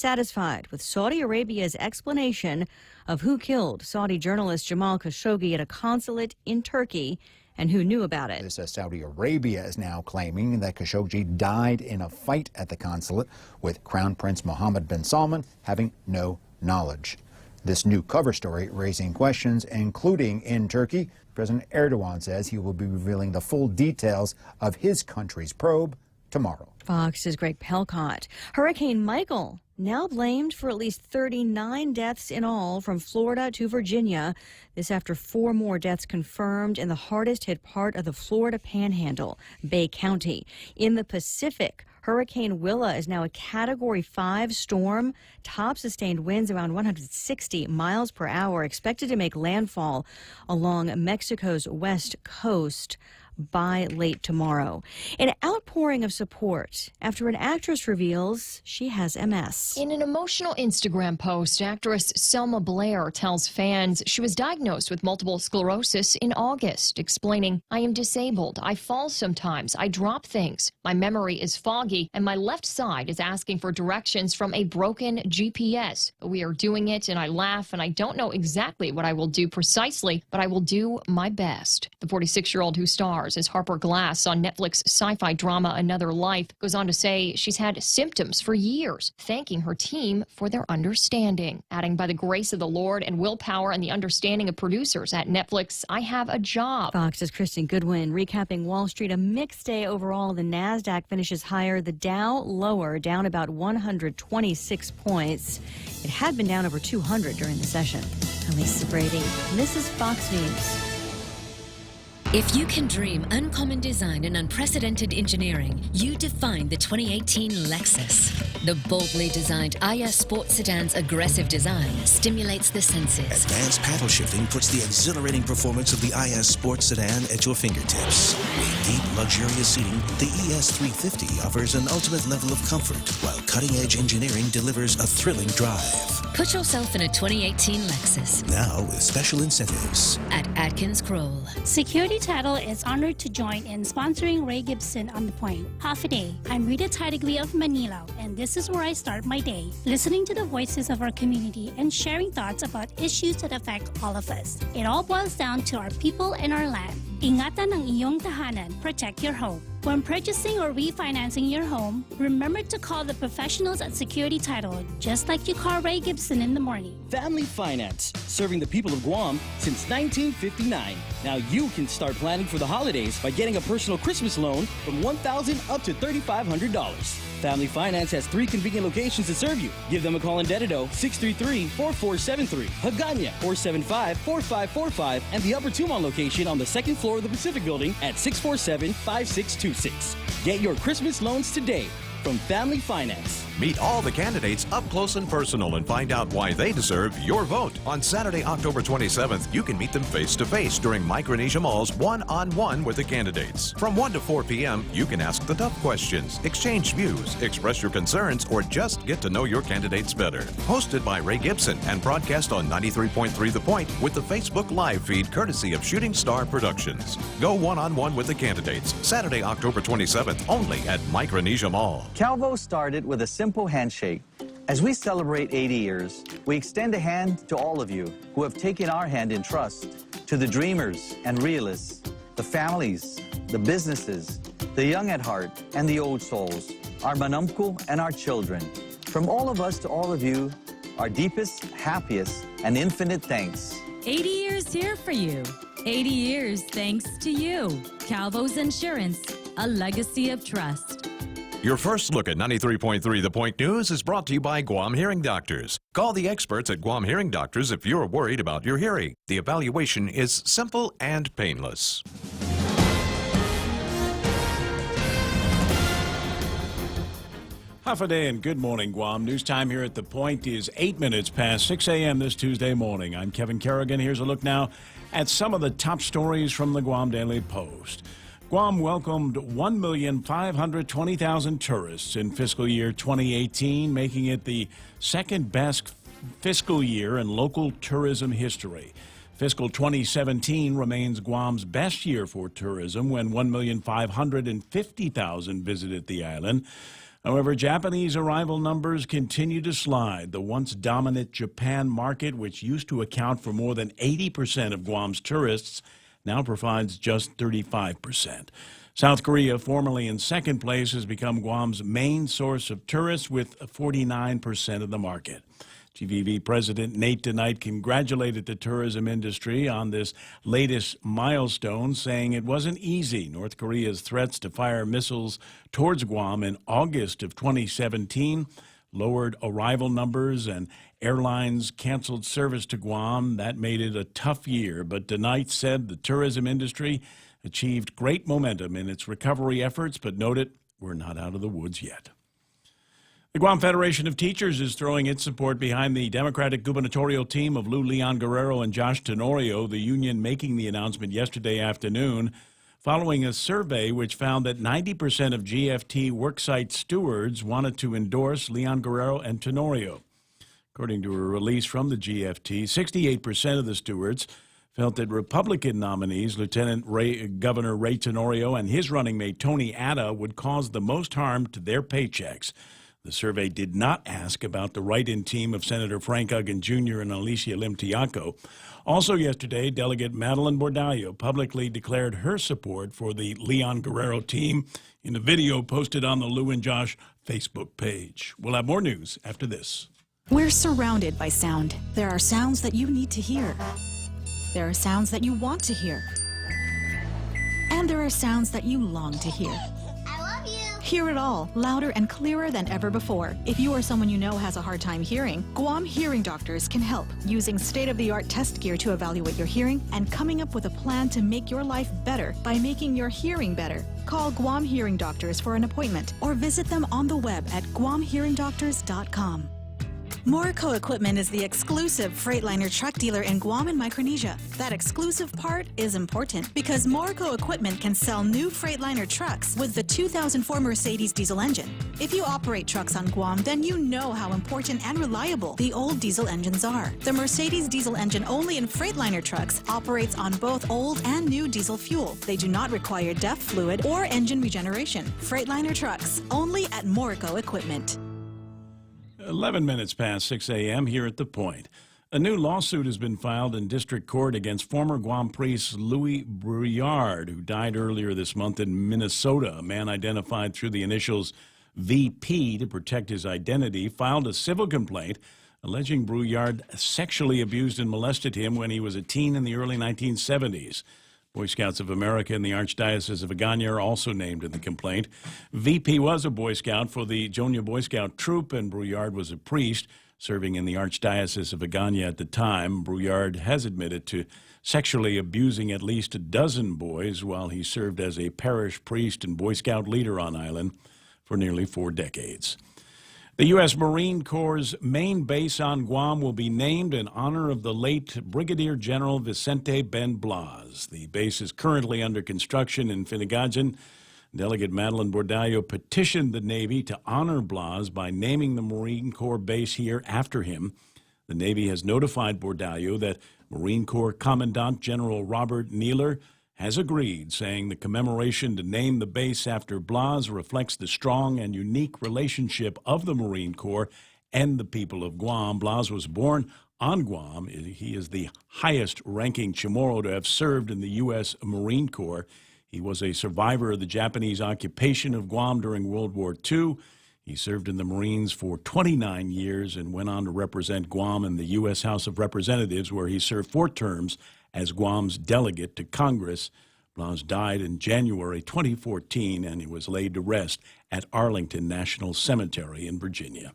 satisfied with Saudi Arabia's explanation of who killed Saudi journalist Jamal Khashoggi at a consulate in Turkey and who knew about it. Saudi Arabia is now claiming that Khashoggi died in a fight at the consulate, with Crown Prince Mohammed bin Salman having no knowledge. This new cover story raising questions, including in Turkey. President Erdogan says he will be revealing the full details of his country's probe tomorrow. Fox's Greg Pelcott. Hurricane Michael now blamed for at least 39 deaths in all from Florida to Virginia. This after 4 more deaths confirmed in the hardest hit part of the Florida Panhandle, Bay County. In the Pacific, Hurricane Willa is now a Category 5 storm. Top sustained winds around 160 miles per hour expected to make landfall along Mexico's west coast by late tomorrow. An outpouring of support after an actress reveals she has MS. In an emotional Instagram post, actress Selma Blair tells fans she was diagnosed with multiple sclerosis in August, explaining, "I am disabled. I fall sometimes. I drop things. My memory is foggy, and my left side is asking for directions from a broken GPS. We are doing it, and I laugh, and I don't know exactly what I will do precisely, but I will do my best." The 46-year-old who stars as Harper Glass on Netflix sci-fi drama Another Life goes on to say she's had symptoms for years, thanking her team for their understanding. Adding, "By the grace of the Lord and willpower and the understanding of producers at Netflix, I have a job." Fox's Kristen Goodwin recapping Wall Street. A mixed day overall. The NASDAQ finishes higher, the Dow lower, down about 126 points. It had been down over 200 during the session. I'm Lisa Brady, and this is Fox News. If you can dream uncommon design and unprecedented engineering, you define the 2018 Lexus. The boldly designed IS Sport Sedan's aggressive design stimulates the senses. Advanced paddle shifting puts the exhilarating performance of the IS Sport Sedan at your fingertips. With deep, luxurious seating, the ES350 offers an ultimate level of comfort, while cutting-edge engineering delivers a thrilling drive. Put yourself in a 2018 Lexus. Now with special incentives. At Atkins Kroll. Security Title is honored to join in sponsoring Ray Gibson on The Point. Half a day. I'm Rita Tidegli of Manila, and this is where I start my day, listening to the voices of our community and sharing thoughts about issues that affect all of us. It all boils down to our people and our land. Ingatan ang iyong tahanan, protect your home. When purchasing or refinancing your home, remember to call the professionals at Security Title, just like you call Ray Gibson in the morning. Family Finance, serving the people of Guam since 1959. Now you can start planning for the holidays by getting a personal Christmas loan from $1,000 up to $3,500. Family Finance has 3 convenient locations to serve you. Give them a call in Dededo, 633-4473, Hagåtña, 475-4545, and the Upper Tumon location on the 2nd floor of the Pacific Building at 647-5626. Get your Christmas loans today from Family Finance. Meet all the candidates up close and personal and find out why they deserve your vote. On Saturday, October 27th, you can meet them face-to-face during Micronesia Mall's One-on-One with the candidates. From 1 to 4 p.m., you can ask the tough questions, exchange views, express your concerns, or just get to know your candidates better. Hosted by Ray Gibson and broadcast on 93.3 The Point with the Facebook Live feed courtesy of Shooting Star Productions. Go one-on-one with the candidates. Saturday, October 27th, only at Micronesia Mall. Calvo started with a simple handshake. As we celebrate 80 years, we extend a hand to all of you who have taken our hand in trust, to the dreamers and realists, the families, the businesses, the young at heart, and the old souls, our manamku and our children. From all of us to all of you, our deepest, happiest, and infinite thanks. 80 years here for you. 80 years thanks to you. Calvo's Insurance, a legacy of trust. Your first look at 93.3 The Point News is brought to you by Guam Hearing Doctors. Call the experts at Guam Hearing Doctors if you're worried about your hearing. The evaluation is simple and painless. Half a day and good morning, Guam. News time here at The Point is 8 minutes past 6 a.m. this Tuesday morning. I'm Kevin Kerrigan. Here's a look now at some of the top stories from the Guam Daily Post. Guam welcomed 1,520,000 tourists in fiscal year 2018, making it the second best fiscal year in local tourism history. Fiscal 2017 remains Guam's best year for tourism when 1,550,000 visited the island. However, Japanese arrival numbers continue to slide. The once dominant Japan market, which used to account for more than 80% of Guam's tourists, now provides just 35%. South Korea, formerly in second place, has become Guam's main source of tourists with 49% of the market. GVV President Nate DeKnight congratulated the tourism industry on this latest milestone, saying it wasn't easy. North Korea's threats to fire missiles towards Guam in August of 2017 lowered arrival numbers and airlines canceled service to Guam. That made it a tough year, but DeKnight said the tourism industry achieved great momentum in its recovery efforts, but noted we're not out of the woods yet. The Guam Federation of Teachers is throwing its support behind the Democratic gubernatorial team of Lou Leon Guerrero and Josh Tenorio, the union making the announcement yesterday afternoon, following a survey which found that 90% of GFT worksite stewards wanted to endorse Leon Guerrero and Tenorio. According to a release from the GFT, 68% of the stewards felt that Republican nominees, Governor Ray Tenorio and his running mate Tony Atta, would cause the most harm to their paychecks. The survey did not ask about the write-in team of Senator Frank Uggan Jr. and Alicia Lim Tiaco. Also yesterday, Delegate Madeline Bordallo publicly declared her support for the Leon Guerrero team in a video posted on the Lou and Josh Facebook page. We'll have more news after this. We're surrounded by sound. There are sounds that you need to hear. There are sounds that you want to hear. And there are sounds that you long to hear. Hear it all, louder and clearer than ever before. If you or someone you know has a hard time hearing, Guam Hearing Doctors can help, using state-of-the-art test gear to evaluate your hearing and coming up with a plan to make your life better by making your hearing better. Call Guam Hearing Doctors for an appointment or visit them on the web at guamhearingdoctors.com. Morrico Equipment is the exclusive Freightliner truck dealer in Guam and Micronesia. That exclusive part is important because Morrico Equipment can sell new Freightliner trucks with the 2004 Mercedes diesel engine. If you operate trucks on Guam, then you know how important and reliable the old diesel engines are. The Mercedes diesel engine only in Freightliner trucks operates on both old and new diesel fuel. They do not require DEF fluid or engine regeneration. Freightliner trucks, only at Morrico Equipment. 11 minutes past 6 a.m. here at The Point. A new lawsuit has been filed in district court against former Guam priest Louis Brouillard, who died earlier this month in Minnesota. A man identified through the initials VP to protect his identity filed a civil complaint alleging Brouillard sexually abused and molested him when he was a teen in the early 1970s. Boy Scouts of America and the Archdiocese of Agana are also named in the complaint. VP was a Boy Scout for the Jonia Boy Scout troop, and Brouillard was a priest serving in the Archdiocese of Agana at the time. Brouillard has admitted to sexually abusing at least a dozen boys while he served as a parish priest and Boy Scout leader on island for nearly 4 decades. The U.S. Marine Corps' main base on Guam will be named in honor of the late Brigadier General Vicente Ben Blas. The base is currently under construction in Finnegajen. Delegate Madeline Bordallo petitioned the Navy to honor Blas by naming the Marine Corps base here after him. The Navy has notified Bordallo that Marine Corps Commandant General Robert Nealer has agreed, saying the commemoration to name the base after Blas reflects the strong and unique relationship of the Marine Corps and the people of Guam. Blas was born on Guam. He is the highest-ranking Chamorro to have served in the U.S. Marine Corps. He was a survivor of the Japanese occupation of Guam during World War II. He served in the Marines for 29 years and went on to represent Guam in the U.S. House of Representatives, where he served 4 terms as Guam's delegate to Congress. Blas died in January 2014, and he was laid to rest at Arlington National Cemetery in Virginia.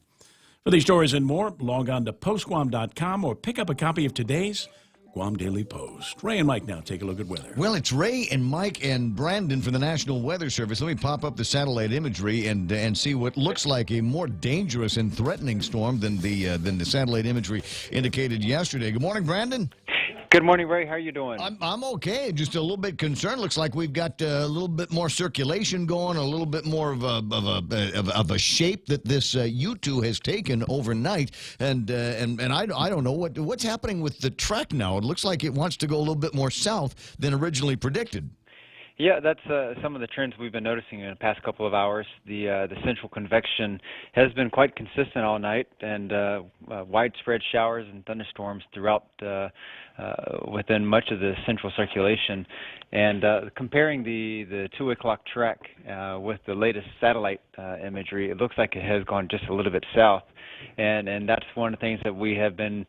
For these stories and more, log on to postguam.com or pick up a copy of today's Guam Daily Post. Ray and Mike now take a look at weather. Well, it's Ray and Mike and Brandon from the National Weather Service. Let me pop up the satellite imagery and see what looks like a more dangerous and threatening storm than the satellite imagery indicated yesterday. Good morning, Brandon. Good morning, Ray. How are you doing? I'm okay. Just a little bit concerned. Looks like we've got a little bit more circulation going, a little bit more of a shape that this U2 has taken overnight. And I don't know what's happening with the track now. It looks like it wants to go a little bit more south than originally predicted. Yeah, that's some of the trends we've been noticing in the past couple of hours. The central convection has been quite consistent all night, and widespread showers and thunderstorms throughout within much of the central circulation. And comparing the 2 o'clock track with the latest satellite imagery, it looks like it has gone just a little bit south, and that's one of the things that we have been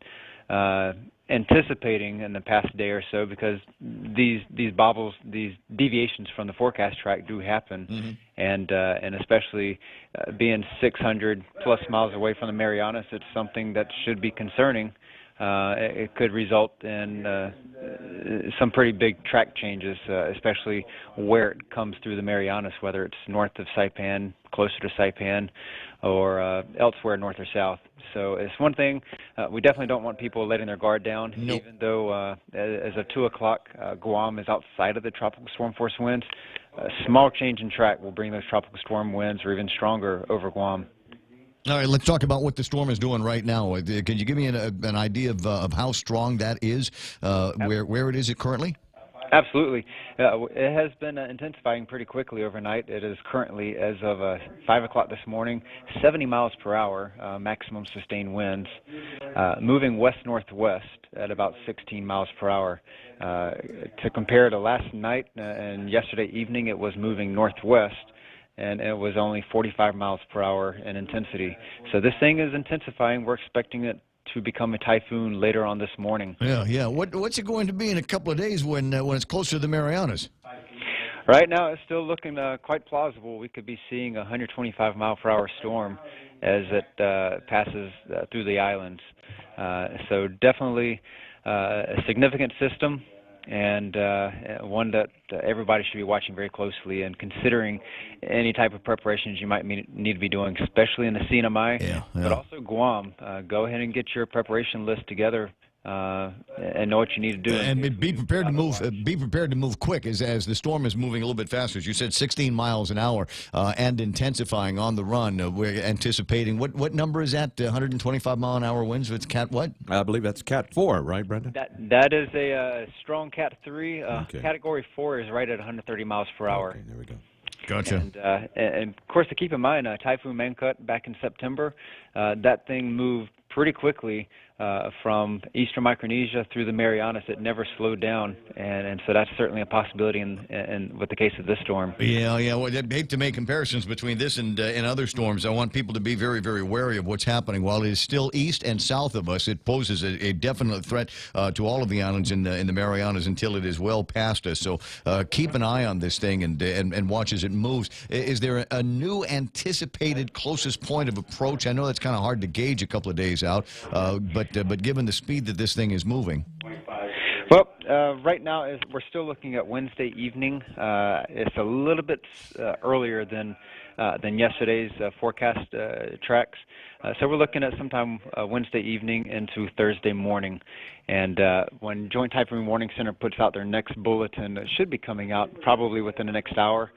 anticipating in the past day or so, because these bobbles, these deviations from the forecast track do happen, and especially being 600 plus miles away from the Marianas, it's something that should be concerning. It could result in some pretty big track changes, especially where it comes through the Marianas, whether it's north of Saipan, closer to Saipan, or elsewhere north or south. So it's one thing. We definitely don't want people letting their guard down, even though as of 2 o'clock, Guam is outside of the tropical storm force winds. A small change in track will bring those tropical storm winds or even stronger over Guam. All right, let's talk about what the storm is doing right now. Can you give me an idea of how strong that is, where it is currently? Absolutely. It has been intensifying pretty quickly overnight. It is currently, as of 5 o'clock this morning, 70 miles per hour, maximum sustained winds, moving west-northwest at about 16 miles per hour. To compare to last night and yesterday evening, it was moving northwest, and it was only 45 miles per hour in intensity. So this thing is intensifying. We're expecting it to become a typhoon later on this morning. Yeah. What's it going to be in a couple of days when it's closer to the Marianas? Right now, it's still looking quite plausible. We could be seeing a 125-mile-per-hour storm as it passes through the islands. So definitely a significant system, and one that everybody should be watching very closely and considering any type of preparations you might need to be doing, especially in the CNMI, but also Guam. Go ahead and get your preparation list together and know what you need to do. And be prepared to move. Be prepared to move quick as the storm is moving a little bit faster. As you said, 16 miles an hour and intensifying on the run. We're anticipating what number is that? 125 mile an hour winds. It's Cat what? I believe that's Cat 4, right, Brendan? That is a strong Cat 3. Category 4 is right at 130 miles per hour. Okay, there we go. Gotcha. And of course, to keep in mind, Typhoon Mangkhut back in September, that thing moved pretty quickly from eastern Micronesia through the Marianas. It never slowed down, and so that's certainly a possibility in with the case of this storm. Yeah. Well, I'd hate to make comparisons between this and other storms. I want people to be very, very wary of what's happening. While it is still east and south of us, it poses a definite threat to all of the islands in the Marianas until it is well past us. So keep an eye on this thing and watch as it moves. Is there a new anticipated closest point of approach? I know that's kind of hard to gauge a couple of days out, but given the speed that this thing is moving. Well, right now we're still looking at Wednesday evening. It's a little bit earlier than yesterday's forecast tracks. So we're looking at sometime Wednesday evening into Thursday morning. And when Joint Typhoon Warning Center puts out their next bulletin, it should be coming out probably within the next hour.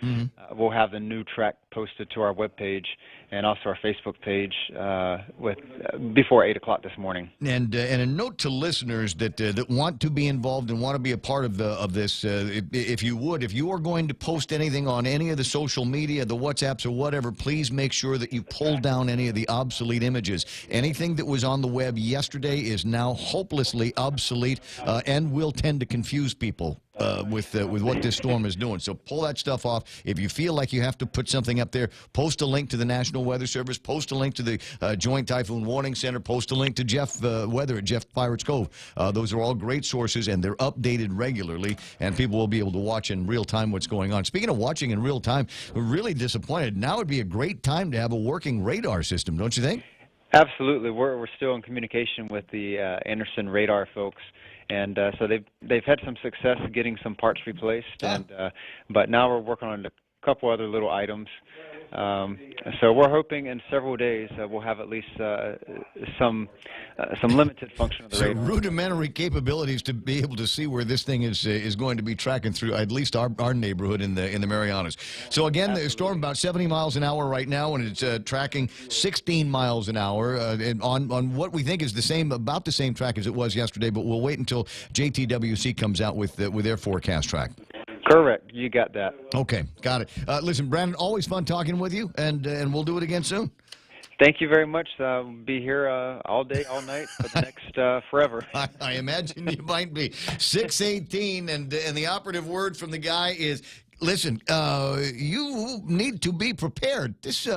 We'll have the new track posted to our webpage and also our Facebook page before 8 o'clock this morning. And a note to listeners that want to be involved and want to be a part of this, if you are going to post anything on any of the social media, the WhatsApps or whatever, please make sure that you pull down any of the obsolete images. Anything that was on the web yesterday is now hopelessly obsolete and will tend to confuse people with what this storm is doing. So pull that stuff off. If you feel like you have to put something up there, post a link to the National Weather Service, post a link to the Joint Typhoon Warning Center, post a link to Jeff Weather at Jeff Pirates Cove. Those are all great sources, and they're updated regularly, and people will be able to watch in real time what's going on. Speaking of watching in real time, we're really disappointed. Now would be a great time to have a working radar system, don't you think? Absolutely. We're still in communication with the Anderson radar folks, and so they've had some success getting some parts replaced, but now we're working on a couple other little items. So we're hoping in several days we'll have at least some limited function of the radar. Rudimentary capabilities to be able to see where this thing is going to be tracking through at least our neighborhood in the Marianas. So again, the storm about 70 miles an hour right now, and it's tracking 16 miles an hour on what we think is about the same track as it was yesterday. But we'll wait until JTWC comes out with their forecast track. Correct. You got that. Okay, got it. Listen, Brandon, always fun talking with you, and we'll do it again soon. Thank you very much. I'll be here all day, all night for the next forever. I imagine you might be. 6:18, and the operative word from the guy is, listen, you need to be prepared. This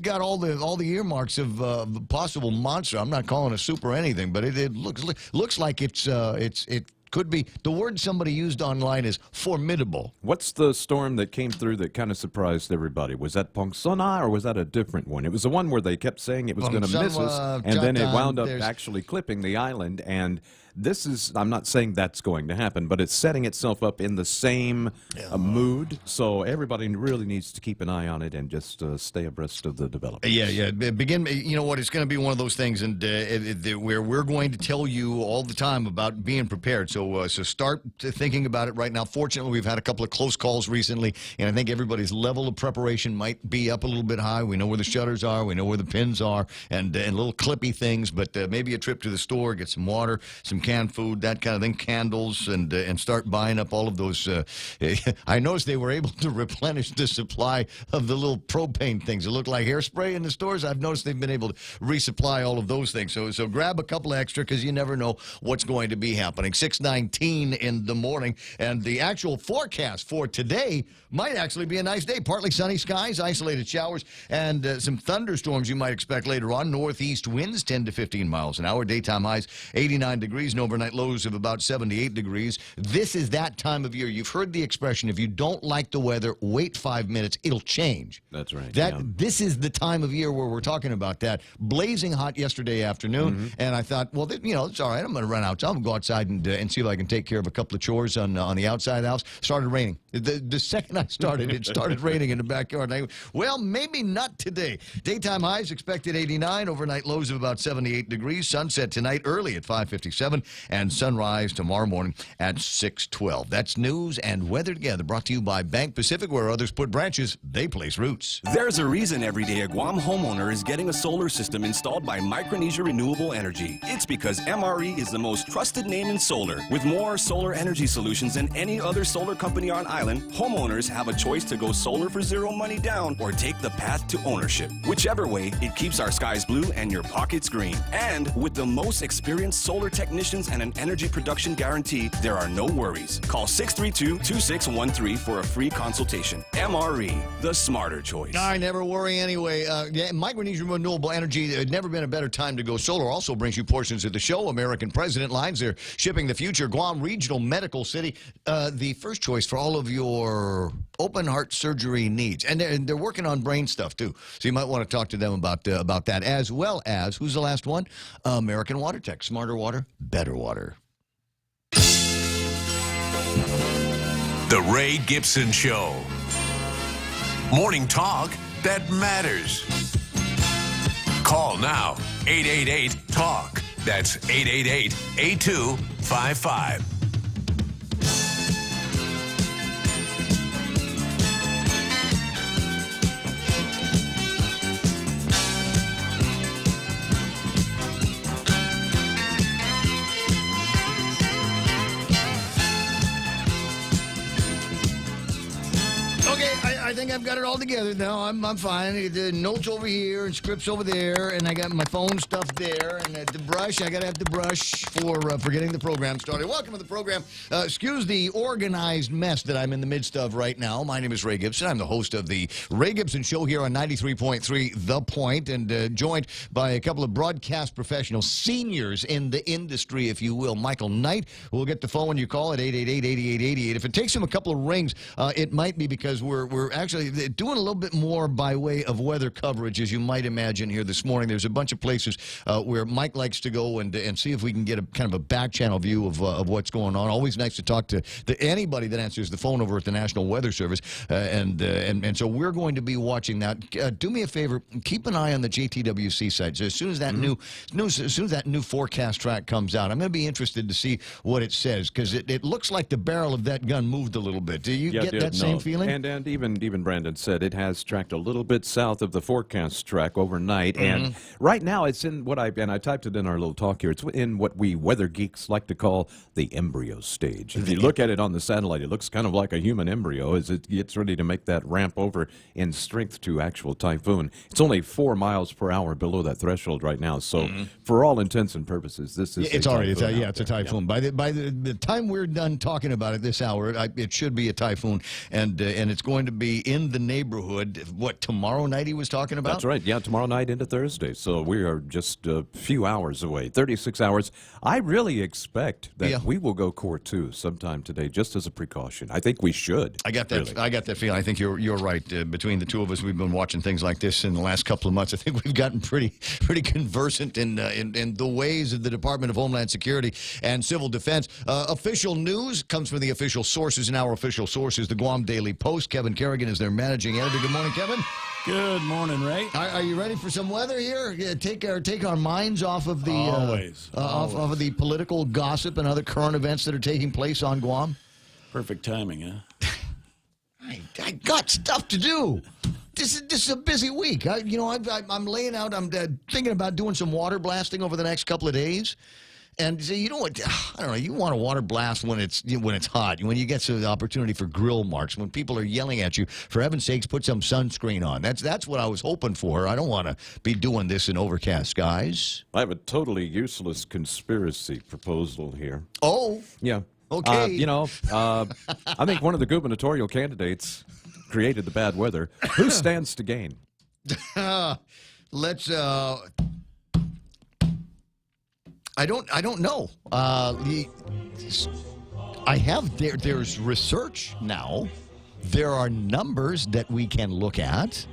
got all the earmarks of the possible monster. I'm not calling it super anything, but it looks like it could be. The word somebody used online is formidable. What's the storm that came through that kind of surprised everybody? Was that Pongsona, or was that a different one? It was the one where they kept saying it was going to miss us, and then it wound up actually clipping the island. And this is, I'm not saying that's going to happen, but it's setting itself up in the same mood. So everybody really needs to keep an eye on it and just stay abreast of the developments. Yeah. You know what? It's going to be one of those things, and where we're going to tell you all the time about being prepared. So start thinking about it right now. Fortunately, we've had a couple of close calls recently, and I think everybody's level of preparation might be up a little bit high. We know where the shutters are, we know where the pins are, and little clippy things. But maybe a trip to the store, get some water, some canned food, that kind of thing, candles, and start buying up all of those. I noticed they were able to replenish the supply of the little propane things that look like hairspray in the stores. I've noticed they've been able to resupply all of those things. So grab a couple extra, because you never know what's going to be happening. 6:19 in the morning, and the actual forecast for today might actually be a nice day. Partly sunny skies, isolated showers, and some thunderstorms you might expect later on. Northeast winds 10 to 15 miles an hour. Daytime highs 89 degrees and overnight lows of about 78 degrees. This is that time of year. You've heard the expression, if you don't like the weather, wait 5 minutes, it'll change. That's right. This is the time of year where we're talking about that. Blazing hot yesterday afternoon, and I thought, well, it's all right. I'm going to run out. I'm going to go outside and see if I can take care of a couple of chores on the outside of the house. Started raining. The second I started, it started raining in the backyard. And well, maybe not today. Daytime highs expected 89, overnight lows of about 78 degrees. Sunset tonight early at 5:57, and sunrise tomorrow morning at 6:12. That's news and weather together, brought to you by Bank Pacific. Where others put branches, they place roots. There's a reason every day a Guam homeowner is getting a solar system installed by Micronesia Renewable Energy. It's because MRE is the most trusted name in solar. With more solar energy solutions than any other solar company on island, homeowners have a choice to go solar for zero money down or take the path to ownership. Whichever way, it keeps our skies blue and your pockets green. And with the most experienced solar technicians and an energy production guarantee, there are no worries. Call 632-2613 for a free consultation. MRE, the smarter choice. I never worry anyway. Micronesia Renewable Energy, had never been a better time to go solar. Also brings you portions of the show. American President Lines, they're shipping the future. Guam Regional Medical City, the first choice for all of your open heart surgery needs. And they're working on brain stuff, too. So you might want to talk to them about that, as well as, who's the last one? American Water Tech. Smarter water, better water. The Ray Gibson Show. Morning talk that matters. Call now, 888-TALK. That's 888-8255. I think I've got it all together now. I'm fine. The notes over here and scripts over there, and I got my phone stuff there, and the brush. I got to have the brush for getting the program started. Welcome to the program. Excuse the organized mess that I'm in the midst of right now. My name is Ray Gibson. I'm the host of the Ray Gibson Show here on 93.3 The Point, and joined by a couple of broadcast professionals, seniors in the industry, if you will. Michael Knight, who will get the phone when you call at 888-8888. If it takes him a couple of rings, it might be because we're actually doing a little bit more by way of weather coverage, as you might imagine here this morning. There's a bunch of places where Mike likes to go and see if we can get a kind of a back channel view of what's going on. Always nice to talk to anybody that answers the phone over at the National Weather Service, and so we're going to be watching that. Do me a favor, keep an eye on the JTWC site. So as soon as that new forecast track comes out, I'm going to be interested to see what it says, because it looks like the barrel of that gun moved a little bit. Do you get that same feeling? And even Brandon said, it has tracked a little bit south of the forecast track overnight. And right now it's in what I typed it in our little talk here. It's in what we weather geeks like to call the embryo stage. If you look at it on the satellite, it looks kind of like a human embryo as it gets ready to make that ramp over in strength to actual typhoon. It's only 4 miles per hour below that threshold right now. So for all intents and purposes, this is it's already it's a typhoon. Yeah. By the time we're done talking about it this hour, it should be a typhoon, and it's going to be in the neighborhood. What, tomorrow night he was talking about? That's right. Yeah, tomorrow night into Thursday. So we are just a few hours away, 36 hours. I really expect that we will go Core 2 sometime today, just as a precaution. I think we should. I got that. Really. I got that feeling. I think you're right. Between the two of us, we've been watching things like this in the last couple of months. I think we've gotten pretty conversant in the ways of the Department of Homeland Security and Civil Defense. Official news comes from the official sources, and our official sources, the Guam Daily Post. Kevin Kerrigan is their managing editor. Good morning, Kevin. Good morning, Ray. Are you ready for some weather here? Take our minds off of the off of the political gossip and other current events that are taking place on Guam. Perfect timing, huh? I got stuff to do. This is a busy week. I'm laying out. I'm thinking about doing some water blasting over the next couple of days. And you know what? I don't know. You want a water blast when it's hot, when you get the opportunity for grill marks, when people are yelling at you. For heaven's sakes, put some sunscreen on. That's what I was hoping for. I don't want to be doing this in overcast skies. I have a totally useless conspiracy proposal here. Oh, yeah. Okay. I think one of the gubernatorial candidates created the bad weather. Who stands to gain? Let's. I don't know. There's research now. There are numbers that we can look at.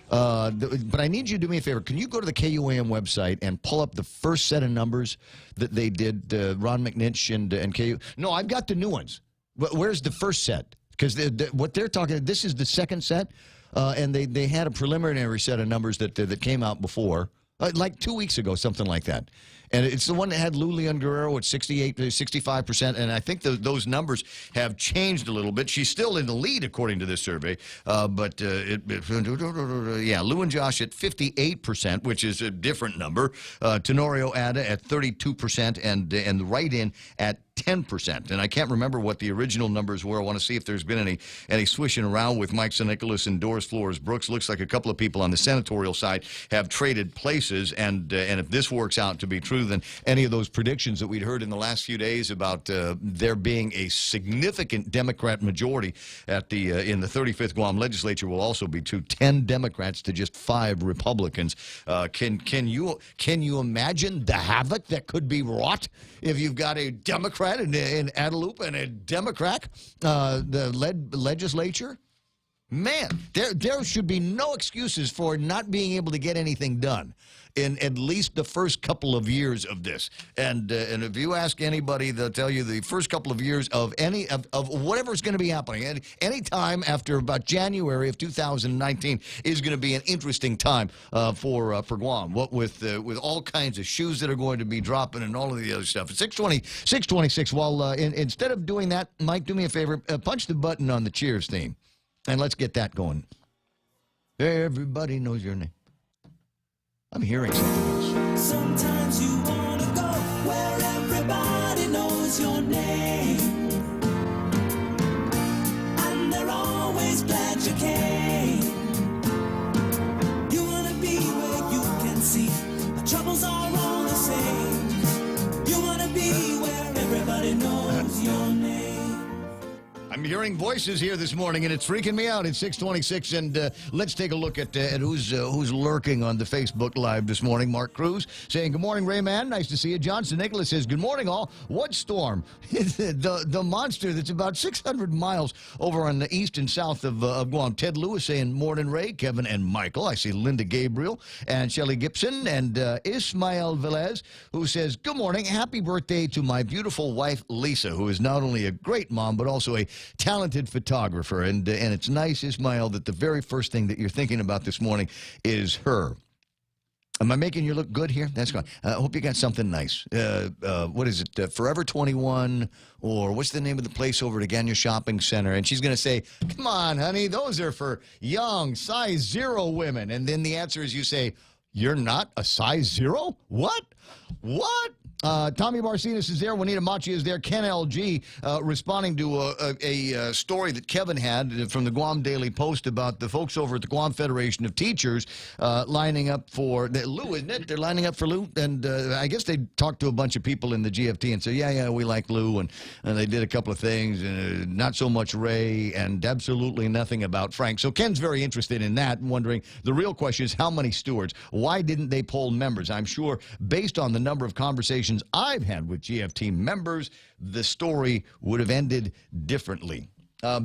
But I need you to do me a favor. Can you go to the KUAM website and pull up the first set of numbers that they did, Ron McNinch and KU? No, I've got the new ones. But where's the first set? Because what they're talking, this is the second set, and they had a preliminary set of numbers that came out before, like 2 weeks ago, something like that. And it's the one that had Lulian Guerrero at 65%, and I think those numbers have changed a little bit. She's still in the lead, according to this survey, but Lou and Josh at 58%, which is a different number. Tenorio Ada at 32%, and the write-in at 10%. And I can't remember what the original numbers were. I want to see if there's been any swishing around with Mike Nicholas and Doris Flores Brooks. Looks like a couple of people on the senatorial side have traded places, and if this works out to be true, then any of those predictions that we'd heard in the last few days about there being a significant Democrat majority in the 35th Guam legislature will also be true. 10 Democrats to just 5 Republicans. Can you imagine the havoc that could be wrought if you've got a Democrat in Adelupa and a Democrat the legislature? Man, there should be no excuses for not being able to get anything done in at least the first couple of years of this. And if you ask anybody, they'll tell you the first couple of years of whatever's going to be happening, any time after about January of 2019 is going to be an interesting time for Guam. What with all kinds of shoes that are going to be dropping and all of the other stuff. At 626. Well, instead of doing that, Mike, do me a favor, punch the button on the Cheers theme. And let's get that going. Everybody knows your name. I'm hearing something else. Sometimes you want to go where everybody knows your name. And they're always glad you came. You want to be where you can see the troubles are all the same. You want to be where everybody knows your name. I'm hearing voices here this morning, and it's freaking me out. It's 626, and let's take a look at who's lurking on the Facebook Live this morning. Mark Cruz saying, good morning, Rayman. Nice to see you. Johnson Nicholas says, good morning, all. What storm? the monster that's about 600 miles over on the east and south of Guam. Ted Lewis saying, morning, Ray, Kevin, and Michael. I see Linda Gabriel and Shelley Gibson and Ismael Velez, who says, good morning. Happy birthday to my beautiful wife, Lisa, who is not only a great mom, but also a talented photographer, and it's nice, Ismail, that the very first thing that you're thinking about this morning is her. Am I making you look good here? That's good. I hope you got something nice. What is it? Forever 21, or what's the name of the place over at Ganya Shopping Center? And she's going to say, come on, honey, those are for young, size 0 women. And then the answer is you say, you're not a size 0? What? What? Tommy Marcinus is there. Juanita Machi is there. Ken LG responding to a story that Kevin had from the Guam Daily Post about the folks over at the Guam Federation of Teachers lining up for Lou, isn't it? They're lining up for Lou. And I guess they talked to a bunch of people in the GFT and said, yeah, we like Lou. And they did a couple of things, not so much Ray, and absolutely nothing about Frank. So Ken's very interested in that, wondering the real question is how many stewards? Why didn't they poll members? I'm sure based on the number of conversations I've had with GFT members, the story would have ended differently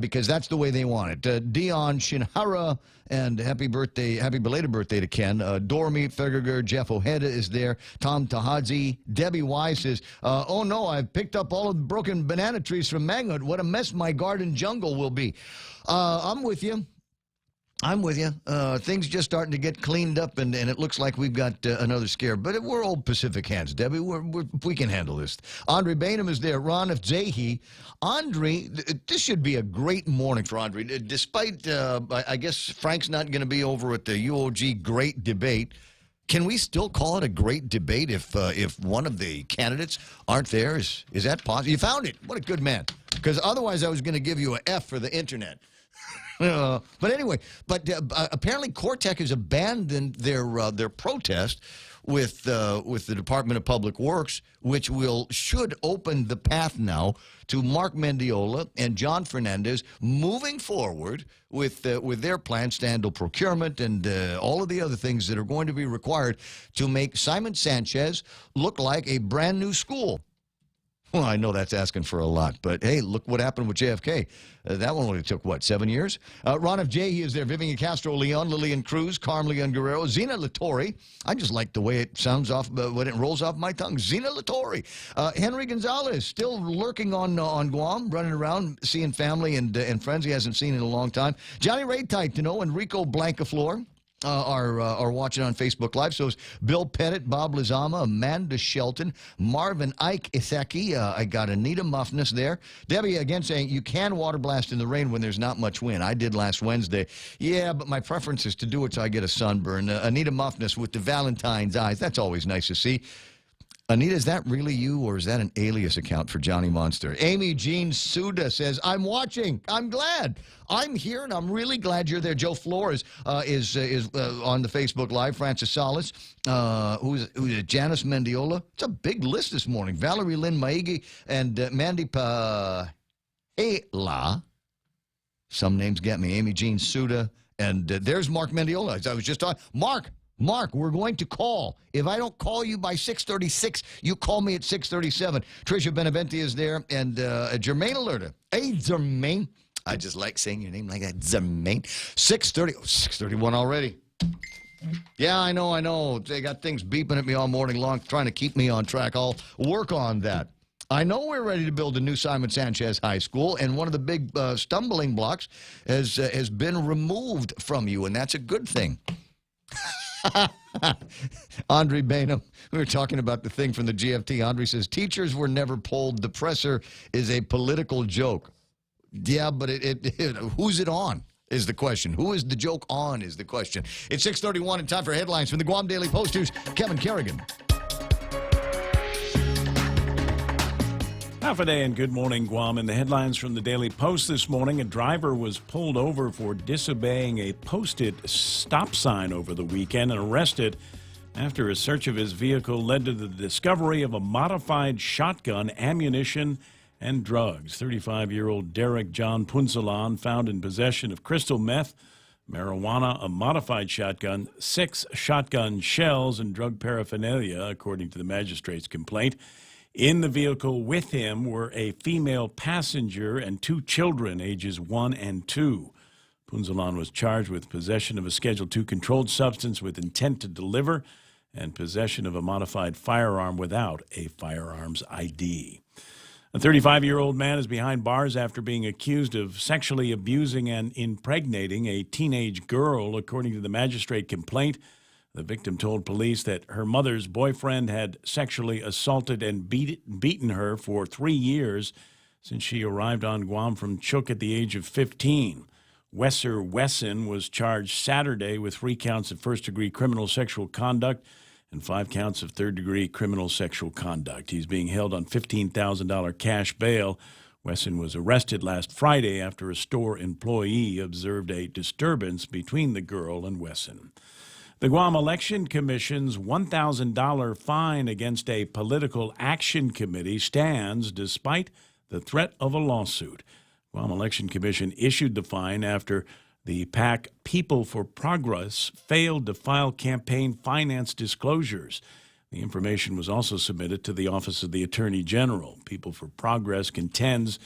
because that's the way they want it. Dion Shinhara, and happy belated birthday to Ken. Dormy Fegerger, Jeff Ojeda is there. Tom Tahadzi. Debbie Wise says, oh no, I've picked up all of the broken banana trees from Mangood. What a mess my garden jungle will be. I'm with you. Things just starting to get cleaned up, and it looks like we've got another scare. But we're old Pacific hands, Debbie. We can handle this. Andre Bainham is there. Ron F. Zahi. Andre, this should be a great morning for Andre. Despite, I guess, Frank's not going to be over at the UOG Great Debate. Can we still call it a great debate if one of the candidates aren't there? Is that possible? You found it. What a good man. Because otherwise I was going to give you an F for the internet. But anyway, apparently Cortec has abandoned their protest with the Department of Public Works, which should open the path now to Mark Mendiola and John Fernandez moving forward with their plans to handle procurement and all of the other things that are going to be required to make Simon Sanchez look like a brand new school. Well, I know that's asking for a lot, but hey, look what happened with JFK. That one only took, 7 years? Ron F. J, he is there. Vivian Castro Leon, Lillian Cruz, Carm Leon Guerrero, Zena Latore. I just like the way it sounds off when it rolls off my tongue. Zena Latore. Henry Gonzalez, still lurking on Guam, running around, seeing family and friends he hasn't seen in a long time. Johnny Ray Tight to know, Enrico Blancaflor. Are watching on Facebook Live. So is Bill Pettit, Bob Lizama, Amanda Shelton, Marvin Ike Iseki. I got Anita Muffness there. Debbie again saying you can water blast in the rain when there's not much wind. I did last Wednesday. Yeah, but my preference is to do it so I get a sunburn. Anita Muffness with the Valentine's eyes. That's always nice to see. Anita, is that really you, or is that an alias account for Johnny Monster? Amy Jean Suda says, I'm watching. I'm glad. I'm here, and I'm really glad you're there. Joe Flores is on the Facebook Live. Francis Salas, who's it? Janice Mendiola. It's a big list this morning. Valerie Lynn Maigi and Mandy Pahela. Some names get me. Amy Jean Suda. And there's Mark Mendiola. I was just talking. Mark, we're going to call. If I don't call you by 6:36, you call me at 6:37. Tricia Beneventi is there, and Jermaine Alerta. Hey, Jermaine. I just like saying your name like that, Jermaine. 6:30. Oh, 6:31 already. Yeah, I know. They got things beeping at me all morning long, trying to keep me on track. I'll work on that. I know we're ready to build a new Simon Sanchez High School, and one of the big stumbling blocks has been removed from you, and that's a good thing. Andre Bainham, we were talking about the thing from the GFT. Andre says, teachers were never polled. The presser is a political joke. Yeah, but who's it on is the question. Who is the joke on is the question. It's 6:31 and time for headlines from the Guam Daily Post. Here's Kevin Kerrigan. Half a day and good morning, Guam. In the headlines from the Daily Post this morning, a driver was pulled over for disobeying a posted stop sign over the weekend and arrested after a search of his vehicle led to the discovery of a modified shotgun, ammunition, and drugs. 35-year-old Derek John Punsalan found in possession of crystal meth, marijuana, a modified shotgun, 6 shotgun shells, and drug paraphernalia, according to the magistrate's complaint. In the vehicle with him were a female passenger and 2 children, ages 1 and 2. Punsalan was charged with possession of a Schedule II controlled substance with intent to deliver and possession of a modified firearm without a firearms ID. A 35-year-old man is behind bars after being accused of sexually abusing and impregnating a teenage girl, according to the magistrate complaint. The victim told police that her mother's boyfriend had sexually assaulted and beaten her for 3 years since she arrived on Guam from Chuuk at the age of 15. Wesser Wesson was charged Saturday with 3 counts of first-degree criminal sexual conduct and 5 counts of third-degree criminal sexual conduct. He's being held on $15,000 cash bail. Wesson was arrested last Friday after a store employee observed a disturbance between the girl and Wesson. The Guam Election Commission's $1,000 fine against a political action committee stands despite the threat of a lawsuit. Guam Election Commission issued the fine after the PAC People for Progress failed to file campaign finance disclosures. The information was also submitted to the Office of the Attorney General. People for Progress contends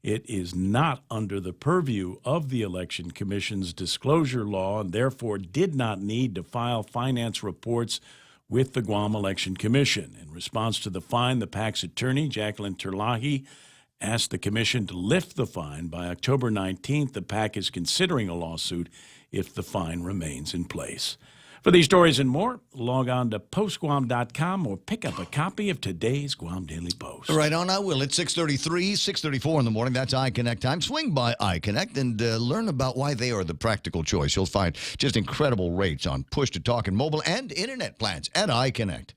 it is not under the purview of the Election Commission's disclosure law and therefore did not need to file finance reports with the Guam Election Commission. In response to the fine, the PAC's attorney, Jacqueline Terlahi, asked the commission to lift the fine by October 19th. The PAC is considering a lawsuit if the fine remains in place. For these stories and more, log on to postguam.com or pick up a copy of today's Guam Daily Post. Right on, I will. It's 6:33, 6:34 in the morning. That's iConnect time. Swing by iConnect and learn about why they are the practical choice. You'll find just incredible rates on push-to-talk and mobile and internet plans at iConnect.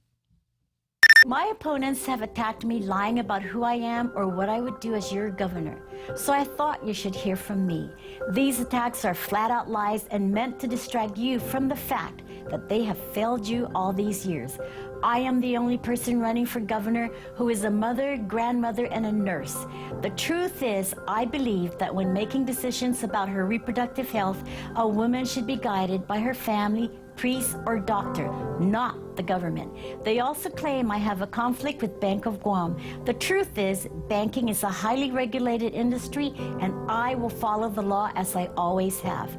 My opponents have attacked me lying about who I am or what I would do as your governor. So I thought you should hear from me. These attacks are flat-out lies and meant to distract you from the fact that they have failed you all these years. I am the only person running for governor who is a mother, grandmother, and a nurse. The truth is, I believe that when making decisions about her reproductive health, a woman should be guided by her family, priest, or doctor, not the government. They also claim I have a conflict with Bank of Guam. The truth is, banking is a highly regulated industry, and I will follow the law as I always have.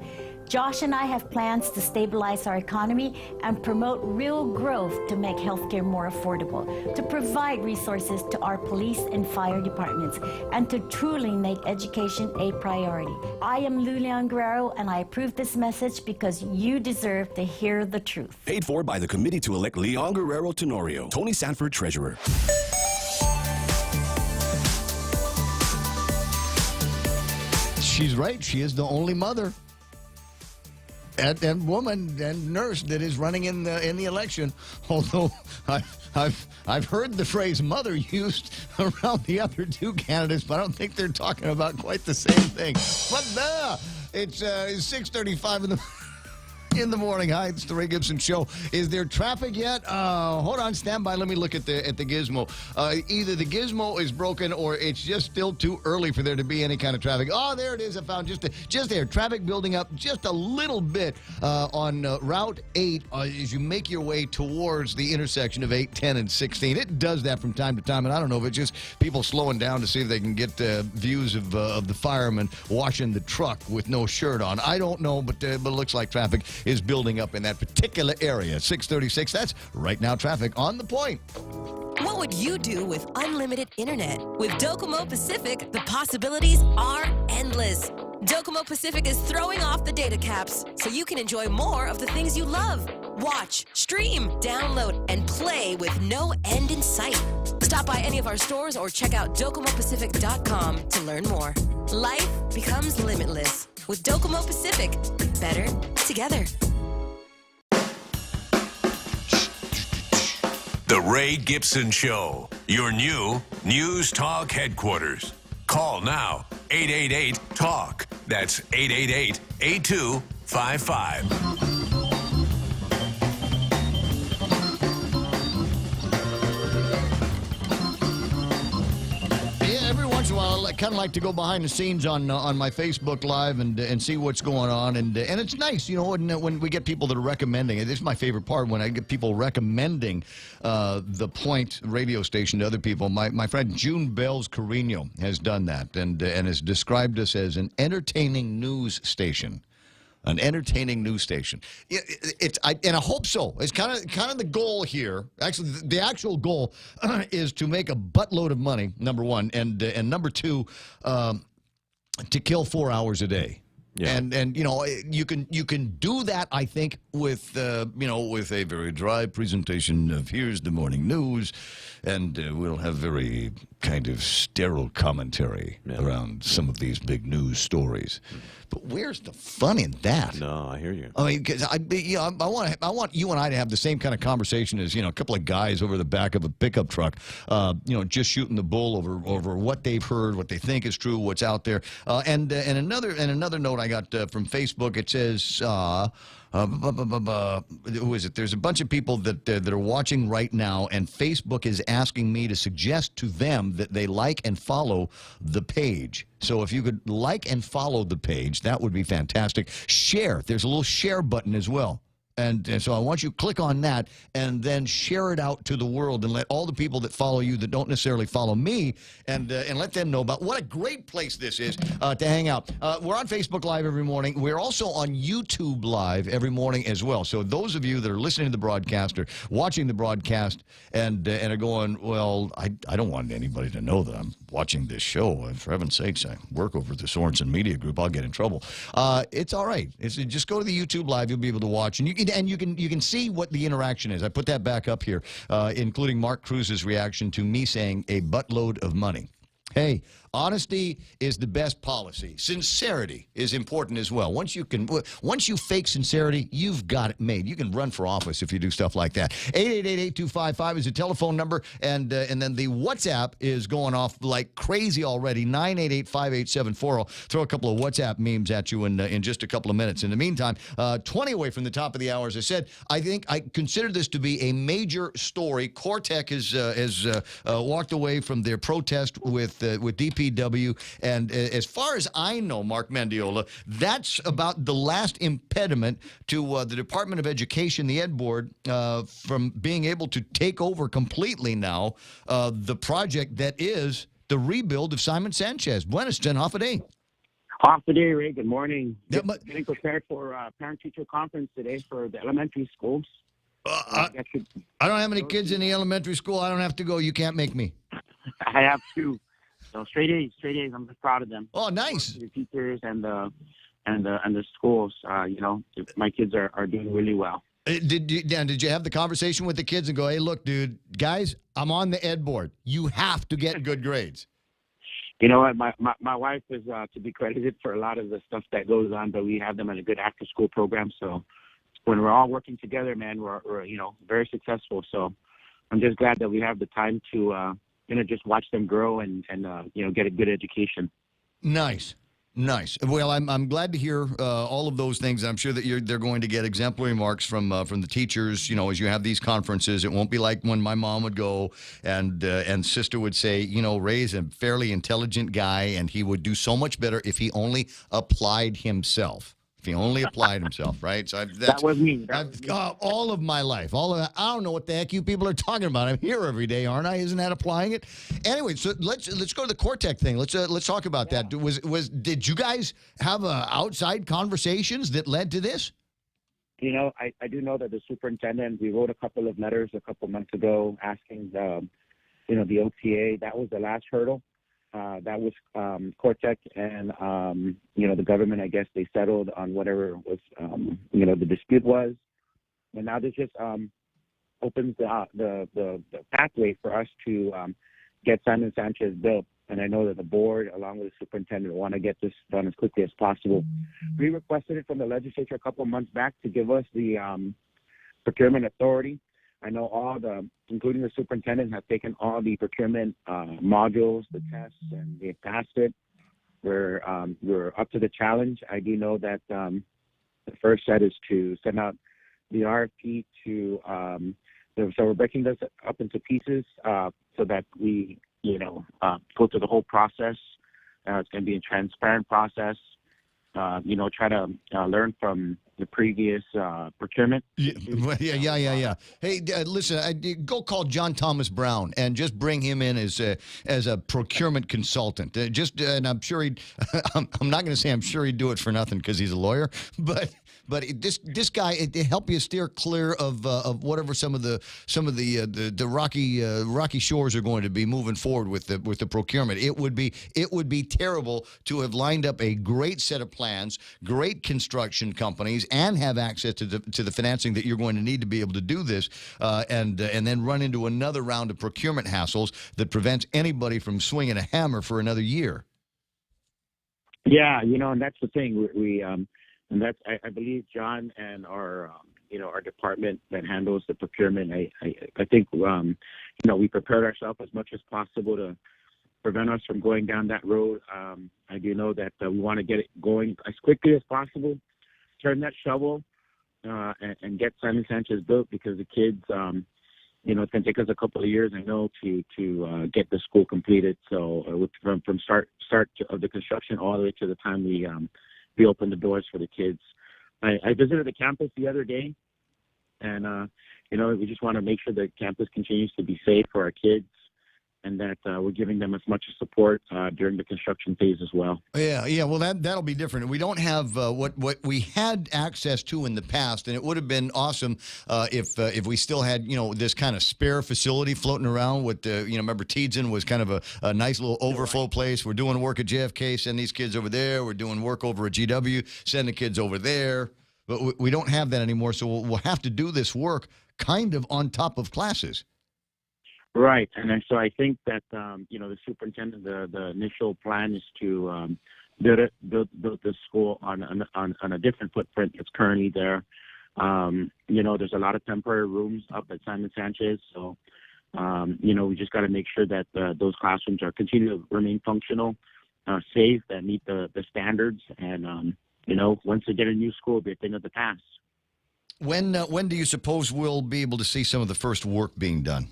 Josh and I have plans to stabilize our economy and promote real growth to make healthcare more affordable, to provide resources to our police and fire departments, and to truly make education a priority. I am Lulian Guerrero, and I approve this message because you deserve to hear the truth. Paid for by the committee to elect Leon Guerrero Tenorio. Tony Sanford, Treasurer. She's right. She is the only mother and woman and nurse that is running in the election. Although I've heard the phrase "mother" used around the other two candidates, but I don't think they're talking about quite the same thing. But it's 6:35 in the morning. Hi, it's the Ray Gibson Show. Is there traffic yet? Hold on, stand by. Let me look at the gizmo. Either the gizmo is broken or it's just still too early for there to be any kind of traffic. Oh, there it is. I found just there. Traffic building up just a little bit on Route 8 as you make your way towards the intersection of 8, 10, and 16. It does that from time to time, and I don't know if it's just people slowing down to see if they can get views of the fireman washing the truck with no shirt on. I don't know, but it looks like traffic is building up in that particular area. 636, that's right now traffic on the point. What would you do with unlimited internet? With Docomo Pacific, the possibilities are endless. Docomo Pacific is throwing off the data caps so you can enjoy more of the things you love. Watch, stream, download, and play with no end in sight. Stop by any of our stores or check out DocomoPacific.com to learn more. Life becomes limitless with Docomo Pacific. Better together. The Ray Gibson Show, your new News Talk headquarters. Call now, 888-TALK. That's 888-8255. Once in a while, I kind of like to go behind the scenes on my Facebook Live and see what's going on, and it's nice, you know, when we get people that are recommending it. This is my favorite part, when I get people recommending the Point radio station to other people. My friend June Bells Carino has done that and has described us as an entertaining news station. An entertaining news station. And I hope so. It's kind of the goal here. Actually, the actual goal is to make a buttload of money, number one, and number two, to kill 4 hours a day. Yeah. And you can do that, I think, with with a very dry presentation of here's the morning news, and we'll have very kind of sterile commentary around some of these big news stories. But where's the fun in that? No, I hear you. I mean, because I want you and I to have the same kind of conversation as a couple of guys over the back of a pickup truck, just shooting the bull over what they've heard, what they think is true, what's out there. And another note I got from Facebook. It says. Who is it? There's a bunch of people that are watching right now, and Facebook is asking me to suggest to them that they like and follow the page. So if you could like and follow the page, that would be fantastic. Share. There's a little share button as well. And so I want you to click on that and then share it out to the world and let all the people that follow you that don't necessarily follow me and let them know about what a great place this is to hang out. We're on Facebook Live every morning. We're also on YouTube Live every morning as well. So those of you that are listening to the broadcast or watching the broadcast and are going, well, I don't want anybody to know that I'm watching this show. And for heaven's sakes, I work over at the Sorensen Media Group. I'll get in trouble. It's all right. Just go to the YouTube Live. You'll be able to watch. And you can see what the interaction is. I put that back up here, including Mark Cruz's reaction to me saying a buttload of money. Hey, honesty is the best policy. Sincerity is important as well. Once you fake sincerity, you've got it made. You can run for office if you do stuff like that. 888-8255 is the telephone number, and then the WhatsApp is going off like crazy already. 988-5874. I'll throw a couple of WhatsApp memes at you in just a couple of minutes. In the meantime, 20 away from the top of the hour, as I said, I consider this to be a major story. Cortec has walked away from their protest with DPW, and as far as I know, Mark Mendiola, that's about the last impediment to the Department of Education, the Ed Board, from being able to take over completely now the project that is the rebuild of Simon Sanchez. Buenos, Jen Hoffaday. Hoffaday, Ray. Good morning. Getting prepared for parent-teacher conference today for the elementary schools. I don't have any kids in the elementary school. I don't have to go. You can't make me. I have two. So straight A's. I'm just proud of them. Oh, nice. The teachers and the schools. My kids are doing really well. Did you have the conversation with the kids and go, hey, look, dude, guys, I'm on the Ed Board. You have to get good grades. You know what? My wife is to be credited for a lot of the stuff that goes on, but we have them in a good after-school program. So when we're all working together, man, we're very successful. So I'm just glad that we have the time to just watch them grow and get a good education. Nice. Well, I'm glad to hear all of those things. I'm sure that they're going to get exemplary marks from the teachers. As you have these conferences, it won't be like when my mom would go and sister would say, Ray's a fairly intelligent guy, and he would do so much better if he only applied himself. If he only applied himself, right? So that was me. All of my life, I don't know what the heck you people are talking about. I'm here every day, aren't I? Isn't that applying it? Anyway, so let's go to the Cortec thing. Let's talk about that. Did you guys have outside conversations that led to this? I do know that the superintendent. We wrote a couple of letters a couple months ago asking the OTA. That was the last hurdle. That was Cortec and the government. I guess they settled on whatever was the dispute was, and now this just opens the pathway for us to get Simon Sanchez built. And I know that the board, along with the superintendent, want to get this done as quickly as possible. We requested it from the legislature a couple of months back to give us the procurement authority. I know including the superintendent, have taken all the procurement modules, the tests, and they passed it. We're up to the challenge. I do know that the first set is to send out the RFP to. So we're breaking this up into pieces so that we, go through the whole process. It's going to be a transparent process. Try to learn from the previous procurement. Yeah. Hey, listen, go call John Thomas Brown and just bring him in as a procurement consultant. And I'm sure I'm not going to say I'm sure he'd do it for nothing because he's a lawyer, but but this guy it help you steer clear of whatever some of the rocky shores are going to be moving forward with the procurement. It would be terrible to have lined up a great set of plans, great construction companies, and have access to the financing that you're going to need to be able to do this, and then run into another round of procurement hassles that prevents anybody from swinging a hammer for another year. Yeah, and that's the thing. We and that's I believe John and our our department that handles the procurement. I think we prepared ourselves as much as possible to prevent us from going down that road. I do know that we want to get it going as quickly as possible. Turn that shovel and get Simon Sanchez built, because the kids, it's going to take us a couple of years, I know, to get the school completed. So from start of the construction all the way to the time we open the doors for the kids. I visited the campus the other day, and we just want to make sure the campus continues to be safe for our kids, and that we're giving them as much support during the construction phase as well. Yeah. Well, that'll be different. We don't have what we had access to in the past, and it would have been awesome if we still had this kind of spare facility floating around. With remember Tiedzen was kind of a nice little overflow place. We're doing work at JFK, send these kids over there. We're doing work over at GW, send the kids over there. But we don't have that anymore, so we'll have to do this work kind of on top of classes. Right, and so I think that the superintendent, the initial plan is to build the school on a different footprint that's currently there. There's a lot of temporary rooms up at Simon Sanchez, so we just got to make sure that those classrooms are continue to remain functional, safe, that meet the standards, and once they get a new school, it'll be a thing of the past. When do you suppose we'll be able to see some of the first work being done?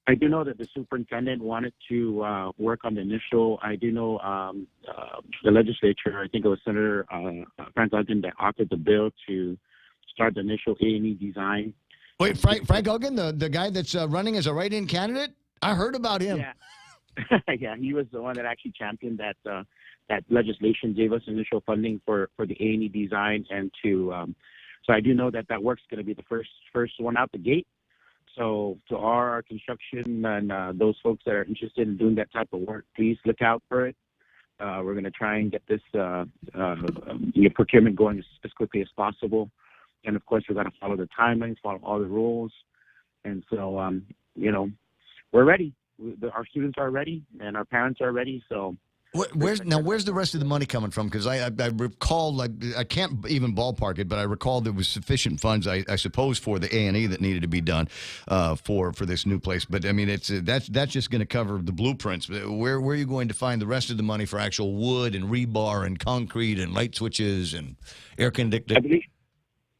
I do know that the superintendent wanted to work on the initial. I do know the legislature, I think it was Senator Frank Huggen, that authored the bill to start the initial A&E design. Wait, Frank Huggen, the guy that's running as a write-in candidate? I heard about him. Yeah, yeah, he was the one that actually championed that legislation, gave us initial funding for the A&E design, and so I do know that work's going to be the first one out the gate. So to our construction and those folks that are interested in doing that type of work, please look out for it. We're going to try and get this procurement going as quickly as possible. And, of course, we've got to follow the timelines, follow all the rules. And so, we're ready. Our students are ready, and our parents are ready. So where's the rest of the money coming from? Because I recall, I can't even ballpark it, but I recall there was sufficient funds, I suppose, for the A&E that needed to be done for this new place. But I mean, that's just going to cover the blueprints. Where are you going to find the rest of the money for actual wood and rebar and concrete and light switches and air conditioning? I believe,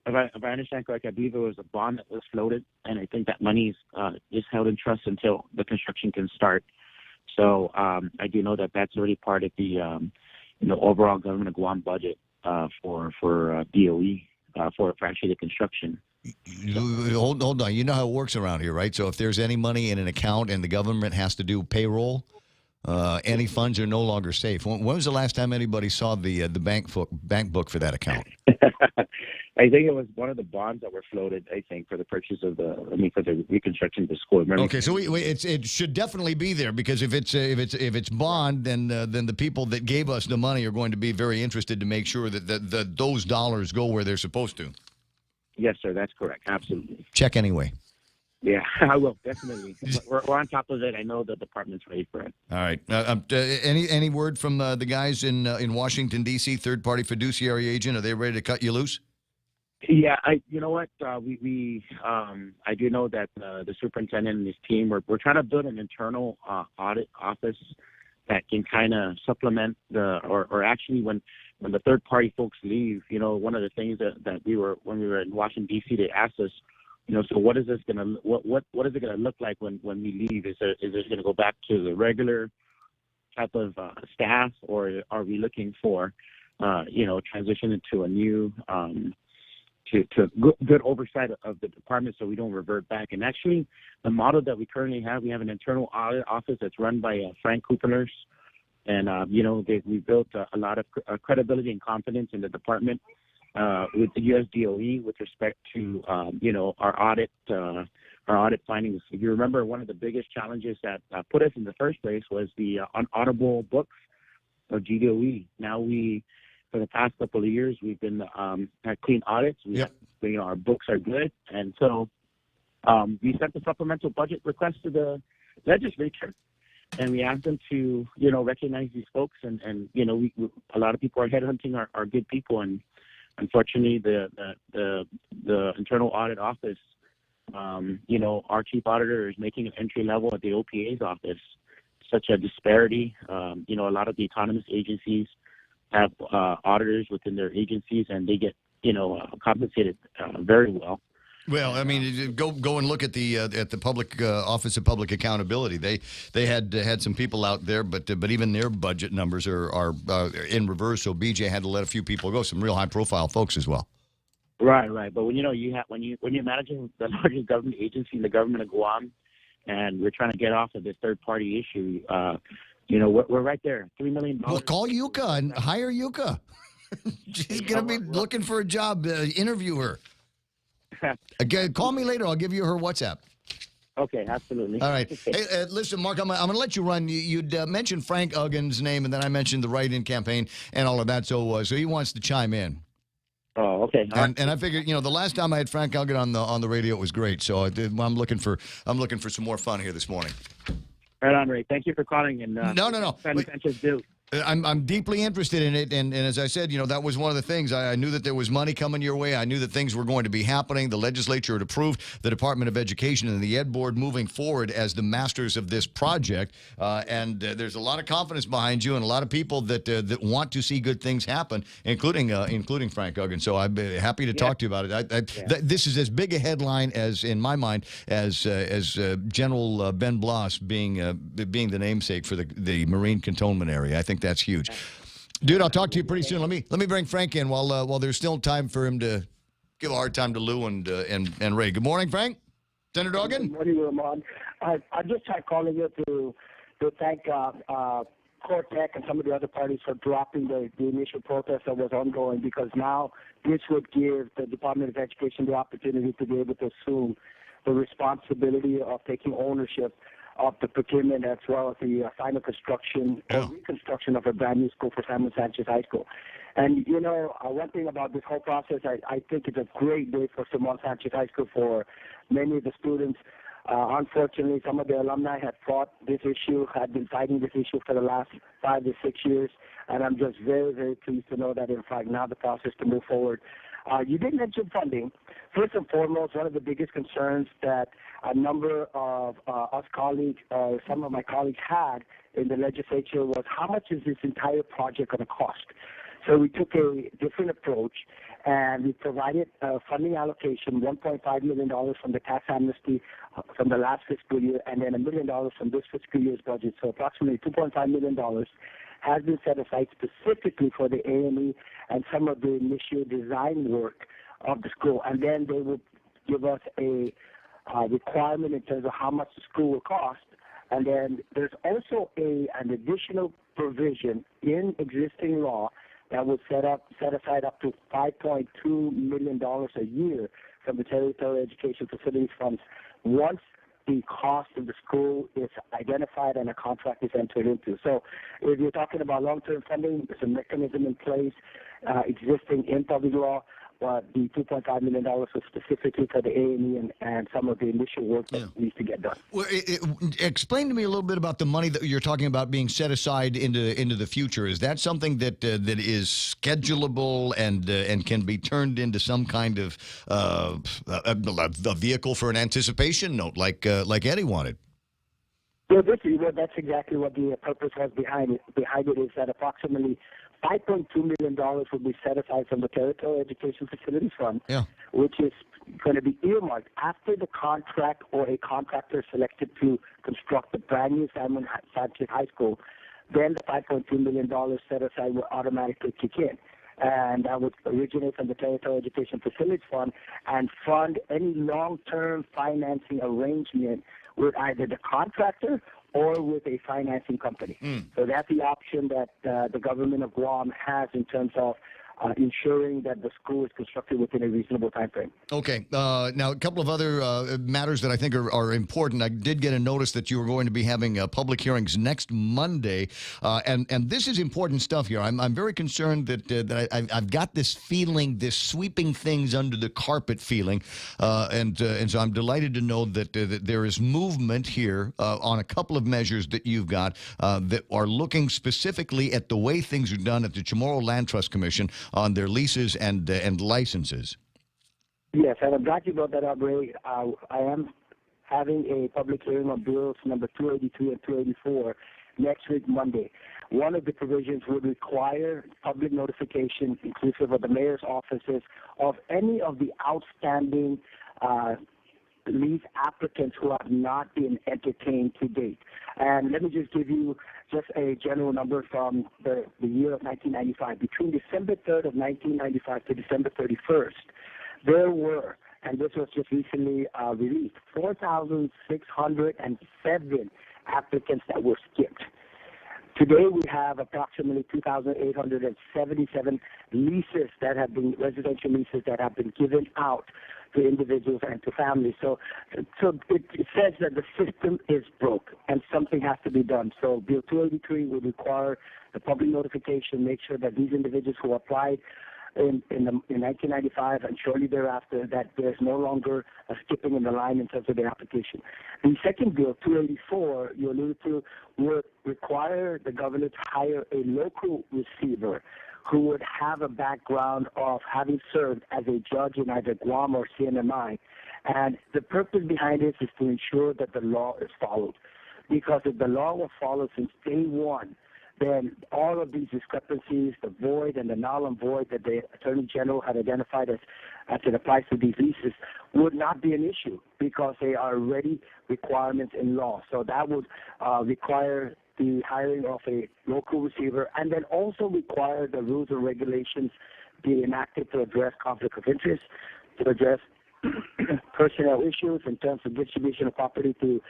if I understand correctly, I believe it was a bond that was floated, and I think that money is held in trust until the construction can start. So I do know that that's already part of the overall government of Guam budget for DOE for actually the construction. Hold on. You know how it works around here, right? So if there's any money in an account and the government has to do payroll, any funds are no longer safe. When was the last time anybody saw the bank book for that account? I think it was one of the bonds that were floated, I think, for the purchase of for the reconstruction of the school. Remember? Okay, so it should definitely be there, because if it's bond, then the people that gave us the money are going to be very interested to make sure that those dollars go where they're supposed to. Yes, sir, that's correct. Absolutely. Check anyway. Yeah, I will, definitely. We're on top of it. I know the department's ready for it. All right. Any word from the guys in Washington, D.C., third-party fiduciary agent? Are they ready to cut you loose? Yeah, you know what? I do know that the superintendent and his team, we're trying to build an internal audit office that can kind of supplement or actually when the third-party folks leave, one of the things that when we were in Washington, D.C., they asked us, so what is this gonna what is it gonna look like when we leave? Is it gonna go back to the regular type of staff, or are we looking for transition into a new to good oversight of the department, so we don't revert back? And actually, the model that we currently have, we have an internal audit office that's run by Frank Kupeners, and we built a lot of credibility and confidence in the department. with the U.S. DOE with respect to our audit findings. If you remember, one of the biggest challenges that put us in the first place was the unauditable books of GDOE. Now for the past couple of years, we've been at clean audits. Our books are good, and so we sent the supplemental budget request to the legislature, and we asked them to recognize these folks, and a lot of people are headhunting our good people, and unfortunately the internal audit office, our chief auditor is making an entry level at the OPA's office. Such a disparity. A lot of the autonomous agencies have auditors within their agencies, and they get compensated very well. Well, I mean, go and look at the public Office of Public Accountability. They had some people out there, but even their budget numbers are in reverse. So BJ had to let a few people go, some real high profile folks as well. Right. But when you're managing the largest government agency in the government of Guam, and we're trying to get off of this third party issue, we're right there. $3 million. Well, call Yuka and hire Yuka. She's going to be looking for a job. Interview her. Again, call me later. I'll give you her WhatsApp. Okay, absolutely. All right. Hey, listen, Mark, I'm going to let you run. You'd mentioned Frank Uggan's name, and then I mentioned the write-in campaign and all of that. So he wants to chime in. Oh, okay. And I figured, the last time I had Frank Uggan on the radio, it was great. So I'm looking for some more fun here this morning. Right on, Ray. Thank you for calling. And no. I'm deeply interested in it, and as I said, that was one of the things. I knew that there was money coming your way. I knew that things were going to be happening. The legislature had approved the Department of Education and the Ed Board moving forward as the masters of this project, and there's a lot of confidence behind you and a lot of people that want to see good things happen, including Frank Uggan. So I'm happy to talk to you about it. This is as big a headline as, in my mind, as General Ben Blas being the namesake for the Marine Cantonment area. I think that's huge. Dude, I'll talk to you pretty soon. Let me bring Frank in while there's still time for him to give a hard time to Lou and Ray. Good morning, Frank. Senator Uggan. Good morning, Ramon. I just tried calling you to thank Cortec and some of the other parties for dropping the initial protest that was ongoing, because now this would give the Department of Education the opportunity to be able to assume the responsibility of taking ownership of the procurement as well as the final construction or reconstruction of a brand new school for Simon Sanchez High School. And, one thing about this whole process, I think it's a great day for Simon Sanchez High School for many of the students. Unfortunately, some of the alumni had fought this issue, had been fighting this issue for the last 5 to 6 years, and I'm just very, very pleased to know that, in fact, now the process to move forward. You did mention funding. First and foremost, one of the biggest concerns that a number of us colleagues, some of my colleagues had in the legislature was, how much is this entire project going to cost? So we took a different approach, and we provided funding allocation, $1.5 million from the tax amnesty from the last fiscal year, and then $1 million from this fiscal year's budget. So approximately $2.5 million has been set aside specifically for the A&E and some of the initial design work of the school. And then they will give us a requirement in terms of how much the school will cost. And then there's also an additional provision in existing law that would set aside up to $5.2 million a year from the Territorial Education Facilities Funds once the cost of the school is identified and a contract is entered into. So if you're talking about long-term funding, there's a mechanism in place existing in public law. The $2.5 million was specifically for the A&E and some of the initial work that needs to get done. Well, explain to me a little bit about the money that you're talking about being set aside into the future. Is that something that is schedulable and can be turned into some kind of a vehicle for an anticipation note, like Eddie wanted? Well, that's exactly what the purpose was behind it. Behind it is that approximately $5.2 million will be set aside from the Territorial Education Facilities Fund, which is going to be earmarked after the contract or a contractor selected to construct a brand new Simon Sanchez High School. Then the $5.2 million set aside will automatically kick in. And that would originate from the Territorial Education Facilities Fund and fund any long-term financing arrangement with either the contractor or with a financing company. So that's the option that the government of Guam has in terms of ensuring that the school is constructed within a reasonable time frame. Okay. Now, a couple of other matters that I think are important. I did get a notice that you were going to be having public hearings next Monday, and this is important stuff here. I'm very concerned that I've got this feeling, this sweeping things under the carpet feeling, and so I'm delighted to know that there is movement here on a couple of measures that you've got that are looking specifically at the way things are done at the Chamorro Land Trust Commission on their leases and licenses. Yes, and I'm glad you brought that up, Ray. I am having a public hearing on bills number 283 and 284 next week, Monday. One of the provisions would require public notification, inclusive of the mayor's offices, of any of the outstanding lease applicants who have not been entertained to date. And let me just give you just a general number from the year of 1995. Between December 3rd of 1995 to December 31st, there were, and this was just recently released, 4,607 applicants that were skipped. Today we have approximately 2,877 leases that have been, residential leases that have been given out to individuals and to families. So it says that the system is broke and something has to be done. So Bill 283 would require the public notification, make sure that these individuals who applied in 1995 and shortly thereafter, that there's no longer a skipping in the line in terms of their application. The second bill, 284, you alluded to, would require the governor to hire a local receiver who would have a background of having served as a judge in either Guam or CNMI. And the purpose behind this is to ensure that the law is followed. Because if the law was followed since day one, then all of these discrepancies, the void and the null and void that the Attorney General had identified as it applies to these leases would not be an issue because they are already requirements in law. So that would require the hiring of a local receiver and then also require the rules and regulations be enacted to address conflict of interest, to address personnel issues in terms of distribution of property to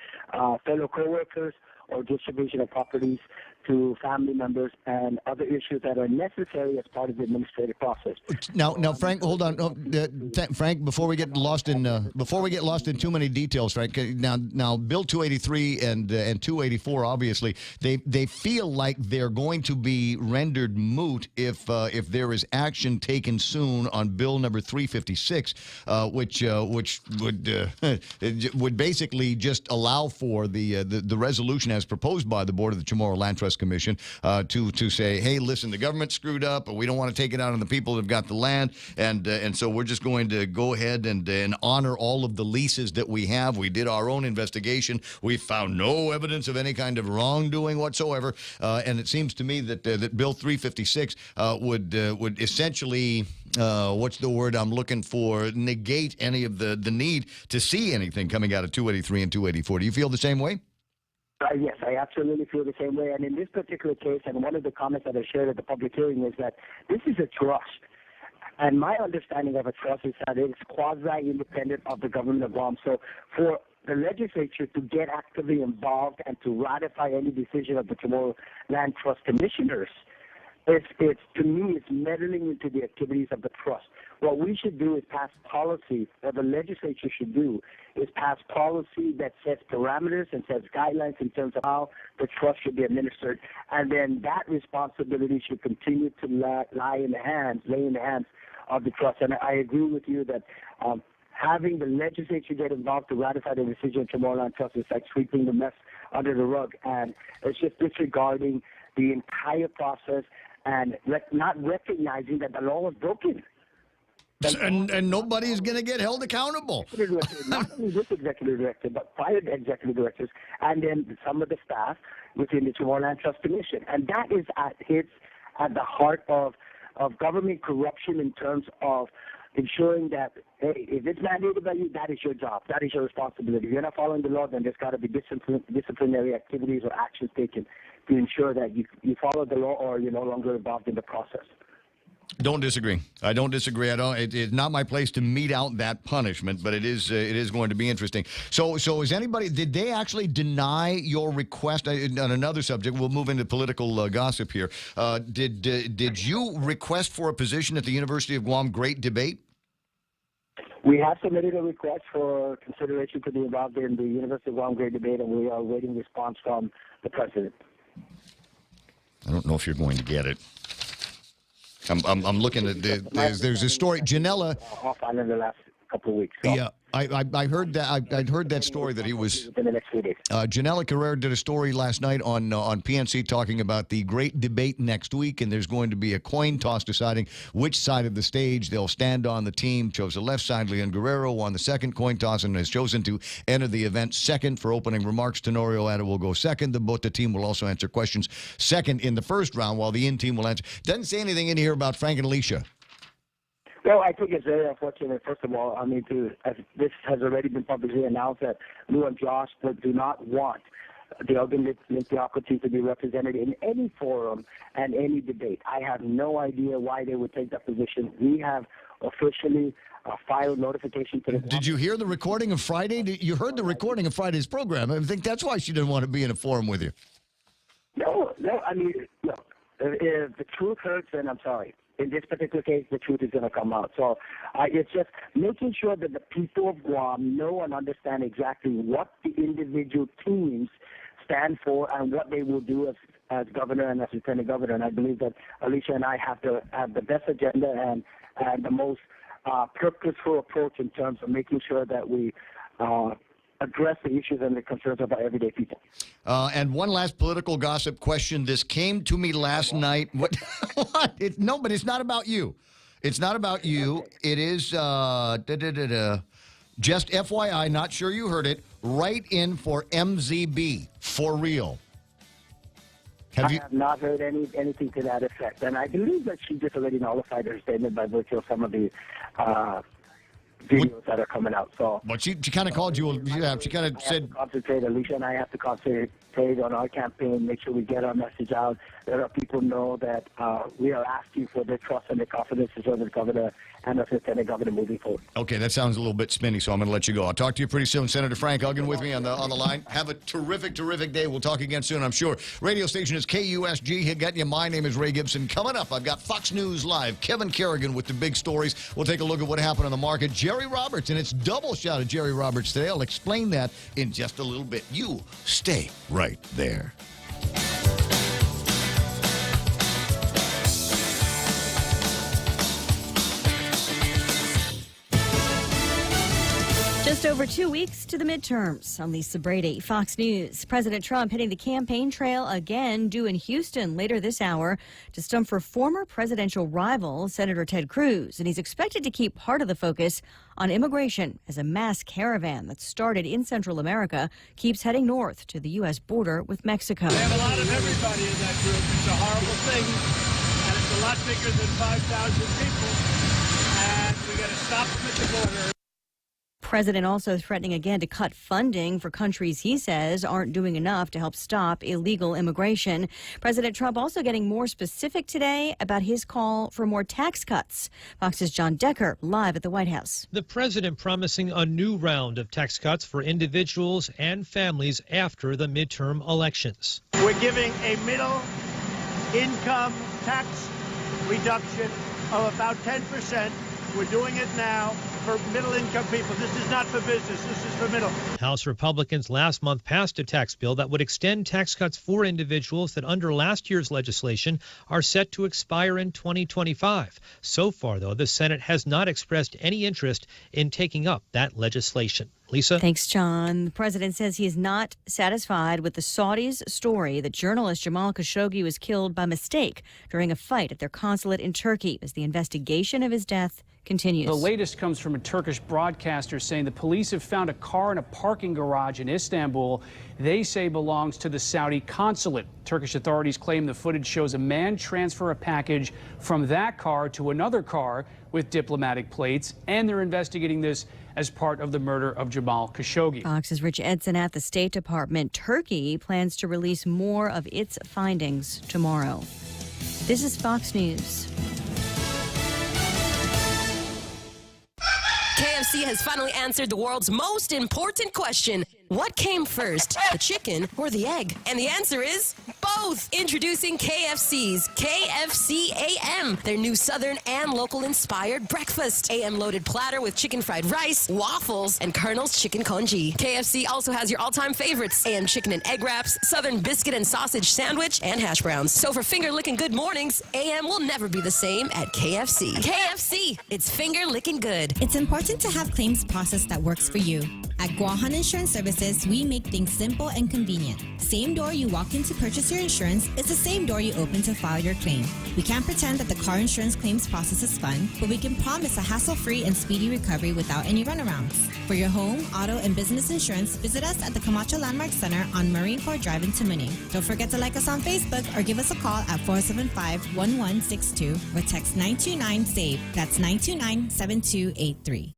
fellow coworkers or distribution of properties to family members and other issues that are necessary as part of the administrative process. Now, Frank, hold on. Frank, before we get lost in too many details, Frank. Now, Bill 283 and 284, obviously, they feel like they're going to be rendered moot if there is action taken soon on Bill number 356, which would basically just allow for the resolution as proposed by the board of the Chamorro Land Trust Commission to say, hey, listen, the government screwed up, but we don't want to take it out on the people that've got the land, and so we're just going to go ahead and honor all of the leases that we have. We did our own investigation. We found no evidence of any kind of wrongdoing whatsoever, and it seems to me that Bill 356 would essentially what's the word I'm looking for? Negate any of the need to see anything coming out of 283 and 284. Do you feel the same way? Yes, I absolutely feel the same way. And in this particular case, and one of the comments that I shared at the public hearing is that this is a trust. And my understanding of a trust is that it's quasi-independent of the government of Guam. So for the legislature to get actively involved and to ratify any decision of the Chamorro Land Trust Commissioners, it's to me, it's meddling into the activities of the trust. What we should do is pass policy, what the legislature should do is pass policy that sets parameters and sets guidelines in terms of how the trust should be administered. And then that responsibility should continue to lay in the hands of the trust. And I agree with you that having the legislature get involved to ratify the decision of Chamorro Land Trust is like sweeping the mess under the rug. And it's just disregarding the entire process and not recognizing that the law was broken. And nobody is going to get held accountable. Not only this executive director, but prior executive directors, and then some of the staff within the Chamorro Land Trust Commission. And that is at the heart of government corruption in terms of ensuring that, hey, if it's mandated by you, that is your job. That is your responsibility. If you're not following the law, then there's got to be disciplinary activities or actions taken to ensure that you follow the law or you're no longer involved in the process. Don't disagree. I don't disagree. It's not my place to mete out that punishment, but it is going to be interesting. So is anybody? Did they actually deny your request on another subject? We'll move into political gossip here. Did you request for a position at the University of Guam Great Debate? We have submitted a request for consideration to be involved in the University of Guam Great Debate, and we are awaiting response from the president. I don't know if you're going to get it. I'm looking at there's a story. Janella Offline in the last couple of weeks. So. Yeah, I heard that. I'd heard that story that he was. In the next few days. Janella Carrera did a story last night on PNC talking about the great debate next week, and there's going to be a coin toss deciding which side of the stage they'll stand on. The team chose the left side. Leon Guerrero won the second coin toss and has chosen to enter the event second for opening remarks. Tenorio Ada will go second. The team will also answer questions second in the first round, while the in-team will answer. Doesn't say anything in here about Frank and Alicia. Well, I think it's very unfortunate, first of all, as this has already been publicly announced that Lou and Josh do not want the Elgin Mediocrity to be represented in any forum and any debate. I have no idea why they would take that position. We have officially filed notification to the... Did you hear the recording of Friday? You heard the recording of Friday's program. I think that's why she didn't want to be in a forum with you. No, look, if the truth hurts, then I'm sorry. In this particular case, the truth is going to come out. So it's just making sure that the people of Guam know and understand exactly what the individual teams stand for and what they will do as governor and as lieutenant governor. And I believe that Alicia and I have the best agenda and the most purposeful approach in terms of making sure that we address the issues and the concerns of our everyday people. And one last political gossip question. This came to me last night. What? No, but it's not about you. It's not about you. It is just FYI, not sure you heard it, write in for MZB, for real. I have not heard anything to that effect. And I believe that she just already nullified her statement by virtue of some of the videos that are coming out. So, but she kind of called you. Yeah, she kind of said. Concentrate. Alicia and I have to concentrate on our campaign. Make sure we get our message out. Let our people know that we are asking for their trust and their confidence to serve the governor and the lieutenant governor moving forward. Okay, that sounds a little bit spinny, so I'm going to let you go. I'll talk to you pretty soon. Senator Frank Uggan with me on the line. Have a terrific day. We'll talk again soon, I'm sure. Radio station is KUSG. He'll get you. My name is Ray Gibson. Coming up, I've got Fox News Live. Kevin Kerrigan with the big stories. We'll take a look at what happened on the market. Jerry Roberts, and it's double shot of Jerry Roberts today. I'll explain that in just a little bit. You stay right there. Just over 2 weeks to the midterms. I'm Lisa Brady, Fox News. President Trump hitting the campaign trail again, due in Houston later this hour to stump for former presidential rival Senator Ted Cruz. And he's expected to keep part of the focus on immigration as a mass caravan that started in Central America keeps heading north to the U.S. border with Mexico. They have a lot of everybody in that group. It's a horrible thing, and it's a lot bigger than 5,000 people. And we got to stop them at the border. President also threatening again to cut funding for countries he says aren't doing enough to help stop illegal immigration. President Trump also getting more specific today about his call for more tax cuts. Fox's John Decker live at the White House. The president promising a new round of tax cuts for individuals and families after the midterm elections. We're giving a middle income tax reduction of about 10%. We're doing it now for middle-income people. This is not for business. This is for middle. House Republicans last month passed a tax bill that would extend tax cuts for individuals that under last year's legislation are set to expire in 2025. So far, though, the Senate has not expressed any interest in taking up that legislation. Lisa? Thanks, John. The president says he is not satisfied with the Saudis' story that journalist Jamal Khashoggi was killed by mistake during a fight at their consulate in Turkey as the investigation of his death continues. The latest comes from a Turkish broadcaster saying the police have found a car in a parking garage in Istanbul they say belongs to the Saudi consulate. Turkish authorities claim the footage shows a man transfer a package from that car to another car with diplomatic plates, and they're investigating this as part of the murder of Jamal Khashoggi. Fox's Rich Edson at the State Department. Turkey plans to release more of its findings tomorrow. This is Fox News. KFC has finally answered the world's most important question. What came first, the chicken or the egg? And the answer is both. Introducing KFC's KFC AM, their new Southern and local-inspired breakfast. AM-loaded platter with chicken fried rice, waffles, and Colonel's chicken congee. KFC also has your all-time favorites, AM chicken and egg wraps, Southern biscuit and sausage sandwich, and hash browns. So for finger-licking good mornings, AM will never be the same at KFC. KFC, it's finger-licking good. It's important to have claims process that works for you. At Guahan Insurance Services, we make things simple and convenient. Same door you walk in to purchase your insurance is the same door you open to file your claim. We can't pretend that the car insurance claims process is fun, but we can promise a hassle-free and speedy recovery without any runarounds. For your home, auto, and business insurance, visit us at the Camacho Landmark Center on Marine Corps Drive in Tamuning. Don't forget to like us on Facebook or give us a call at 475-1162 or text 929-SAVE. That's 929-7283.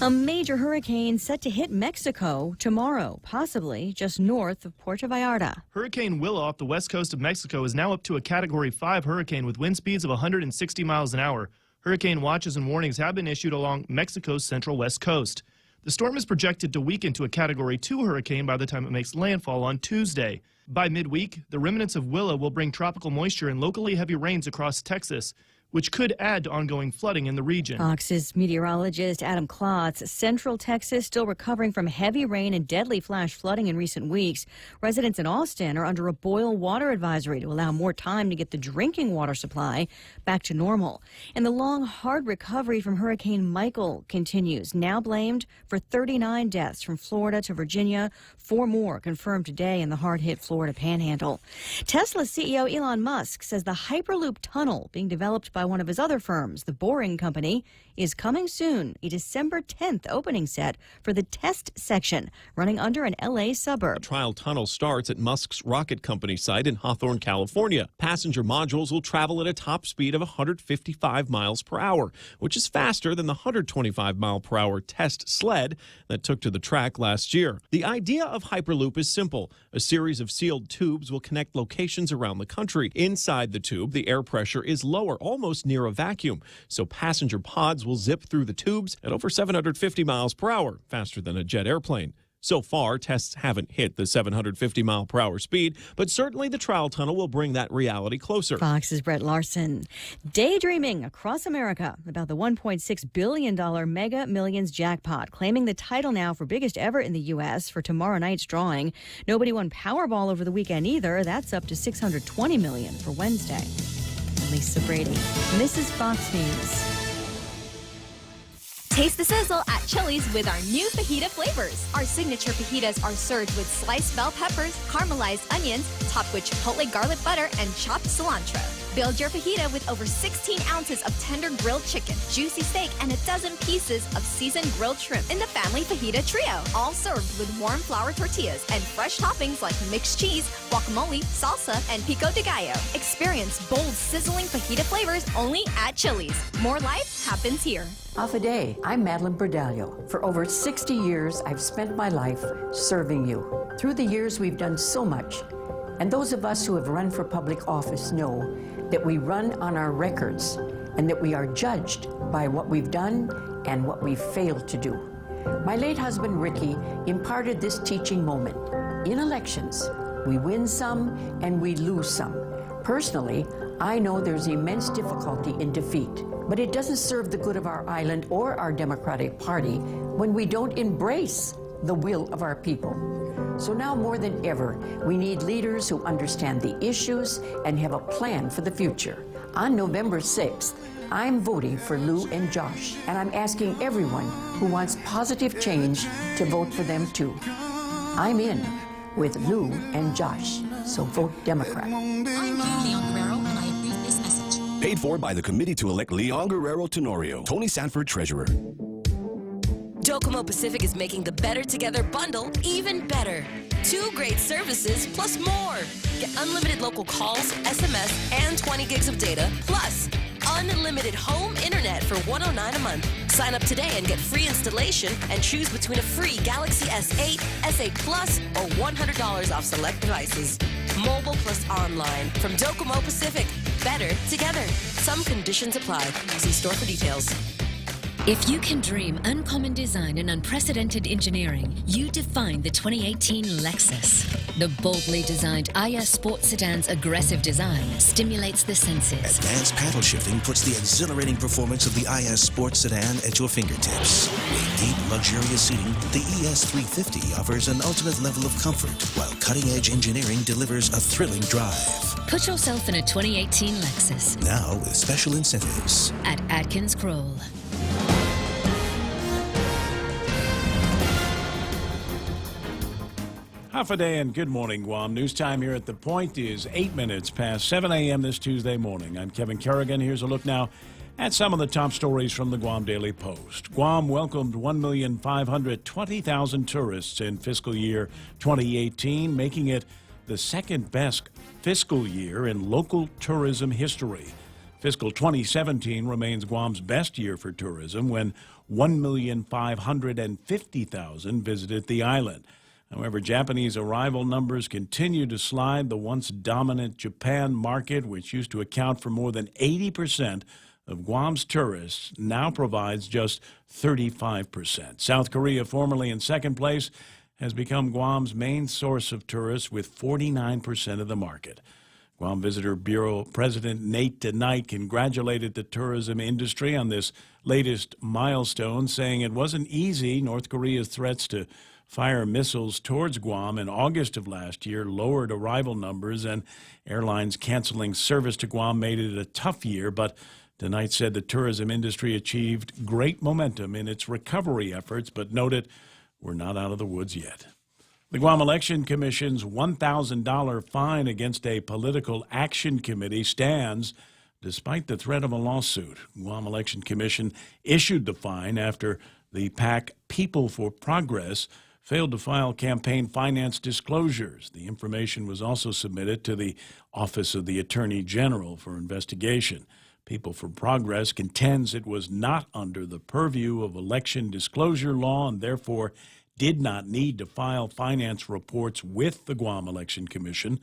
A major hurricane set to hit Mexico tomorrow, possibly just north of Puerto Vallarta. Hurricane Willa off the west coast of Mexico is now up to a Category 5 hurricane with wind speeds of 160 miles an hour. Hurricane watches and warnings have been issued along Mexico's central west coast. The storm is projected to weaken to a Category 2 hurricane by the time it makes landfall on Tuesday. By midweek, the remnants of Willa will bring tropical moisture and locally heavy rains across Texas, which could add to ongoing flooding in the region. Fox's meteorologist Adam Klotz. Central Texas still recovering from heavy rain and deadly flash flooding in recent weeks. Residents in Austin are under a boil water advisory to allow more time to get the drinking water supply back to normal. And the long, hard recovery from Hurricane Michael continues, now blamed for 39 deaths from Florida to Virginia. 4 more confirmed today in the hard-hit Florida Panhandle. Tesla CEO Elon Musk says the Hyperloop tunnel being developed by one of his other firms, the Boring Company, is coming soon. A December 10th opening set for the test section running under an L.A. suburb. The trial tunnel starts at Musk's Rocket Company site in Hawthorne, California. Passenger modules will travel at a top speed of 155 miles per hour, which is faster than the 125 mile per hour test sled that took to the track last year. The idea of Hyperloop is simple. A series of sealed tubes will connect locations around the country. Inside the tube, the air pressure is lower, almost near a vacuum, so passenger pods will zip through the tubes at over 750 miles per hour, faster than a jet airplane. So far, tests haven't hit the 750 mile per hour speed, but certainly the trial tunnel will bring that reality closer. Fox's Brett Larson. Daydreaming across America about the $1.6 billion Mega Millions jackpot, claiming the title now for biggest ever in the U.S. for tomorrow night's drawing. Nobody won Powerball over the weekend either. That's up to $620 million for Wednesday. Lisa Brady. And this is Fox News. Taste the sizzle at Chili's with our new fajita flavors. Our signature fajitas are served with sliced bell peppers, caramelized onions, topped with chipotle garlic butter, and chopped cilantro. Build your fajita with over 16 ounces of tender grilled chicken, juicy steak, and a dozen pieces of seasoned grilled shrimp in the family fajita trio. All served with warm flour tortillas and fresh toppings like mixed cheese, guacamole, salsa, and pico de gallo. Experience bold, sizzling fajita flavors only at Chili's. More life happens here. Alpha Day, I'm Madeline Bordallo. For over 60 years, I've spent my life serving you. Through the years, we've done so much. And those of us who have run for public office know that we run on our records and that we are judged by what we've done and what we've failed to do. My late husband, Ricky, imparted this teaching moment. In elections, we win some and we lose some. Personally, I know there's immense difficulty in defeat, but it doesn't serve the good of our island or our Democratic Party when we don't embrace the will of our people. So now more than ever, we need leaders who understand the issues and have a plan for the future. On November 6th, I'm voting for Lou and Josh, and I'm asking everyone who wants positive change to vote for them too. I'm in with Lou and Josh, so vote Democrat. I'm Leon Guerrero, and I approve this message. Paid for by the committee to elect Leon Guerrero Tenorio. Tony Sanford, Treasurer. Docomo Pacific is making the Better Together bundle even better. 2 great services plus more. Get unlimited local calls, SMS, and 20 gigs of data, plus unlimited home internet for $109 a month. Sign up today and get free installation and choose between a free Galaxy S8, S8 Plus, or $100 off select devices. Mobile plus online from Docomo Pacific. Better together. Some conditions apply. See store for details. If you can dream uncommon design and unprecedented engineering, you define the 2018 Lexus. The boldly designed IS Sports Sedan's aggressive design stimulates the senses. Advanced paddle shifting puts the exhilarating performance of the IS Sports Sedan at your fingertips. With deep, luxurious seating, the ES350 offers an ultimate level of comfort, while cutting-edge engineering delivers a thrilling drive. Put yourself in a 2018 Lexus. Now with special incentives. At Atkins Kroll. Half a day and good morning, Guam. News time here at The Point is 8 minutes past 7 a.m. this Tuesday morning. I'm Kevin Kerrigan. Here's a look now at some of the top stories from the Guam Daily Post. Guam welcomed 1,520,000 tourists in fiscal year 2018, making it the second best fiscal year in local tourism history. Fiscal 2017 remains Guam's best year for tourism when 1,550,000 visited the island. However, Japanese arrival numbers continue to slide. The once dominant Japan market, which used to account for more than 80% of Guam's tourists, now provides just 35%. South Korea, formerly in second place, has become Guam's main source of tourists with 49% of the market. Guam Visitor Bureau President Nate DeKnight congratulated the tourism industry on this latest milestone, saying it wasn't easy. North Korea's threats to fire missiles towards Guam in August of last year lowered arrival numbers, and airlines canceling service to Guam made it a tough year. But DeKnight said the tourism industry achieved great momentum in its recovery efforts, but noted we're not out of the woods yet. The Guam Election Commission's $1,000 fine against a political action committee stands despite the threat of a lawsuit. Guam Election Commission issued the fine after the PAC People for Progress failed to file campaign finance disclosures. The information was also submitted to the Office of the Attorney General for investigation. People for Progress contends it was not under the purview of election disclosure law and therefore did not need to file finance reports with the Guam Election Commission.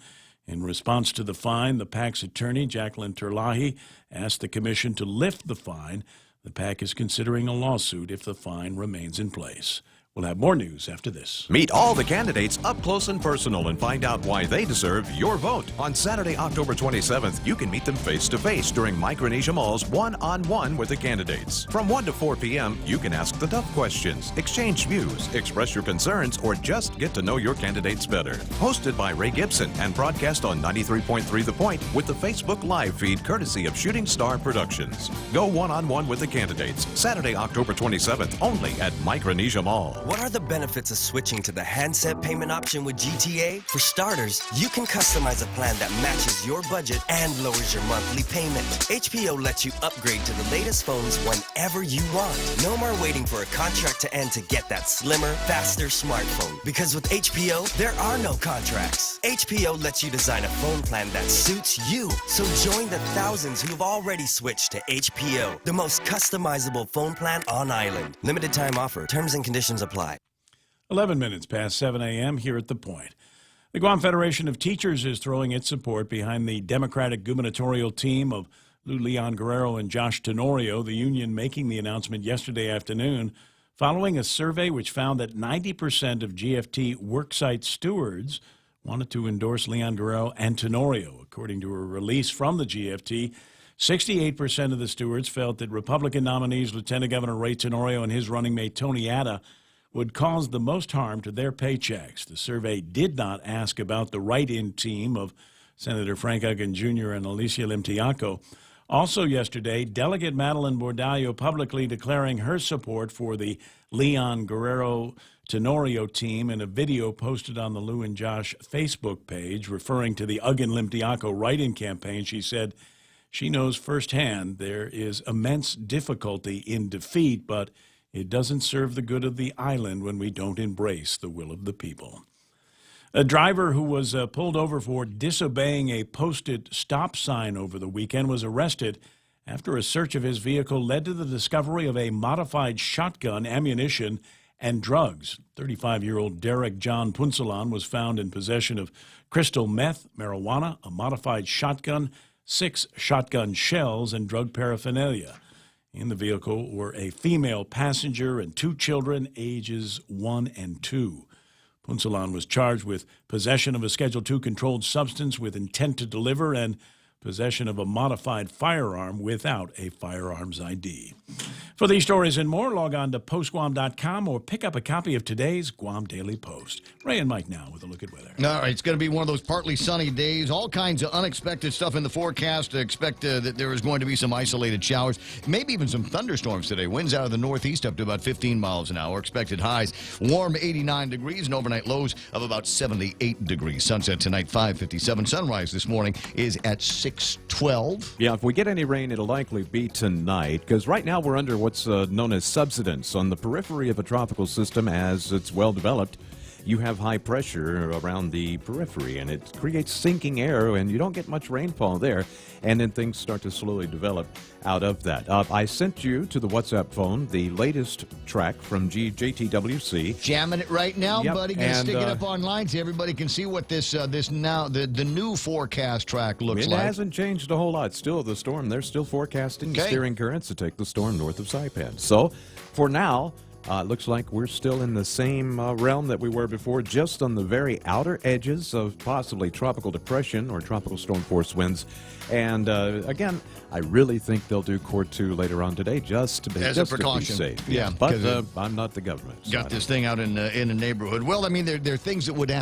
In response to the fine, the PAC's attorney, Jacqueline Terlahi, asked the commission to lift the fine. The PAC is considering a lawsuit if the fine remains in place. We'll have more news after this. Meet all the candidates up close and personal and find out why they deserve your vote. On Saturday, October 27th, you can meet them face-to-face during Micronesia Mall's One-on-One with the candidates. From 1 to 4 p.m., you can ask the tough questions, exchange views, express your concerns, or just get to know your candidates better. Hosted by Ray Gibson and broadcast on 93.3 The Point with the Facebook Live feed courtesy of Shooting Star Productions. Go one-on-one with the candidates. Saturday, October 27th, only at Micronesia Mall. What are the benefits of switching to the handset payment option with GTA? For starters, you can customize a plan that matches your budget and lowers your monthly payment. HPO lets you upgrade to the latest phones whenever you want. No more waiting for a contract to end to get that slimmer, faster smartphone. Because with HPO, there are no contracts. HPO lets you design a phone plan that suits you. So join the thousands who've already switched to HPO, the most customizable phone plan on island. Limited time offer. Terms and conditions apply. 11 minutes past 7 a.m. here at The Point. The Guam Federation of Teachers is throwing its support behind the Democratic gubernatorial team of Lou Leon Guerrero and Josh Tenorio, the union making the announcement yesterday afternoon following a survey which found that 90% of GFT worksite stewards wanted to endorse Leon Guerrero and Tenorio. According to a release from the GFT, 68% of the stewards felt that Republican nominees Lieutenant Governor Ray Tenorio and his running mate Tony Atta would cause the most harm to their paychecks. The survey did not ask about the write-in team of Senator Frank Uggan Jr. and Alicia Limtiaco. Also yesterday, Delegate Madeline Bordallo publicly declaring her support for the Leon Guerrero Tenorio team in a video posted on the Lou and Josh Facebook page referring to the Uggan Limtiaco write-in campaign. She said she knows firsthand there is immense difficulty in defeat, but it doesn't serve the good of the island when we don't embrace the will of the people. A driver who was pulled over for disobeying a posted stop sign over the weekend was arrested after a search of his vehicle led to the discovery of a modified shotgun, ammunition, and drugs. 35-year-old Derek John Punsalan was found in possession of crystal meth, marijuana, a modified shotgun, 6 shotgun shells, and drug paraphernalia. In the vehicle were a female passenger and 2 children, ages 1 and 2. Punsalan was charged with possession of a Schedule II controlled substance with intent to deliver and possession of a modified firearm without a firearms ID. For these stories and more, log on to postguam.com or pick up a copy of today's Guam Daily Post. Ray and Mike now with a look at weather. All right, it's going to be one of those partly sunny days. All kinds of unexpected stuff in the forecast. Expect that there is going to be some isolated showers, maybe even some thunderstorms today. Winds out of the northeast up to about 15 miles an hour. Expected highs warm 89 degrees and overnight lows of about 78 degrees. Sunset tonight 5:57. Sunrise this morning is at 6:12. Yeah, if we get any rain, it'll likely be tonight, because right now we're under what's known as subsidence on the periphery of a tropical system. As it's well developed, you have high pressure around the periphery, and it creates sinking air, and you don't get much rainfall there, and then things start to slowly develop out of that. I sent you to the WhatsApp phone the latest track from JTWC. Jamming it right now, Yep, buddy. Gonna and, stick it up online so everybody can see what this now the new forecast track looks It like. hasn't changed a whole lot. Still, the storm, they're still forecasting Okay. steering currents to take the storm north of Saipan. So, for now, it looks like we're still in the same realm that we were before, just on the very outer edges of possibly tropical depression or tropical storm force winds. And again, I really think they'll do Core 2 later on today, just to be, As just a precaution. To be safe. Yeah, but 'cause, I'm not the government. so I Got don't this thing out in the neighborhood. Well, I mean, there are things that would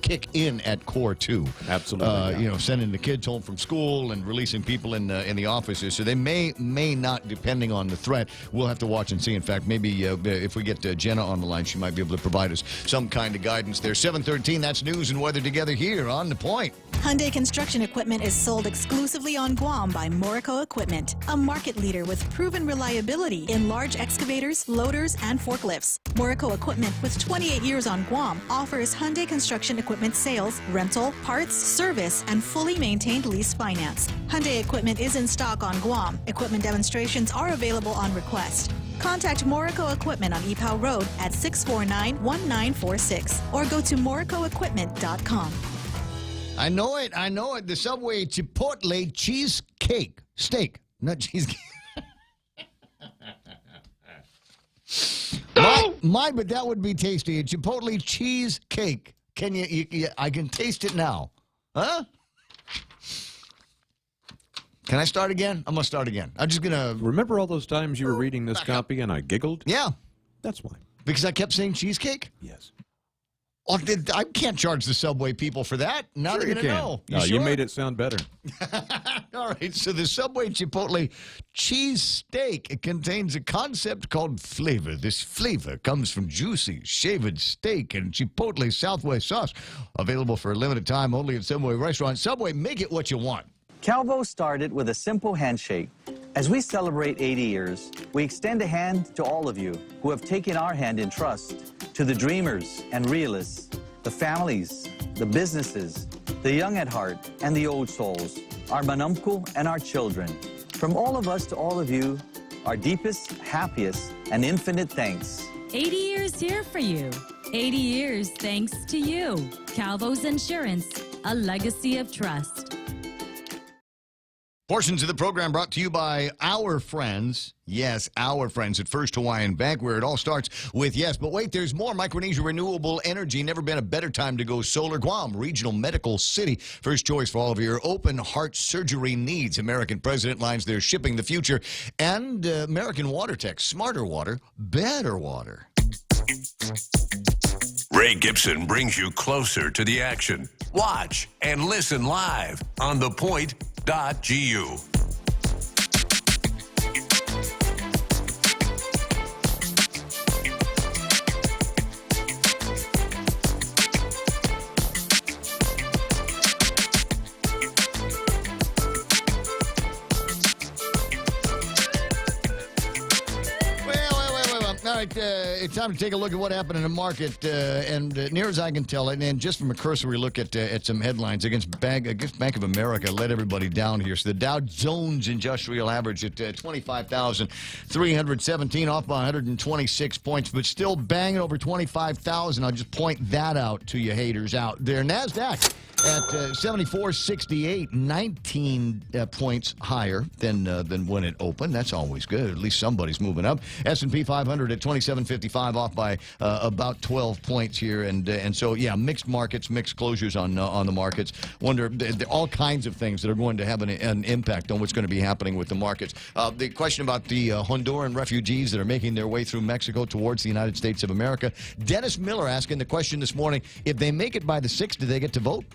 kick in at Core 2. Absolutely, yeah. You know, sending the kids home from school and releasing people in the offices. So they may not, depending on the threat. We'll have to watch and see. In fact, maybe if we get Jenna on the line, she might be able to provide us some kind of guidance there. 7:13. That's news and weather together here on The Point. Hyundai Construction Equipment is sold exclusively on Guam by Morico Equipment, a market leader with proven reliability in large excavators, loaders, and forklifts. Morico Equipment, with 28 years on Guam, offers Hyundai Construction Equipment sales, rental, parts, service, and fully maintained lease finance. Hyundai Equipment is in stock on Guam. Equipment demonstrations are available on request. Contact Morico Equipment on Ipoh Road at 649-1946 or go to moricoequipment.com. I know it. The Subway Chipotle cheesecake steak, not cheesecake. But that would be tasty. A Chipotle cheesecake. Can you? I can taste it now. Huh? Can I start again? I'm gonna start again. I'm just gonna Remember all those times you were reading this copy and I giggled? Yeah, That's why. because I kept saying cheesecake. Yes. Oh, I can't charge the Subway people for that. Now Sure they're you gonna can. know. No, sure? you made it sound better. All right, so the Subway Chipotle cheese steak, it contains a concept called flavor. This flavor comes from juicy, shaved steak and Chipotle Southwest sauce. Available for a limited time only at Subway restaurants. Subway, make it what you want. Calvo started with a simple handshake. As we celebrate 80 years, we extend a hand to all of you who have taken our hand in trust, to the dreamers and realists, the families, the businesses, the young at heart, and the old souls, our manumku and our children. From all of us to all of you, our deepest, happiest, and infinite thanks. 80 years here for you. 80 years thanks to you. Calvo's Insurance, a legacy of trust. Portions of the program brought to you by our friends. Yes, our friends at First Hawaiian Bank, where it all starts with yes. But wait, there's more. Micronesia Renewable Energy. Never been a better time to go solar. Guam Regional Medical City. First choice for all of your open heart surgery needs. American President lines their shipping the future. And American Water Tech. Smarter water, better water. Ray Gibson brings you closer to the action. Watch and listen live on thepoint.gu. All right, it's time to take a look at what happened in the market, and near as I can tell, and just from a cursory look at some headlines against Bank of America, let everybody down here. So the Dow Jones Industrial Average at 25,317, off by 126 points, but still banging over 25,000. I'll just point that out to you haters out there. NASDAQ at 74.68, 19 points higher than when it opened. That's always good. At least somebody's moving up. S&P 500 at 27.55, off by about 12 points here, and so yeah, mixed markets, mixed closures on the markets. Wonder all kinds of things that are going to have an impact on what's going to be happening with the markets. The question about the Honduran refugees that are making their way through Mexico towards the United States of America. Dennis Miller asking the question this morning: if they make it by the 6th, do they get to vote?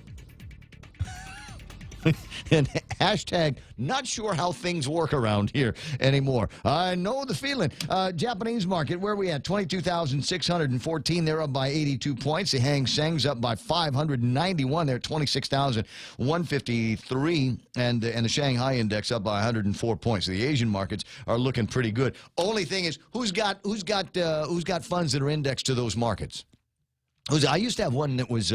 And hashtag not sure how things work around here anymore. I know the feeling. Japanese market, where are we at? 22,614. They're up by 82 points. The Hang Seng's up by 591. They're at 26,153. And the Shanghai Index up by 104 points. So the Asian markets are looking pretty good. Only thing is, who's got funds that are indexed to those markets? I used to have one that was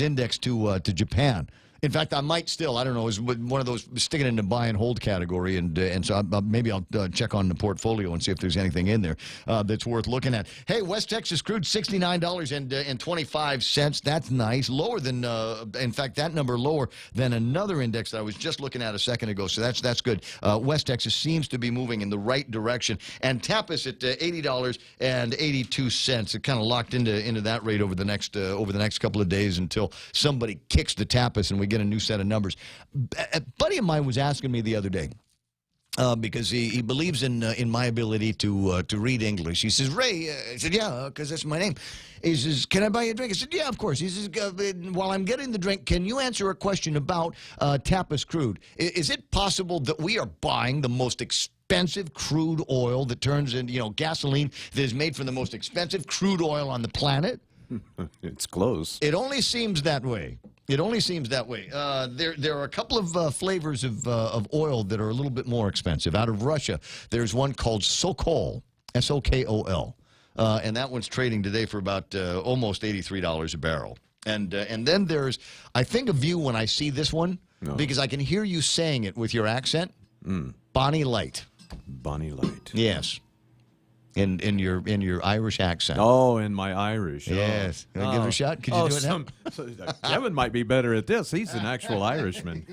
indexed to Japan. In fact, I might still. I don't know. It was one of those sticking in the buy and hold category, and so maybe I'll check on the portfolio and see if there's anything in there that's worth looking at. Hey, West Texas crude, $69.25. That's nice. Lower than, in fact, that number lower than another index that I was just looking at a second ago. So that's good. West Texas seems to be moving in the right direction. And Tapas at $80.82. It kind of locked into that rate over the next couple of days until somebody kicks the Tapas and we get a new set of numbers. A buddy of mine was asking me the other day, because he believes in my ability to read English. He says, Ray, I said, yeah, because that's my name. He says, can I buy you a drink? I said, yeah, of course. He says, while I'm getting the drink, can you answer a question about Tapas crude? Is it possible that we are buying the most expensive crude oil that turns into, gasoline that is made from the most expensive crude oil on the planet? It's close. It only seems that way. It only seems that way. There are a couple of flavors of oil that are a little bit more expensive. Out of Russia, there's one called Sokol, S-O-K-O-L, and that one's trading today for about almost $83 a barrel. And then there's, I think of you when I see this one, because I can hear you saying it with your accent. Bonnie Light. Bonnie Light. Yes. In your Irish accent. Oh, in my Irish. Yes. Can I give it a shot? Could you do it now? Kevin might be better at this. He's an actual Irishman.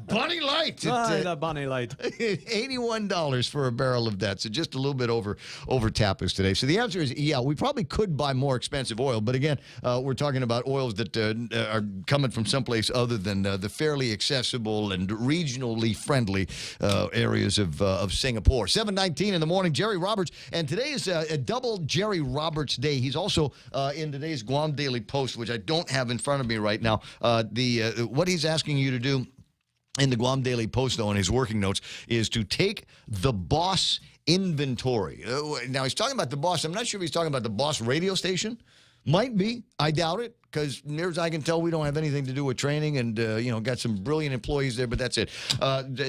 Bonnie Light. Bonnie Light. $81 for a barrel of that. So just a little bit over Tapas today. So the answer is, yeah, we probably could buy more expensive oil. But again, we're talking about oils that are coming from someplace other than the fairly accessible and regionally friendly areas of Singapore. 7:19 in the morning. Jerry Roberts. And today is a double Jerry Roberts day. He's also in today's Guam Daily Post, which I don't have in front of me right now. What he's asking you to do in the Guam Daily Post, though, in his working notes, is to take the boss inventory. Now, he's talking about the boss. I'm not sure if he's talking about the boss radio station. Might be. I doubt it, because near as I can tell, we don't have anything to do with training, and got some brilliant employees there, but that's it.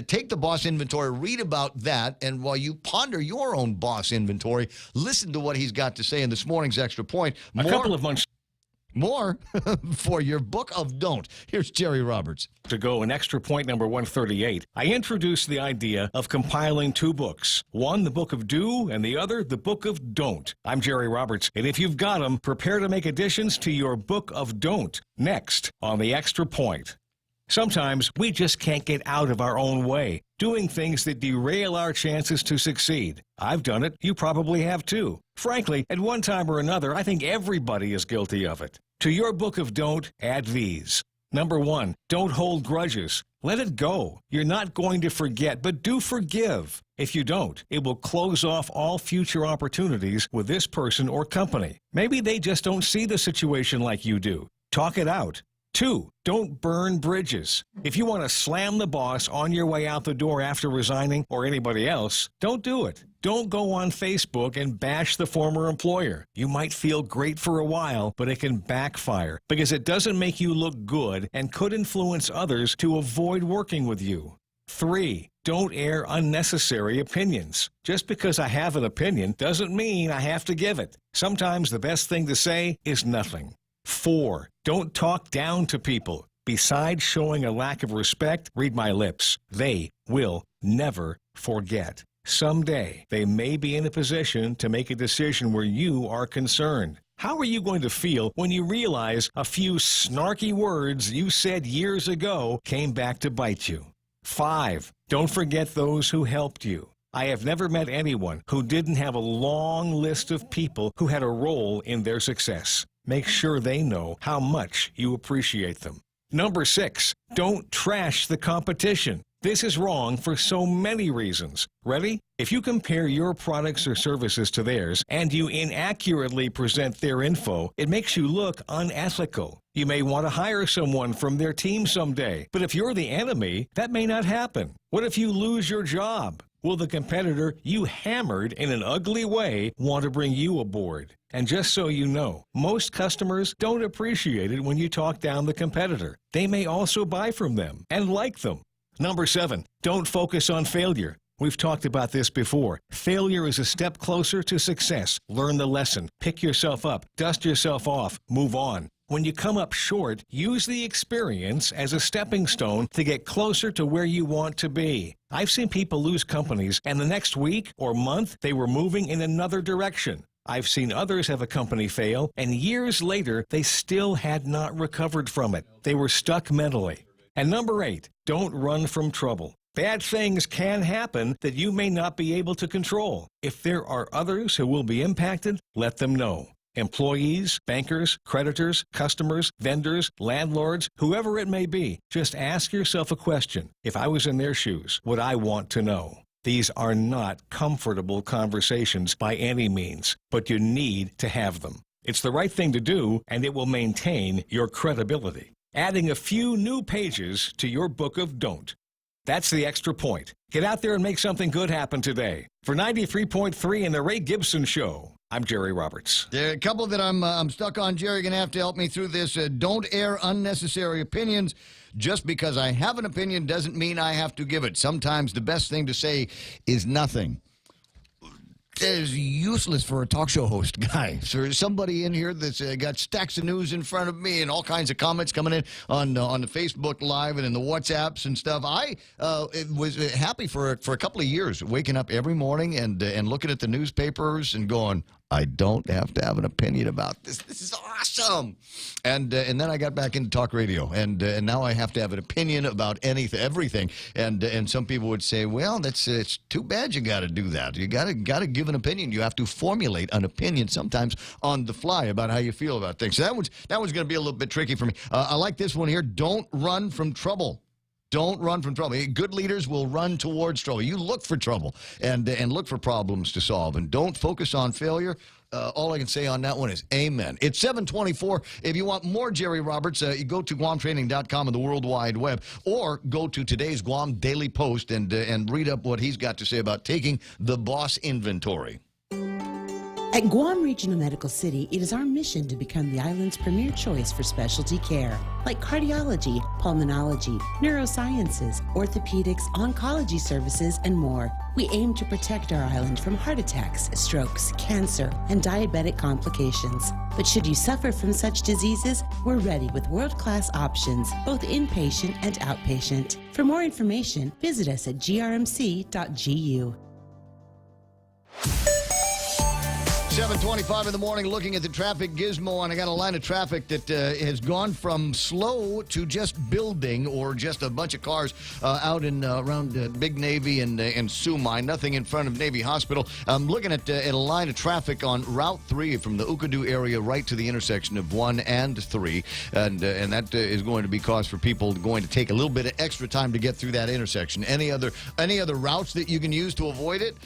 Take the boss inventory, read about that, and while you ponder your own boss inventory, listen to what he's got to say in this morning's Extra Point. A couple of months more for your book of don't. Here's Jerry Roberts. Ago in Extra Point number 138, I introduced the idea of compiling two books. One, the book of do, and the other, the book of don't. I'm Jerry Roberts, and if you've got them, prepare to make additions to your book of don't. Next on the Extra Point. Sometimes we just can't get out of our own way, doing things that derail our chances to succeed. I've done it. You probably have too. Frankly, at one time or another, I think everybody is guilty of it. To your book of don't, add these. Number 1, don't hold grudges. Let it go. You're not going to forget, but do forgive. If you don't, it will close off all future opportunities with this person or company. Maybe they just don't see the situation like you do. Talk it out. 2, don't burn bridges. If you want to slam the boss on your way out the door after resigning, or anybody else, don't do it. Don't go on Facebook and bash the former employer. You might feel great for a while, but it can backfire because it doesn't make you look good and could influence others to avoid working with you. 3, don't air unnecessary opinions. Just because I have an opinion doesn't mean I have to give it. Sometimes the best thing to say is nothing. 4, don't talk down to people. Besides showing a lack of respect, read my lips. They will never forget. Someday, they may be in a position to make a decision where you are concerned. How are you going to feel when you realize a few snarky words you said years ago came back to bite you? 5. Don't forget those who helped you. I have never met anyone who didn't have a long list of people who had a role in their success. Make sure they know how much you appreciate them. Number 6, don't trash the competition. This is wrong for so many reasons. Ready? If you compare your products or services to theirs and you inaccurately present their info, it makes you look unethical. You may want to hire someone from their team someday, but if you're the enemy, that may not happen. What if you lose your job? Will the competitor you hammered in an ugly way want to bring you aboard? And just so you know, most customers don't appreciate it when you talk down the competitor. They may also buy from them and like them. Number 7, don't focus on failure. We've talked about this before. Failure is a step closer to success. Learn the lesson, pick yourself up, dust yourself off, move on. When you come up short, use the experience as a stepping stone to get closer to where you want to be. I've seen people lose companies, and the next week or month, they were moving in another direction. I've seen others have a company fail, and years later, they still had not recovered from it. They were stuck mentally. And number 8, don't run from trouble. Bad things can happen that you may not be able to control. If there are others who will be impacted, let them know. Employees, bankers, creditors, customers, vendors, landlords, whoever it may be, just ask yourself a question. If I was in their shoes, would I want to know? These are not comfortable conversations by any means, but you need to have them. It's the right thing to do, and it will maintain your credibility. Adding a few new pages to your book of don't. That's the extra point. Get out there and make something good happen today. For 93.3 and the Ray Gibson Show, I'm Jerry Roberts. There are a couple that I'm stuck on. Jerry, going to have to help me through this. Don't air unnecessary opinions. Just because I have an opinion doesn't mean I have to give it. Sometimes the best thing to say is nothing. Is useless for a talk show host, guy. So there's somebody in here that's got stacks of news in front of me and all kinds of comments coming in on the Facebook Live and in the WhatsApps and stuff. I was happy for a couple of years, waking up every morning and looking at the newspapers and going, I don't have to have an opinion about this. This is awesome. And then I got back into talk radio, and now I have to have an opinion about everything. And some people would say, well, it's too bad you got to do that. You got to give an opinion. You have to formulate an opinion sometimes on the fly about how you feel about things. So that one's going to be a little bit tricky for me. I like this one here. Don't run from trouble. Don't run from trouble. Good leaders will run towards trouble. You look for trouble and look for problems to solve, and don't focus on failure. All I can say on that one is amen. It's 7:24. If you want more Jerry Roberts, you go to GuamTraining.com and the World Wide Web, or go to today's Guam Daily Post and read up what he's got to say about taking the boss inventory. At Guam Regional Medical City, it is our mission to become the island's premier choice for specialty care, like cardiology, pulmonology, neurosciences, orthopedics, oncology services, and more. We aim to protect our island from heart attacks, strokes, cancer, and diabetic complications. But should you suffer from such diseases, we're ready with world-class options, both inpatient and outpatient. For more information, visit us at grmc.gu. 7:25 in the morning, looking at the traffic gizmo, and I got a line of traffic that has gone from slow to just building, or just a bunch of cars out in around Big Navy and Sumai. Nothing in front of Navy Hospital. I'm looking at a line of traffic on Route 3 from the Ukadu area right to the intersection of 1 and 3, and that is going to be cause for people going to take a little bit of extra time to get through that intersection. Any other routes that you can use to avoid it?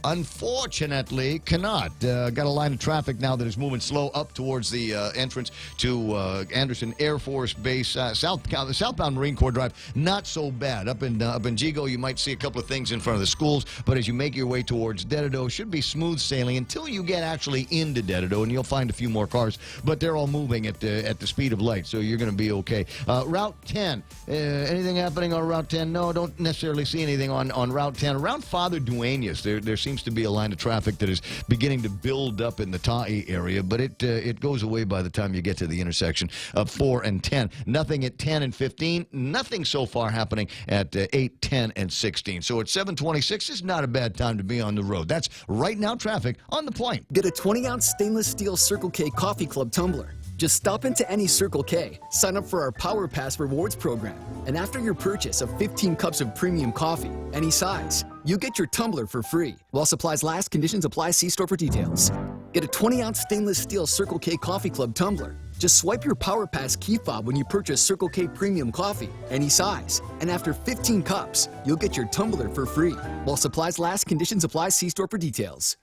Unfortunately, cannot. Got a line of traffic now that is moving slow up towards the entrance to Anderson Air Force Base, southbound Marine Corps Drive. Not so bad. Up in Jigo, you might see a couple of things in front of the schools, but as you make your way towards Dededo, should be smooth sailing until you get actually into Dededo, and you'll find a few more cars, but they're all moving at the speed of light, so you're going to be okay. Route 10. Anything happening on Route 10? No, don't necessarily see anything on Route 10. Around Father Duenas, there seems seems to be a line of traffic that is beginning to build up in the Ta'i area, but it goes away by the time you get to the intersection of 4 and 10. Nothing at 10 and 15. Nothing so far happening at 8, 10, and 16. So at 7:26 is not a bad time to be on the road. That's right now traffic on the point. Get a 20-ounce stainless steel Circle K Coffee Club tumbler. Just stop into any Circle K, sign up for our Power Pass rewards program, and after your purchase of 15 cups of premium coffee, any size, you get your tumbler for free. While supplies last, conditions apply. See store for details. Get a 20-ounce stainless steel Circle K Coffee Club tumbler. Just swipe your Power Pass key fob when you purchase Circle K premium coffee, any size, and after 15 cups, you'll get your tumbler for free. While supplies last, conditions apply. See store for details.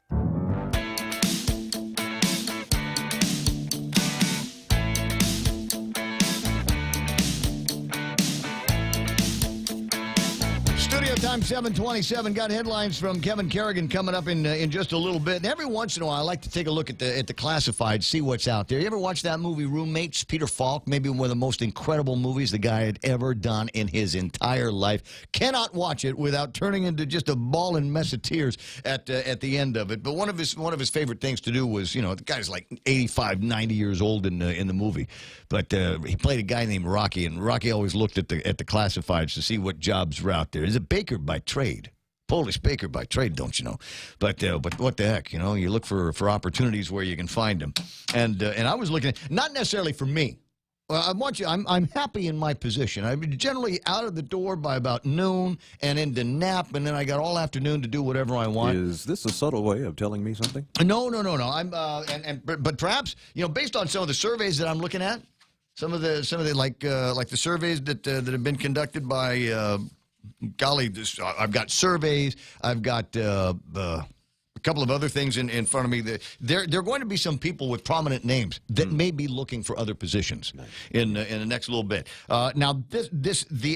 Studio time 7:27. Got headlines from Kevin Kerrigan coming up in just a little bit. And every once in a while, I like to take a look at the classified, see what's out there. You ever watch that movie Roommates? Peter Falk, maybe one of the most incredible movies the guy had ever done in his entire life. Cannot watch it without turning into just a bawling mess of tears at the end of it. But one of his favorite things to do was, the guy's like 85, 90 years old in the movie, but he played a guy named Rocky, and Rocky always looked at the classifieds to see what jobs were out there. He's a baker by trade. Polish baker by trade, don't you know? But what the heck, you look for opportunities where you can find them. And I was looking at, not necessarily for me. Well, I'm happy in my position. I'm generally out of the door by about noon and into nap, and then I got all afternoon to do whatever I want. Is this a subtle way of telling me something? No. But perhaps, based on some of the surveys that I'm looking at, some of the like the surveys that have been conducted by I've got surveys. I've got a couple of other things in front of me. There are going to be some people with prominent names that may be looking for other positions in the next little bit. Now,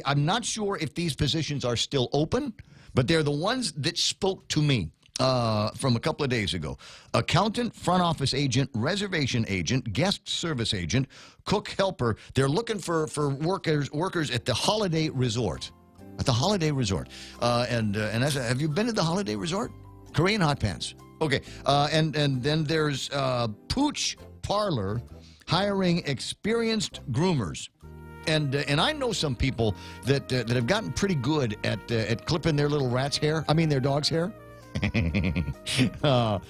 I'm not sure if these positions are still open, but they're the ones that spoke to me from a couple of days ago. Accountant, front office agent, reservation agent, guest service agent, cook helper. They're looking for workers at the Holiday Resort. At the Holiday Resort. Have you been to the Holiday Resort? Korean hot pants. Okay. And then there's Pooch Parlor hiring experienced groomers. And I know some people that have gotten pretty good at clipping their little their dog's hair. Because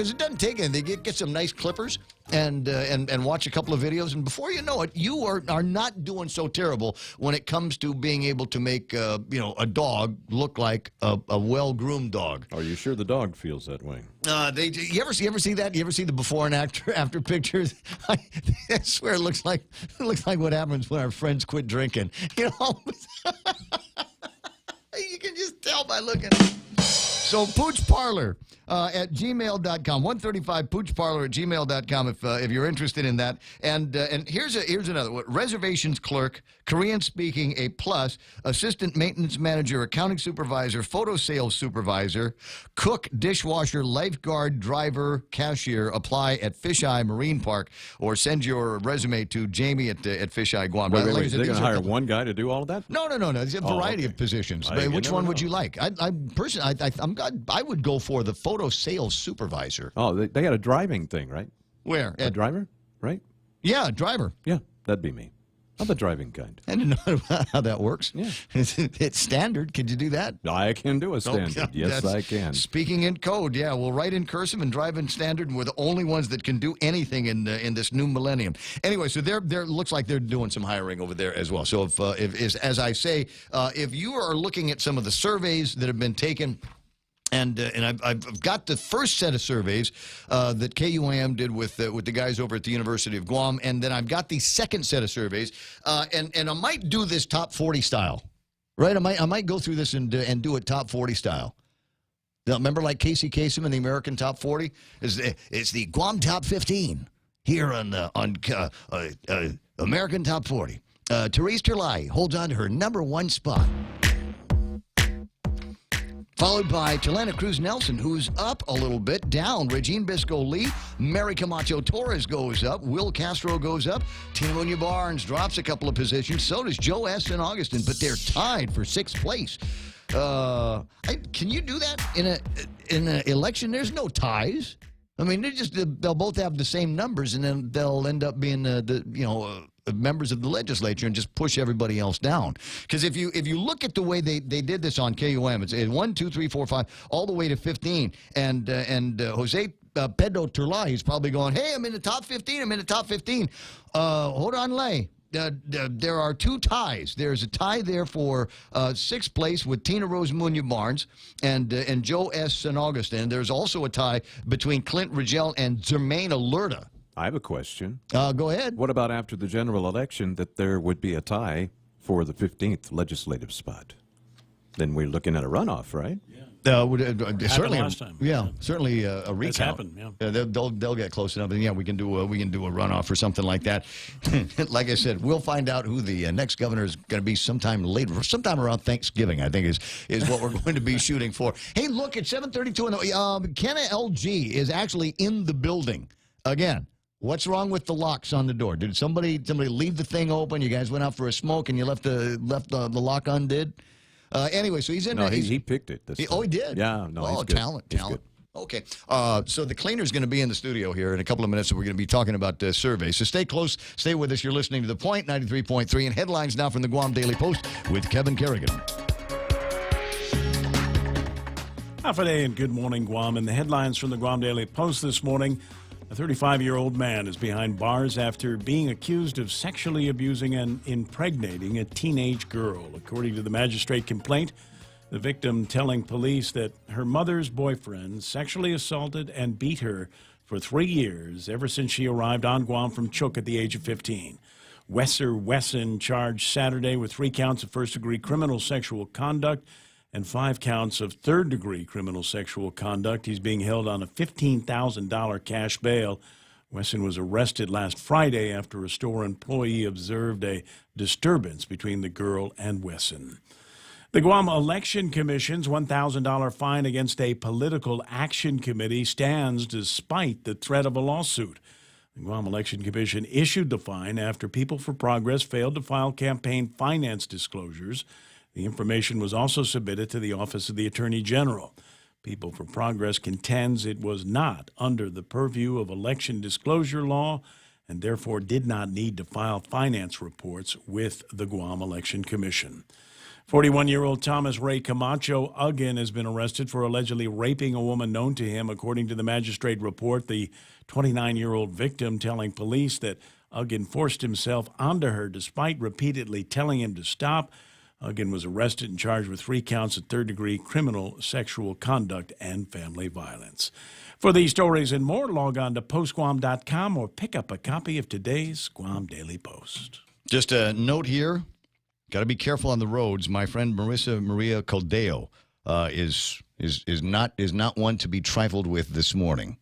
it doesn't take anything. They get some nice clippers and watch a couple of videos, and before you know it, you are not doing so terrible when it comes to being able to make a dog look like a well-groomed dog. Are you sure the dog feels that way? You ever see that? You ever see the before and after pictures? I swear it looks like what happens when our friends quit drinking. You can just tell by looking at it. So Pooch Parlor at gmail.com, 135 Pooch Parlor at gmail.com if you're interested in that. And here's another one. Reservations clerk, Korean speaking, A+, assistant maintenance manager, accounting supervisor, photo sales supervisor, cook, dishwasher, lifeguard, driver, cashier. Apply at Fisheye Marine Park or send your resume to Jamie at Fisheye Guam. Wait, they're going to hire one guy to do all of that? No. It's a variety of positions. Which one would you like? I would go for the photo sales supervisor. Oh, they got a driving thing, right? Where? A driver, right? Yeah, a driver. Yeah, that'd be me. I'm the driving kind. I didn't know how that works. Yeah. It's standard. Could you do that? I can do a standard. Oh, yes, I can. Speaking in code, yeah. We'll write in cursive and drive in standard, and we're the only ones that can do anything in this new millennium. Anyway, so there looks like they're doing some hiring over there as well. So if as I say, if you are looking at some of the surveys that have been taken, and I've got the first set of surveys that KUAM did with the guys over at the University of Guam, and then I've got the second set of surveys, and I might do this top 40 style, right? I might go through this and do it top 40 style. Now, remember, like Casey Kasem in the American Top 40, it's the Guam Top 15 here on American Top 40. Therese Terlai holds on to her #1 spot, followed by Talana Cruz Nelson, who's up a little bit, down. Regine Bisco-Lee, Mary Camacho Torres goes up, Will Castro goes up, Tina Muñoz Barnes drops a couple of positions, so does Joe S. and Augustin, but they're tied for 6th place. Can you do that in an election? There's no ties. I mean, they'll both have the same numbers, and then they'll end up being members of the legislature and just push everybody else down. Because if you look at the way they did this on KUM, it's 1, 2, 3, 4, 5, all the way to 15, and Jose Pedro Turlay, he's probably going, hey, I'm in the top 15. I'm in the top 15. Hold on, Lay. There are two ties. There's a tie there for sixth place with Tina Rose Munoz Barnes and Joe S. St. Augustine. There's also a tie between Clint Rigel and Jermaine Alerta. I have a question. Go ahead. What about after the general election that there would be a tie for the 15th legislative spot? Then we're looking at a runoff, right? Certainly last time. Yeah, certainly a recount. That's happened, yeah. They'll get close enough, and yeah, we can do a runoff or something like that. Like I said, we'll find out who the next governor is going to be sometime later, sometime around Thanksgiving. I think is what we're going to be shooting for. Hey, look at 7:32, and Kenna LG is actually in the building again. What's wrong with the locks on the door? Did somebody leave the thing open? You guys went out for a smoke and you left the lock undid? Anyway, so he's in. No, he picked it. He did? Yeah, no, he's oh, good. Talent. He's good. Okay, so the cleaner's going to be in the studio here in a couple of minutes, and we're going to be talking about surveys. So stay close, stay with us. You're listening to The Point, 93.3, and headlines now from the Guam Daily Post with Kevin Kerrigan. Half a day and good morning, Guam. And the headlines from the Guam Daily Post this morning. A 35-year-old man is behind bars after being accused of sexually abusing and impregnating a teenage girl. According to the magistrate complaint, the victim telling police that her mother's boyfriend sexually assaulted and beat her for 3 years ever since she arrived on Guam from Chuuk at the age of 15. Wesser Wesson charged Saturday with 3 counts of first-degree criminal sexual conduct and 5 counts of third-degree criminal sexual conduct. He's being held on a $15,000 cash bail. Wesson was arrested last Friday after a store employee observed a disturbance between the girl and Wesson. The Guam Election Commission's $1,000 fine against a political action committee stands despite the threat of a lawsuit. The Guam Election Commission issued the fine after People for Progress failed to file campaign finance disclosures. The information was also submitted to the Office of the Attorney General. People for Progress contends it was not under the purview of election disclosure law and therefore did not need to file finance reports with the Guam Election Commission. 41-year-old Thomas Ray Camacho Uggan has been arrested for allegedly raping a woman known to him. According to the magistrate report, the 29-year-old victim telling police that Uggan forced himself onto her despite repeatedly telling him to stop. Uggan was arrested and charged with 3 counts of third-degree criminal sexual conduct and family violence. For these stories and more, log on to postguam.com or pick up a copy of today's Guam Daily Post. Just a note here, got to be careful on the roads. My friend Marissa Maria Caldeo is not one to be trifled with this morning.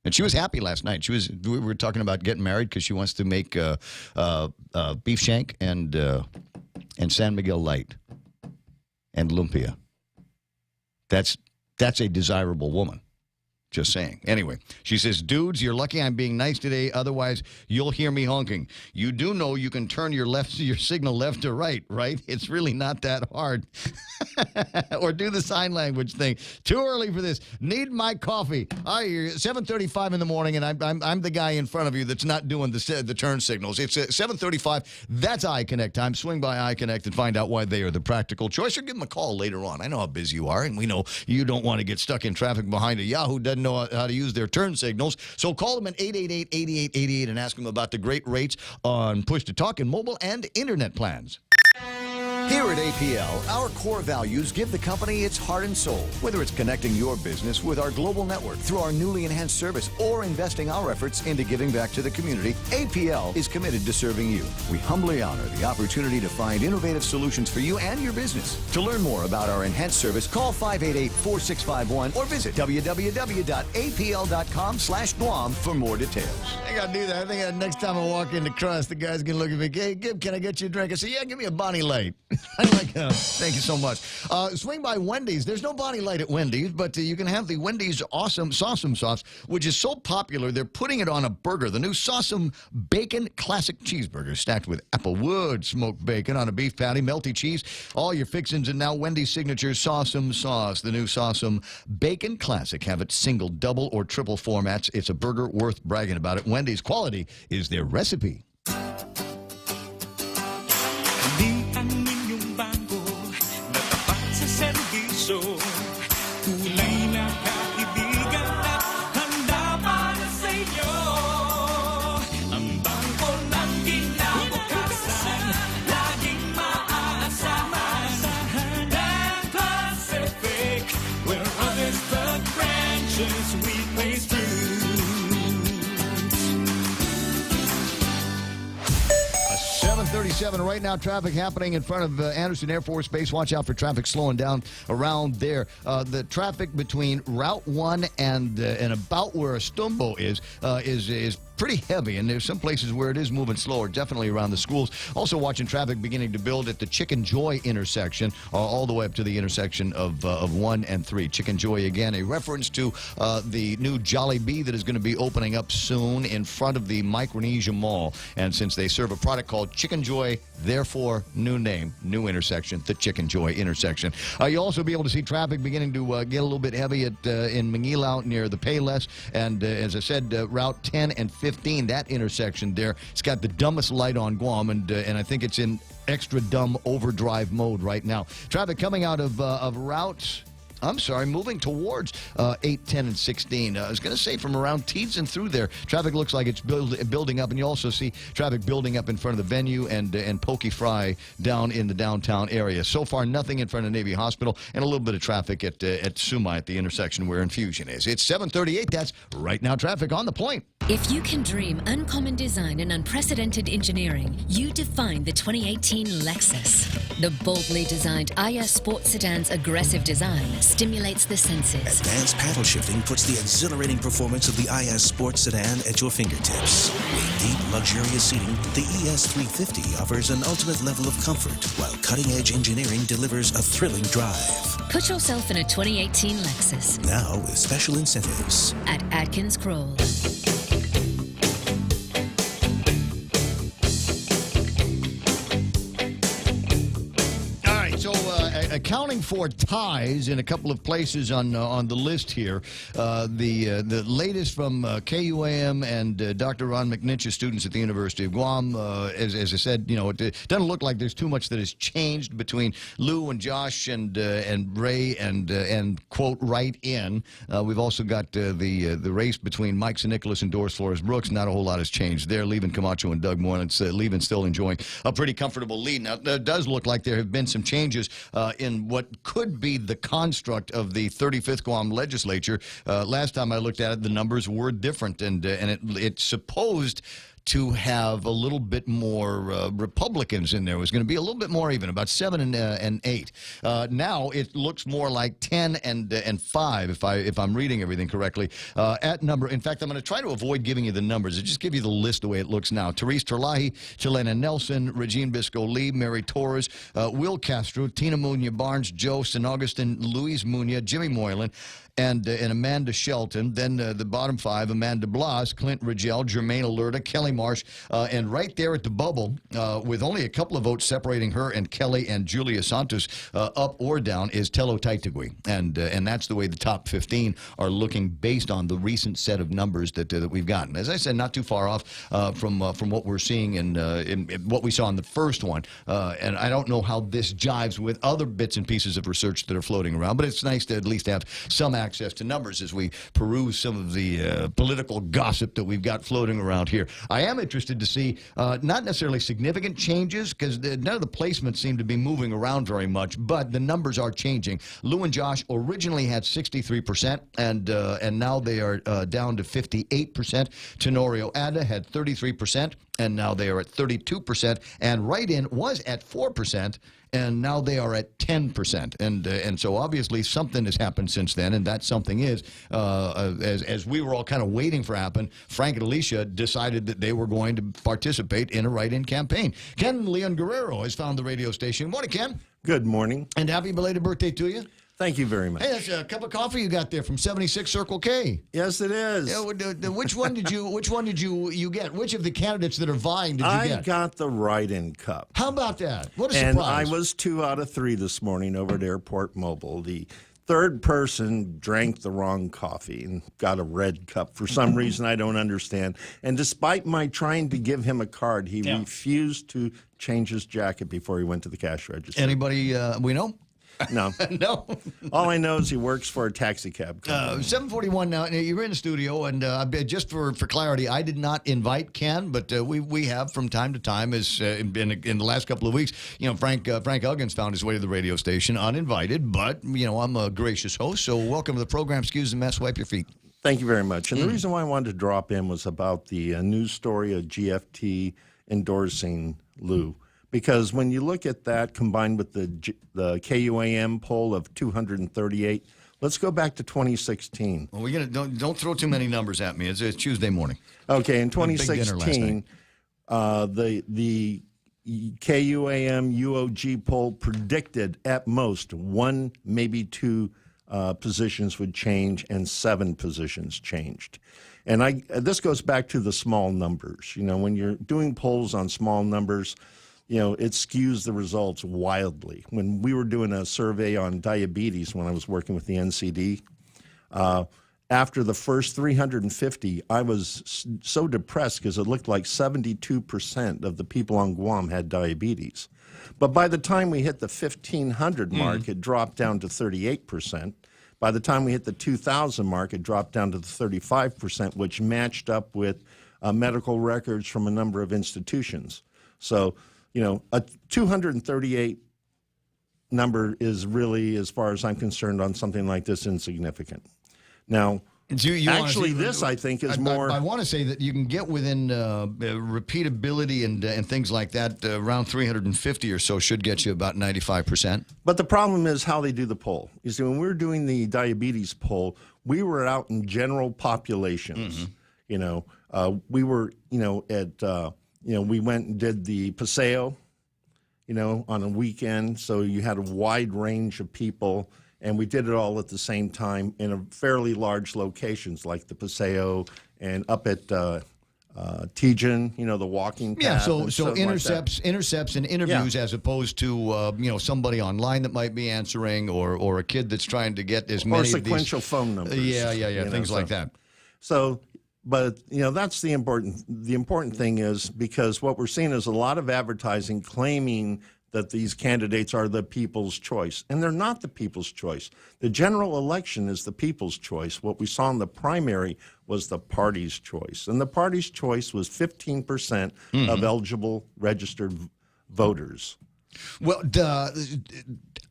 And she was happy last night. We were talking about getting married because she wants to make beef shank and San Miguel Light and lumpia. That's a desirable woman. Just saying. Anyway, she says, dudes, you're lucky I'm being nice today. Otherwise, you'll hear me honking. You do know you can turn your signal left to right, right? It's really not that hard. Or do the sign language thing. Too early for this. Need my coffee. I hear you. 7:35 in the morning, and I'm the guy in front of you that's not doing the turn signals. It's 7:35. That's iConnect time. Swing by iConnect and find out why they are the practical choice, or give them a call later on. I know how busy you are, and we know you don't want to get stuck in traffic behind a Yahoo doesn't know how to use their turn signals. So call them at 888-8888 and ask them about the great rates on push-to-talk and mobile and internet plans. Here at APL, our core values give the company its heart and soul. Whether it's connecting your business with our global network through our newly enhanced service or investing our efforts into giving back to the community, APL is committed to serving you. We humbly honor the opportunity to find innovative solutions for you and your business. To learn more about our enhanced service, call 588-4651 or visit www.apl.com/Guam for more details. I got to do that. I think next time I walk into Crust, the guy's going to look at me, hey, Gib, can I get you a drink? I say, yeah, give me a Bonnie Light. Thank you so much. Swing by Wendy's. There's no Bonnie Light at Wendy's, but you can have the Wendy's Awesome Sauceum Sauce, which is so popular, they're putting it on a burger. The new Sauceum Bacon Classic Cheeseburger, stacked with applewood smoked bacon on a beef patty, melty cheese, all your fixins, and now Wendy's signature Sauceum Sauce. The new Sauceum Bacon Classic. Have it single, double, or triple formats. It's a burger worth bragging about it. Wendy's, quality is their recipe. We place through. 7:37 right now. Traffic happening in front of Anderson Air Force Base. Watch out for traffic slowing down around there. The traffic between Route 1 and about where Estumbo is pretty heavy, and there's some places where it is moving slower, definitely around the schools. Also watching traffic beginning to build at the Chicken Joy intersection, all the way up to the intersection of 1 and 3. Chicken Joy, again, a reference to the new Jollibee that is going to be opening up soon in front of the Micronesia Mall. And since they serve a product called Chicken Joy, therefore, new name, new intersection, the Chicken Joy intersection. You'll also be able to see traffic beginning to get a little bit heavy in Manila out near the Payless. And as I said, Route 10 and 15, that intersection there, it's got the dumbest light on Guam, and I think it's in extra dumb overdrive mode right now. Traffic coming out of routes. Moving towards 8, 10, and 16. I was going to say from around Teeds and through there, traffic looks like it's building up, and you also see traffic building up in front of the venue and Pokey Fry down in the downtown area. So far, nothing in front of Navy Hospital, and a little bit of traffic at Sumai at the intersection where Infusion is. It's 7:38. That's right now traffic on the point. If you can dream uncommon design and unprecedented engineering, you define the 2018 Lexus. The boldly designed IS Sports Sedan's aggressive design stimulates the senses. Advanced paddle shifting puts the exhilarating performance of the IS Sports Sedan at your fingertips. With deep, luxurious seating, the ES350 offers an ultimate level of comfort, while cutting-edge engineering delivers a thrilling drive. Put yourself in a 2018 Lexus. Now with special incentives. At Atkins Kroll. Accounting for ties in a couple of places on the list here. The latest from KUAM and Dr. Ron McNincha, students at the University of Guam. As I said, it doesn't look like there's too much that has changed between Lou and Josh and Ray and quote right in. We've also got the race between Mike St. Nicholas and Doris Flores Brooks. Not a whole lot has changed there. Leaving Camacho and Doug Moore, and Leaving still enjoying a pretty comfortable lead. Now, it does look like there have been some changes in what could be the construct of the 35th Guam legislature. Last time I looked at it, the numbers were different, and it's supposed to have a little bit more Republicans in there. It was going to be a little bit more even, about 7 and 8. Now it looks more like 10 and 5, if I'm reading everything correctly. At number, in fact, I'm going to try to avoid giving you the numbers. I'll just give you the list the way it looks now. Therese Terlahi, Chelena Nelson, Regine Bisco-Lee, Mary Torres, Will Castro, Tina Munya Barnes, Joe St. Augustine, Louise Munya, Jimmy Moylan, and Amanda Shelton. Then the bottom 5, Amanda Blas, Clint Rigel, Jermaine Alerta, Kelly Marsh, and right there at the bubble, with only a couple of votes separating her and Kelly and Julia Santos up or down, is Telo Taitagui. And that's the way the top 15 are looking based on the recent set of numbers that we've gotten. As I said, not too far off from what we're seeing in what we saw in the first one. And I don't know how this jives with other bits and pieces of research that are floating around, but it's nice to at least have some access to numbers as we peruse some of the political gossip that we've got floating around here. I am interested to see not necessarily significant changes, because none of the placements seem to be moving around very much, but the numbers are changing. Lou and Josh originally had 63%, and now they are down to 58%. Tenorio Ada had 33%. and now they are at 32%. And write-in was at 4%, and now they are at 10%. And so obviously something has happened since then, and that something is, as we were all kind of waiting for happen, Frank and Alicia decided that they were going to participate in a write-in campaign. Ken Leon Guerrero has found the radio station. Morning, Ken. Good morning. And happy belated birthday to you. Thank you very much. Hey, that's a cup of coffee you got there from 76 Circle K. Yes, it is. Yeah, which one did you get? Which of the candidates that are vying did you get? I got the write-in cup. How about that? What a surprise. And I surprise. was 2 out of 3 this morning over at Airport Mobile. The third person drank the wrong coffee and got a red cup for some reason I don't understand. And despite my trying to give him a card, he refused to change his jacket before he went to the cash register. Anybody we know? No. No. All I know is he works for a taxi cab company. 7:41 now. You're in the studio, and just for clarity, I did not invite Ken, but we have from time to time, as in the last couple of weeks, Frank Uggins found his way to the radio station uninvited, but I'm a gracious host, so welcome to the program. Excuse the mess. Wipe your feet. Thank you very much. And the reason why I wanted to drop in was about the news story of GFT endorsing Lou. Because when you look at that combined with the KUAM poll of 238, let's go back to 2016. Well, don't throw too many numbers at me. It's Tuesday morning. Okay, in 2016, the KUAM UOG poll predicted at most 1, maybe 2 positions would change, and 7 positions changed. And this goes back to the small numbers. When you're doing polls on small numbers, it skews the results wildly. When we were doing a survey on diabetes when I was working with the NCD, after the first 350, I was so depressed because it looked like 72% of the people on Guam had diabetes. But by the time we hit the 1,500 mark, it dropped down to 38%. By the time we hit the 2,000 mark, it dropped down to the 35%, which matched up with medical records from a number of institutions. So, a 238 number is really, as far as I'm concerned, on something like this, insignificant. Now, actually, this, I think, is more... I want to say that you can get within repeatability and things like that. Around 350 or so should get you about 95%. But the problem is how they do the poll. You see, when we were doing the diabetes poll, we were out in general populations. We were, we went and did the Paseo, on a weekend. So you had a wide range of people, and we did it all at the same time in a fairly large locations like the Paseo and up at Tejan, the walking path. Yeah, so intercepts and interviews as opposed to somebody online that might be answering or a kid that's trying to get as many or sequential phone numbers. Things like that. So. But, that's the important thing is because what we're seeing is a lot of advertising claiming that these candidates are the people's choice. And they're not the people's choice. The general election is the people's choice. What we saw in the primary was the party's choice. And the party's choice was 15% of eligible registered voters. Well,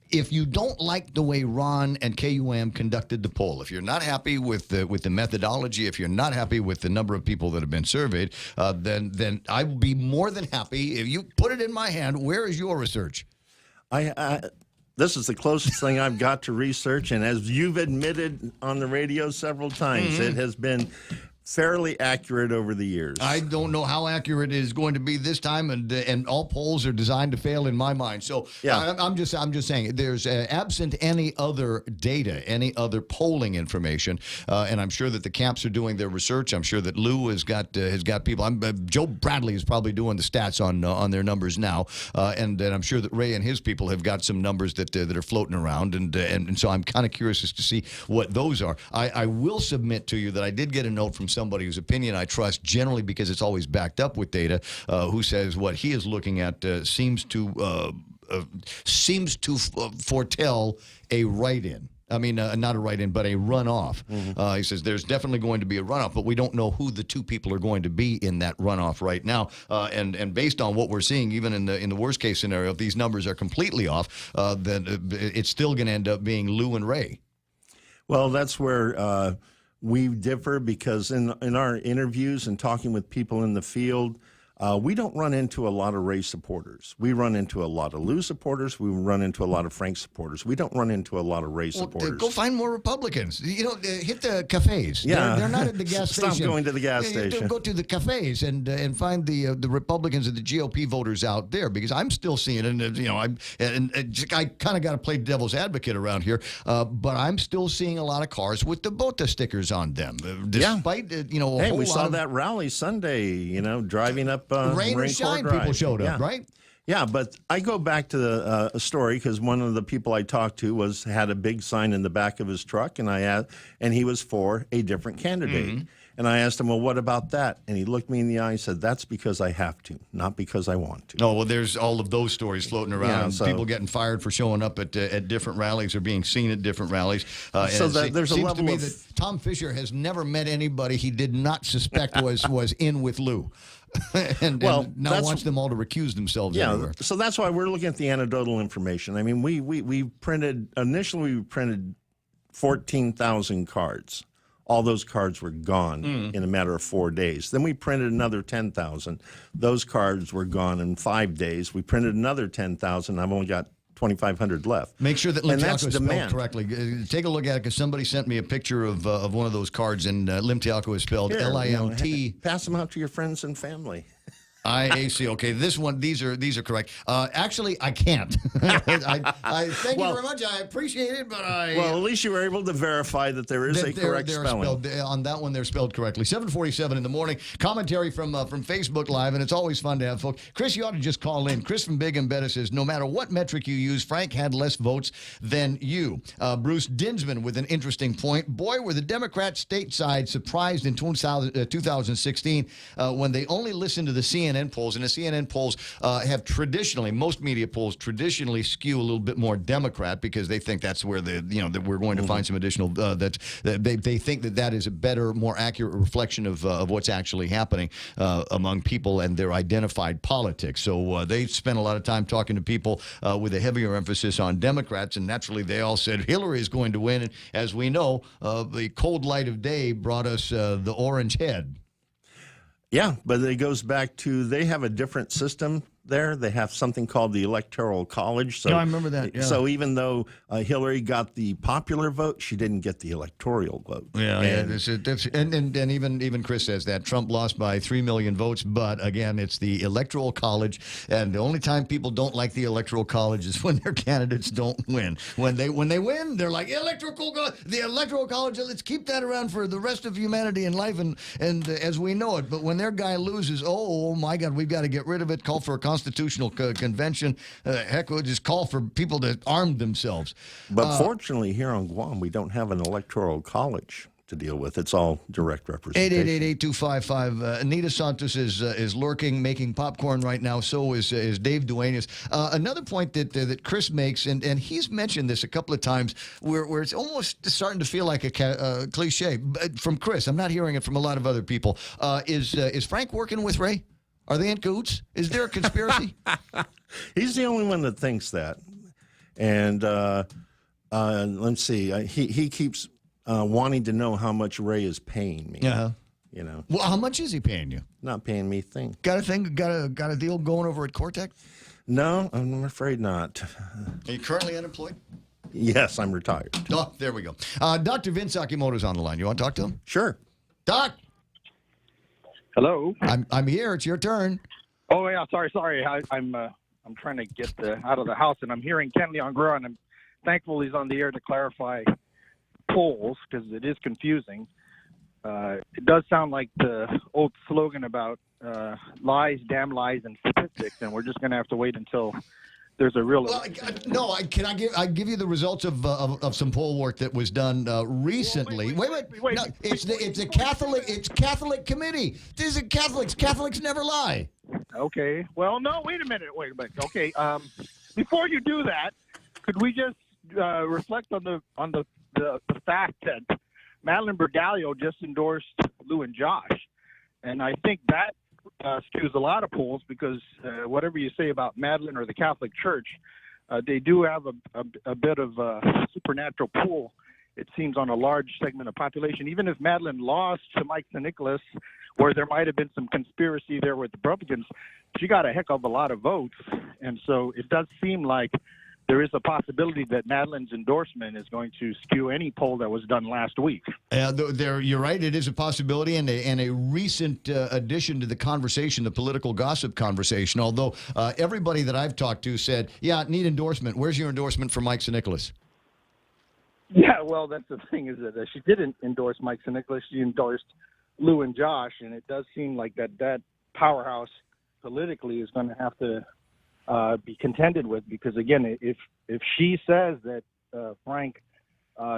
if you don't like the way Ron and KUAM conducted the poll, if you're not happy with the methodology, if you're not happy with the number of people that have been surveyed, then I would be more than happy if you put it in my hand. Where is your research? This is the closest thing I've got to research, and as you've admitted on the radio several times, it has been fairly accurate over the years. I don't know how accurate it is going to be this time, and all polls are designed to fail in my mind. So I'm just saying, there's absent any other data, any other polling information, and I'm sure that the camps are doing their research. I'm sure that Lou has got people. Joe Bradley is probably doing the stats on their numbers now, and I'm sure that Ray and his people have got some numbers that are floating around, and so I'm kind of curious as to see what those are. I will submit to you that I did get a note from somebody whose opinion I trust, generally because it's always backed up with data, who says what he is looking at seems to foretell a write-in. I mean, not a write-in, but a runoff. He says there's definitely going to be a runoff, but we don't know who the 2 people are going to be in that runoff right now. And based on what we're seeing, even in the worst case scenario, if these numbers are completely off, then it's still going to end up being Lou and Ray. Well, that's where we differ, because in our interviews and talking with people in the field, we don't run into a lot of Ray supporters. We run into a lot of Lou supporters. We run into a lot of Frank supporters. We don't run into a lot of Ray supporters. Go find more Republicans. Hit the cafes. Yeah. They're not at the gas station. Stop going to the gas station. Go to the cafes and find the Republicans and the GOP voters out there, because I'm still seeing it. And I kind of got to play devil's advocate around here, but I'm still seeing a lot of cars with the BOTA stickers on them, despite Hey, we saw that rally Sunday. Driving up rain or shine, people showed up, right? Yeah, but I go back to a story because one of the people I talked to had a big sign in the back of his truck, and he was for a different candidate. Mm-hmm. And I asked him, well, what about that? And he looked me in the eye and said, that's because I have to, not because I want to. Oh, well, there's all of those stories floating around. People getting fired for showing up at different rallies or being seen at different rallies. There's a seems level to me of... that Tom Fisher has never met anybody he did not suspect was in with Lou. and now wants them all to recuse themselves everywhere. So that's why we're looking at the anecdotal information. I mean, we printed 14,000 cards. All those cards were gone in a matter of 4 days. Then we printed another 10,000. Those cards were gone in 5 days. We printed another 10,000. I've only got 2,500 left. Make sure that Limtiaco is spelled demand. correctly. Take a look at it, because somebody sent me a picture of one of those cards, and Limtiaco is spelled L-I-M-T. Pass them out to your friends and family. I-A-C. Okay, these are correct. Actually, I can't. I thank you very much. I appreciate it, but Well, at least you were able to verify that there is a correct spelling. On that one, they're spelled correctly. 7:47 in the morning. Commentary from Facebook Live, and it's always fun to have folks. Chris, you ought to just call in. Chris from Big and Better says, no matter what metric you use, Frank had less votes than you. Bruce Dinsman with an interesting point. Boy, were the Democrats stateside surprised in 2016 when they only listened to the CNN polls, and the CNN polls have traditionally, most media polls traditionally skew a little bit more Democrat, because they think that's where that we're going to find some additional that they think that is a better, more accurate reflection of what's actually happening among people and their identified politics. So they spent a lot of time talking to people with a heavier emphasis on Democrats, and naturally they all said Hillary is going to win. And as we know, the cold light of day brought us the orange head. Yeah, but it goes back to they have a different system there. They have something called the Electoral College. So, I remember that. Yeah. So even though Hillary got the popular vote, she didn't get the electoral vote. And even Chris says that Trump lost by 3 million votes, but again, it's the Electoral College, and the only time people don't like the Electoral College is when their candidates don't win. When they win, they're like the Electoral College. Let's keep that around for the rest of humanity and life, and as we know it. But when their guy loses, oh my God, we've got to get rid of it. Call for a constitutional convention. Heck, we'll just call for people to arm themselves. But fortunately, here on Guam, we don't have an electoral college to deal with. It's all direct representation. 888-8255. Anita Santos is lurking, making popcorn right now. So is Dave Duenas. Another point that Chris makes, and he's mentioned this a couple of times, where it's almost starting to feel like a cliche from Chris. I'm not hearing it from a lot of other people. Is Frank working with Ray? Are they in cahoots? Is there a conspiracy? He's the only one that thinks that. And let's see. He keeps wanting to know how much Ray is paying me. Yeah. Well, how much is he paying you? Not paying me a thing. Got a deal going over at Cortec? No, I'm afraid not. Are you currently unemployed? Yes, I'm retired. Oh, there we go. Dr. Vince Akimoto's on the line. You want to talk to him? Sure. Doc. Hello. I'm here. It's your turn. Oh yeah, sorry. I'm trying to get out of the house, and I'm hearing Ken Leon-Guerra, and I'm thankful he's on the air to clarify polls, because it is confusing. It does sound like the old slogan about lies, damn lies, and statistics, and we're just going to have to wait until there's a real. Well, no, can I give you the results of some poll work that was done recently? Wait. No, it's a Catholic committee. These are Catholics. Catholics never lie. Okay. Well, no. Wait a minute. Okay. Before you do that, could we just reflect on the fact that Madeline Bergalio just endorsed Lou and Josh, and I think that skews a lot of polls, because whatever you say about Madeline or the Catholic Church, they do have a bit of a supernatural pull it seems, on a large segment of population. Even if Madeline lost to Mike St. Nicholas, where there might have been some conspiracy there with the Republicans, she got a heck of a lot of votes. And so it does seem like there is a possibility that Madeline's endorsement is going to skew any poll that was done last week. You're right. It is a possibility and a recent addition to the conversation, the political gossip conversation, although everybody that I've talked to said, yeah, need endorsement. Where's your endorsement for Mike St. Nicholas? Yeah, well, that's the thing, is that she didn't endorse Mike St. Nicholas. She endorsed Lou and Josh, and it does seem like that powerhouse politically is going to have to be contended with, because again, if she says that Frank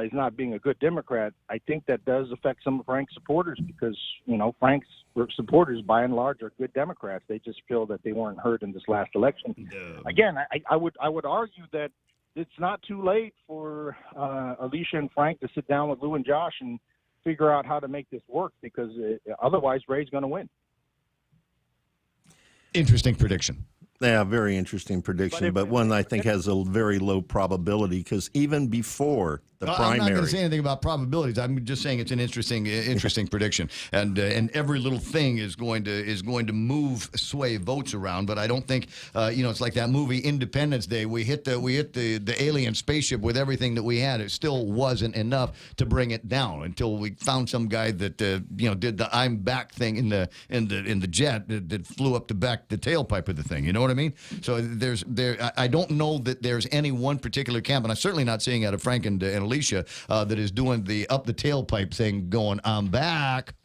is not being a good Democrat, I think that does affect some of Frank's supporters, because Frank's supporters by and large are good Democrats. They just feel that they weren't heard in this last election. Again, I would argue that it's not too late for Alicia and Frank to sit down with Lou and Josh and figure out how to make this work, because otherwise Ray's going to win. Interesting prediction. Yeah, very interesting prediction, but one I think has a very low probability, because even before the primary. I'm not going to say anything about probabilities. I'm just saying it's an interesting prediction, and every little thing is going to sway votes around. But I don't think it's like that movie Independence Day. We hit the alien spaceship with everything that we had. It still wasn't enough to bring it down until we found some guy that did the I'm back thing in the jet that flew up the tailpipe of the thing. You know what I mean? So I don't know that there's any one particular camp, and I'm certainly not seeing out of Frank and Alicia that is doing the up the tailpipe thing, going, I'm back.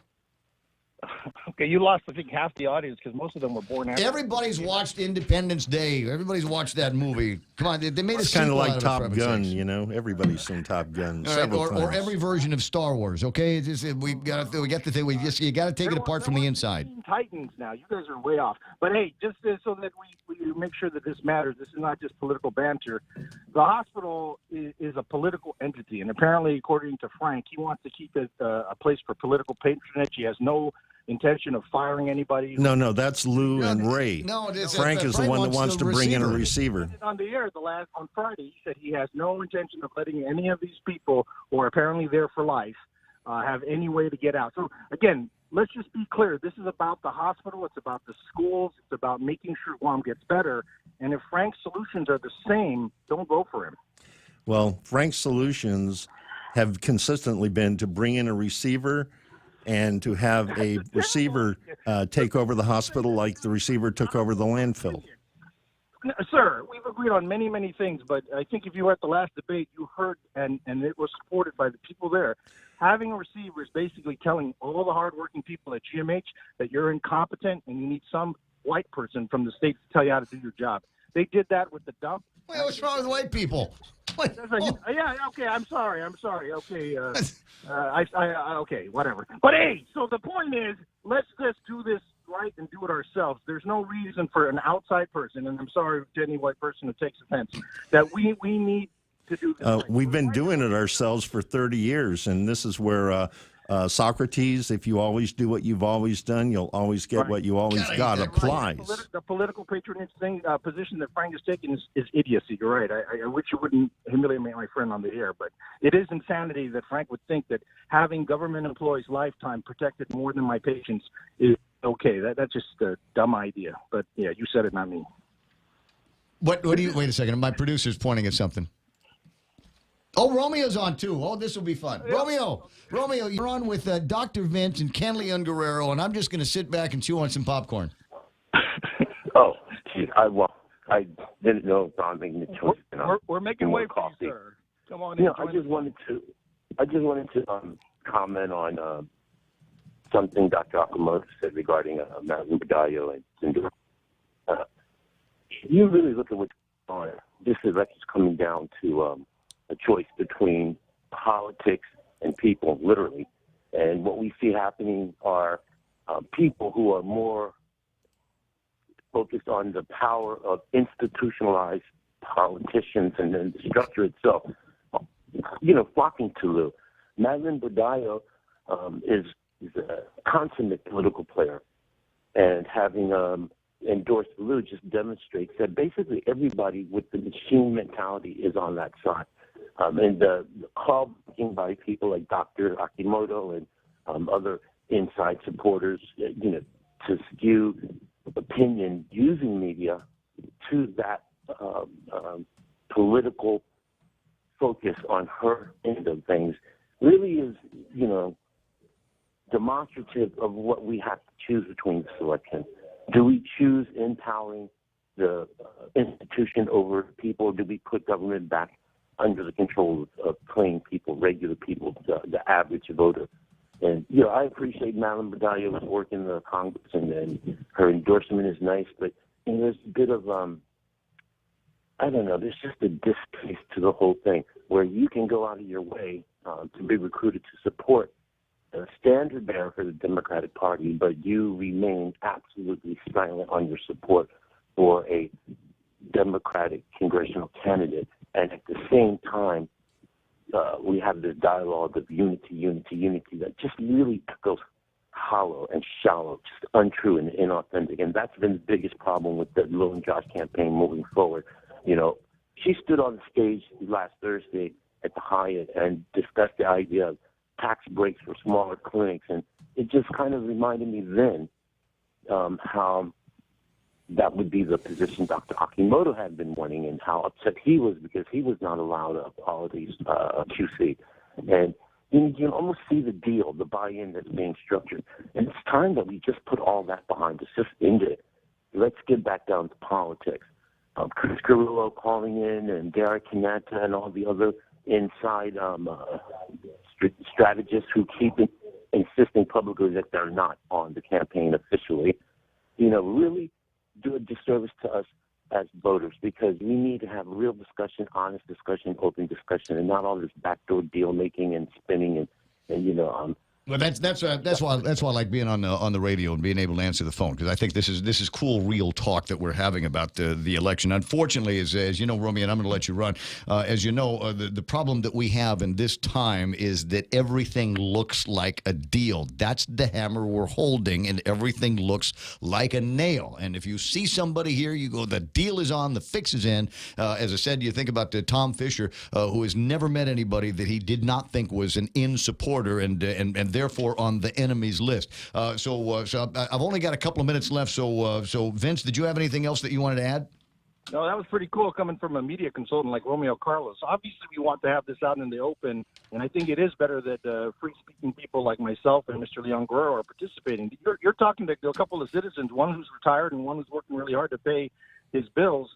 Okay, you lost, I think, half the audience, because most of them were born after. Everybody's watched Independence Day. Everybody's watched that movie. Come on, they made it's a kind of sequel like out Top it, Gun, Everybody's seen Top Gun several times. Or every version of Star Wars, okay? We got the thing. You got to take it apart from the inside. Titans now. You guys are way off. But hey, just so that we make sure that this matters, this is not just political banter. The hospital is a political entity, and apparently, according to Frank, he wants to keep it a place for political patronage. He has no intention of firing anybody. No, that's Lou and Ray. No, Frank is the one that wants to bring in a receiver. On the air on Friday, he said he has no intention of letting any of these people who are apparently there for life have any way to get out. So again, let's just be clear. This is about the hospital. It's about the schools. It's about making sure Guam gets better. And if Frank's solutions are the same, don't vote for him. Well, Frank's solutions have consistently been to bring in a receiver and to have a receiver take over the hospital like the receiver took over the landfill. Sir, we've agreed on many, many things, but I think if you were at the last debate, you heard, and it was supported by the people there, having a receiver is basically telling all the hardworking people at GMH that you're incompetent and you need some white person from the state to tell you how to do your job. They did that with the dump. Well, what's wrong with white people? Yeah, okay, I'm sorry. Okay, okay, whatever. But hey, so the point is, let's just do this right and do it ourselves. There's no reason for an outside person, and I'm sorry to any white person who takes offense, that we need to do this. We've been doing it ourselves for 30 years, and this is where Socrates, if you always do what you've always done, you'll always get what you always got, applies. The political patronage thing, position that Frank is taking is idiocy. You're right. I wish you wouldn't humiliate my friend on the air, but it is insanity that Frank would think that having government employees' lifetime protected more than my patients is okay. That's just a dumb idea. But yeah, you said it, not me. What do you? Wait a second. My producer's pointing at something. Oh, Romeo's on, too. Oh, this will be fun. Yeah. Romeo, you're on with Dr. Vince and Kenley Unguerrero, and I'm just going to sit back and chew on some popcorn. Oh, geez, I didn't know if I'm making the choice. We're making way for you, sir. Come on in. I just wanted to comment on something Dr. Okamoto said regarding Madeline Badallo and Syndrome. You really look at what's going on. This election's coming down to a choice between politics and people, literally. And what we see happening are people who are more focused on the power of institutionalized politicians and then the structure itself, flocking to Lou. Madeline Badallo is a consummate political player, and having endorsed Lou just demonstrates that basically everybody with the machine mentality is on that side. And the call backing by people like Dr. Akimoto and other inside supporters, to skew opinion using media to that political focus on her end of things really is, demonstrative of what we have to choose between this election. Do we choose empowering the institution over people, or do we put government back under the control of plain people, regular people, the average voter? And, I appreciate Madeleine Badalia's work in the Congress, and her endorsement is nice, but there's a bit of, I don't know, there's just a distaste to the whole thing, where you can go out of your way to be recruited to support a standard bearer for the Democratic Party, but you remain absolutely silent on your support for a Democratic congressional candidate. And at the same time, we have this dialogue of unity that just really goes hollow and shallow, just untrue and inauthentic. And that's been the biggest problem with the Lil and Josh campaign moving forward. She stood on the stage last Thursday at the Hyatt and discussed the idea of tax breaks for smaller clinics, and it just kind of reminded me then how that would be the position Dr. Akimoto had been wanting, and how upset he was because he was not allowed a quality QC. And you can almost see the deal, the buy-in that's being structured. And it's time that we just put all that behind us, just end it. Let's get back down to politics. Chris Carrillo calling in, and Derek Kanata and all the other inside strategists who keep insisting publicly that they're not on the campaign officially, really do a disservice to us as voters, because we need to have real discussion, honest discussion, open discussion, and not all this backdoor deal making and spinning and Well, that's why I like being on the radio and being able to answer the phone, because I think this is cool, real talk that we're having about the election. Unfortunately, as you know, Romy, and I'm going to let you run. As you know, the problem that we have in this time is that everything looks like a deal. That's the hammer we're holding, and everything looks like a nail. And if you see somebody here, you go, the deal is on, the fix is in. As I said, you think about Tom Fisher, who has never met anybody that he did not think was an in supporter, and therefore on the enemy's list. So I've only got a couple of minutes left. So Vince, did you have anything else that you wanted to add? No, that was pretty cool coming from a media consultant like Romeo Carlos. Obviously, we want to have this out in the open, and I think it is better that free-speaking people like myself and Mr. Leon Guerrero are participating. You're talking to a couple of citizens, one who's retired and one who's working really hard to pay his bills.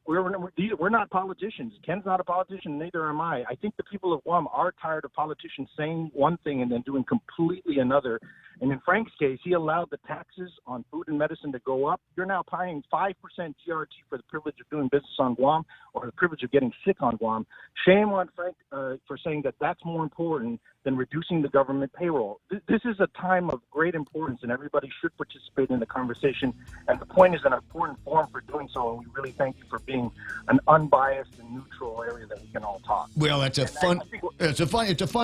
We're not politicians. Ken's not a politician, neither am I. I think the people of Guam are tired of politicians saying one thing and then doing completely another. And in Frank's case, he allowed the taxes on food and medicine to go up. You're now paying 5% GRT for the privilege of doing business on Guam, or the privilege of getting sick on Guam. Shame on Frank for saying that that's more important than reducing the government payroll. This is a time of great importance, and everybody should participate in the conversation. And the point is an important forum for doing so, and we really thank you for being an unbiased and neutral area that we can all talk. Well, it's a fun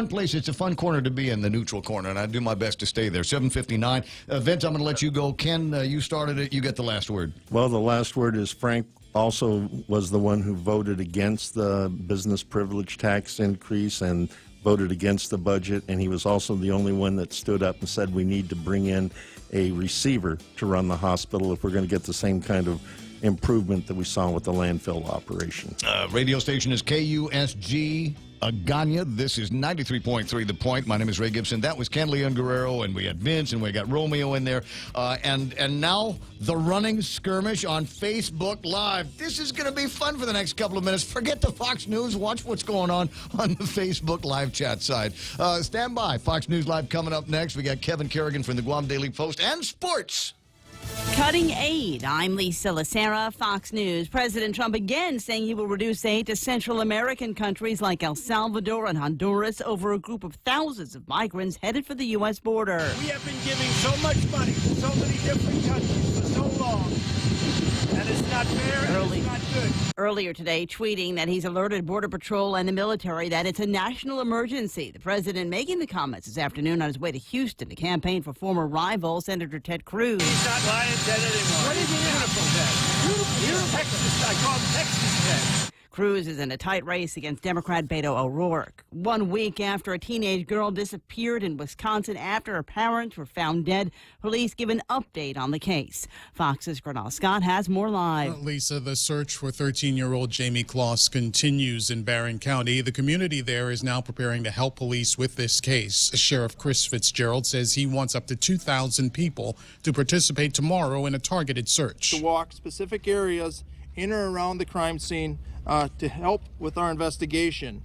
place. It's a fun corner to be in, the neutral corner, and I do my best to stay there. 7:59. Vince, I'm going to let you go. Ken, you started it. You get the last word. Well, the last word is Frank also was the one who voted against the business privilege tax increase and voted against the budget, and he was also the only one that stood up and said we need to bring in a receiver to run the hospital if we're going to get the same kind of improvement that we saw with the landfill operation. Radio station is KUSG Agana. This is 93.3 The Point. My name is Ray Gibson. That was Ken Leon Guerrero, and we had Vince, and we got Romeo in there. And now the running skirmish on Facebook Live. This is going to be fun for the next couple of minutes. Forget the Fox News. Watch what's going on the Facebook Live chat side. Stand by. Fox News Live coming up next. We got Kevin Kerrigan from the Guam Daily Post and sports. Cutting aid. I'm Lisa Lacera, Fox News. President Trump again saying he will reduce aid to Central American countries like El Salvador and Honduras over a group of thousands of migrants headed for the U.S. border. We have been giving so much money to so many different countries for so long, and it's not fair and it's not good. Earlier today, tweeting that he's alerted Border Patrol and the military that it's a national emergency. The president making the comments this afternoon on his way to Houston to campaign for former rival Senator Ted Cruz. He's not lying, Ted, anymore. What is he beautiful, Ted? Beautiful. Texas. I call him Texas Ted. Cruz is in a tight race against Democrat Beto O'Rourke. 1 week after a teenage girl disappeared in Wisconsin after her parents were found dead, police give an update on the case. Fox's Gernal Scott has more live. Lisa, the search for 13-year-old Jamie Kloss continues in Barron County. The community there is now preparing to help police with this case. Sheriff Chris Fitzgerald says he wants up to 2,000 people to participate tomorrow in a targeted search. To walk specific areas in or around the crime scene to help with our investigation.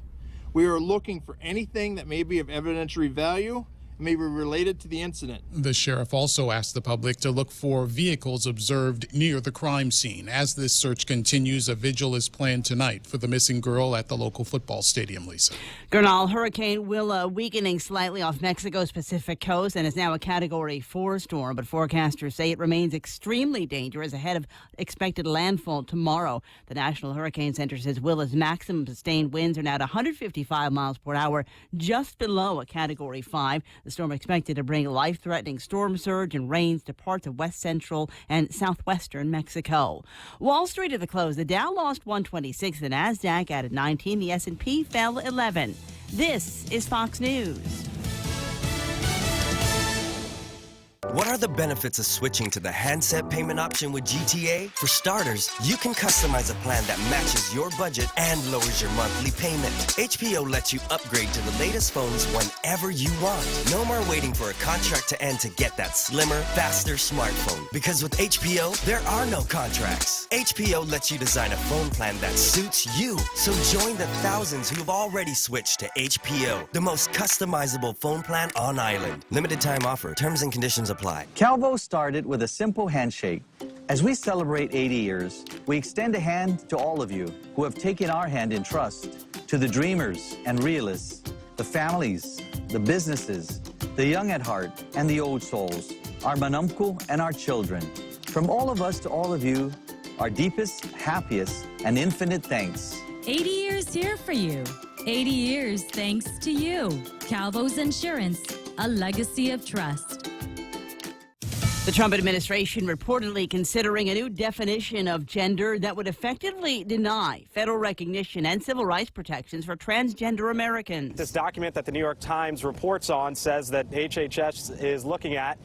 We are looking for anything that may be of evidentiary value, may be related to the incident. The sheriff also asked the public to look for vehicles observed near the crime scene. As this search continues, a vigil is planned tonight for the missing girl at the local football stadium, Lisa. Gernal, Hurricane Willa weakening slightly off Mexico's Pacific coast and is now a Category 4 storm, but forecasters say it remains extremely dangerous ahead of expected landfall tomorrow. The National Hurricane Center says Willa's maximum sustained winds are now at 155 miles per hour, just below a Category 5. The storm expected to bring life-threatening storm surge and rains to parts of west central and southwestern Mexico. Wall Street at the close, the Dow lost 126, the Nasdaq added 19, the S&P fell 11. This is Fox News. What are the benefits of switching to the handset payment option with GTA? For starters, you can customize a plan that matches your budget and lowers your monthly payment. HPO lets you upgrade to the latest phones whenever you want. No more waiting for a contract to end to get that slimmer, faster smartphone. Because with HPO, there are no contracts. HPO lets you design a phone plan that suits you. So join the thousands who've already switched to HPO, the most customizable phone plan on island. Limited time offer. Terms and conditions apply. Calvo started with a simple handshake. As we celebrate 80 years, we extend a hand to all of you who have taken our hand in trust, to the dreamers and realists, the families, the businesses, the young at heart, and the old souls, our manumku and our children. From all of us to all of you, our deepest, happiest, and infinite thanks. 80 years here for you. 80 years thanks to you. Calvo's Insurance, a legacy of trust. The Trump administration reportedly considering a new definition of gender that would effectively deny federal recognition and civil rights protections for transgender Americans. This document that the New York Times reports on says that HHS is looking at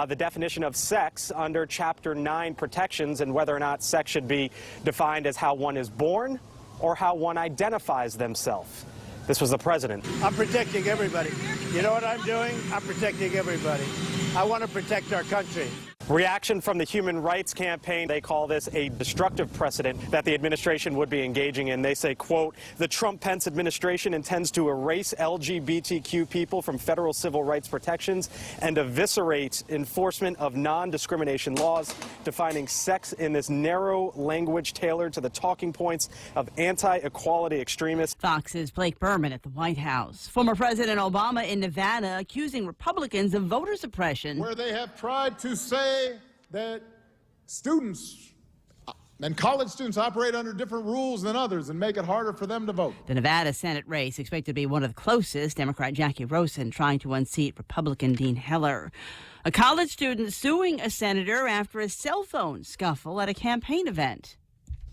the definition of sex under Chapter 9 protections and whether or not sex should be defined as how one is born or how one identifies themselves. This was the president. I'm protecting everybody. You know what I'm doing? I'm protecting everybody. I want to protect our country. Reaction from the Human Rights Campaign. They call this a destructive precedent that the administration would be engaging in. They say, quote, the Trump-Pence administration intends to erase LGBTQ people from federal civil rights protections and eviscerate enforcement of non-discrimination laws, defining sex in this narrow language tailored to the talking points of anti-equality extremists. Fox's Blake Berman at the White House. Former President Obama in Nevada accusing Republicans of voter suppression. Where they have tried to say that students and college students operate under different rules than others and make it harder for them to vote. The Nevada Senate race expected to be one of the closest. Democrat Jackie Rosen trying to unseat Republican Dean Heller. A college student suing a senator after a cell phone scuffle at a campaign event.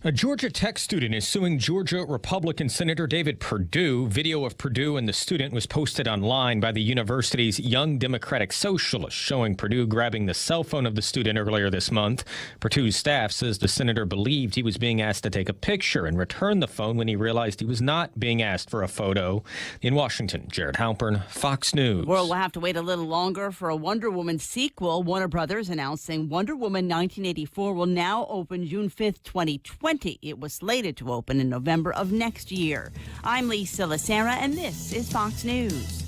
A Georgia Tech student is suing Georgia Republican Senator David Perdue. Video of Perdue and the student was posted online by the university's Young Democratic Socialists, showing Perdue grabbing the cell phone of the student earlier this month. Perdue's staff says the senator believed he was being asked to take a picture and return the phone when he realized he was not being asked for a photo. In Washington, Jared Halpern, Fox News. World will have to wait a little longer for a Wonder Woman sequel. Warner Brothers announcing Wonder Woman 1984 will now open June 5th, 2020. It was slated to open in November of next year. I'm Lisa Lacera, and this is Fox News.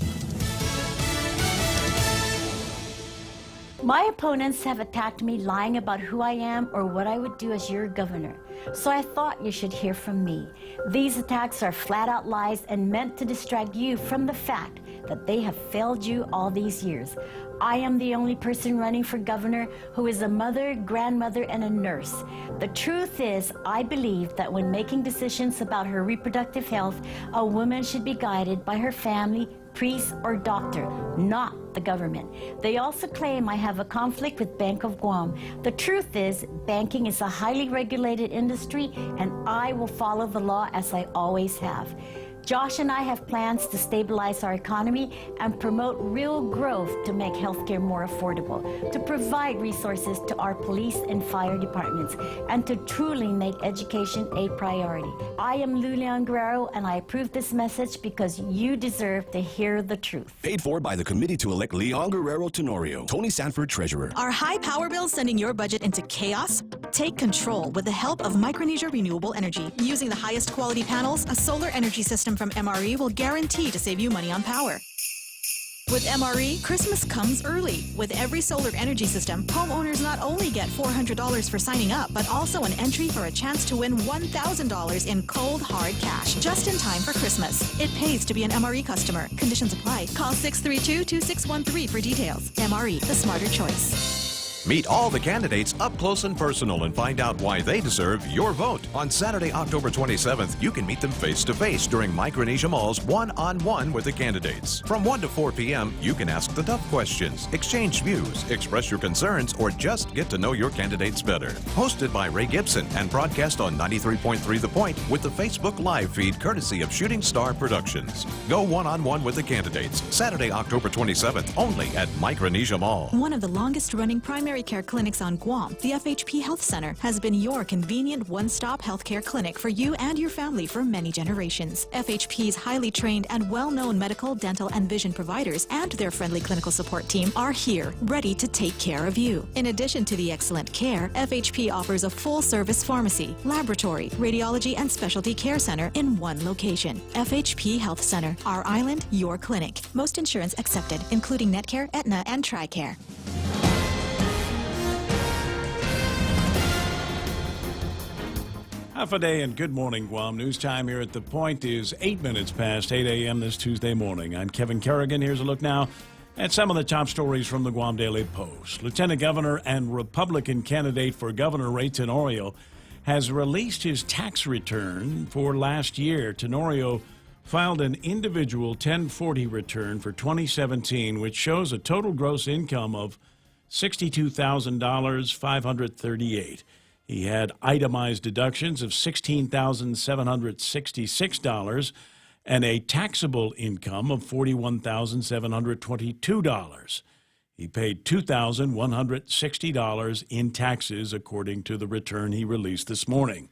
My opponents have attacked me lying about who I am or what I would do as your governor. So I thought you should hear from me. These attacks are flat-out lies and meant to distract you from the fact that they have failed you all these years. I am the only person running for governor who is a mother, grandmother, and a nurse. The truth is, I believe that when making decisions about her reproductive health, a woman should be guided by her family, priest, or doctor, not the the government. They also claim I have a conflict with Bank of Guam. The truth is, banking is a highly regulated industry, and I will follow the law as I always have. Josh and I have plans to stabilize our economy and promote real growth to make healthcare more affordable, to provide resources to our police and fire departments, and to truly make education a priority. I am Lulian Guerrero, and I approve this message because you deserve to hear the truth. Paid for by the committee to elect Leon Guerrero Tenorio. Tony Sanford, Treasurer. Are high power bills sending your budget into chaos? Take control with the help of Micronesia Renewable Energy. Using the highest quality panels, a solar energy system from MRE will guarantee to save you money on power. With MRE, Christmas comes early. With every solar energy system, homeowners not only get $400 for signing up, but also an entry for a chance to win $1,000 in cold, hard cash, just in time for Christmas. It pays to be an MRE customer. Conditions apply. Call 632-2613 for details. MRE, the smarter choice. Meet all the candidates up close and personal and find out why they deserve your vote. On Saturday, October 27th, you can meet them face-to-face during Micronesia Mall's one-on-one with the candidates. From 1 to 4 p.m., you can ask the tough questions, exchange views, express your concerns, or just get to know your candidates better. Hosted by Ray Gibson and broadcast on 93.3 The Point with the Facebook Live feed courtesy of Shooting Star Productions. Go one-on-one with the candidates. Saturday, October 27th, only at Micronesia Mall. One of the longest-running primary care clinics on Guam, the FHP Health Center, has been your convenient one-stop healthcare clinic for you and your family for many generations. FHP's highly trained and well-known medical, dental, and vision providers and their friendly clinical support team are here, ready to take care of you. In addition to the excellent care, FHP offers a full-service pharmacy, laboratory, radiology, and specialty care center in one location. FHP Health Center, our island, your clinic. Most insurance accepted, including Netcare, Aetna, and TRICARE. Half a day and good morning, Guam. News time here at The Point is 8 minutes past 8 a.m. this Tuesday morning. I'm Kevin Kerrigan. Here's a look now at some of the top stories from the Guam Daily Post. Lieutenant Governor and Republican candidate for Governor Ray Tenorio has released his tax return for last year. Tenorio filed an individual 1040 return for 2017, which shows a total gross income of $62,538. He had itemized deductions of $16,766 and a taxable income of $41,722. He paid $2,160 in taxes, according to the return he released this morning.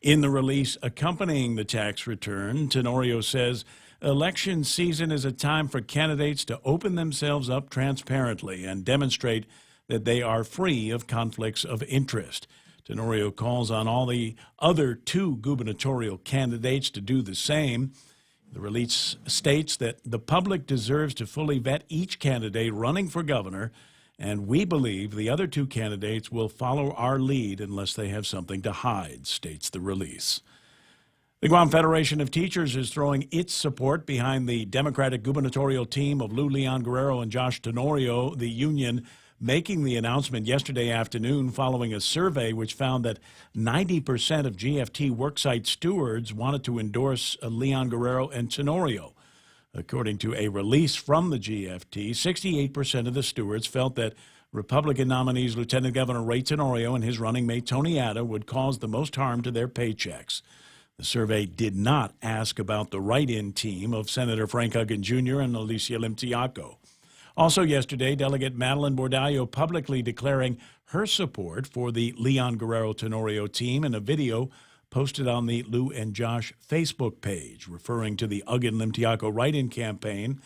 In the release accompanying the tax return, Tenorio says election season is a time for candidates to open themselves up transparently and demonstrate that they are free of conflicts of interest. Tenorio calls on all the other two gubernatorial candidates to do the same. The release states that the public deserves to fully vet each candidate running for governor, and we believe the other two candidates will follow our lead unless they have something to hide, states the release. The Guam Federation of Teachers is throwing its support behind the Democratic gubernatorial team of Lou Leon Guerrero and Josh Tenorio, the union making the announcement yesterday afternoon following a survey which found that 90% of GFT worksite stewards wanted to endorse Leon Guerrero and Tenorio. According to a release from the GFT, 68% of the stewards felt that Republican nominees Lieutenant Governor Ray Tenorio and his running mate Tony Atta would cause the most harm to their paychecks. The survey did not ask about the write-in team of Senator Frank Huggen Jr. and Alicia Limtiaco. Also yesterday, Delegate Madeline Bordallo publicly declaring her support for the Leon Guerrero Tenorio team in a video posted on the Lou and Josh Facebook page. Referring to the Huggen Limtiaco write-in campaign,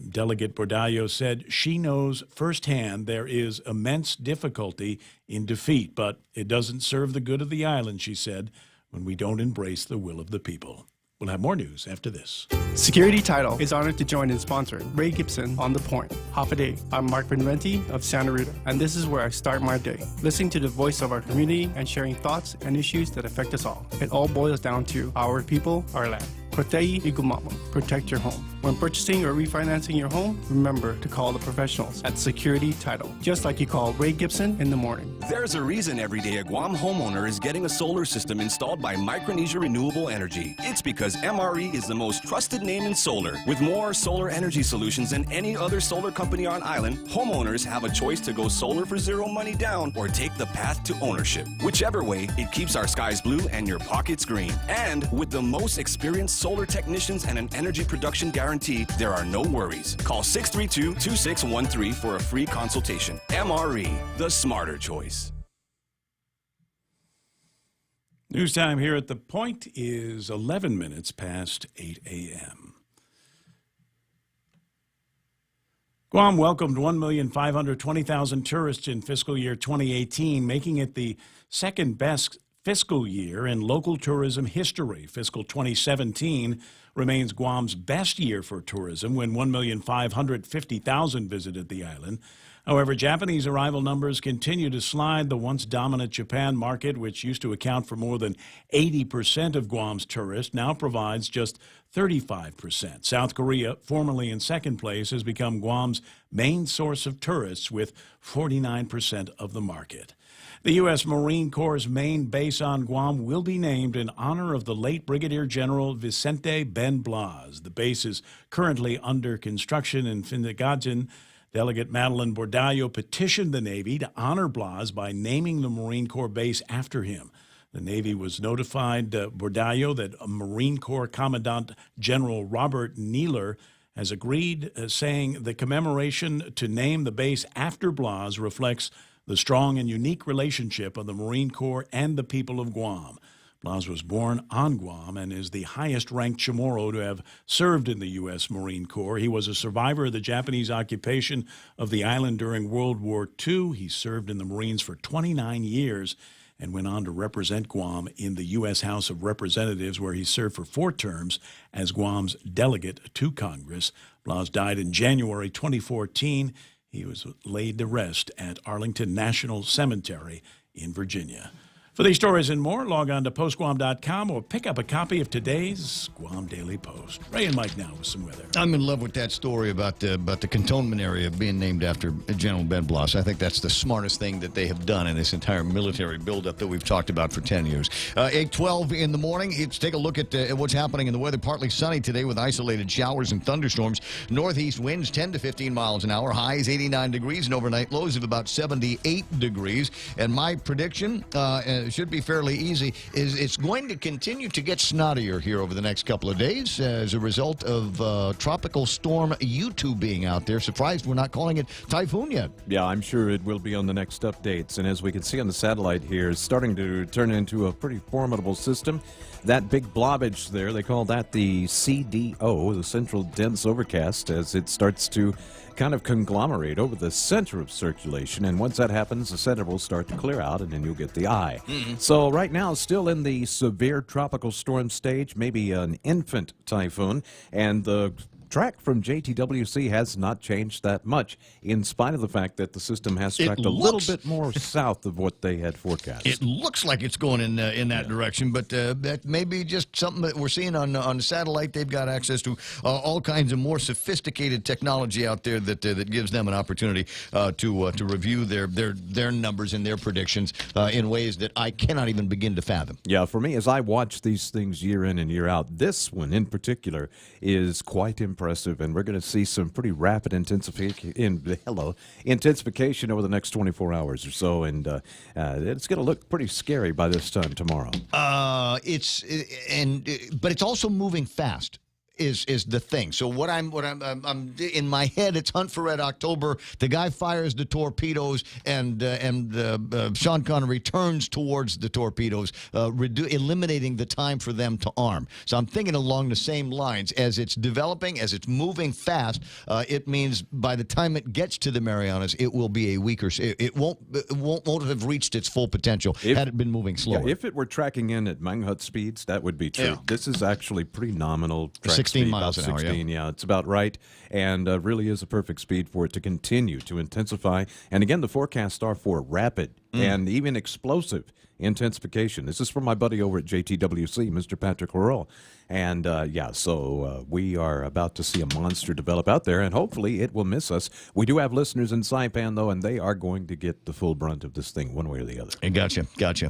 Delegate Bordallo said she knows firsthand there is immense difficulty in defeat, but it doesn't serve the good of the island, she said, when we don't embrace the will of the people. We'll have more news after this. Security Title is honored to join in sponsoring Ray Gibson on The Point. Half a day. I'm Mark Benventi of Santa Rita, and this is where I start my day, listening to the voice of our community and sharing thoughts and issues that affect us all. It all boils down to our people, our land. Protei Igumamam. Protect your home. When purchasing or refinancing your home, remember to call the professionals at Security Title, just like you call Ray Gibson in the morning. There's a reason every day a Guam homeowner is getting a solar system installed by Micronesia Renewable Energy. It's because MRE is the most trusted name in solar. With more solar energy solutions than any other solar company on island, homeowners have a choice to go solar for zero money down or take the path to ownership. Whichever way, it keeps our skies blue and your pockets green. And with the most experienced solar technicians and an energy production guarantee, there are no worries. Call 632-2613 for a free consultation. MRE, the smarter choice. News time here at The Point is 11 minutes past 8 a.m. Guam welcomed 1,520,000 tourists in fiscal year 2018, making it the second best fiscal year in local tourism history. Fiscal 2017 remains Guam's best year for tourism when 1,550,000 visited the island. However, Japanese arrival numbers continue to slide. The once dominant Japan market, which used to account for more than 80% of Guam's tourists, now provides just 35%. South Korea, formerly in second place, has become Guam's main source of tourists with 49% of the market. The U.S. Marine Corps' main base on Guam will be named in honor of the late Brigadier General Vicente Ben Blas. The base is currently under construction in Finnegadjin. Delegate Madeline Bordallo petitioned the Navy to honor Blas by naming the Marine Corps base after him. The Navy was notified, Bordallo, that Marine Corps Commandant General Robert Nealor has agreed, saying the commemoration to name the base after Blas reflects the strong and unique relationship of the Marine Corps and the people of Guam. Blas was born on Guam and is the highest-ranked Chamorro to have served in the U.S. Marine Corps. He was a survivor of the Japanese occupation of the island during World War II. He served in the Marines for 29 years and went on to represent Guam in the U.S. House of Representatives, where he served for 4 terms as Guam's delegate to Congress. Blas died in January 2014. He was laid to rest at Arlington National Cemetery in Virginia. For these stories and more, log on to postguam.com or pick up a copy of today's Guam Daily Post. Ray and Mike now with some weather. I'm in love with that story about the cantonment area being named after General Ben Blas. I think that's the smartest thing that they have done in this entire military buildup that we've talked about for 10 years. 8:12 in the morning. Let's take a look at what's happening in the weather. Partly sunny today with isolated showers and thunderstorms. Northeast winds 10 to 15 miles an hour. Highs 89 degrees and overnight lows of about 78 degrees. And my prediction should be fairly easy, is it's going to continue to get snottier here over the next couple of days as a result of tropical storm Yutu being out there. Surprised we're not calling it typhoon yet. Yeah, I'm sure it will be on the next updates. And as we can see on the satellite here, it's starting to turn into a pretty formidable system. That big blobage there, they call that the CDO, the Central Dense Overcast, as it starts to kind of conglomerate over the center of circulation. And once that happens, the center will start to clear out, and then you'll get the eye. So right now, still in the severe tropical storm stage, maybe an infant typhoon. And the track from JTWC has not changed that much, in spite of the fact that the system has tracked a little bit more south of what they had forecast. It looks like it's going in that direction, but that may be just something that we're seeing on the satellite. They've got access to all kinds of more sophisticated technology out there that gives them an opportunity to review their numbers and their predictions in ways that I cannot even begin to fathom. Yeah, for me, as I watch these things year in and year out, this one in particular is quite impressive, and we're going to see some pretty rapid intensification over the next 24 hours or so, and it's going to look pretty scary by this time tomorrow. But it's also moving fast. Is the thing. So what I'm in my head, it's Hunt for Red October. The guy fires the torpedoes, and Sean Connery turns towards the torpedoes, eliminating the time for them to arm. So I'm thinking along the same lines. As it's developing, as it's moving fast, it means by the time it gets to the Marianas, it will be a weaker. It won't have reached its full potential had it been moving slower. Yeah, if it were tracking in at Manghut speeds, that would be true. Yeah. This is actually pretty nominal track 16 speed, miles an hour, 16, yeah, it's about right, and really is a perfect speed for it to continue to intensify. And again, the forecasts are for rapid and even explosive intensification. This is from my buddy over at JTWC, Mr. Patrick Laurel. And so we are about to see a monster develop out there, and hopefully it will miss us. We do have listeners in Saipan, though, and they are going to get the full brunt of this thing one way or the other. Gotcha.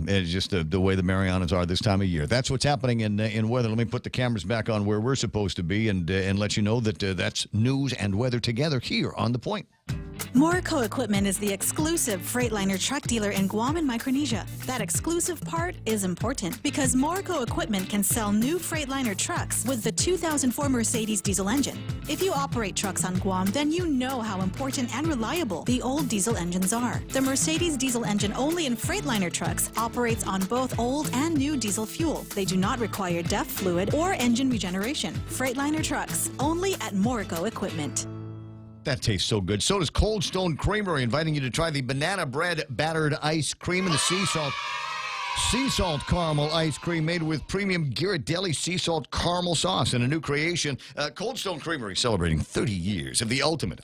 It's just the way the Marianas are this time of year. That's what's happening in weather. Let me put the cameras back on where we're supposed to be and let you know that that's news and weather together here on The Point. Morico Equipment is the exclusive Freightliner truck dealer in Guam and Micronesia. That exclusive part is important because Morico Equipment can sell new Freightliner trucks with the 2004 Mercedes diesel engine. If you operate trucks on Guam, then you know how important and reliable the old diesel engines are. The Mercedes diesel engine only in Freightliner trucks operates on both old and new diesel fuel. They do not require DEF fluid or engine regeneration. Freightliner trucks, only at Morico Equipment. That tastes so good. So does Cold Stone Creamery, inviting you to try the banana bread battered ice cream and the sea salt caramel ice cream made with premium Ghirardelli sea salt caramel sauce and a new creation. Cold Stone Creamery celebrating 30 years of the ultimate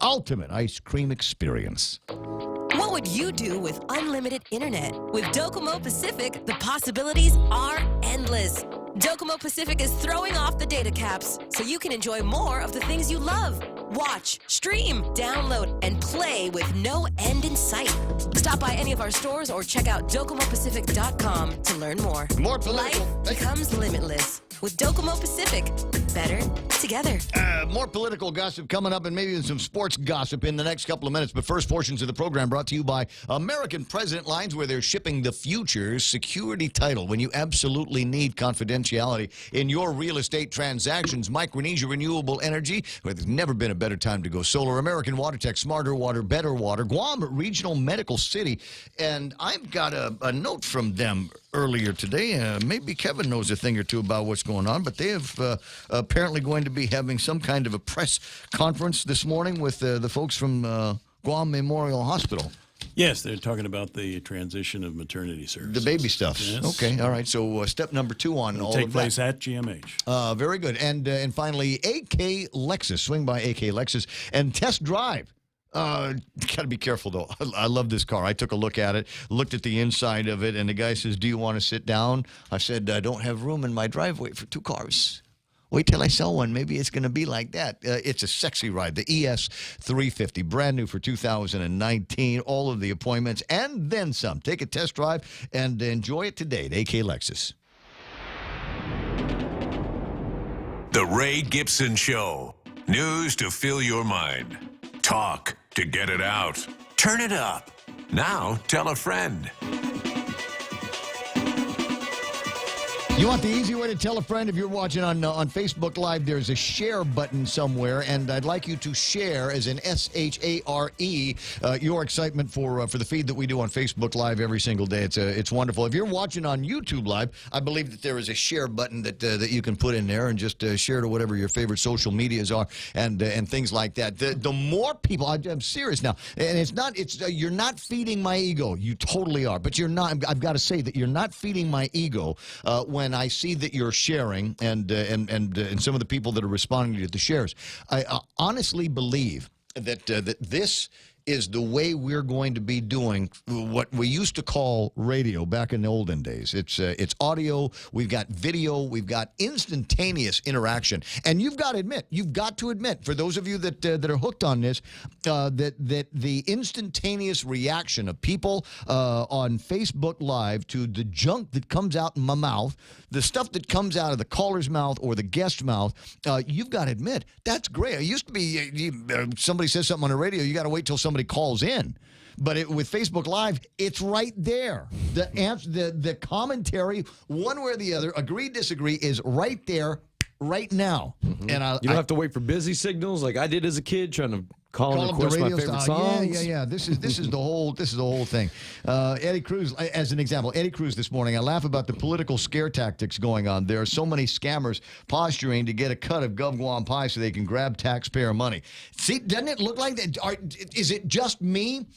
ice cream experience. What would you do with unlimited internet? With Docomo Pacific, the possibilities are endless. Docomo Pacific is throwing off the data caps so you can enjoy more of the things you love. Watch, stream, download, and play with no end in sight. Stop by any of our stores or check out DocomoPacific.com to learn more. More political. Life becomes limitless with Docomo Pacific. Better together. More political gossip coming up and maybe some sports gossip in the next couple of minutes. But first portions of the program brought to you by American President Lines, where they're shipping the future's security title. When you absolutely need confidentiality in your real estate transactions, Micronesia Renewable Energy, where there's never been a better time to go solar. American WaterTech, smarter water, better water. Guam Regional Medical City. And I've got a note from them earlier today. Maybe Kevin knows a thing or two about what's going on, but they have apparently going to be having some kind of a press conference this morning with the folks from Guam Memorial Hospital. Yes, they're talking about the transition of maternity services. The baby stuff. Yes. Okay, all right. So step number 2 on It'll all take of that. place at GMH. Very good. And finally, AK Lexus. Swing by AK Lexus and test drive. Got to be careful, though. I love this car. I took a look at it, looked at the inside of it, and the guy says, "Do you want to sit down?" I said, "I don't have room in my driveway for 2 cars." Wait till I sell one. Maybe it's going to be like that. It's a sexy ride. The ES350, brand new for 2019. All of the appointments and then some. Take a test drive and enjoy it today at AK Lexus. The Ray Gibson Show. News to fill your mind. Talk to get it out. Turn it up. Now tell a friend. You want the easy way to tell a friend if you're watching on Facebook Live, there's a share button somewhere, and I'd like you to share, as in S-H-A-R-E, your excitement for the feed that we do on Facebook Live every single day. It's wonderful. If you're watching on YouTube Live, I believe that there is a share button that you can put in there and just share to whatever your favorite social medias are and things like that. The more people, I'm serious now, and you're not feeding my ego. You totally are, but you're not. I've got to say that you're not feeding my ego when I see that you're sharing and some of the people that are responding to the shares. I honestly believe that this is the way we're going to be doing what we used to call radio back in the olden days. It's audio, we've got video, we've got instantaneous interaction. And you've got to admit, for those of you that are hooked on this, that the instantaneous reaction of people on Facebook Live to the junk that comes out in my mouth, the stuff that comes out of the caller's mouth or the guest's mouth, you've got to admit, that's great. It used to be somebody says something on the radio, you got to wait till somebody calls in. But with Facebook Live, it's right there. The commentary, one way or the other, agree, disagree, is right there, right now. Mm-hmm. And you don't have to wait for busy signals like I did as a kid, trying to call and request my favorite songs. Yeah. This is the whole thing. Eddie Cruz, as an example, Eddie Cruz this morning. I laugh about the political scare tactics going on. There are so many scammers posturing to get a cut of Gov Guam pie so they can grab taxpayer money. See, doesn't it look like that? Is it just me?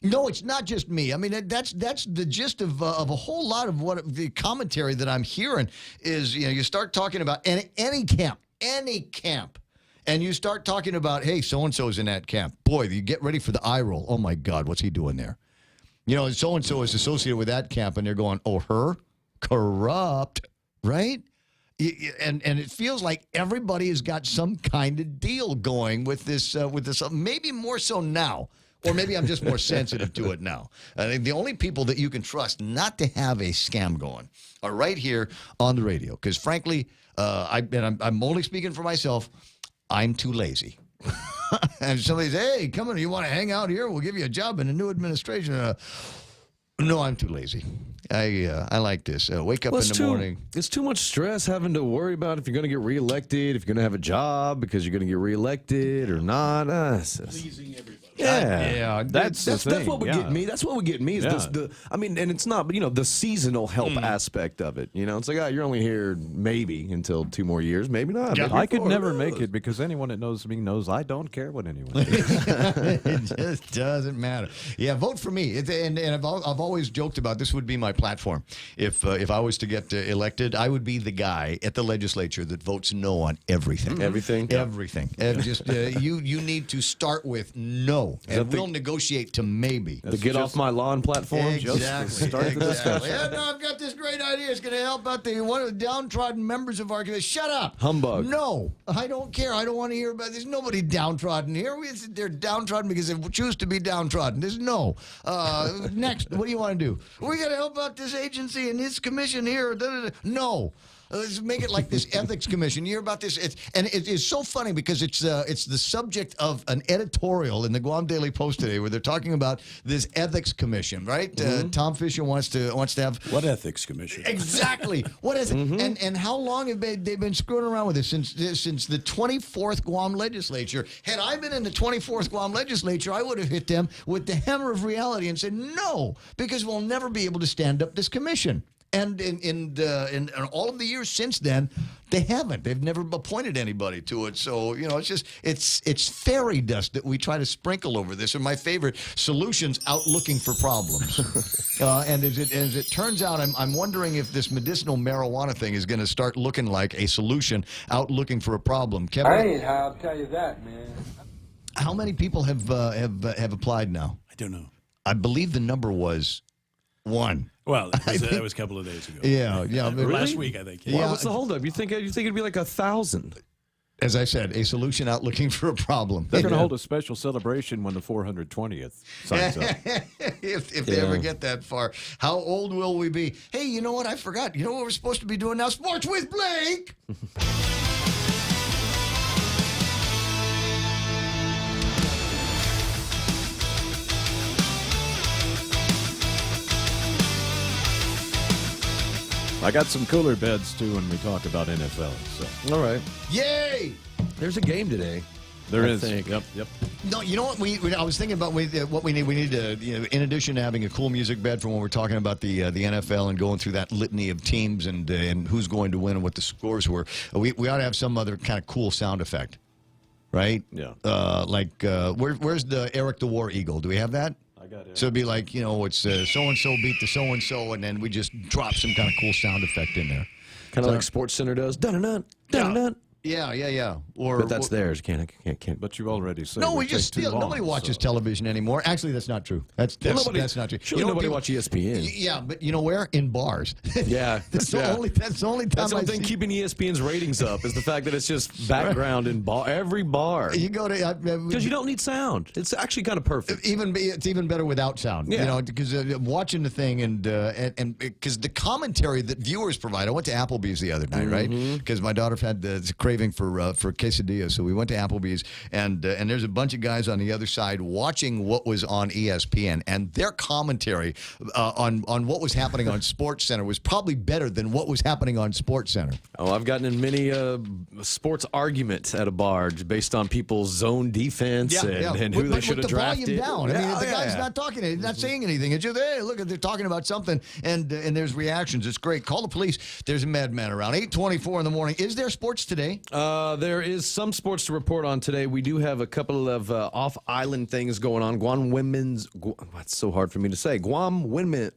No, it's not just me. I mean, that's the gist of a whole lot of what the commentary that I'm hearing is. You start talking about any camp, and you start talking about, hey, so and so's in that camp. Boy, you get ready for the eye roll. Oh my God, what's he doing there? You know, so-and-so is associated with that camp, and they're going, oh, her? Corrupt, right? And it feels like everybody has got some kind of deal going with this, maybe more so now. Or maybe I'm just more sensitive to it now. I think the only people that you can trust not to have a scam going are right here on the radio. Because frankly, I'm only speaking for myself, I'm too lazy. And somebody says, hey, come on, you want to hang out here? We'll give you a job in the new administration. No, I'm too lazy. I like this. Wake up in the morning. It's too much stress having to worry about if you're going to get reelected, if you're going to have a job because you're going to get reelected or not. Pleasing everybody. Yeah, that's what would get me. That's what would get me is and it's not, but the seasonal help aspect of it. It's like, you're only here maybe until 2 more years, maybe not. Yeah. Maybe I could 4. never make it because anyone that knows me knows I don't care what anyone thinks. It just doesn't matter. Yeah, vote for me. And I've always joked about this would be my platform. If I was to get elected, I would be the guy at the legislature that votes no on everything. Everything? Everything. And just you need to start with no. And we'll negotiate to maybe. The get off my lawn platform? Exactly. Just start the discussion. Yeah, no, I've got this great idea. It's going to help out one of the downtrodden members of our community. Shut up. Humbug. No, I don't care. I don't want to hear about There's nobody downtrodden here. They're downtrodden because they choose to be downtrodden. There's no. Next, what do you want to do? We got to help out this agency and this commission here. No. Let's make it like this ethics commission. You hear about this? It is so funny because it's the subject of an editorial in the Guam Daily Post today where they're talking about this ethics commission, right? Tom Fisher wants to have what ethics commission? Exactly. What is it? And how long have they been screwing around with this since the 24th Guam legislature? Had I been in the 24th Guam legislature, I would have hit them with the hammer of reality and said no, because we'll never be able to stand up this commission. And in all of the years since then, they haven't. They've never appointed anybody to it. So, it's fairy dust that we try to sprinkle over this. And my favorite, solutions out looking for problems. And as it turns out, I'm wondering if this medicinal marijuana thing is going to start looking like a solution out looking for a problem. Kevin, I ain't high, I'll tell you that, man. How many people have applied now? I don't know. I believe the number was 1. Well, that was a couple of days ago. Yeah. Really? Last week, I think. Yeah. What's the holdup? You think it'd be like 1,000? As I said, a solution out looking for a problem. They're going to hold a special celebration when the 420th signs up. if they ever get that far. How old will we be? Hey, you know what? I forgot. You know what we're supposed to be doing now? Sports with Blake. I got some cooler beds, too, when we talk about NFL. So. All right. Yay! There's a game today. There I is. think. Yep. No, you know what? I was thinking about what we need. We need to, in addition to having a cool music bed for when we're talking about the NFL and going through that litany of teams and who's going to win and what the scores were, we ought to have some other kind of cool sound effect, right? Yeah. Where's the Eric the War Eagle? Do we have that? I got it. So it'd be like, it's so-and-so beat the so-and-so, and then we just drop some kind of cool sound effect in there. Kind of like Sports Center does. Dun-dun-dun, dun-dun-dun. Yeah. But that's theirs. Can't. But you already said. No, we just steal. Nobody watches television anymore. Actually, that's not true. That's not true. Surely nobody watches ESPN. Yeah, but you know where? In bars. Yeah, that's the only time. That's the only thing keeping ESPN's ratings up is the fact that it's just background in every bar. You go to because you don't need sound. It's actually kind of perfect. It's even better without sound. Yeah. Because watching the thing and because the commentary that viewers provide. I went to Applebee's the other night, right? Because my daughter had the craving for quesadillas, so we went to Applebee's and there's a bunch of guys on the other side watching what was on ESPN, and their commentary on what was happening on Sports Center was probably better than what was happening on Sports Center. Oh, I've gotten in many sports arguments at a bar based on people's zone defense and who they should have drafted. With the volume down. I mean, the guy's not talking, he's not saying anything. It's just, hey, look, they're talking about something, and there's reactions. It's great. Call the police. There's a madman around. 8:24 in the morning. Is there sports today? There is some sports to report on today. We do have a couple of off-island things going on. Guam women's. That's so hard for me to say. Guam women.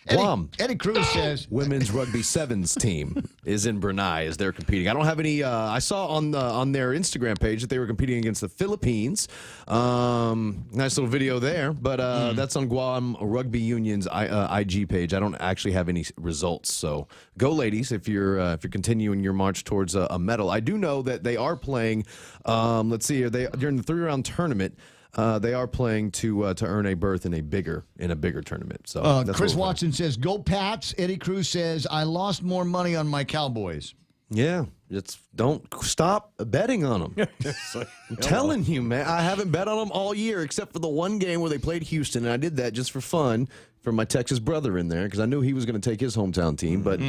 Guam. Eddie Cruz says women's rugby sevens team is in Brunei as they're competing. I don't have any. I saw on their Instagram page that they were competing against the Philippines. Nice little video there, but that's on Guam Rugby Union's IG page. I don't actually have any results. So go, ladies, if you're continuing your march towards a medal. I do know that they are playing. Let's see here. During the 3-round tournament. They are playing to earn a berth in a bigger tournament. So Chris Watson says, "Go Pats." Eddie Cruz says, "I lost more money on my Cowboys." Yeah, don't stop betting on them. I'm telling you, man, I haven't bet on them all year except for the one game where they played Houston, and I did that just for fun for my Texas brother in there because I knew he was going to take his hometown team. But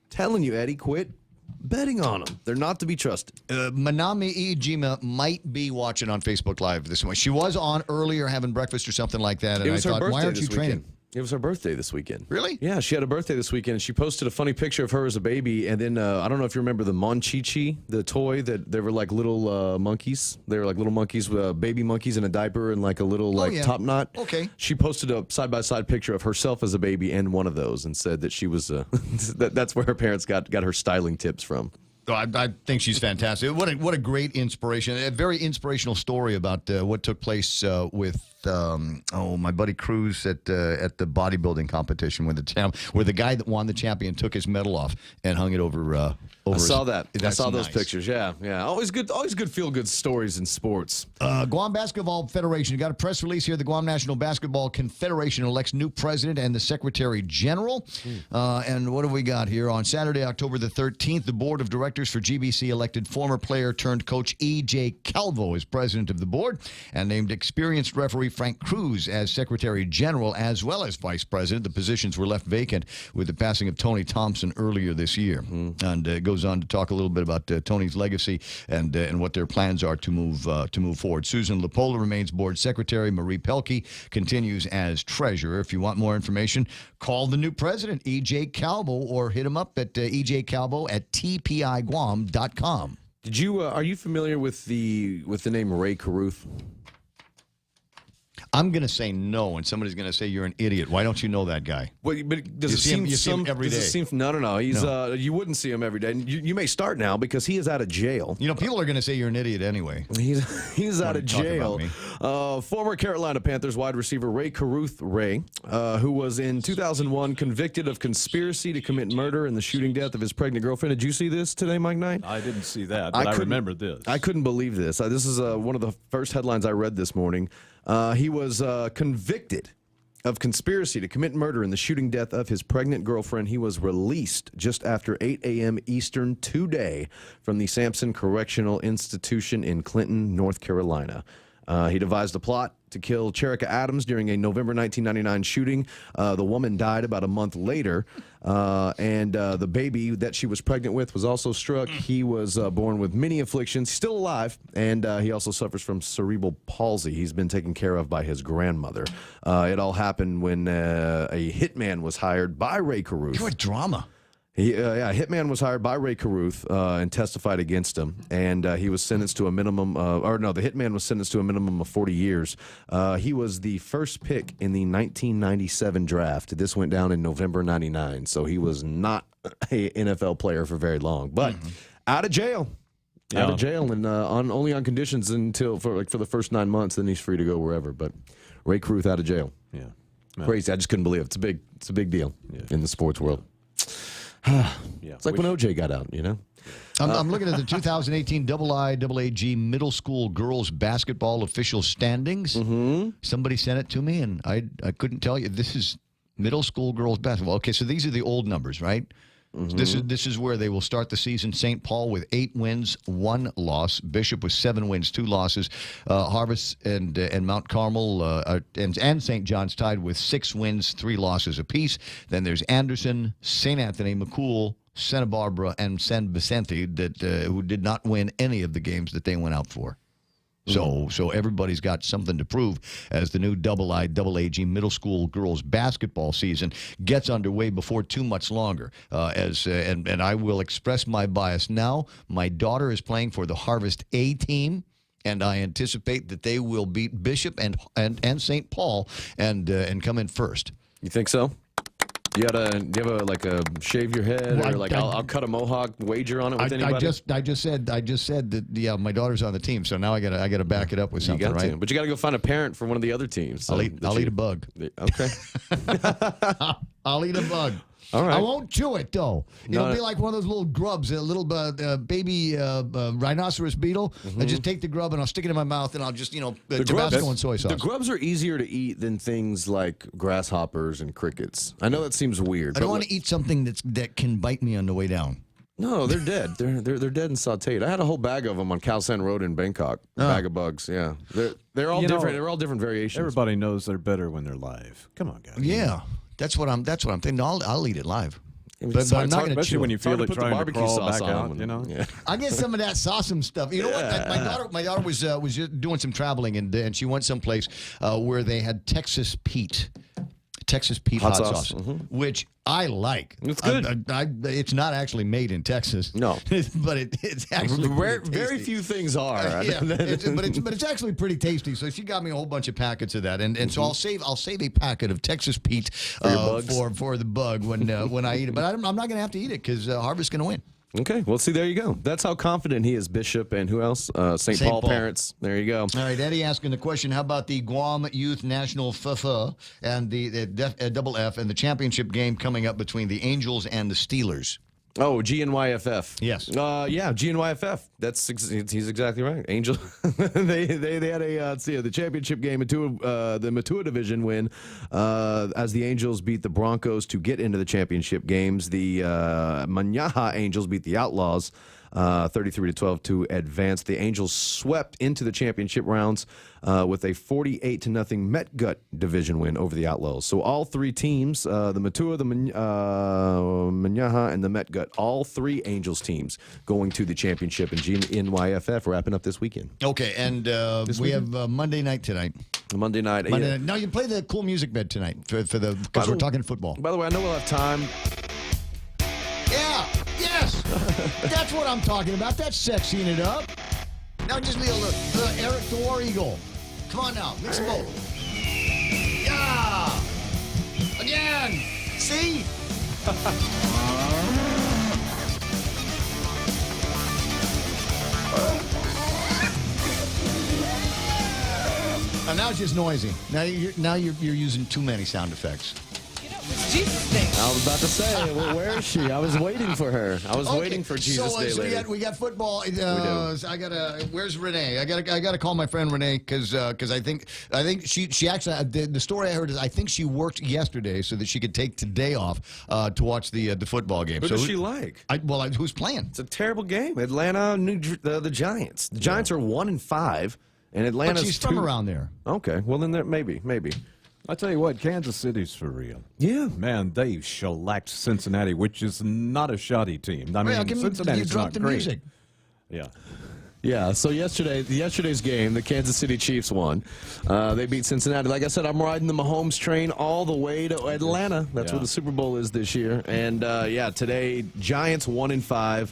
telling you, Eddie, quit betting on them. They're not to be trusted. Manami Iijima might be watching on Facebook Live this morning. She was on earlier having breakfast or something like that, and It was I her thought, birthday why aren't you this training? weekend. It was her birthday this weekend. Really? Yeah, she had a birthday this weekend, and she posted a funny picture of her as a baby. And then, I don't know if you remember the Monchichi, the toy that they were like little monkeys. They were like little monkeys, baby monkeys in a diaper and like a little top knot. Okay. She posted a side-by-side picture of herself as a baby and one of those and said that she was, that's where her parents got her styling tips from. Oh, I think she's fantastic. What a great inspiration. A very inspirational story about what took place with my buddy Cruz at the bodybuilding competition where the guy that won the champion took his medal off and hung it over. I saw that. I That's saw those nice. pictures. Yeah. Always good feel-good stories in sports. Guam Basketball Federation got a press release here. The Guam National Basketball Confederation elects new president and the secretary general. And what have we got here? On Saturday, October the 13th, the board of directors for GBC elected former player turned coach E.J. Calvo as president of the board and named experienced referee Frank Cruz as secretary general as well as vice president. The positions were left vacant with the passing of Tony Thompson earlier this year. And it goes on to talk a little bit about Tony's legacy and what their plans are to move forward. Susan Lapola remains board secretary. Marie Pelkey continues as treasurer. If you want more information, call the new president, E.J. Calvo, or hit him up at ejcalvo@tpiguam.com. Are you familiar with the name Ray Caruth? I'm going to say no, and somebody's going to say you're an idiot. Why don't you know that guy? Well, but does You it see him- seem you see him every does it day. seem- no. He's No. you wouldn't see him every day. And you may start now because he is out of jail. You know, people are going to say you're an idiot anyway. He's out of Talk about jail. me. Former Carolina Panthers wide receiver Ray Caruth, who was in 2001 convicted of conspiracy to commit murder in the shooting death of his pregnant girlfriend. Did you see this today, Mike Knight? I didn't see that, but I couldn't- remember this. I couldn't believe this. This is one of the first headlines I read this morning. He was convicted of conspiracy to commit murder in the shooting death of his pregnant girlfriend. He was released just after 8 a.m. Eastern today from the Sampson Correctional Institution in Clinton, North Carolina. He devised a plot to kill Cherika Adams during a November 1999 shooting. The woman died about a month later, and the baby that she was pregnant with was also struck. He was born with many afflictions, still alive, and he also suffers from cerebral palsy. He's been taken care of by his grandmother. It all happened when a hitman was hired by Ray Caruth. What drama. A hitman was hired by Ray Caruth and testified against him, and he was sentenced to a minimum, the hitman was sentenced to a minimum of 40 years. He was the first pick in the 1997 draft. This went down in November 99, so he was not an NFL player for very long, but out of jail. Yeah. Out of jail, and only on conditions until for the first 9 months. Then he's free to go wherever. But Ray Caruth out of jail. Yeah, crazy. I just couldn't believe it. It's a big deal in the sports world. It's like when OJ got out, you know. I'm looking at the 2018 IIAG middle school girls basketball official standings. Somebody sent it to me, and I couldn't tell you. This is middle school girls basketball. Okay, so these are the old numbers, right? This is where they will start the season. St. Paul with 8 wins, 1 loss. Bishop with 7 wins, 2 losses. Harvest and Mount Carmel and St. John's tied with 6 wins, 3 losses apiece. Then there's Anderson, St. Anthony, McCool, Santa Barbara, and San Vicente who did not win any of the games that they went out for. So everybody's got something to prove as the new IIAG middle school girls basketball season gets underway before too much longer. And I will express my bias now. My daughter is playing for the Harvest A team, and I anticipate that they will beat Bishop and St. Paul and come in first. You think so? Do you have a shave your head Well, or like I'll cut a mohawk wager on it with anybody? I just said that my daughter's on the team, so now I gotta back it up with something, you got right? to. But you got to go find a parent for one of the other teams. I'll eat a bug. Okay. I'll eat a bug. All right. I won't chew it though. It'll No. be like one of those little grubs, a little baby rhinoceros beetle. I just take the grub and I'll stick it in my mouth and I'll just Tabasco and soy sauce. The grubs are easier to eat than things like grasshoppers and crickets. I know that seems weird. I don't want to eat something that can bite me on the way down. No, they're dead. They're dead and sautéed. I had a whole bag of them on Khao San Road in Bangkok. A bag of bugs. Yeah, they're all different. They're all different variations. Everybody knows they're better when they're live. Come on, guys. Yeah, that's what I'm thinking. I'll eat it live. But I'm not going to especially chew when you it. feel it put the trying to barbecue crawl sauce back on out. them. You know. Yeah. I get some of that Sawsum stuff. You know what? My daughter was just doing some traveling and she went someplace where they had Texas Pete hot sauce, which I like. It's good. It's not actually made in Texas. No, but it's actually very few things are. Yeah, but it's actually pretty tasty. So she got me a whole bunch of packets of that, and so I'll save a packet of Texas Pete for the bug when I eat it. But I'm not going to have to eat it because Harvest's going to win. Okay, well, see, there you go. That's how confident he is, Bishop, and who else? St. Paul parents. There you go. All right, Eddie asking the question, how about the Guam Youth National FFA and the Double F and the championship game coming up between the Angels and the Steelers? Oh, GNYFF. Yes. Yeah, GNYFF. He's exactly right. Angel. they had the championship game into the Matua division win as the Angels beat the Broncos to get into the championship games. The Manyaha Angels beat the Outlaws 33-12 to advance. The Angels swept into the championship rounds with a 48-0 Metgut division win over the Outlaws. So all three teams, the Matua, the Manyaha, and the Metgut, all three Angels teams going to the championship in GNYFF wrapping up this weekend. Okay, and we have Monday night tonight. Monday night. Night. Now you play the cool music bed tonight because we're talking football. By the way, I know we'll have time. Yeah, yes, that's what I'm talking about. That's sexying it up. Now just leave the Eric the War Eagle. Come on now, mix them both. Yeah, again. See. And now it's just noisy. Now you're using too many sound effects. Jesus thing. I was about to say, well, where is she? I was waiting for her. I was waiting for Jesus Day later. We got football. We do. I gotta. Where's Renee? I gotta call my friend Renee because I think she actually the story I heard is I think she worked yesterday so that she could take today off to watch the football game. Who does she like? Who's playing? It's a terrible game. Atlanta, the Giants. The Giants are 1-5, and Atlanta's But she's from around there. Okay, well then maybe. I tell you what, Kansas City's for real. Yeah. Man, they shellacked Cincinnati, which is not a shoddy team. I mean, Cincinnati's not great. Music. Yeah. Yeah, so yesterday's game, the Kansas City Chiefs won. They beat Cincinnati. Like I said, I'm riding the Mahomes train all the way to Atlanta. That's where the Super Bowl is this year. And, today, Giants 1-5.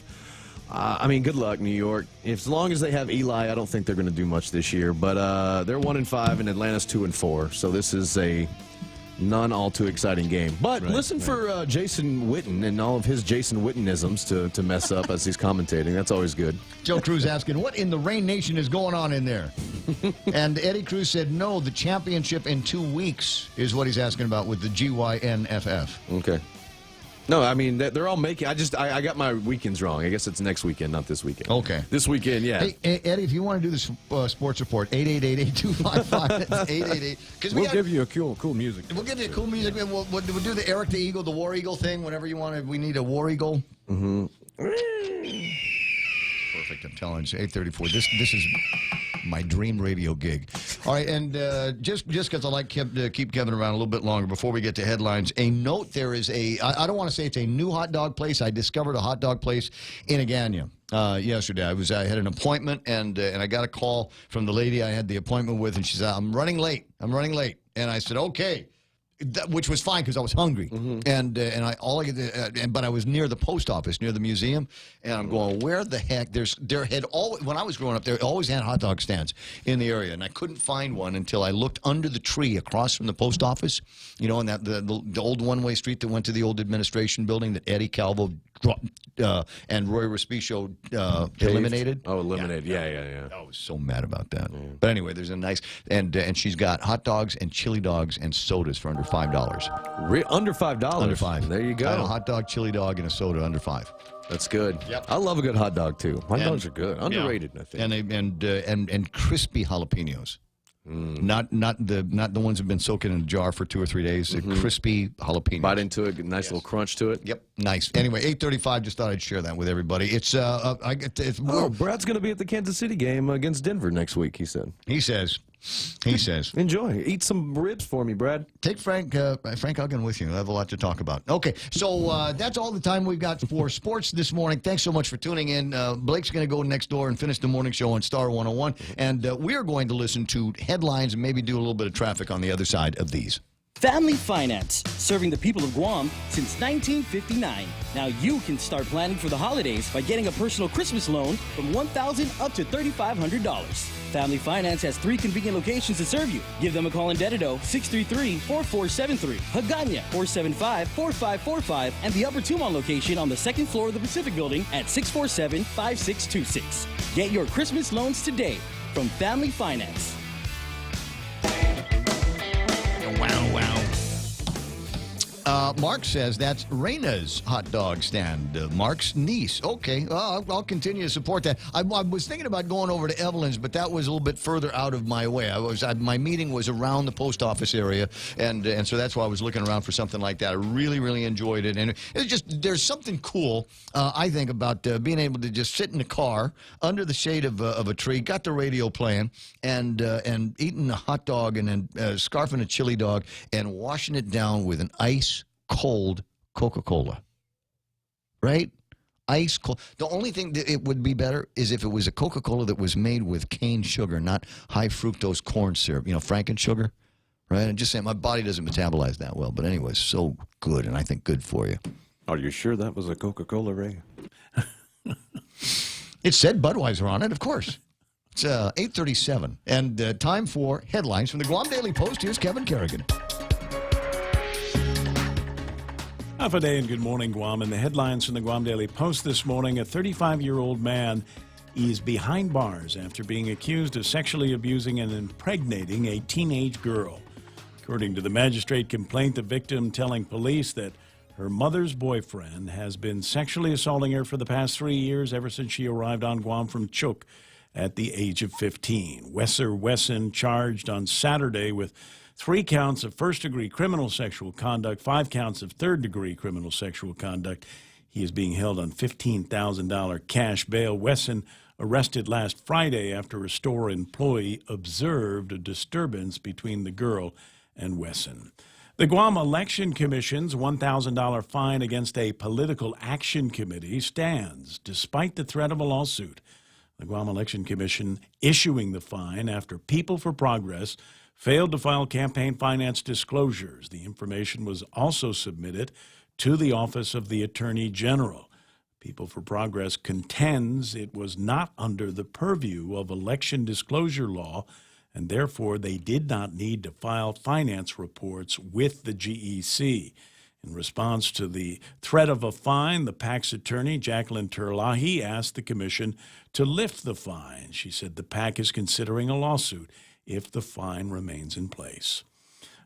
I mean, good luck, New York. As long as they have Eli, I don't think they're going to do much this year. But they're 1-5, and Atlanta's 2-4. So this is a none all too exciting game. But listen for Jason Witten and all of his Jason Wittenisms to mess up as he's commentating. That's always good. Joe Cruz asking, what in the Rain Nation is going on in there? And Eddie Cruz said, no, the championship in 2 weeks is what he's asking about with the GYNFF. Okay. No, I mean, they're all making... I got my weekends wrong. I guess it's next weekend, not this weekend. Okay. This weekend, yeah. Hey, Eddie, if you want to do this sports report, 888-8255. 888. We'll give you a cool music. We'll give you a cool music. We'll do the Eric the Eagle, the War Eagle thing, whenever you want. We need a War Eagle. Mm-hmm. Perfect. I'm telling you, 834. This is my dream radio gig. All right, and just because I like to keep Kevin around a little bit longer before we get to headlines, a note, there is I don't want to say it's a new hot dog place. I discovered a hot dog place in Agania yesterday. I had an appointment, and I got a call from the lady I had the appointment with, and she said, I'm running late. And I said, okay. which was fine because I was hungry, and but I was near the post office, near the museum, and I'm going, where the heck? When I was growing up, there always had hot dog stands in the area, and I couldn't find one until I looked under the tree across from the post office, you know, in that the old one-way street that went to the old administration building that Eddie Calvo and Roy Respicio eliminated. Oh, eliminated. Yeah. I was so mad about that. Yeah. But anyway, there's a nice and she's got hot dogs and chili dogs and sodas for under $5. Under $5. Under $5. There you go. Got a hot dog, chili dog, and a soda under $5. That's good. Yep. I love a good hot dog too. Hot dogs are good. Underrated, I think. And crispy jalapenos. Not the ones that've been soaking in a jar for 2 or 3 days. The crispy jalapeno. Bite into it, nice little crunch to it. Yep, nice. Anyway, 8:35. Just thought I'd share that with everybody. It's Brad's going to be at the Kansas City game against Denver next week. He said. He says. Enjoy. Eat some ribs for me, Brad. Take Frank Huggan with you. I have a lot to talk about. Okay, so that's all the time we've got for sports this morning. Thanks so much for tuning in. Blake's going to go next door and finish the morning show on Star 101. And we're going to listen to headlines and maybe do a little bit of traffic on the other side of these. Family Finance, serving the people of Guam since 1959. Now you can start planning for the holidays by getting a personal Christmas loan from $1,000 up to $3,500. Family Finance has 3 convenient locations to serve you. Give them a call in Dededo, 633-4473, Hagåtña, 475-4545, and the Upper Tumon location on the 2nd floor of the Pacific Building at 647-5626. Get your Christmas loans today from Family Finance. Mark says that's Reina's hot dog stand. Mark's niece. Okay, I'll continue to support that. I was thinking about going over to Evelyn's, but that was a little bit further out of my way. My meeting was around the post office area, and so that's why I was looking around for something like that. I really, really enjoyed it, and it's just there's something cool, I think, about being able to just sit in the car under the shade of a tree, got the radio playing, and eating a hot dog and then scarfing a chili dog and washing it down with an ice cold Coca-Cola, right? Ice cold. The only thing that it would be better is if it was a Coca-Cola that was made with cane sugar, not high fructose corn syrup, you know, Franken sugar, right? I'm just saying my body doesn't metabolize that well, but anyway, so good, and I think good for you. Are you sure that was a Coca-Cola, Ray? It said Budweiser on it, of course. It's 8:37, and time for headlines from the Guam Daily Post. Here's Kevin Kerrigan. Half a day and good morning, Guam. And the headlines from the Guam Daily Post this morning, a 35-year-old man is behind bars after being accused of sexually abusing and impregnating a teenage girl. According to the magistrate complaint, the victim telling police that her mother's boyfriend has been sexually assaulting her for the past 3 years, ever since she arrived on Guam from Chuuk at the age of 15. Wesser Wesson charged on Saturday with 3 counts of first-degree criminal sexual conduct, 5 counts of third-degree criminal sexual conduct. He is being held on $15,000 cash bail. Wesson arrested last Friday after a store employee observed a disturbance between the girl and Wesson. The Guam Election Commission's $1,000 fine against a political action committee stands, despite the threat of a lawsuit. The Guam Election Commission issuing the fine after People for Progress failed to file campaign finance disclosures. The information was also submitted to the Office of the Attorney General. People for Progress contends it was not under the purview of election disclosure law, and therefore they did not need to file finance reports with the GEC. In response to the threat of a fine, the PAC's attorney, Jacqueline Terlahi, asked the commission to lift the fine. She said the PAC is considering a lawsuit if the fine remains in place.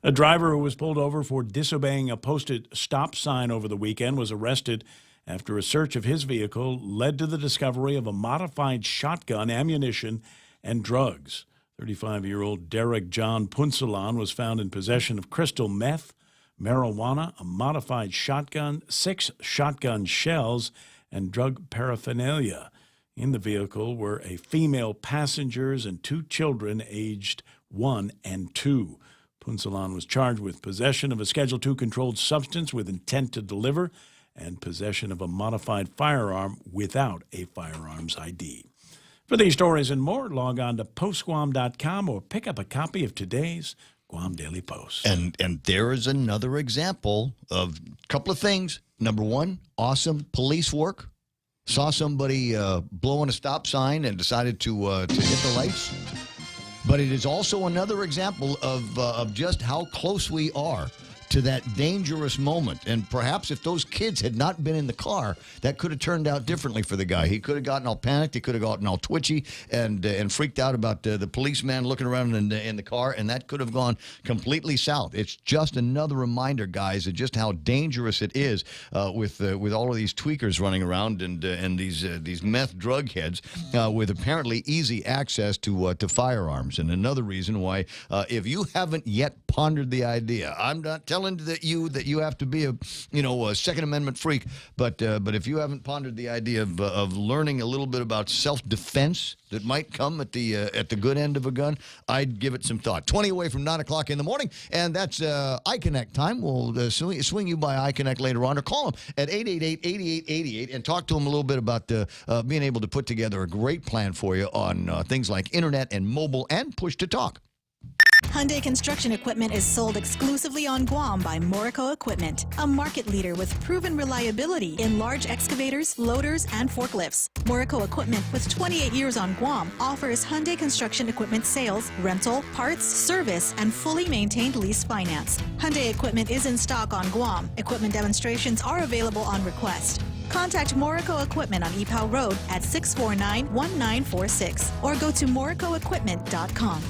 A driver who was pulled over for disobeying a posted stop sign over the weekend was arrested after a search of his vehicle led to the discovery of a modified shotgun, ammunition, and drugs. 35-year-old Derek John Punsalan was found in possession of crystal meth, marijuana, a modified shotgun, 6 shotgun shells, and drug paraphernalia. In the vehicle were a female passengers and 2 children aged 1 and 2. Punsalan was charged with possession of a Schedule II controlled substance with intent to deliver and possession of a modified firearm without a firearms ID. For these stories and more, log on to postguam.com or pick up a copy of today's Guam Daily Post. And there is another example of a couple of things. Number one, awesome police work. Saw somebody blowing a stop sign and decided to hit the lights. But it is also another example of just how close we are to that dangerous moment. And perhaps if those kids had not been in the car, that could have turned out differently for the guy. He could have gotten all panicked. He could have gotten all twitchy and freaked out about the policeman looking around in the car, and that could have gone completely south. It's just another reminder, guys, of just how dangerous it is with all of these tweakers running around and these meth drug heads with apparently easy access to firearms. And another reason why, if you haven't yet pondered the idea, I'm not telling that you have to be a Second Amendment freak, but if you haven't pondered the idea of learning a little bit about self-defense that might come at the good end of a gun, I'd give it some thought. 20 away from 9 o'clock in the morning, and that's iConnect time. We'll swing you by iConnect later on, or call them at 888-8888 and talk to them a little bit about being able to put together a great plan for you on things like internet and mobile and push-to-talk. Hyundai Construction Equipment is sold exclusively on Guam by Morico Equipment, a market leader with proven reliability in large excavators, loaders, and forklifts. Morico Equipment, with 28 years on Guam, offers Hyundai Construction Equipment sales, rental, parts, service, and fully maintained lease finance. Hyundai Equipment is in stock on Guam. Equipment demonstrations are available on request. Contact Morico Equipment on Ipoh Road at 649-1946 or go to moricoequipment.com.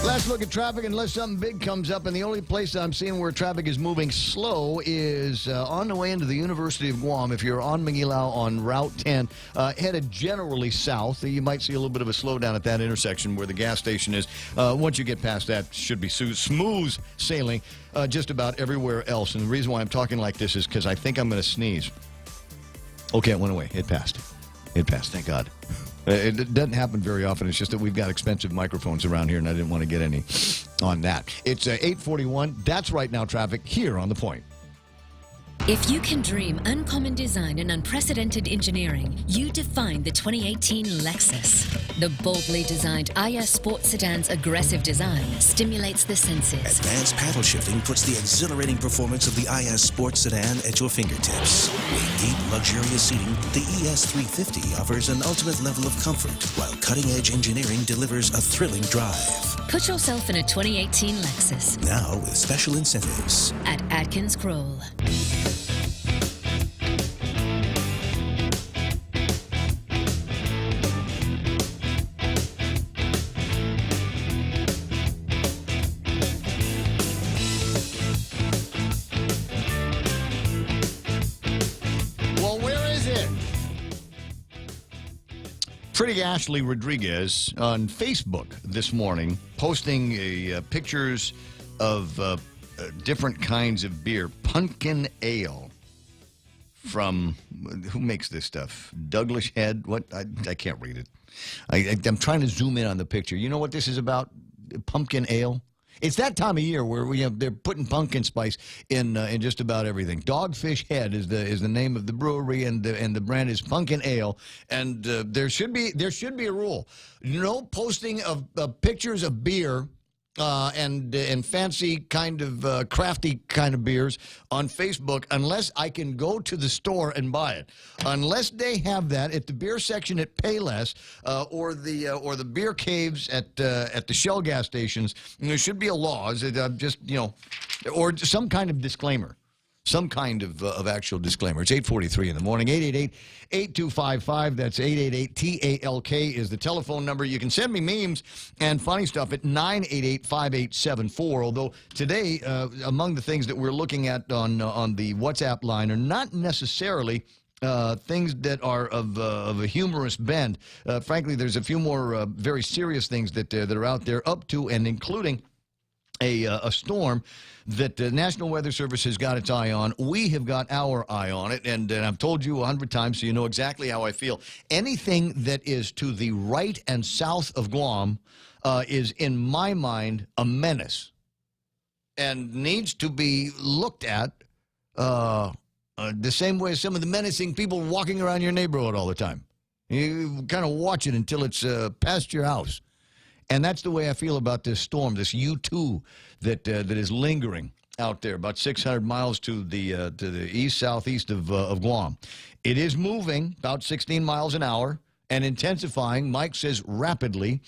Let's look at traffic unless something big comes up, and the only place I'm seeing where traffic is moving slow is on the way into the University of Guam. If you're on Mangilao on Route 10, headed generally south, you might see a little bit of a slowdown at that intersection where the gas station is. Once you get past that, should be smooth sailing just about everywhere else. And the reason why I'm talking like this is because I think I'm going to sneeze. Okay, it went away. It passed. It passed, thank God. It doesn't happen very often. It's just that we've got expensive microphones around here, and I didn't want to get any on that. It's 8:41. That's right now traffic here on The Point. If you can dream uncommon design and unprecedented engineering, you define the 2018 Lexus. The boldly designed IS Sport Sedan's aggressive design stimulates the senses. Advanced paddle shifting puts the exhilarating performance of the IS Sport Sedan at your fingertips. With deep, luxurious seating, the ES350 offers an ultimate level of comfort, while cutting-edge engineering delivers a thrilling drive. Put yourself in a 2018 Lexus. Now with special incentives. At Atkins Kroll. Pretty Ashley Rodriguez on Facebook this morning posting pictures of different kinds of beer. Pumpkin ale from, who makes this stuff? Douglas Head? What? I can't read it. I'm trying to zoom in on the picture. You know what this is about? Pumpkin ale? It's that time of year where they're putting pumpkin spice in just about everything. Dogfish Head is the name of the brewery, and the brand is Pumpkin Ale. And there should be a rule: no posting of pictures of beer and fancy kind of crafty kind of beers on Facebook unless I can go to the store and buy it. Unless they have that at the beer section at Payless or the beer caves at the Shell gas stations, there should be a law. Or some kind of disclaimer. Some kind of actual disclaimer. It's 8:43 in the morning. 888-8255. That's 888-TALK is the telephone number. You can send me memes and funny stuff at 988-5874. Although today, among the things that we're looking at on the WhatsApp line are not necessarily things that are of a humorous bend. Frankly, there's a few more very serious things that are out there, up to and including a storm that the National Weather Service has got its eye on. We have got our eye on it, and I've told you 100 times, so you know exactly how I feel. Anything that is to the right and south of Guam is, in my mind, a menace and needs to be looked at the same way as some of the menacing people walking around your neighborhood all the time. You kind of watch it until it's past your house. And that's the way I feel about this storm, this U2 that is lingering out there, about 600 miles to the east-southeast of Guam. It is moving about 16 miles an hour and intensifying, Mike says, rapidly.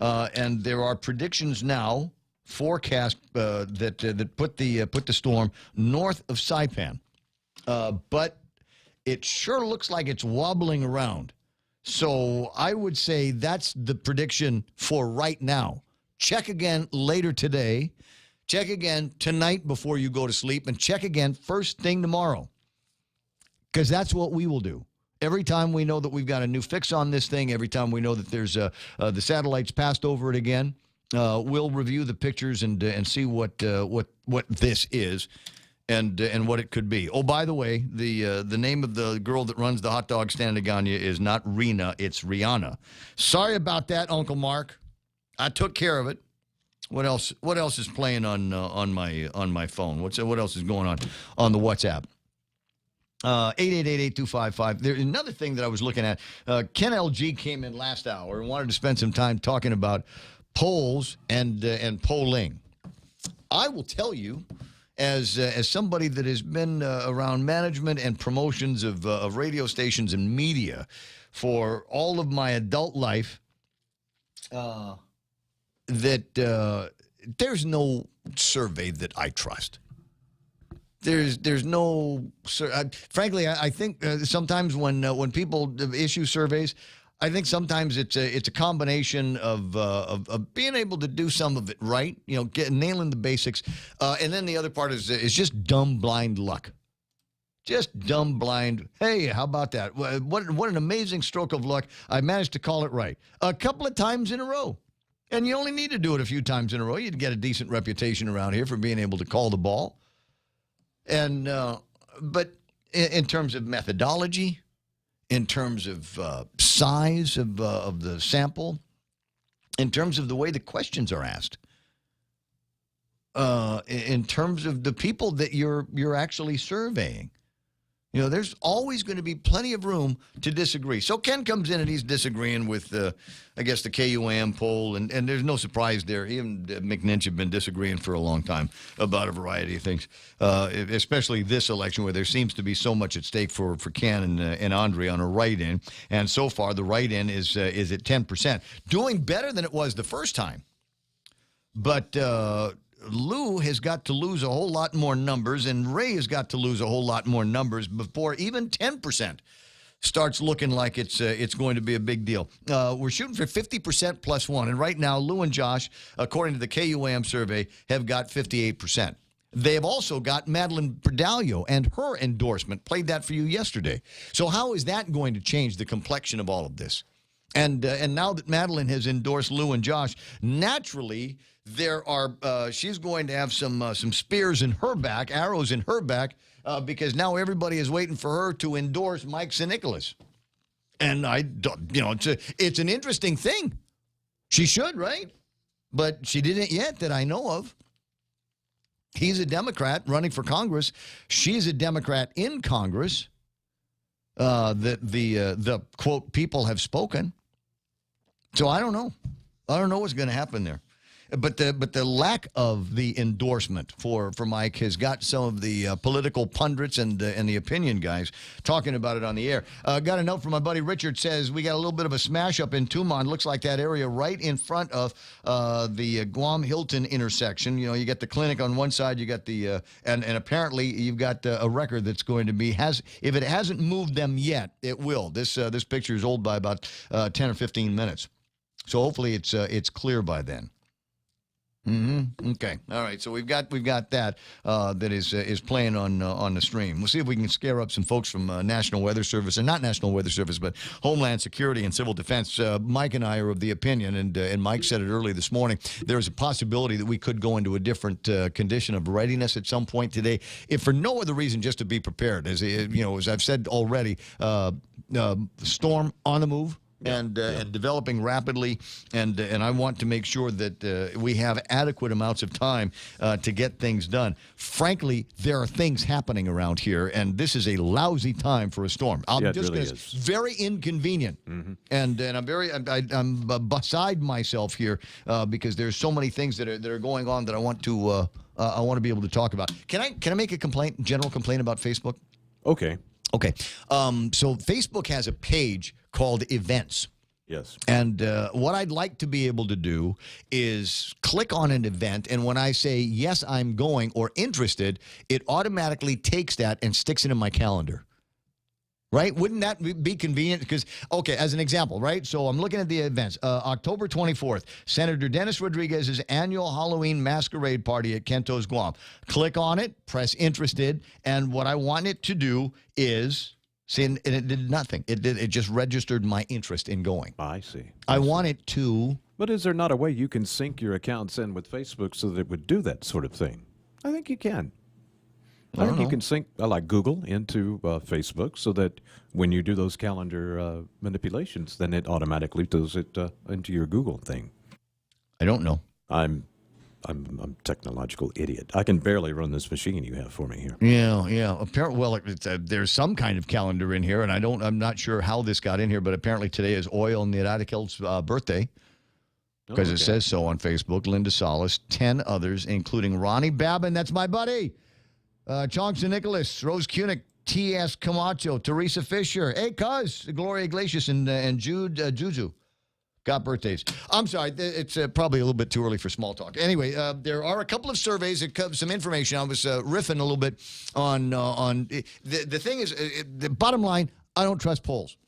And there are predictions now, forecast that put the storm north of Saipan. But it sure looks like it's wobbling around. So I would say that's the prediction for right now. Check again later today. Check again tonight before you go to sleep. And check again first thing tomorrow. Because that's what we will do. Every time we know that we've got a new fix on this thing, every time we know that there's the satellites passed over it again, we'll review the pictures and see what this is. And what it could be. Oh, by the way, the name of the girl that runs the hot dog stand in Ganya is not Rena, it's Rihanna. Sorry about that, Uncle Mark. I took care of it. What else? What else is playing on my phone? What else is going on the WhatsApp? 888-8255. There's another thing that I was looking at. Ken LG came in last hour and wanted to spend some time talking about polls and polling. I will tell you, as somebody that has been around management and promotions of radio stations and media for all of my adult life, that there's no survey that I trust. There's no, frankly, I think sometimes when people issue surveys, I think sometimes it's a combination of being able to do some of it right, nailing the basics, and then the other part is just dumb blind luck, just dumb blind. Hey, how about that? What an amazing stroke of luck! I managed to call it right a couple of times in a row, and you only need to do it a few times in a row. You'd get a decent reputation around here for being able to call the ball, and but in terms of methodology. In terms of size of the sample, in terms of the way the questions are asked, in terms of the people that you're actually surveying. There's always going to be plenty of room to disagree. So Ken comes in and he's disagreeing with, I guess, the KUAM poll, and there's no surprise there. He and McNinch have been disagreeing for a long time about a variety of things, especially this election where there seems to be so much at stake for Ken and Andre on a write-in. And so far, the write-in is at 10%, doing better than it was the first time. But Lou has got to lose a whole lot more numbers, and Ray has got to lose a whole lot more numbers before even 10% starts looking like it's going to be a big deal. We're shooting for 50% plus one, and right now, Lou and Josh, according to the KUAM survey, have got 58%. They have also got Madeline Berdalio and her endorsement. Played that for you yesterday. So how is that going to change the complexion of all of this? And now that Madeline has endorsed Lou and Josh, naturally there are she's going to have some spears in her back, arrows in her back, because now everybody is waiting for her to endorse Mike St. Nicholas. And it's an interesting thing. She should, right? But she didn't yet that I know of. He's a Democrat running for Congress. She's a Democrat in Congress. The quote people have spoken. So I don't know. I don't know what's going to happen there. But the lack of the endorsement for Mike has got some of the political pundits and the opinion guys talking about it on the air. Got a note from my buddy Richard. Says we got a little bit of a smash up in Tumon. Looks like that area right in front of the Guam Hilton intersection. You got the clinic on one side. You got the and apparently you've got a record that's going to be if it hasn't moved them yet, it will. This picture is old by about 10 or 15 minutes. So hopefully it's clear by then. Okay. All right. So we've got that that is playing on the stream. We'll see if we can scare up some folks from National Weather Service, and not National Weather Service, but Homeland Security and Civil Defense. Mike and I are of the opinion, and Mike said it early this morning. There is a possibility that we could go into a different condition of readiness at some point today, if for no other reason, just to be prepared. As I've said already, storm on the move. and developing rapidly, and I want to make sure that we have adequate amounts of time to get things done. Frankly, there are things happening around here, and this is a lousy time for a storm. Very inconvenient, and I'm beside myself here because there's so many things that are going on that I want to be able to talk about. Can I make a general complaint about Facebook? Okay. Okay. So Facebook has a page called Events. Yes. And what I'd like to be able to do is click on an event, and when I say, yes, I'm going or interested, it automatically takes that and sticks it in my calendar. Right? Wouldn't that be convenient? Because, okay, as an example, right? So I'm looking at the events. October 24th, Senator Dennis Rodriguez's annual Halloween masquerade party at Kentos, Guam. Click on it, press interested, and what I want it to do is, see, and it did nothing. It just registered my interest in going. I see. I want it to. But is there not a way you can sync your accounts in with Facebook so that it would do that sort of thing? I think you can. I think you can sync, like Google, into Facebook so that when you do those calendar manipulations, then it automatically does it into your Google thing. I don't know. I'm a technological idiot. I can barely run this machine you have for me here. Yeah. Apparently, well, there's some kind of calendar in here, and I'm not sure how this got in here, but apparently today is Oil Niratikel's birthday. Because it says so on Facebook. Linda Solis, 10 others, including Ronnie Babin. That's my buddy. Chongson Nicholas, Rose Kunick, T.S. Camacho, Teresa Fisher, hey, cuz, Gloria Iglesias, and Jude Juju got birthdays. I'm sorry, it's probably a little bit too early for small talk. Anyway, there are a couple of surveys that cover some information. I was riffing a little bit on the thing is, the bottom line, I don't trust polls.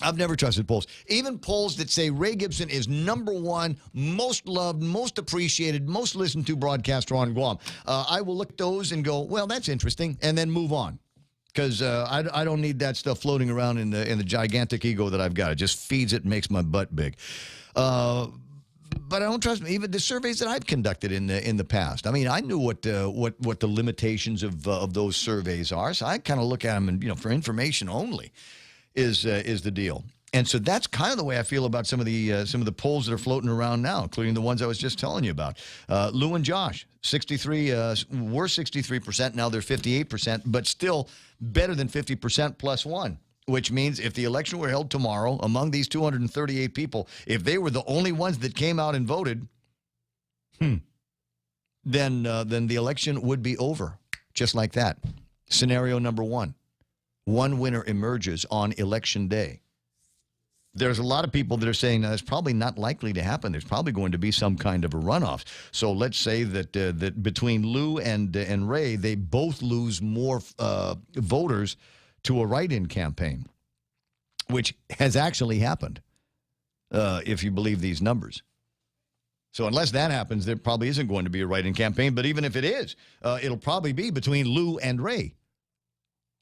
I've never trusted polls. Even polls that say Ray Gibson is #1, most loved, most appreciated, most listened to broadcaster on Guam. I will look at those and go, well, that's interesting, and then move on. Because I don't need that stuff floating around in the gigantic ego that I've got. It just feeds it and makes my butt big. But I don't trust even the surveys that I've conducted in the past. I mean, I knew what the limitations of those surveys are, so I kind of look at them and for information only. Is the deal. And so that's kind of the way I feel about some of the polls that are floating around now, including the ones I was just telling you about. Lou and Josh, 63 were 63%, now they're 58%, but still better than 50% plus one, which means if the election were held tomorrow, among these 238 people, if they were the only ones that came out and voted, then the election would be over, just like that. Scenario number one. One winner emerges on election day. There's a lot of people that are saying that's probably not likely to happen. There's probably going to be some kind of a runoff. So let's say that between Lou and Ray, they both lose more voters to a write-in campaign, which has actually happened, if you believe these numbers. So unless that happens, there probably isn't going to be a write-in campaign. But even if it is, it'll probably be between Lou and Ray.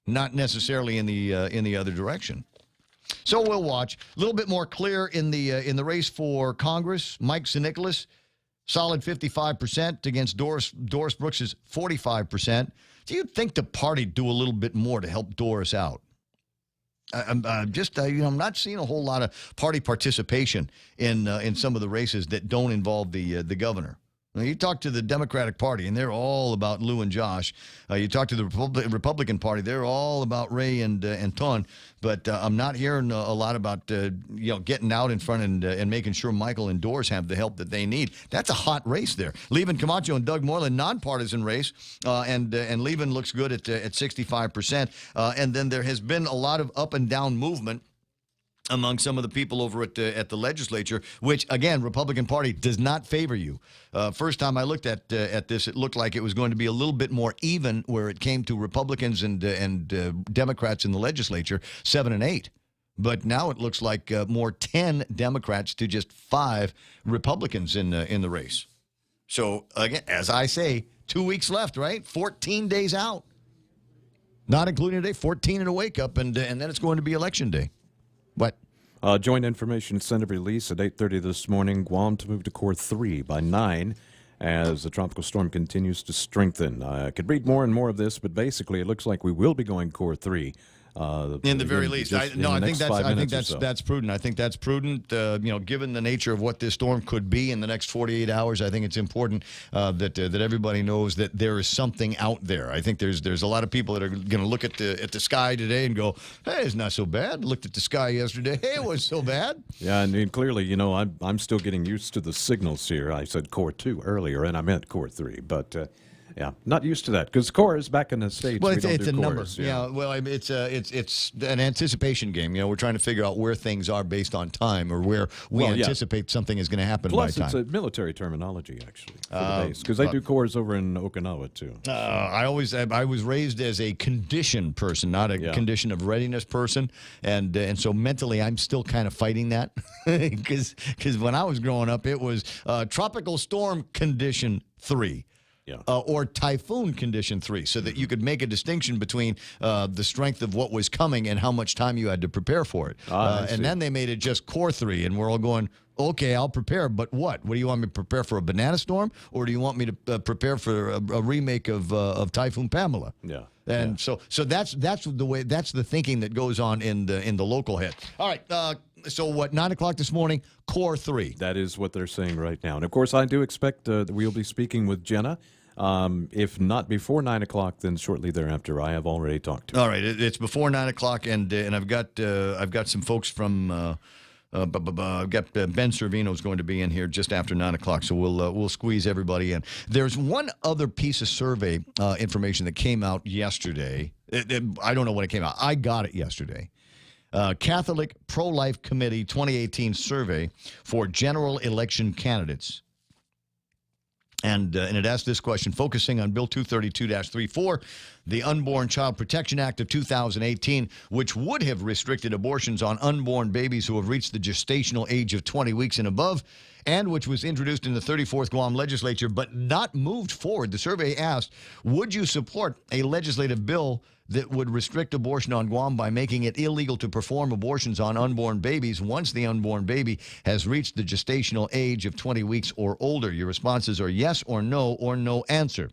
Not necessarily in the other direction. So we'll watch. A little bit more clear in the race for Congress. Mike Sinicolas, solid 55% against Doris Brooks' 45%. Do you think the party do a little bit more to help Doris out? I'm not seeing a whole lot of party participation in some of the races that don't involve the governor. Now, you talk to the Democratic Party, and they're all about Lou and Josh. You talk to the Republican Party, they're all about Ray and Ton. But I'm not hearing a lot about getting out in front and making sure Michael and Doris have the help that they need. That's a hot race there. Levin Camacho and Doug Moreland, nonpartisan race, and Levin looks good at 65%. And then there has been a lot of up and down movement among some of the people over at the legislature, which, again, Republican Party does not favor you. First time I looked at this, it looked like it was going to be a little bit more even where it came to Republicans and Democrats in the legislature, 7 and 8. But now it looks like more 10 Democrats to just 5 Republicans in the race. So, again, as I say, 2 weeks left, right? 14 days out. Not including today, 14 in a wake-up, and then it's going to be Election Day. What? Joint Information Center release at 8:30 this morning. Guam to move to Core 3 by 9 as the tropical storm continues to strengthen. I could read more and more of this, but basically it looks like we will be going Core 3 In the very least, I think so. that's prudent. I think that's prudent. Given the nature of what this storm could be in the next 48 hours, I think it's important that everybody knows that there is something out there. I think there's a lot of people that are going to look at the sky today and go, "Hey, it's not so bad." Looked at the sky yesterday. Hey, it wasn't so bad. Yeah, and clearly, I'm still getting used to the signals here. I said Core 2 earlier, and I meant Core 3, but. Yeah, not used to that because core is back in the States. Well, we don't it's do a number. cores, Yeah. Well, it's an anticipation game. We're trying to figure out where things are based on time, or where we anticipate something is going to happen Plus, by time. it's a military terminology actually for the base because they do cores over in Okinawa too. I was raised as a condition person, not a condition of readiness person, and so mentally I'm still kind of fighting that because when I was growing up it was tropical storm condition 3. Or typhoon condition 3, so that you could make a distinction between the strength of what was coming and how much time you had to prepare for it. And then they made it just core 3, and we're all going, okay, I'll prepare, but what? What do you want me to prepare for, a banana storm, or do you want me to prepare for a remake of Typhoon Pamela? Yeah. And so that's the thinking that goes on in the local head. All right. So what? 9 o'clock this morning, core 3. That is what they're saying right now, and of course I do expect that we'll be speaking with Jenna. If not before 9 o'clock, then shortly thereafter. I have already talked to her. All right, it's before 9 o'clock, and I've got some folks from. I've got Ben Servino's going to be in here just after 9 o'clock, so we'll squeeze everybody in. There's one other piece of survey information that came out yesterday. I don't know when it came out. I got it yesterday. Catholic Pro-Life Committee 2018 survey for general election candidates. And it asked this question, focusing on Bill 232-34, the Unborn Child Protection Act of 2018, which would have restricted abortions on unborn babies who have reached the gestational age of 20 weeks and above, and which was introduced in the 34th Guam legislature but not moved forward. The survey asked, would you support a legislative bill that would restrict abortion on Guam by making it illegal to perform abortions on unborn babies once the unborn baby has reached the gestational age of 20 weeks or older? Your responses are yes or no answer.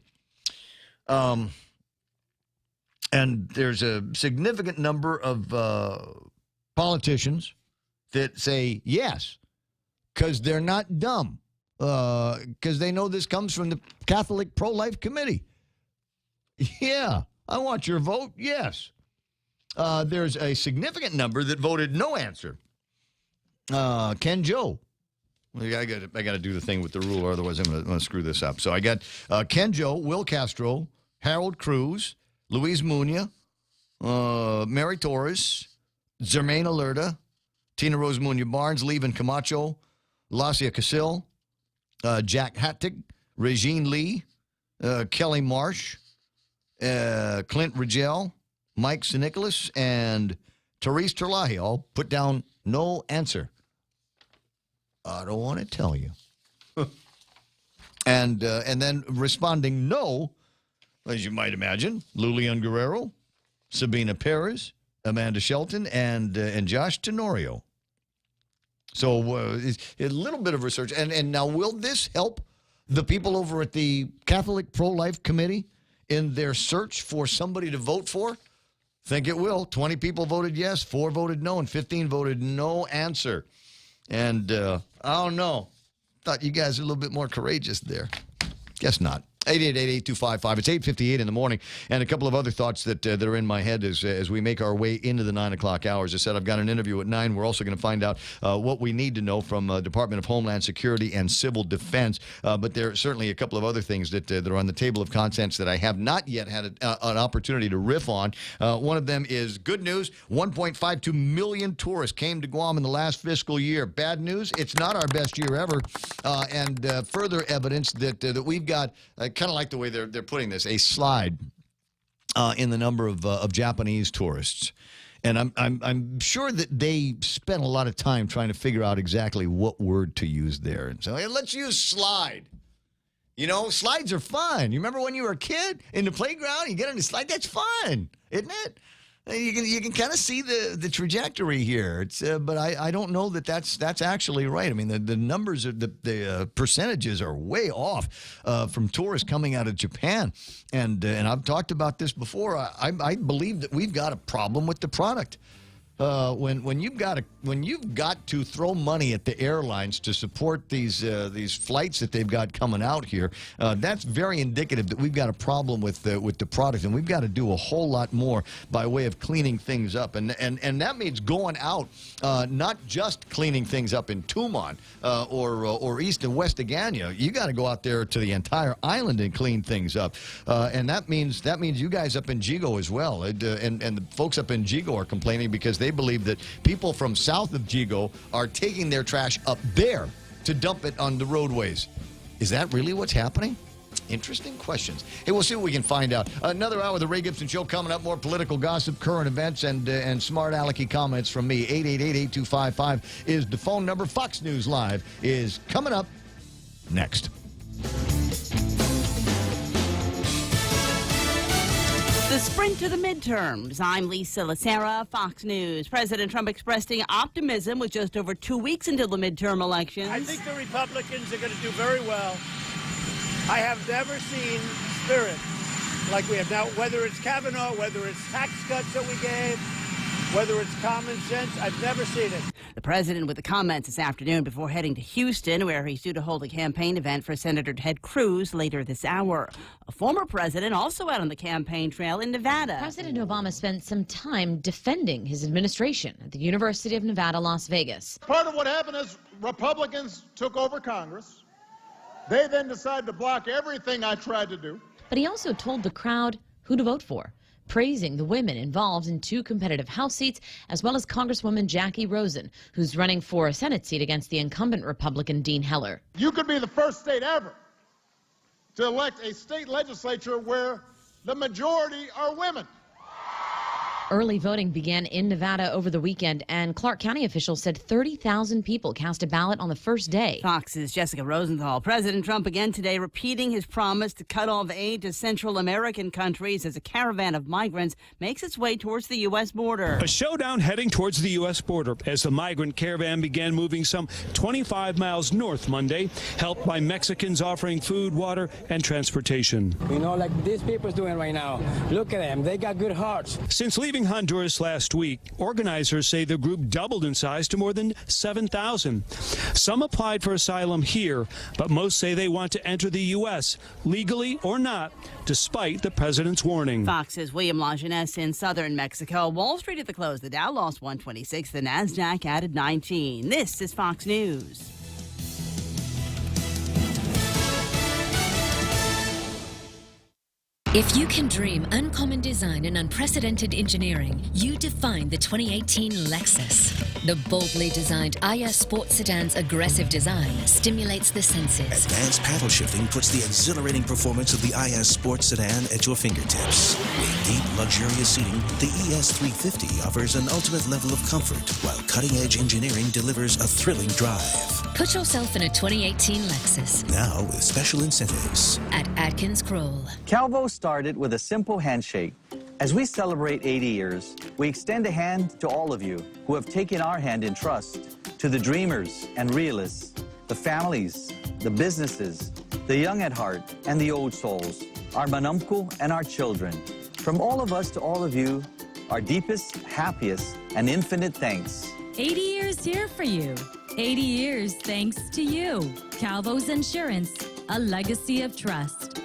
And there's a significant number of politicians that say yes, because they're not dumb, because they know this comes from the Catholic Pro-Life Committee. Yeah. I want your vote, yes. There's a significant number that voted no answer. Ken Joe. I got to do the thing with the rule, or otherwise I'm going to screw this up. So I got Ken Joe, Will Castro, Harold Cruz, Luis Muña, Mary Torres, Zermaine Alerta, Tina Rose Muña Barnes, Levin Camacho, Lacia Casil, Jack Hattig, Regine Lee, Kelly Marsh, Clint Rigel, Mike St. Nicholas, and Therese Terlahi all put down no answer. I don't want to tell you. And then responding no, as you might imagine, Lulian Guerrero, Sabina Perez, Amanda Shelton, and Josh Tenorio. So a little bit of research. And now, will this help the people over at the Catholic Pro-Life Committee in their search for somebody to vote for? Think it will. 20 people voted yes, 4 voted no, and 15 voted no answer. And I don't know. Thought you guys were a little bit more courageous there. Guess not. 888-8255. It's 8:58 in the morning, and a couple of other thoughts that are in my head as we make our way into the 9 o'clock hours. I said I've got an interview at 9. We're also going to find out what we need to know from Department of Homeland Security and Civil Defense. But there are certainly a couple of other things that are on the table of contents that I have not yet had an opportunity to riff on. One of them is good news. 1.52 million tourists came to Guam in the last fiscal year. Bad news, it's not our best year ever. And further evidence that we've got kind of like the way they're putting this, a slide in the number of Japanese tourists. And I'm sure that they spent a lot of time trying to figure out exactly what word to use there. And so, hey, let's use slide. You know, slides are fun. You remember when you were a kid in the playground, you get on the slide? That's fun, isn't it? You can kind of see the trajectory here. It's but I don't know that that's actually right. I mean the numbers are the percentages are way off from tourists coming out of Japan, and I've talked about this before. I believe that we've got a problem with the product. When you've got to throw money at the airlines to support these flights that they've got coming out here, that's very indicative that we've got a problem with the product, and we've got to do a whole lot more by way of cleaning things up, and that means going out, not just cleaning things up in Tumon or East and West Agana. You got to go out there to the entire island and clean things up, and that means you guys up in Jigo as well, and the folks up in Jigo are complaining because they believe that people from south of Jigo are taking their trash up there to dump it on the roadways. Is that really what's happening? Interesting questions. Hey, we'll see what we can find out. Another hour of the Ray Gibson Show coming up. More political gossip, current events, and smart alecky comments from me. 888-8255 is the phone number. Fox News Live is coming up next. The sprint to the midterms. I'm Lisa Lacera, Fox News. President Trump expressing optimism with just over 2 weeks until the midterm elections. I think the Republicans are going to do very well. I have never seen spirit like we have now, whether it's Kavanaugh, whether it's tax cuts that we gave, whether it's common sense. I've never seen it. The president with the comments this afternoon before heading to Houston, where he's due to hold a campaign event for Senator Ted Cruz later this hour. A former president also out on the campaign trail in Nevada. President Obama spent some time defending his administration at the University of Nevada, Las Vegas. Part of what happened is Republicans took over Congress. They then decided to block everything I tried to do. But he also told the crowd who to vote for, praising the women involved in 2 competitive House seats, as well as Congresswoman Jackie Rosen, who's running for a Senate seat against the incumbent Republican Dean Heller. You could be the first state ever to elect a state legislature where the majority are women. Early voting began in Nevada over the weekend, and Clark County officials said 30,000 people cast a ballot on the first day. Fox's Jessica Rosenthal. President Trump again today repeating his promise to cut off aid to Central American countries as a caravan of migrants makes its way towards the U.S. border. A showdown heading towards the U.S. border as the migrant caravan began moving some 25 miles north Monday, helped by Mexicans offering food, water, and transportation. You know, like these people's doing right now. Look at them. They got good hearts. Since leaving Honduras last week, organizers say the group doubled in size to more than 7,000. Some applied for asylum here, but most say they want to enter the U.S., legally or not, despite the president's warning. Fox's William Lajeunesse in southern Mexico. Wall Street at the close. The Dow lost 126. The Nasdaq added 19. This is Fox News. If you can dream uncommon design and unprecedented engineering, you define the 2018 Lexus. The boldly designed IS Sport Sedan's aggressive design stimulates the senses. Advanced paddle shifting puts the exhilarating performance of the IS Sport Sedan at your fingertips. With deep, luxurious seating, the ES350 offers an ultimate level of comfort, while cutting-edge engineering delivers a thrilling drive. Put yourself in a 2018 Lexus. Now with special incentives. At Atkins Kroll. Calvo started with a simple handshake. As we celebrate 80 years, we extend a hand to all of you who have taken our hand in trust, to the dreamers and realists, the families, the businesses, the young at heart, and the old souls, our manumku and our children. From all of us to all of you, our deepest, happiest, and infinite thanks. 80 years here for you. 80 years thanks to you. Calvo's Insurance, a legacy of trust.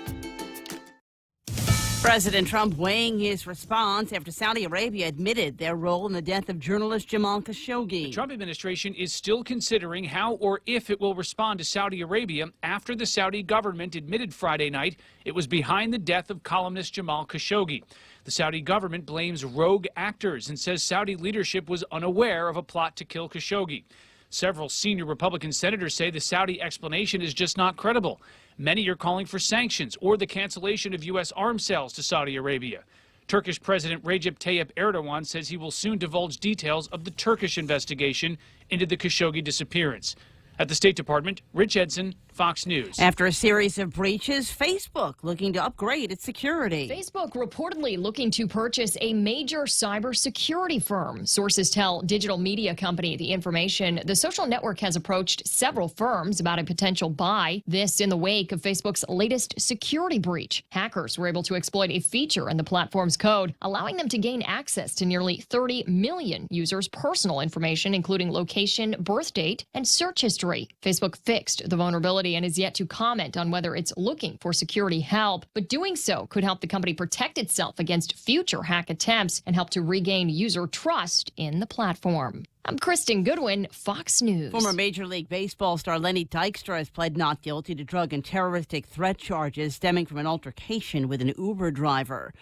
President Trump weighing his response after Saudi Arabia admitted their role in the death of journalist Jamal Khashoggi. The Trump administration is still considering how or if it will respond to Saudi Arabia after the Saudi government admitted Friday night it was behind the death of columnist Jamal Khashoggi. The Saudi government blames rogue actors and says Saudi leadership was unaware of a plot to kill Khashoggi. Several senior Republican senators say the Saudi explanation is just not credible. Many are calling for sanctions or the cancellation of U.S. arms sales to Saudi Arabia. Turkish President Recep Tayyip Erdogan says he will soon divulge details of the Turkish investigation into the Khashoggi disappearance. At the State Department, Rich Edson, Fox News. After a series of breaches, Facebook looking to upgrade its security. Facebook reportedly looking to purchase a major cybersecurity firm. Sources tell digital media company The Information the social network has approached several firms about a potential buy. This in the wake of Facebook's latest security breach. Hackers were able to exploit a feature in the platform's code, allowing them to gain access to nearly 30 million users' personal information, including location, birth date, and search history. Facebook fixed the vulnerability and is yet to comment on whether it's looking for security help, but doing so could help the company protect itself against future hack attempts and help to regain user trust in the platform. I'm Kristen Goodwin, Fox News. Former Major League Baseball star Lenny Dykstra has pled not guilty to drug and terroristic threat charges stemming from an altercation with an Uber driver.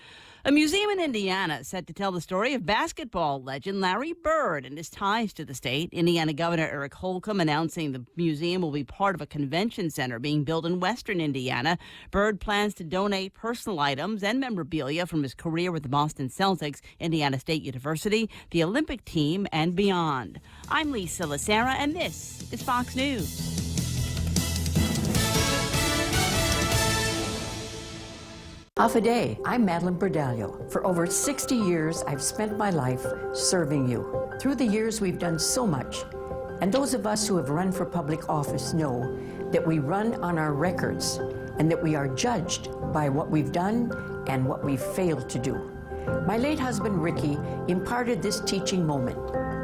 A museum in Indiana is set to tell the story of basketball legend Larry Bird and his ties to the state. Indiana Governor Eric Holcomb announcing the museum will be part of a convention center being built in western Indiana. Bird plans to donate personal items and memorabilia from his career with the Boston Celtics, Indiana State University, the Olympic team, and beyond. I'm Lisa Lacera, and this is Fox News. Day. I'm Madeline Berdalio. For over 60 years, I've spent my life serving you. Through the years, we've done so much. And those of us who have run for public office know that we run on our records and that we are judged by what we've done and what we've failed to do. My late husband, Ricky, imparted this teaching moment.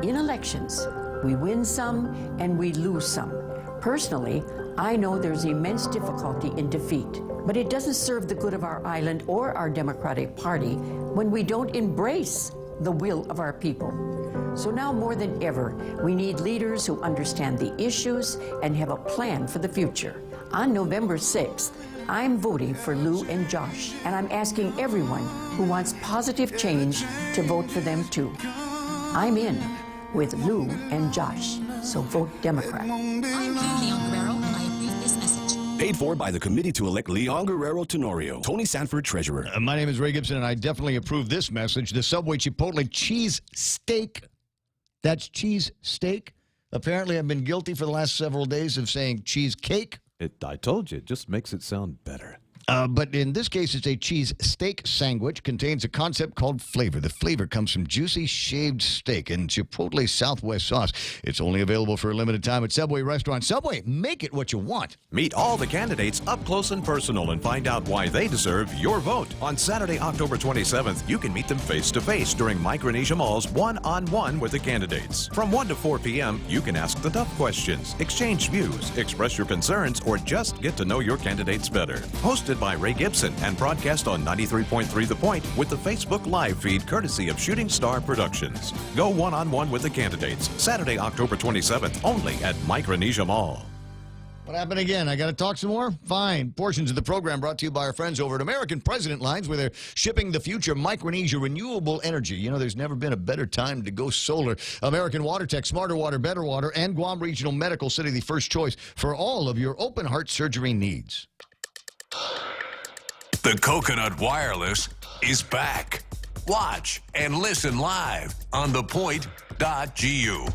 In elections, we win some and we lose some. Personally, I know there's immense difficulty in defeat, but it doesn't serve the good of our island or our Democratic Party when we don't embrace the will of our people. So now more than ever, we need leaders who understand the issues and have a plan for the future. On November 6th, I'm voting for Lou and Josh, and I'm asking everyone who wants positive change to vote for them too. I'm in with Lou and Josh, so vote Democrat. I'm Leon Guerrero, and I approve this message. Paid for by the committee to elect Leon Guerrero Tenorio, Tony Sanford, treasurer. My name is Ray Gibson, and I definitely approve this message. The Subway Chipotle cheese steak. That's cheese steak. Apparently, I've been guilty for the last several days of saying cheesecake. I told you, it just makes it sound better. But in this case, it's a cheese steak sandwich. Contains a concept called flavor. The flavor comes from juicy shaved steak and Chipotle Southwest sauce. It's only available for a limited time at Subway restaurants. Subway, make it what you want. Meet all the candidates up close and personal and find out why they deserve your vote. On Saturday, October 27th, you can meet them face-to-face during Micronesia Mall's One-on-One with the candidates. From 1 to 4 p.m., you can ask the tough questions, exchange views, express your concerns, or just get to know your candidates better. Hosted by Ray Gibson and broadcast on 93.3 The Point with the Facebook Live feed courtesy of Shooting Star Productions. Go one-on-one with the candidates Saturday, October 27th, only at Micronesia Mall. What happened again? I got to talk some more? Fine. Portions of the program brought to you by our friends over at American President Lines, where they're shipping the future Micronesia renewable energy. You know, there's never been a better time to go solar. American WaterTech, Smarter Water, Better Water, and Guam Regional Medical City, the first choice for all of your open heart surgery needs. The Coconut Wireless is back. Watch and listen live on thepoint.gu.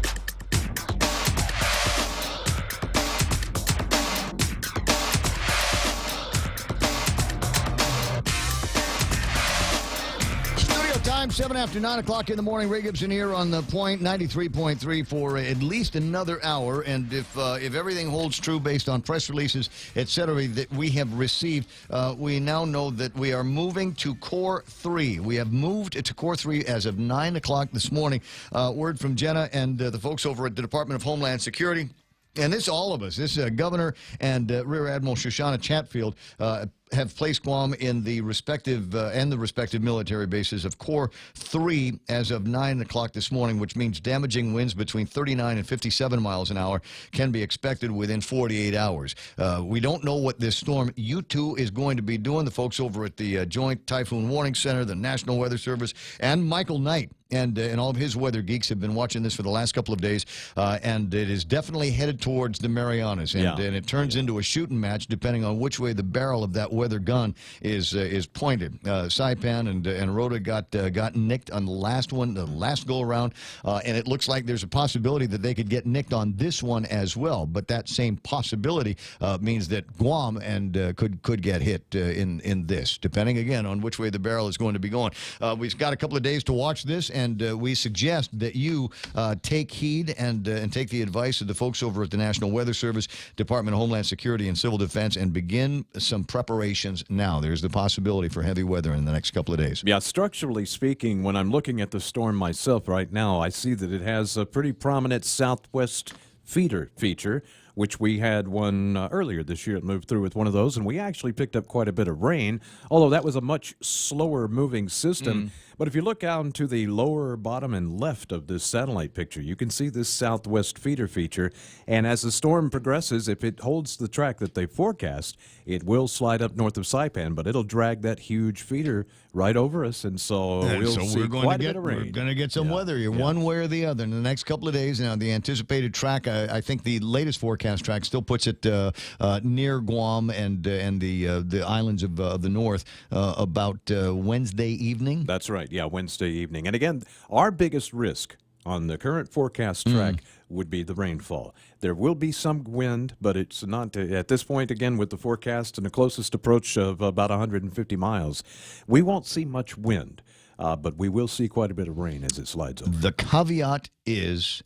Time, 7 after 9 o'clock in the morning. Ray Gibson here on The Point, 93.3 for at least another hour. And if everything holds true based on press releases, et cetera, that we have received, we now know that we are moving to Core 3. We have moved to Core 3 as of 9 o'clock this morning. Word from Jenna and the folks over at the Department of Homeland Security. And this, all of us, this Governor and Rear Admiral Shoshana Chatfield have placed Guam in the respective military bases of Core 3 as of 9 o'clock this morning, which means damaging winds between 39 and 57 miles an hour can be expected within 48 hours. We don't know what this storm U2 is going to be doing. The folks over at the Joint Typhoon Warning Center, the National Weather Service, and Michael Knight and all of his weather geeks have been watching this for the last couple of days, and it is definitely headed towards the Marianas, and it turns into a shooting match depending on which way the barrel of that weather gun is pointed. Saipan and Rhoda got nicked on the last one, the last go around, and it looks like there's a possibility that they could get nicked on this one as well. But that same possibility means that Guam and could get hit in this, depending again on which way the barrel is going to be going. We've got a couple of days to watch this, and we suggest that you take heed and take the advice of the folks over at the National Weather Service, Department of Homeland Security, and Civil Defense, and begin some preparations now. There's the possibility for heavy weather in the next couple of days. Yeah, structurally speaking, when I'm looking at the storm myself right now, I see that it has a pretty prominent southwest feeder feature, which we had one earlier this year. It moved through with one of those, and we actually picked up quite a bit of rain, although that was a much slower moving system. But if you look out to the lower bottom and left of this satellite picture, you can see this southwest feeder feature. And as the storm progresses, if it holds the track that they forecast, it will slide up north of Saipan, but it'll drag that huge feeder right over us. And so we'll see quite a bit of rain. We're going to get some weather here, one way or the other, in the next couple of days. Now, the anticipated track, I think the latest forecast track still puts it near Guam and the islands of the north about Wednesday evening. That's right. Yeah, Wednesday evening. And again, our biggest risk on the current forecast track would be the rainfall. There will be some wind, but it's not at this point, again, with the forecast and the closest approach of about 150 miles. We won't see much wind, but we will see quite a bit of rain as it slides over. The caveat is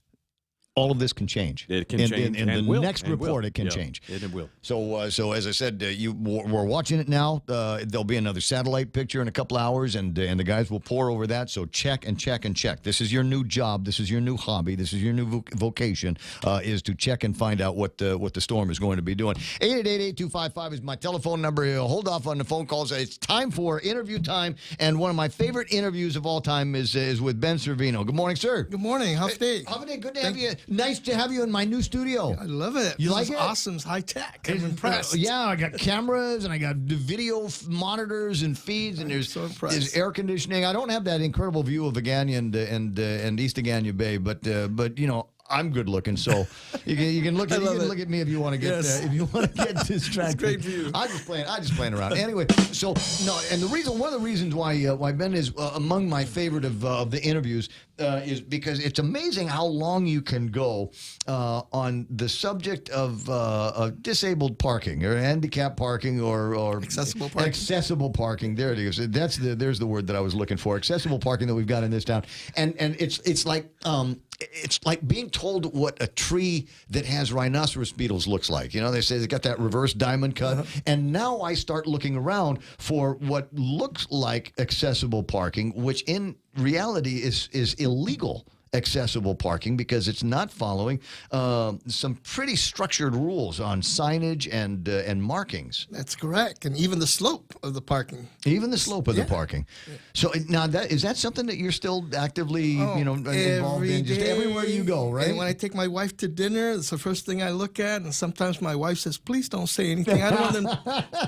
all of this can change. It can change. In the next report, it can change. It will. So as I said, we're watching it now. There'll be another satellite picture in a couple hours, and the guys will pour over that. So check and check and check. This is your new job. This is your new hobby. This is your new vocation, is to check and find out what the storm is going to be doing. 888-8255 is my telephone number. Hold off on the phone calls. It's time for interview time, and one of my favorite interviews of all time is with Ben Servino. Good morning, sir. Good morning. How's it? Good to have you. Nice to have you in my new studio. I love it. You like it? Awesome. It's high tech. I'm impressed. Yeah, I got cameras and I got the video monitors and feeds, and there's air conditioning. I don't have that incredible view of Agania and East Agania Bay, but you know, I'm good looking, so you can look at me if you want to get distracted. It's great view. I just playing around. Anyway, so no, and one of the reasons why Ben is among my favorite of the interviews is because it's amazing how long you can go on the subject of disabled parking or handicap parking or accessible parking. Accessible parking. There it is. There's the word that I was looking for. Accessible parking that we've got in this town, and it's like. It's like being told what a tree that has rhinoceros beetles looks like. You know, they say they got that reverse diamond cut. And now I start looking around for what looks like accessible parking, which in reality is illegal accessible parking because it's not following some pretty structured rules on signage and markings. That's correct, and even the slope of the parking. Even the slope of the parking. So now is that something that you're still actively involved in? Just everywhere you go, right? And when I take my wife to dinner, it's the first thing I look at. And sometimes my wife says, "Please don't say anything. I don't want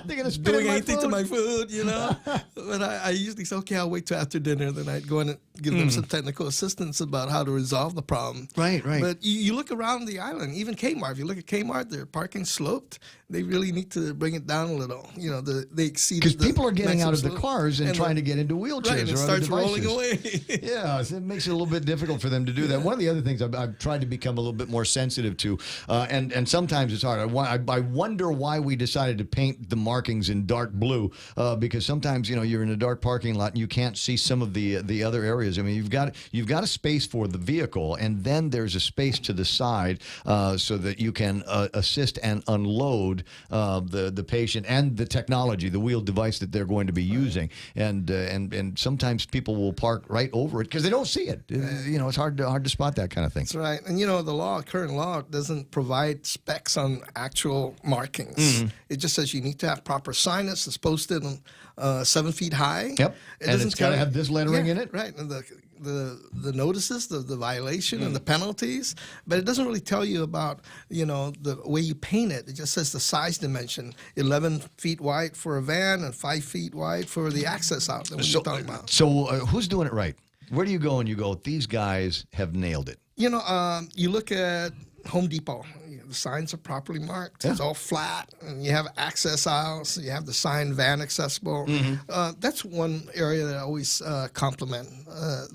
them doing anything to my food," you know. But I usually say, "Okay, I'll wait till after dinner." Then I'd go in and give them some technical assistance about how to resolve the problem. Right. But you look around the island, even Kmart. If you look at Kmart, their parking sloped. They really need to bring it down a little. You know, they exceed because people are getting out of the cars and trying to get into wheelchairs right, and it or other starts devices. rolling away. Yeah, so it makes it a little bit difficult for them to do that. One of the other things I've tried to become a little bit more sensitive to, and sometimes it's hard. I wonder why we decided to paint the markings in dark blue, because sometimes you're in a dark parking lot and you can't see some of the other areas. I mean, you've got a space for the vehicle, and then there's a space to the side so that you can assist and unload the patient and the technology, the wheeled device that they're going to be using. And sometimes people will park right over it because they don't see it. It's hard to spot that kind of thing. That's right. And the current law doesn't provide specs on actual markings. It just says you need to have proper signage that's posted on 7 feet high. Yep. And it's got to have this lettering in it. Right. And the notices, the violation and the penalties, but it doesn't really tell you about, the way you paint it. It just says the size dimension, 11 feet wide for a van and 5 feet wide for the access out that we're talking about. So who's doing it right? Where do you go and you go, these guys have nailed it? You look at Home Depot. The signs are properly marked. It's all flat, and you have access aisles. You have the sign van accessible. That's one area that I always compliment.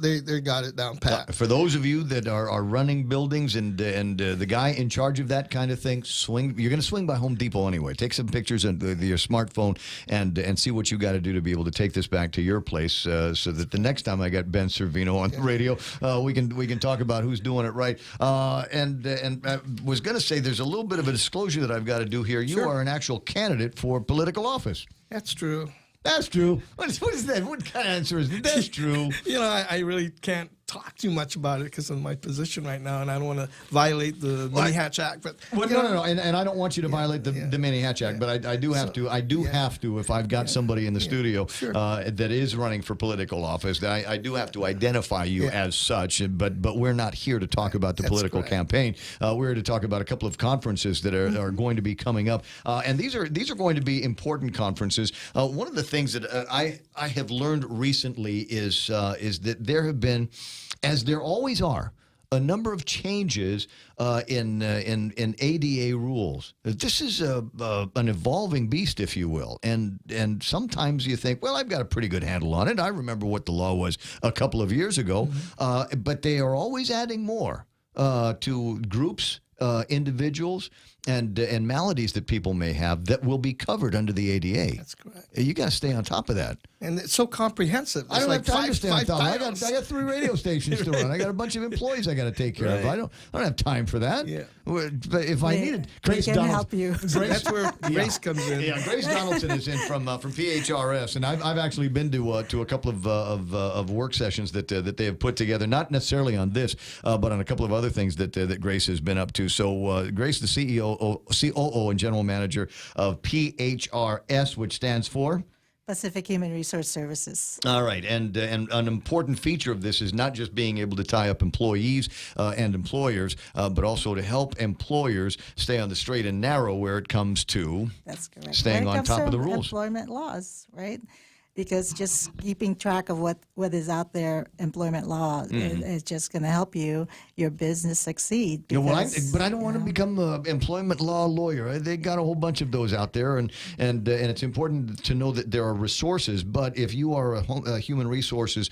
They got it down pat. For those of you that are running buildings and the guy in charge of that kind of thing, you're going to swing by Home Depot anyway. Take some pictures on your smartphone and see what you got to do to be able to take this back to your place, so that the next time I got Ben Servino on the radio, we can talk about who's doing it right. And I was going to say there's a little bit of a disclosure that I've got to do here. You are an actual candidate for political office. That's true. That's true. What is that? What kind of answer is that? That's true. I really can't talk too much about it because of my position right now, and I don't want to violate the Mini Hatch Act. But no, and I don't want you to violate the Mini Hatch Act, but I do have to. I do have to, if I've got somebody in the studio that is running for political office, I do have to identify you as such. But we're not here to talk about the political campaign. We're here to talk about a couple of conferences that are going to be coming up, and these are going to be important conferences. One of the things that I have learned recently is that there have been, as there always are, a number of changes in ADA rules. This is an evolving beast, if you will, and sometimes you think, well, I've got a pretty good handle on it. I remember what the law was a couple of years ago, but they are always adding more to groups, individuals, and maladies that people may have that will be covered under the ADA. That's correct. You got to stay on top of that. And it's so comprehensive. I don't have time to stay on top. I got 3 radio stations to run. I got a bunch of employees I got to take care of. I don't have time for that. Yeah. But if I needed, Grace can help you. That's where Grace comes in. Yeah, Grace Donaldson is in from PHRS, and I've actually been to a couple of work sessions that they have put together, not necessarily on this, but on a couple of other things that Grace has been up to. So Grace, the COO and General Manager of PHRS, which stands for Pacific Human Resource Services. All right, and an important feature of this is not just being able to tie up employees and employers, but also to help employers stay on the straight and narrow where it comes to staying on top of the rules. Employment laws, right? Because just keeping track of what is out there, employment law, is just going to help your business succeed. Because, but I don't want to become an employment law lawyer. They got a whole bunch of those out there, and it's important to know that there are resources. But if you are a human resources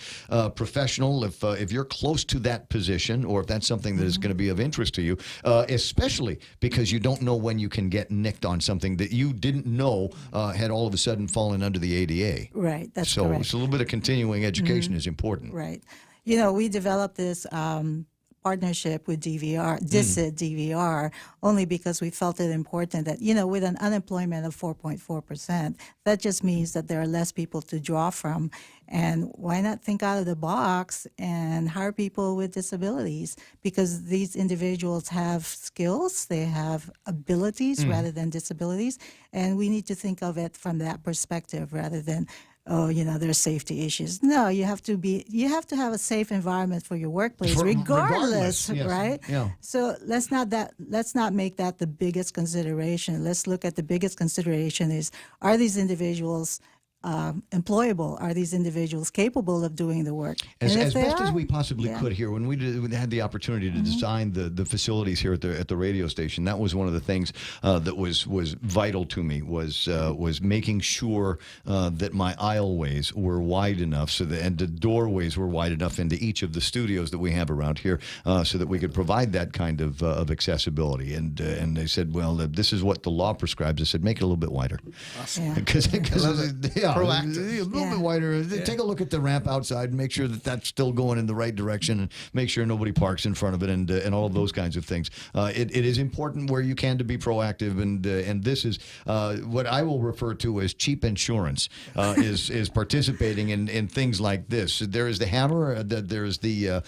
professional, if you're close to that position, or if that's something that is going to be of interest to you, especially because you don't know when you can get nicked on something that you didn't know had all of a sudden fallen under the ADA. Right, that's so correct. It's a little bit of continuing education is important. Right. We developed this partnership with DVR, DISID DVR, only because we felt it important that, with an unemployment of 4.4%, that just means that there are less people to draw from. And why not think out of the box and hire people with disabilities? Because these individuals have skills, they have abilities rather than disabilities, and we need to think of it from that perspective rather than, there's safety issues. No, you have to have a safe environment for your workplace, regardless, yes. right? Yeah. So let's not make that the biggest consideration. Let's look at the biggest consideration is, are these individuals employable? Are these individuals capable of doing the work? As best as we possibly could here, when we had the opportunity to design the facilities here at the radio station, that was one of the things that was vital to me, was making sure that my aisleways were wide enough and the doorways were wide enough into each of the studios that we have around here, so that we could provide that kind of accessibility. And they said, well, this is what the law prescribes. I said, make it a little bit wider. Awesome. Because proactive. A little bit wider. Take a look at the ramp outside and make sure that that's still going in the right direction, and make sure nobody parks in front of it, and all of those kinds of things. It is important where you can to be proactive, and this is what I will refer to as cheap insurance, is participating in things like this. There is the hammer, there is the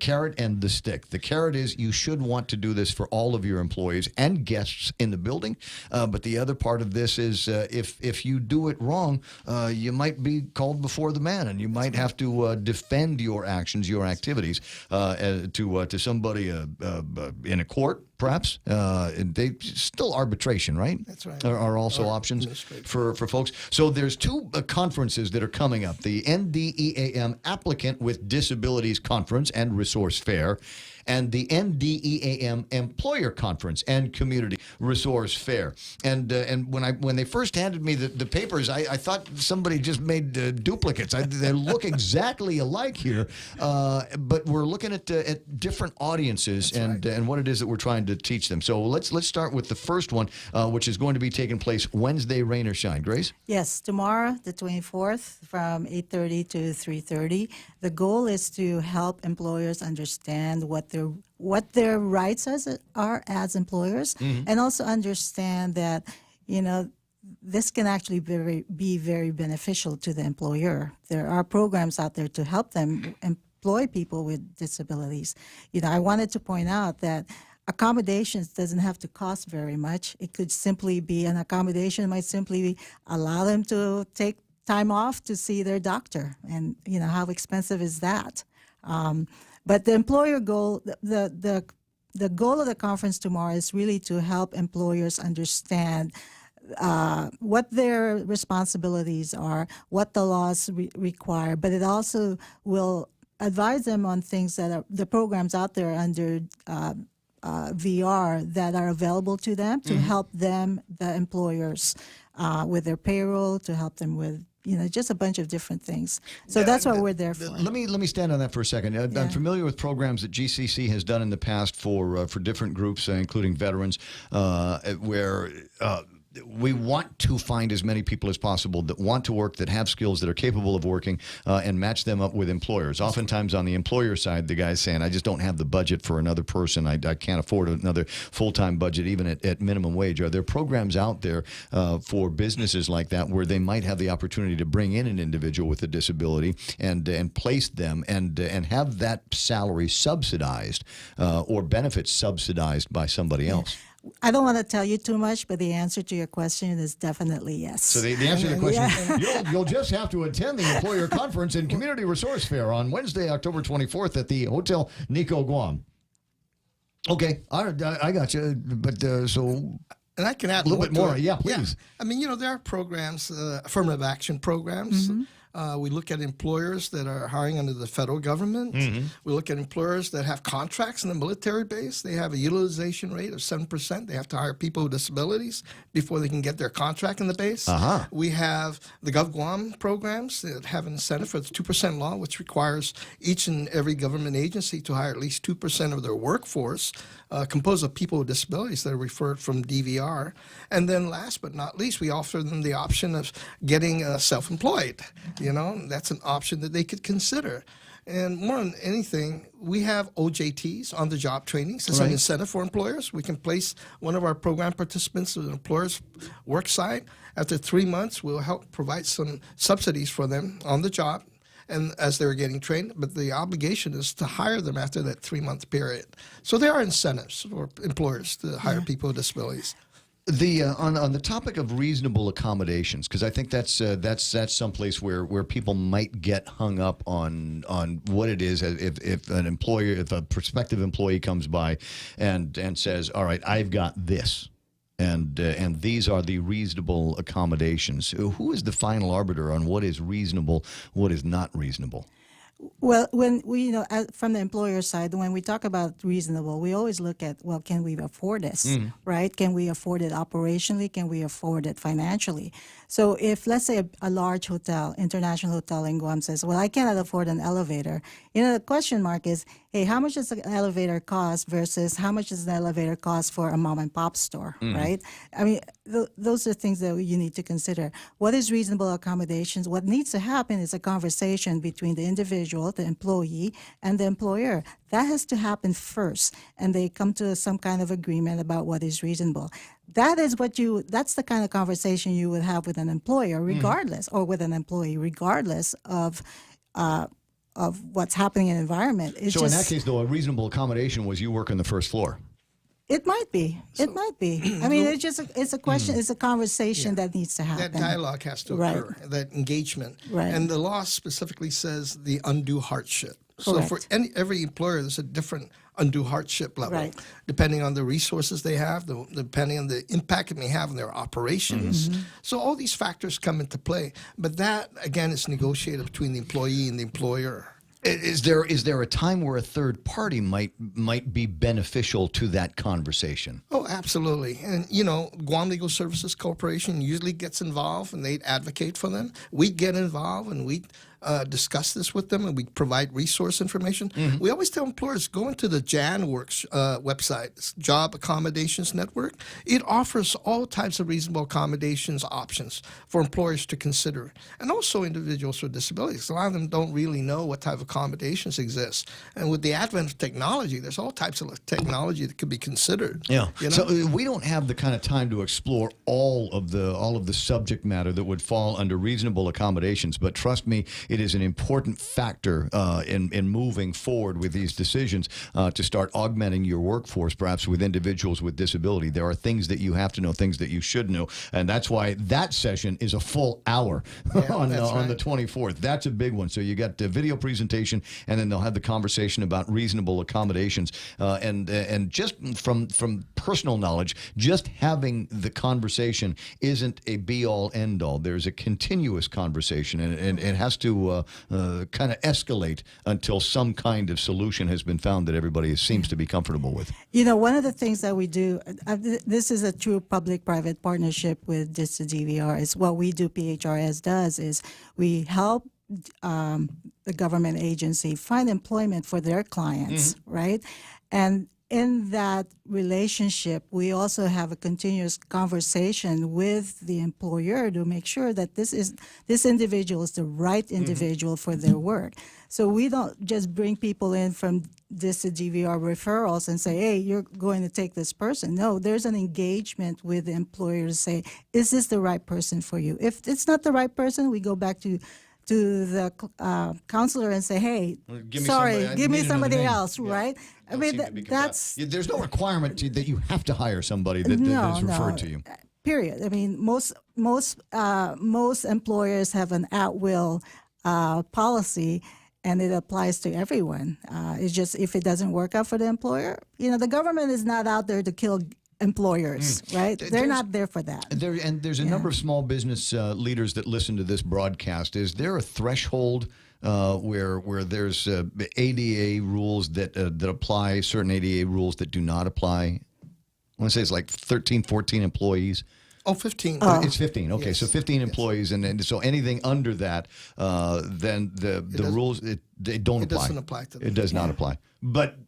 carrot and the stick. The carrot is you should want to do this for all of your employees and guests in the building, but the other part of this is if you do it wrong, you might be called before the man, and you might have to defend your actions, your activities, to somebody in a court, perhaps. They still arbitration, right? That's right. Are also options for folks. So there's two conferences that are coming up: the NDEAM Applicant with Disabilities Conference and Resource Fair, and the NDEAM Employer Conference and Community Resource Fair. And when they first handed me the papers, I thought somebody just made duplicates. They look exactly alike here, but we're looking at different audiences and what it is that we're trying to teach them. So let's start with the first one, which is going to be taking place Wednesday, rain or shine. Grace? Yes, tomorrow, the 24th, from 8:30 to 3:30. The goal is to help employers understand what their rights are as employers, and also understand that, this can actually be very beneficial to the employer. There are programs out there to help them employ people with disabilities. I wanted to point out that accommodations doesn't have to cost very much. It could simply be an accommodation might simply allow them to take time off to see their doctor, and how expensive is that? But the employer goal, the goal of the conference tomorrow is really to help employers understand what their responsibilities are, what the laws require, but it also will advise them on things that are the programs out there under VR that are available to them to help them, the employers, with their payroll, to help them with just a bunch of different things. So that's what we're there for. Let me stand on that for a second. I'm familiar with programs that GCC has done in the past for different groups, including veterans, where we want to find as many people as possible that want to work, that have skills, that are capable of working, and match them up with employers. Oftentimes on the employer side, the guy's saying, I just don't have the budget for another person. I can't afford another full-time budget, even at minimum wage. Are there programs out there for businesses like that where they might have the opportunity to bring in an individual with a disability and place them and have that salary subsidized or benefits subsidized by somebody else? I don't want to tell you too much, but the answer to your question is definitely yes. So the answer to the question, you'll just have to attend the Employer Conference and Community Resource Fair on Wednesday, October 24th at the Hotel Nico Guam. Okay, I got you, but so... And I can add a little bit more. Yeah, please. Yeah. I mean, there are programs, affirmative action programs. We look at employers that are hiring under the federal government. We look at employers that have contracts in the military base. They have a utilization rate of 7%. They have to hire people with disabilities before they can get their contract in the base. We have the GovGuam programs that have an incentive for the 2% law, which requires each and every government agency to hire at least 2% of their workforce composed of people with disabilities that are referred from DVR. And then last but not least, we offer them the option of getting self-employed. That's an option that they could consider. And more than anything, we have OJTs, on-the-job trainings. It's an incentive for employers. We can place one of our program participants at an employer's work site. After 3 months, we'll help provide some subsidies for them on the job and as they're getting trained, but the obligation is to hire them after that 3-month period. So there are incentives for employers to hire people with disabilities. On the topic of reasonable accommodations, because I think that's someplace where people might get hung up on what it is. If a prospective employee comes by and says, all right, I've got this, and these are the reasonable accommodations. Who is the final arbiter on what is reasonable, what is not reasonable? Well, when we, from the employer side, when we talk about reasonable, we always look at, well, can we afford this, right? Can we afford it operationally? Can we afford it financially? So if, let's say, a large hotel, international hotel in Guam says, well, I cannot afford an elevator, the question mark is, hey, how much does an elevator cost versus how much does an elevator cost for a mom and pop store, right? I mean, those are things that you need to consider. What is reasonable accommodations? What needs to happen is a conversation between the individual, the employee, and the employer. That has to happen first, and they come to some kind of agreement about what is reasonable. That's the kind of conversation you would have with an employer, regardless, or with an employee, regardless of what's happening in the environment. In that case, though, a reasonable accommodation was you work on the first floor. It might be. It might be. I mean, it's a question. It's a conversation that needs to happen. That dialogue has to occur. That engagement. Right. And the law specifically says the undue hardship. So for Correct. every employer, there's a different undue hardship level, Right. depending on the resources they have, depending on the impact it may have on their operations. So all these factors come into play. But that, again, is negotiated between the employee and the employer. Is there a time where a third party might be beneficial to that conversation? Oh, absolutely. And, Guam Legal Services Corporation usually gets involved and they advocate for them. We get involved and we discuss this with them and we provide resource information. We always tell employers, go into the JANWorks website, it's Job Accommodations Network. It offers all types of reasonable accommodations options for employers to consider, and also individuals with disabilities. A lot of them don't really know what type of accommodations exist. And with the advent of technology, there's all types of technology that could be considered. Yeah. You know? So we don't have the kind of time to explore all of the subject matter that would fall under reasonable accommodations. But trust me, it is an important factor in moving forward with these decisions to start augmenting your workforce, perhaps with individuals with disability. There are things that you have to know, things that you should know, and that's why that session is a full hour on the 24th. That's a big one. So you got the video presentation, and then they'll have the conversation about reasonable accommodations. And just from personal knowledge, just having the conversation isn't a be-all, end-all. There's a continuous conversation, and it has to kind of escalate until some kind of solution has been found that everybody seems to be comfortable with. One of the things that we do, this is a true public-private partnership with DISA DVR, is what we do, PHRS does, is we help the government agency find employment for their clients, right? And in that relationship, we also have a continuous conversation with the employer to make sure that this individual is the right individual for their work. So we don't just bring people in from DISA DVR referrals and say, hey, you're going to take this person. No, there's an engagement with the employer to say, is this the right person for you? If it's not the right person, we go back to the counselor and say, hey, give me somebody else, right? I mean, that's... There's no requirement that you have to hire somebody that is referred to you. Period. I mean, most employers have an at-will policy, and it applies to everyone. It's just if it doesn't work out for the employer, the government is not out there to kill employers, right? They're not there for that. There's a number of small business leaders that listen to this broadcast. Is there a threshold where there's ADA rules that apply, certain ADA rules that do not apply? I want to say it's like 13, 14 employees. Oh, 15. It's 15. Okay, yes. So 15 employees, and so anything under that, then the rules they don't apply. It doesn't apply to them. It does not apply. But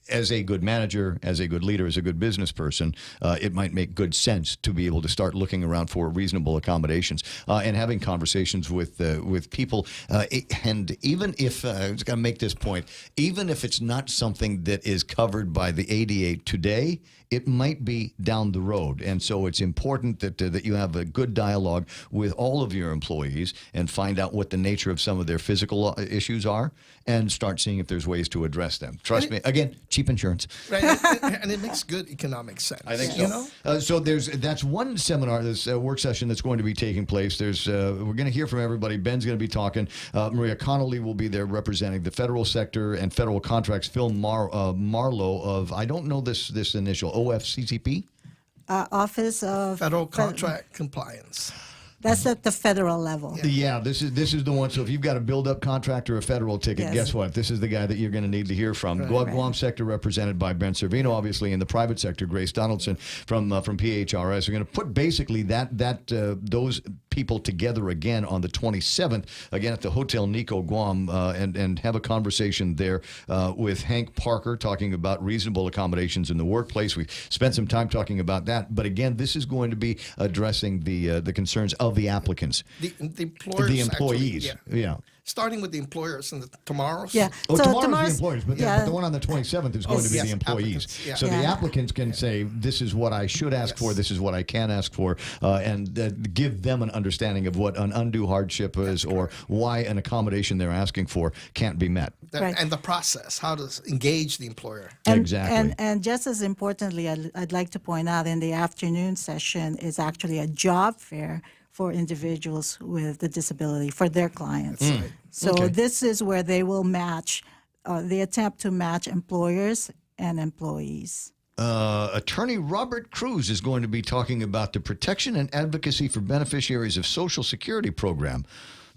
as a good manager, as a good leader, as a good business person, it might make good sense to be able to start looking around for reasonable accommodations and having conversations with people. And even if I was going to make this point, even if it's not something that is covered by the ADA today, it might be down the road. And so it's important that you have a good dialogue with all of your employees and find out what the nature of some of their physical issues are and start seeing if there's ways to address them. Trust me, again, cheap insurance. Right, and it makes good economic sense. I think so. So that's one seminar, this work session that's going to be taking place. We're going to hear from everybody. Ben's going to be talking. Maria Connolly will be there representing the federal sector and federal contracts. Phil Marlowe of, I don't know this initial, OFCCP? Office of Federal Contract Compliance. That's at the federal level. Yeah, this is the one. So if you've got a build-up contract or a federal ticket, guess what? This is the guy that you're going to need to hear from. Right, Guam sector represented by Ben Servino, obviously, in the private sector, Grace Donaldson from PHRS. We're going to put basically those people together again on the 27th, again at the Hotel Nico, Guam, and have a conversation there with Hank Parker talking about reasonable accommodations in the workplace. We spent some time talking about that, but again, this is going to be addressing the concerns of the applicants, the employers, the employees. Actually, yeah. Starting with the employers and tomorrow's. Yeah. Oh, so tomorrow's the employers, but the one on the 27th is going to be the employees. Yeah. So the applicants can say, this is what I should ask for, this is what I can ask for, and give them an understanding of what an undue hardship is or why an accommodation they're asking for can't be met. And the process, how to engage the employer. Exactly. And just as importantly, I'd like to point out in the afternoon session is actually a job fair for individuals with the disability, for their clients. Right. So this is where they will match they attempt to match employers and employees. Attorney Robert Cruz is going to be talking about the protection and advocacy for beneficiaries of Social Security program.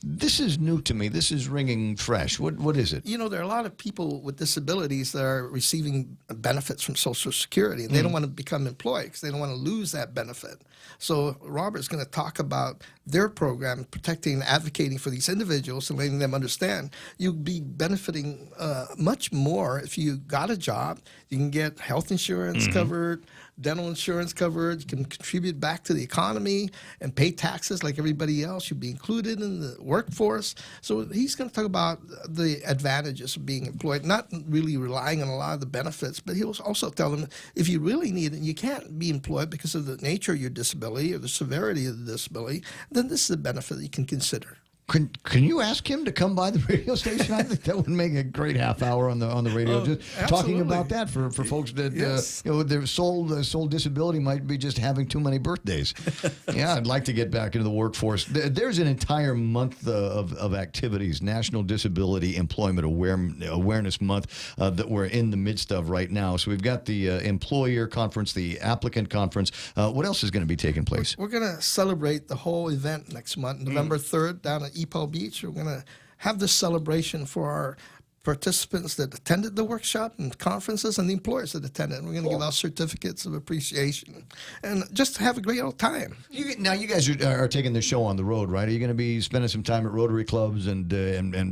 This is new to me. This is ringing fresh. What is it? You know, there are a lot of people with disabilities that are receiving benefits from Social Security, and they don't want to become employed because they don't want to lose that benefit. So Robert's going to talk about their program, protecting and advocating for these individuals and letting them understand you'll be benefiting much more if you got a job. You can get health insurance covered, dental insurance covered. You can contribute back to the economy and pay taxes like everybody else. You'll be included in the workforce. So he's going to talk about the advantages of being employed, not really relying on a lot of the benefits, but he'll also tell them if you really need it and you can't be employed because of the nature of your disability or the severity of the disability, then this is a benefit that you can consider. Can you ask him to come by the radio station? I think that would make a great half hour on the radio, just talking about that for folks that their sole disability might be just having too many birthdays. Yeah, I'd like to get back into the workforce. There's an entire month of activities, National Disability Employment Awareness Month, that we're in the midst of right now. So we've got the employer conference, the applicant conference. What else is going to be taking place? We're going to celebrate the whole event next month, November 3rd, down at Ipoh Beach. We're going to have this celebration for our participants that attended the workshop and conferences and the employers that attended. We're going to give out certificates of appreciation and just have a great old time. Now you guys are taking the show on the road, right? Are you going to be spending some time at Rotary clubs and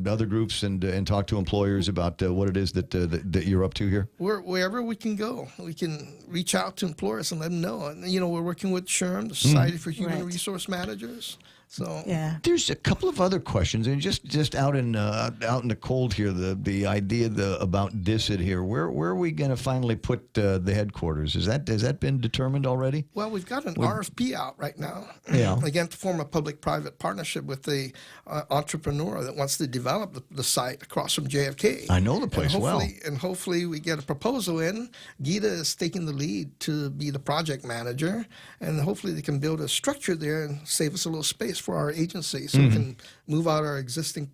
other groups and talk to employers about what it is that you're up to here? Wherever we can go, we can reach out to employers and let them know. And, you know, we're working with SHRM, the Society for Human Resource Managers. So there's a couple of other questions, and just out in the cold here, the idea about DISID here. Where are we going to finally put the headquarters? Has that been determined already? Well, we've got an RFP out right now. Yeah. Again, to form a public-private partnership with the entrepreneur that wants to develop the site across from JFK. I know the place well. And hopefully we get a proposal in. Gita is taking the lead to be the project manager, and hopefully they can build a structure there and save us a little space for our agency, so we can move out our existing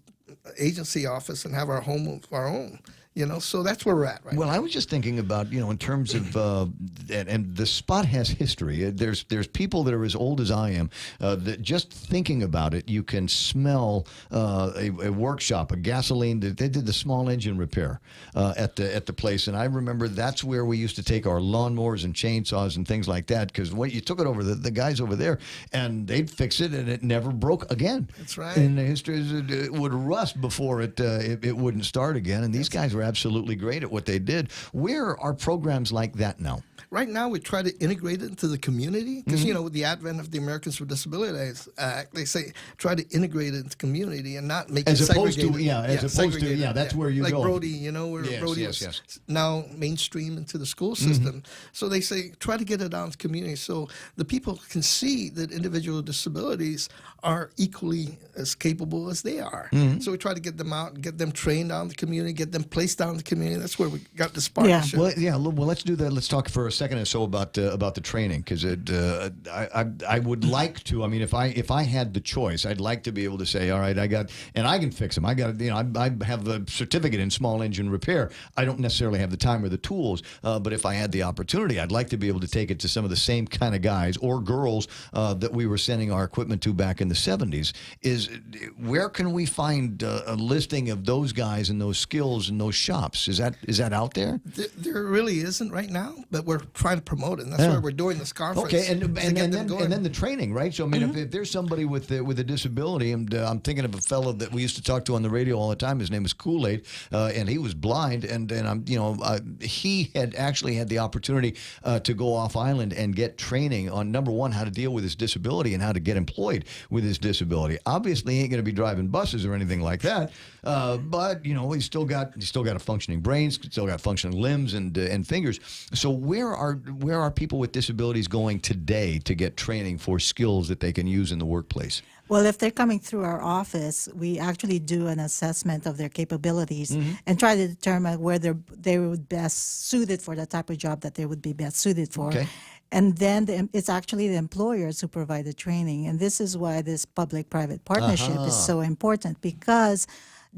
agency office and have our home of our own. You know, so that's where we're at right now. Well, I was just thinking about, in terms of, and the spot has history. There's people that are as old as I am, that just thinking about it, you can smell a workshop, a gasoline. They did the small engine repair at the place, and I remember that's where we used to take our lawnmowers and chainsaws and things like that, because when you took it over, the guys over there, and they'd fix it, and it never broke again. That's right. In the history, it would rust before it wouldn't start again, and these guys were absolutely great at what they did. Where are programs like that now? Right now, we try to integrate it into the community because, with the advent of the Americans with Disabilities Act, they say try to integrate it into community and not make it segregated. That's where you like go. Like Brody, where Brody is now mainstream into the school system. So they say try to get it out in the community so the people can see that individuals with disabilities are equally as capable as they are. So we try to get them out and get them trained out in the community, get them placed out in the community. That's where we got this partnership. Well, let's do that. Let's talk for a second or so about the training, because I would like to. I mean, if I had the choice, I'd like to be able to say, all right, I can fix them. I have a certificate in small engine repair. I don't necessarily have the time or the tools, but if I had the opportunity, I'd like to be able to take it to some of the same kind of guys or girls that we were sending our equipment to back in the 70s. Where can we find a listing of those guys and those skills and those shops? Is that out there? There really isn't right now, but we're trying to promote it, and that's why we're doing this conference. Okay, and then the training, right? So I mean, if there's somebody with a disability, and I'm thinking of a fellow that we used to talk to on the radio all the time. His name was Kool-Aid, and he was blind, and I'm he had actually had the opportunity to go off island and get training on, number one, how to deal with his disability and how to get employed with his disability. Obviously, he ain't going to be driving buses or anything like that, but he's still got a functioning brain, still got functioning limbs and fingers. So where are people with disabilities going today to get training for skills that they can use in the workplace? Well, if they're coming through our office, we actually do an assessment of their capabilities and try to determine where they would best suited for the type of job that they would be best suited for. Okay. And then it's actually the employers who provide the training. And this is why this public-private partnership is so important, because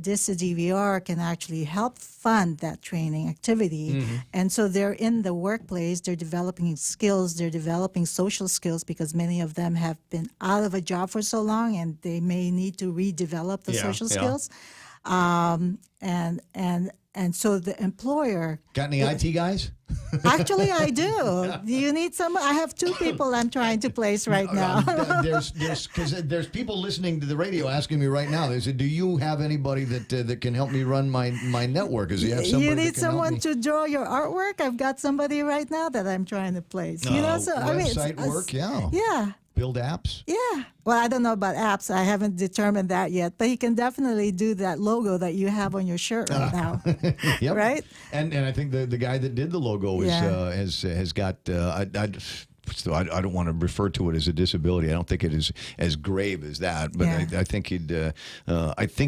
DISA DVR can actually help fund that training activity. And so they're in the workplace, they're developing skills, they're developing social skills because many of them have been out of a job for so long and they may need to redevelop the social skills. And so the employer... Got any IT guys? Actually, I do. Do you need some? I have 2 people I'm trying to place right now. There's people listening to the radio asking me right now. They said, "Do you have anybody that can help me run my network? Does he have somebody You need that can someone help me?" to draw your artwork? I've got somebody right now that I'm trying to place. So website work, yeah. Build apps. Yeah. Well, I don't know about apps. I haven't determined that yet. But he can definitely do that logo that you have on your shirt right now. Yep. Right? And I think the guy that did the logo has got. I don't want to refer to it as a disability. I don't think it is as grave as that. But I think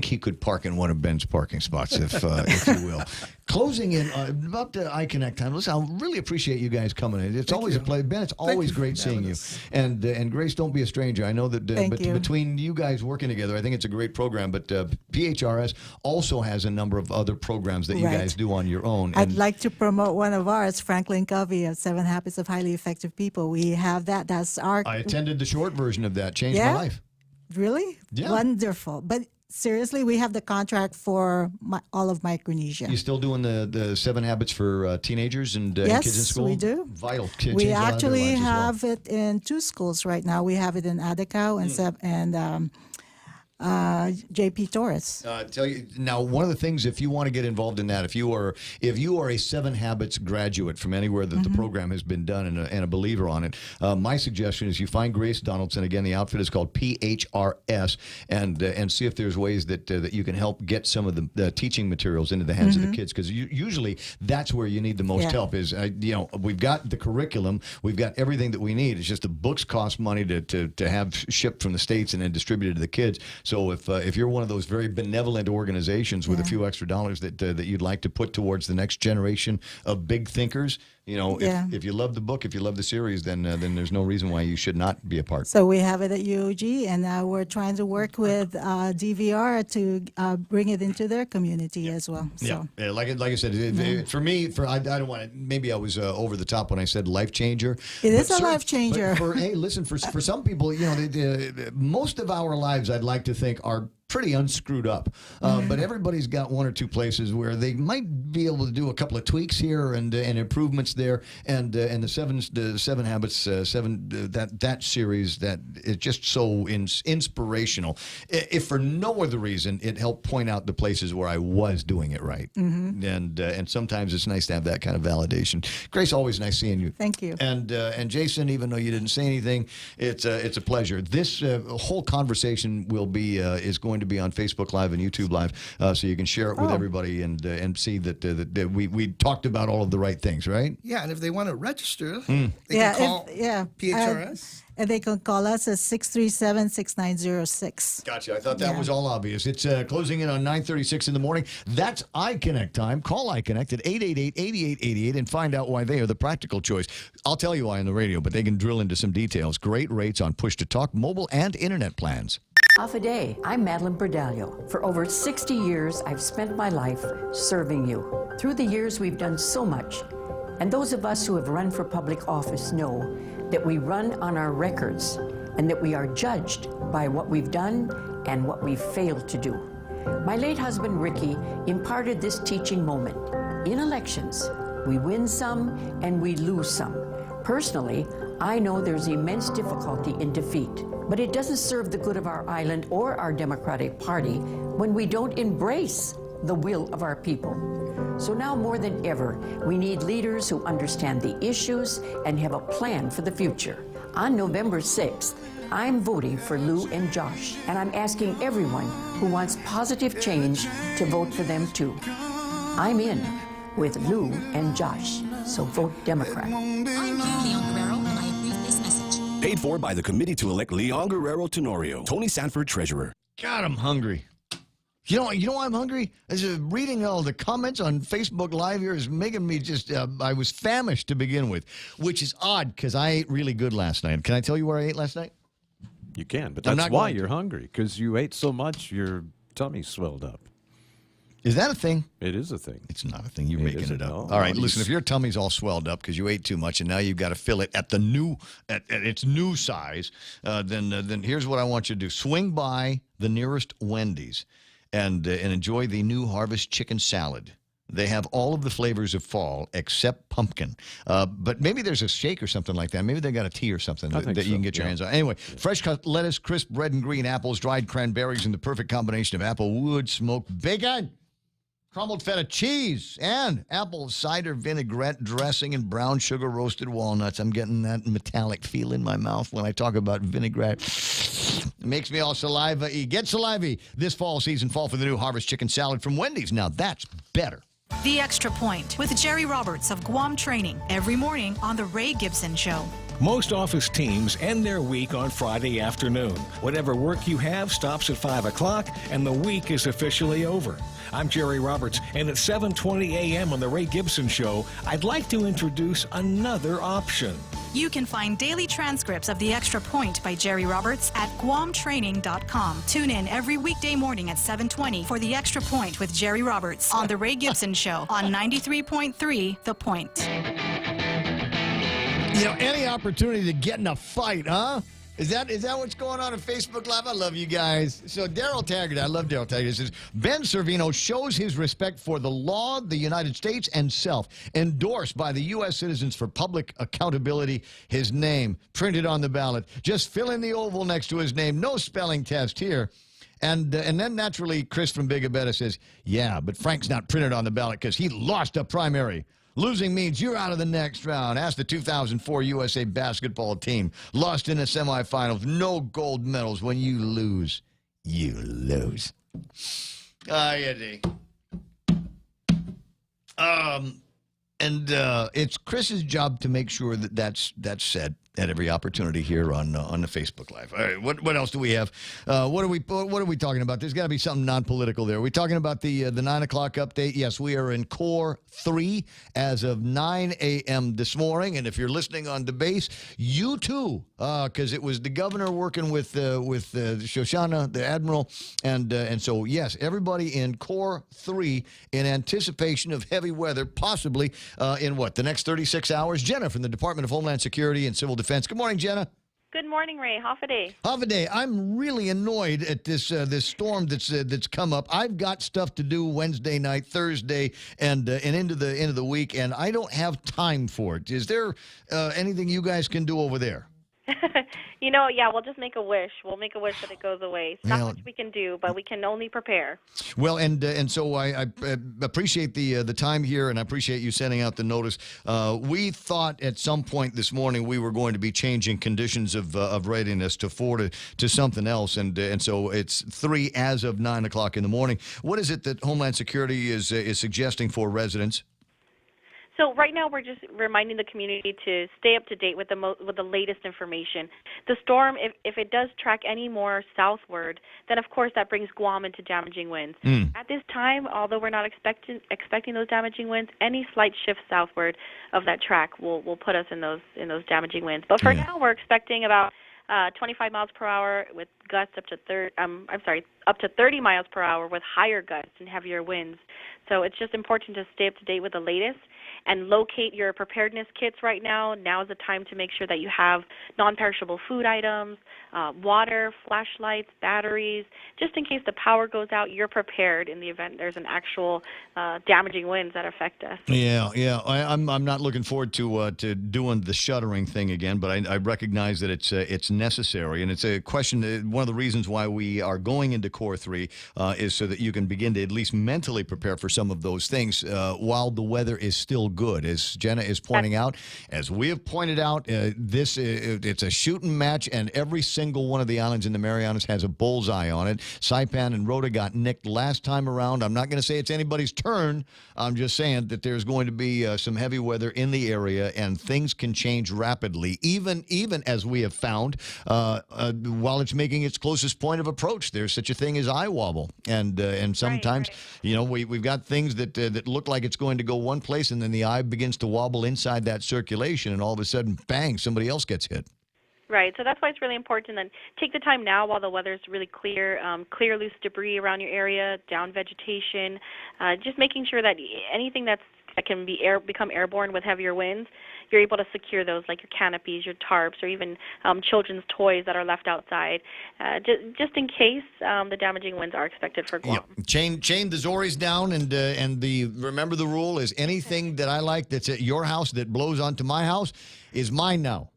he could park in one of Ben's parking spots, if you will. Closing in about the iConnect time. Listen, I really appreciate you guys coming in. It's always a pleasure. Ben, it's always great seeing you. And Grace, don't be a stranger. I know that between you guys working together, I think it's a great program. But PHRS also has a number of other programs that you guys do on your own. I'd like to promote one of ours, Franklin Covey of 7 Habits of Highly Effective People. We have that. That's our... I attended the short version of that. Changed my life. Really? Yeah. Wonderful. But seriously, we have the contract for all of Micronesia. You still doing the 7 Habits for teenagers and kids in school? Yes, we do. Vital. We actually have it in 2 schools right now. We have it in Adacao and JP Torres. Tell you now, one of the things, if you want to get involved in that, if you are a 7 Habits graduate from anywhere that the program has been done and a believer on it, my suggestion is you find Grace Donaldson. Again, the outfit is called PHRS, and see if there's ways that you can help get some of the teaching materials into the hands of the kids, because usually that's where you need the most help. Is we've got the curriculum, we've got everything that we need. It's just the books cost money to have shipped from the States and then distributed to the kids. So if you're one of those very benevolent organizations with a few extra dollars that you'd like to put towards the next generation of big thinkers, if you love the book, if you love the series, then there's no reason why you should not be a part. So we have it at UOG, and we're trying to work with DVR to bring it into their community as well. So. Yeah, like I said, for me, I don't want to. Maybe I was over the top when I said life changer. It is a life changer. Hey, listen, for some people, most of our lives, I'd like to think, are pretty unscrewed up, but everybody's got 1 or 2 places where they might be able to do a couple of tweaks here and improvements there, and the 7 Habits, that series, that is just so inspirational. If for no other reason, it helped point out the places where I was doing it right, and sometimes it's nice to have that kind of validation. Grace, always nice seeing you. Thank you. And Jason, even though you didn't say anything, it's a pleasure. This whole conversation is going to be on Facebook Live and YouTube Live, so you can share it with everybody and see that we talked about all of the right things, right? Yeah, and if they want to register, they can call PHRS. And they can call us at 637-6906. Gotcha. I thought that was all obvious. It's closing in on 9:36 in the morning. That's iConnect time. Call iConnect at 888-8888 and find out why they are the practical choice. I'll tell you why on the radio, but they can drill into some details. Great rates on push-to-talk, mobile, and internet plans. Half a day. I'm Madeline Berdalio. For over 60 years, I've spent my life serving you. Through the years, we've done so much. And those of us who have run for public office know that we run on our records and that we are judged by what we've done and what we've failed to do. My late husband, Ricky, imparted this teaching moment. In elections, we win some and we lose some. Personally, I know there's immense difficulty in defeat, but it doesn't serve the good of our island or our Democratic Party when we don't embrace the will of our people. So now more than ever, we need leaders who understand the issues and have a plan for the future. On November 6th, I'm voting for Lou and Josh, and I'm asking everyone who wants positive change to vote for them too. I'm in with Lou and Josh, so vote Democrat. I'm Leon Guerrero, and I approve this message. Paid for by the committee to elect Leon Guerrero Tenorio. Tony Sanford, Treasurer. God, I'm hungry. You know why I'm hungry? Reading all the comments on Facebook Live here is making me just, I was famished to begin with, which is odd because I ate really good last night. Can I tell you where I ate last night? You can, but that's why you're hungry, because you ate so much, your tummy swelled up. Is that a thing? It is a thing. It's not a thing. You're making it up. No, All right, listen, if your tummy's all swelled up because you ate too much and now you've got to fill it at its new size, then here's what I want you to do. Swing by the nearest Wendy's and enjoy the new Harvest Chicken Salad. They have all of the flavors of fall except pumpkin. But maybe there's a shake or something like that. Maybe they got a tea or something that you can get your hands on. Anyway, fresh cut lettuce, crisp red and green apples, dried cranberries, and the perfect combination of apple wood, smoked bacon, crumbled feta cheese, and apple cider vinaigrette dressing and brown sugar roasted walnuts. I'm getting that metallic feel in my mouth when I talk about vinaigrette. It makes me all saliva-y. Get saliva-y this fall season. Fall for the new Harvest Chicken Salad from Wendy's. Now that's better. The Extra Point with Jerry Roberts of Guam Training every morning on The Ray Gibson Show. Most office teams end their week on Friday afternoon. Whatever work you have stops at 5 o'clock, and the week is officially over. I'm Jerry Roberts, and at 7:20 a.m. on The Ray Gibson Show, I'd like to introduce another option. You can find daily transcripts of The Extra Point by Jerry Roberts at GuamTraining.com. Tune in every weekday morning at 7:20 for The Extra Point with Jerry Roberts on The Ray Gibson Show on 93.3 The Point. You know, any opportunity to get in a fight, huh? Is that what's going on Facebook Live? I love you guys. So Daryl Taggart, I love Daryl Taggart, says, Ben Servino shows his respect for the law, the United States, and self. Endorsed by the U.S. Citizens for Public Accountability. His name printed on the ballot. Just fill in the oval next to his name. No spelling test here. And then naturally, Chris from Big Abetta says, yeah, but Frank's not printed on the ballot because he lost a primary. Losing means you're out of the next round. Ask the 2004 USA basketball team. Lost in the semifinals. No gold medals. When you lose, you lose. It's Chris's job to make sure that that's said at every opportunity here on the Facebook Live. All right, what else do we have? What are we talking about? There's got to be something non-political there. Are we talking about the 9 o'clock update? Yes, we are in Core 3 as of 9 a.m. this morning. And if you're listening on the base, you too, because it was the governor working with Shoshana, the admiral, and so yes, everybody in Core 3 in anticipation of heavy weather, possibly in the next 36 hours. Jenna from the Department of Homeland Security and Civil Defense. Good morning, Jenna. Good morning, Ray. Half a day. Half a day. I'm really annoyed at this storm that's come up. I've got stuff to do Wednesday night, Thursday, and into the end of the week, and I don't have time for it. Is there anything you guys can do over there? We'll just make a wish. We'll make a wish that it goes away. Not much we can do, but we can only prepare. Well, and so I appreciate the time here, and I appreciate you sending out the notice. We thought at some point this morning we were going to be changing conditions of readiness to 4 to something else, and so it's 3 as of 9 o'clock in the morning. What is it that Homeland Security is suggesting for residents? So right now we're just reminding the community to stay up to date with the latest information. The storm, if it does track any more southward, then of course that brings Guam into damaging winds. At this time, although we're not expecting those damaging winds, any slight shift southward of that track will put us in those damaging winds. But for now, we're expecting about 25 miles per hour with gusts up to 30 miles per hour with higher gusts and heavier winds. So it's just important to stay up to date with the latest and locate your preparedness kits right now. Now is the time to make sure that you have non-perishable food items, water, flashlights, batteries, just in case the power goes out. You're prepared in the event there's an actual damaging winds that affect us. Yeah. I'm not looking forward to doing the shuttering thing again, but I recognize that it's necessary, and it's a question. One of the reasons why we are going into Core 3 is so that you can begin to at least mentally prepare for some of those things while the weather is still good. As Jenna is pointing out, as we have pointed out, it's a shooting match, and every single one of the islands in the Marianas has a bullseye on it. Saipan and Rota got nicked last time around. I'm not going to say it's anybody's turn. I'm just saying that there's going to be some heavy weather in the area, and things can change rapidly, even as we have found while it's making its closest point of approach. There's such a thing as eye wobble, and sometimes we've got things that look like it's going to go one place, and then the eye begins to wobble inside that circulation, and all of a sudden, bang, somebody else gets hit. Right, so that's why it's really important. And take the time now while the weather's really clear, clear loose debris around your area, down vegetation, just making sure that anything that can become airborne with heavier winds, you're able to secure those, like your canopies, your tarps, or even children's toys that are left outside, just in case the damaging winds are expected for Guam. Yeah. Chain the Zoris down, and remember the rule is anything that I like that's at your house that blows onto my house is mine now.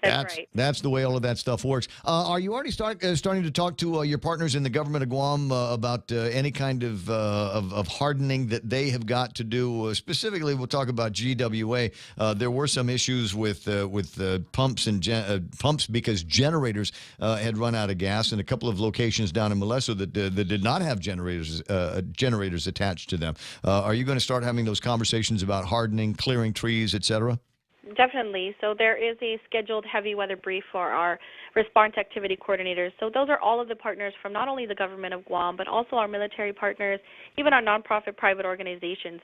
That's right. That's the way all of that stuff works. Are you already starting to talk to your partners in the government of Guam about any kind of hardening that they have got to do? Specifically, we'll talk about GWA. There were some issues with pumps and pumps because generators had run out of gas, and a couple of locations down in Moleso that did not have generators attached to them. Are you going to start having those conversations about hardening, clearing trees, etc.? Definitely. So there is a scheduled heavy weather brief for our response activity coordinators. So those are all of the partners from not only the government of Guam, but also our military partners, even our nonprofit private organizations.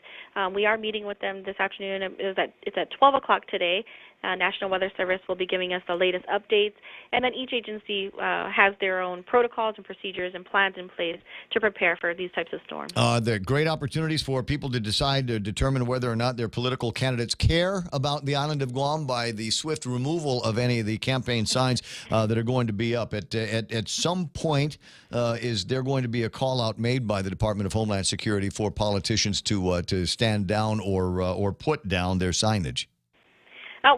We are meeting with them this afternoon. It's at 12 o'clock today. National Weather Service will be giving us the latest updates, and then each agency has their own protocols and procedures and plans in place to prepare for these types of storms. There are great opportunities for people to decide to determine whether or not their political candidates care about the island of Guam by the swift removal of any of the campaign signs that are going to be up. At some point, is there going to be a call out made by the Department of Homeland Security for politicians to stand down or put down their signage?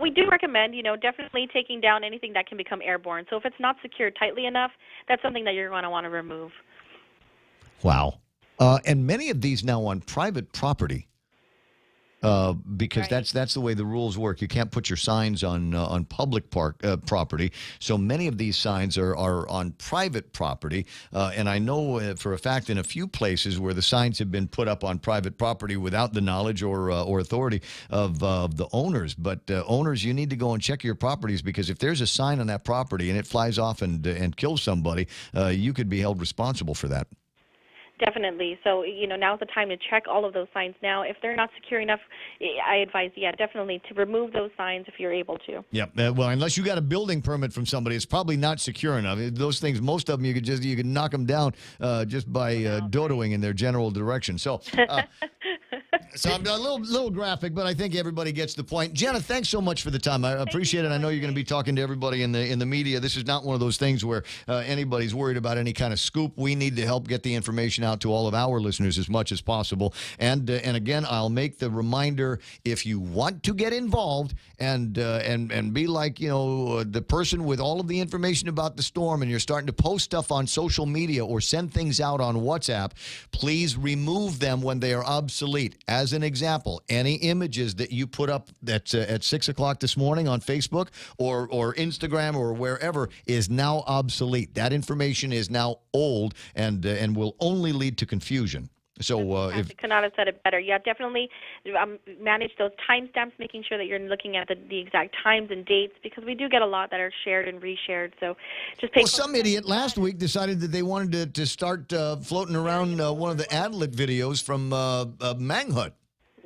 We do recommend, definitely taking down anything that can become airborne. So if it's not secured tightly enough, that's something that you're going to want to remove. Wow. And many of these now on private property. Because that's the way the rules work. You can't put your signs on public property. So many of these signs are on private property. And I know for a fact in a few places where the signs have been put up on private property without the knowledge or authority of the owners. But owners, you need to go and check your properties, because if there's a sign on that property and it flies off and kills somebody, you could be held responsible for that. Definitely. So, now's the time to check all of those signs now. If they're not secure enough, I advise, definitely to remove those signs if you're able to. Yeah. Well, unless you got a building permit from somebody, it's probably not secure enough. Those things, most of them, you could knock them down just by dodoing in their general direction. So, so I'm a little graphic, but I think everybody gets the point. Jenna, thanks so much for the time. I appreciate it. I know you're going to be talking to everybody in the media. This is not one of those things where anybody's worried about any kind of scoop. We need to help get the information out to all of our listeners as much as possible. And again, I'll make the reminder: if you want to get involved and be like the person with all of the information about the storm, and you're starting to post stuff on social media or send things out on WhatsApp, please remove them when they are obsolete. As an example, any images that you put up at 6 o'clock this morning on Facebook or Instagram or wherever is now obsolete. That information is now old and will only lead to confusion. So I could not have said it better. Yeah, definitely manage those timestamps, making sure that you're looking at the exact times and dates, because we do get a lot that are shared and reshared. So just pay. Well, some idiot last week decided that they wanted to start floating around one of the Adlet videos from Manghut.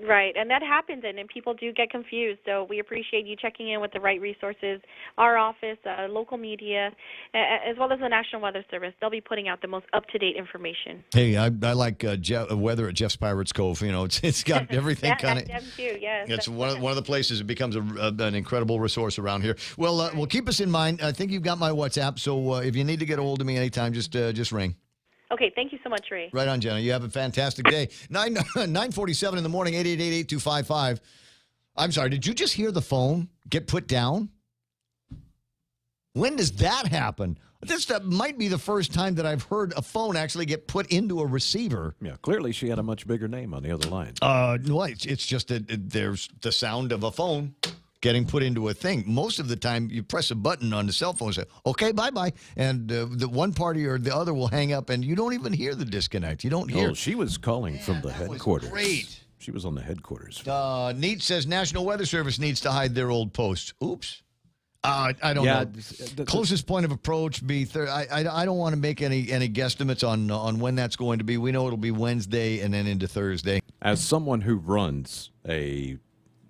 Right, and that happens, and people do get confused. So we appreciate you checking in with the right resources. Our office, local media, as well as the National Weather Service, they'll be putting out the most up-to-date information. Hey, I like weather at Jeff's Pirates Cove. It's got everything kind of. Them too, yes. It's one of the places. It becomes an incredible resource around here. Well, keep us in mind. I think you've got my WhatsApp, so if you need to get a hold of me anytime, just ring. Okay, thank you so much, Ray. Right on, Jenna. You have a fantastic day. 9:47 in the morning, 888-8255. I'm sorry, did you just hear the phone get put down? When does that happen? This might be the first time that I've heard a phone actually get put into a receiver. Yeah, clearly she had a much bigger name on the other line. No, it's just that there's the sound of a phone getting put into a thing. Most of the time, you press a button on the cell phone and say, okay, bye-bye. And the one party or the other will hang up, and you don't even hear the disconnect. You don't hear. Oh, she was calling from the headquarters. Great. She was on the headquarters. Neat says National Weather Service needs to hide their old posts. Oops. I don't know. Closest point of approach be I don't want to make any guesstimates on when that's going to be. We know it'll be Wednesday and then into Thursday. As someone who runs a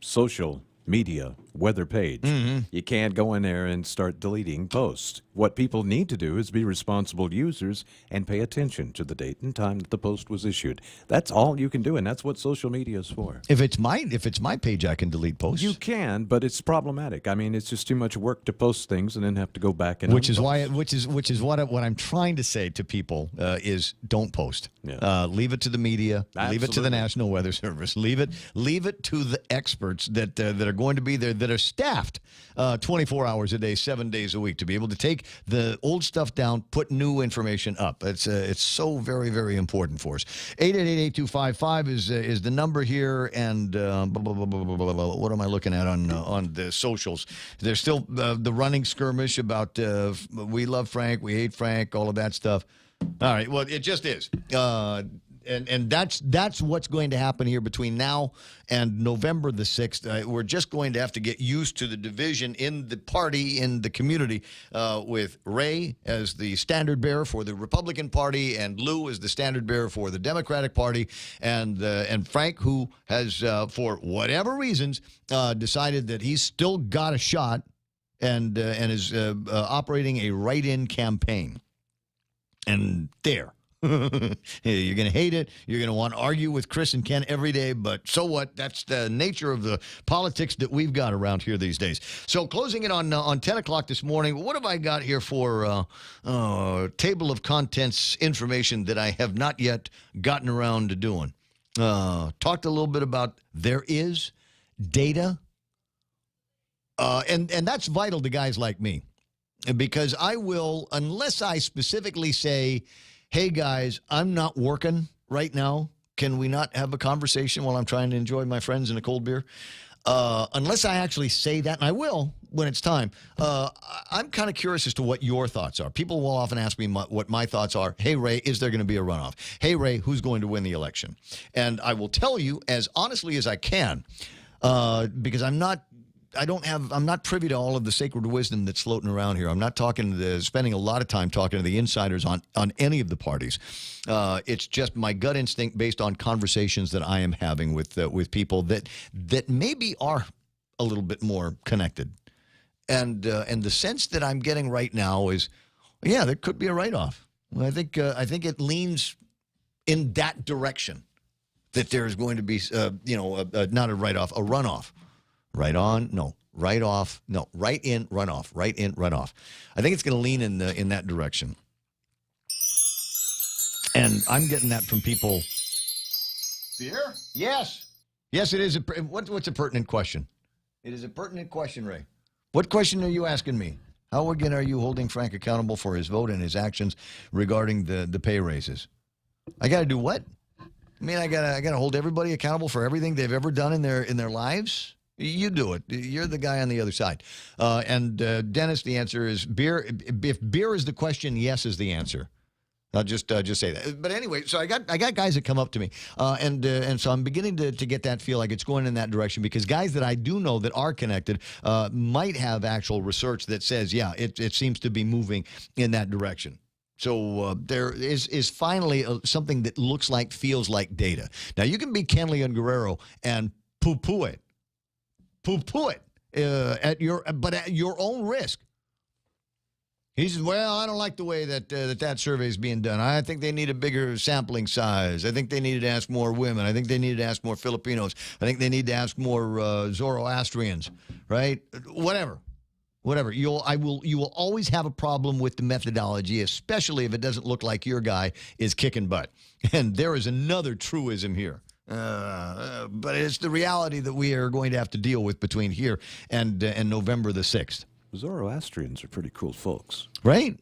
social media weather page. You can't go in there and start deleting posts. What people need to do is be responsible users and pay attention to the date and time that the post was issued. That's all you can do, and that's what social media is for. If it's my page, I can delete posts. You can, but it's problematic. I mean, it's just too much work to post things and then have to go back and which is what I'm trying to say to people is don't post. Yeah. Leave it to the media. Absolutely. Leave it to the National Weather Service. Leave it to the experts that are going to be there, that are staffed 24 hours a day, 7 days a week, to be able to take the old stuff down, put new information up. It's so very, very important for us. 888-8255 is the number here, and what am I looking at on the socials? There's still the running skirmish about we love Frank, we hate Frank, all of that stuff. All right, well, it just is. And that's what's going to happen here between now and November the 6th. We're just going to have to get used to the division in the party, in the community, with Ray as the standard bearer for the Republican Party and Lou as the standard bearer for the Democratic Party, and Frank, who has, for whatever reasons, decided that he's still got a shot and is operating a write-in campaign. And there. You're going to hate it. You're going to want to argue with Chris and Ken every day, but so what? That's the nature of the politics that we've got around here these days. So closing it on 10 o'clock this morning, what have I got here for table of contents information that I have not yet gotten around to doing? Talked a little bit about there is data, and that's vital to guys like me, because I will, unless I specifically say, hey, guys, I'm not working right now. Can we not have a conversation while I'm trying to enjoy my friends and a cold beer? Unless I actually say that, and I will when it's time, I'm kind of curious as to what your thoughts are. People will often ask me what my thoughts are. Hey, Ray, is there going to be a runoff? Hey, Ray, who's going to win the election? And I will tell you as honestly as I can, because I'm not privy to all of the sacred wisdom that's floating around here. I'm not spending a lot of time talking to the insiders on any of the parties. It's just my gut instinct based on conversations that I am having with people that maybe are a little bit more connected. And the sense that I'm getting right now is, yeah, there could be a write-off. I think it leans in that direction, that there is going to be not a write-off, a runoff. Right on? No. Right off? No. Right in, runoff. Right in, runoff. I think it's going to lean in that direction. And I'm getting that from people. Beer? Yes. Yes, it is. What's a pertinent question? It is a pertinent question, Ray. What question are you asking me? How again are you holding Frank accountable for his vote and his actions regarding the pay raises? I got to do what? I mean, I got to hold everybody accountable for everything they've ever done in their lives? You do it. You're the guy on the other side. And Dennis, the answer is beer. If beer is the question, yes is the answer. I'll just say that. But anyway, so I got guys that come up to me, and so I'm beginning to get that feel like it's going in that direction, because guys that I do know that are connected might have actual research that says, yeah, it seems to be moving in that direction. So there is finally something that looks like, feels like data. Now, you can be Kenley and Guerrero and poo-poo it. Poo-poo it at your own risk. He says, well, I don't like the way that survey is being done. I think they need a bigger sampling size. I think they needed to ask more women. I think they needed to ask more Filipinos. I think they need to ask more Zoroastrians, right? Whatever. You will always have a problem with the methodology, especially if it doesn't look like your guy is kicking butt. And there is another truism here. But it's the reality that we are going to have to deal with between here and November the 6th. Zoroastrians are pretty cool folks. Right?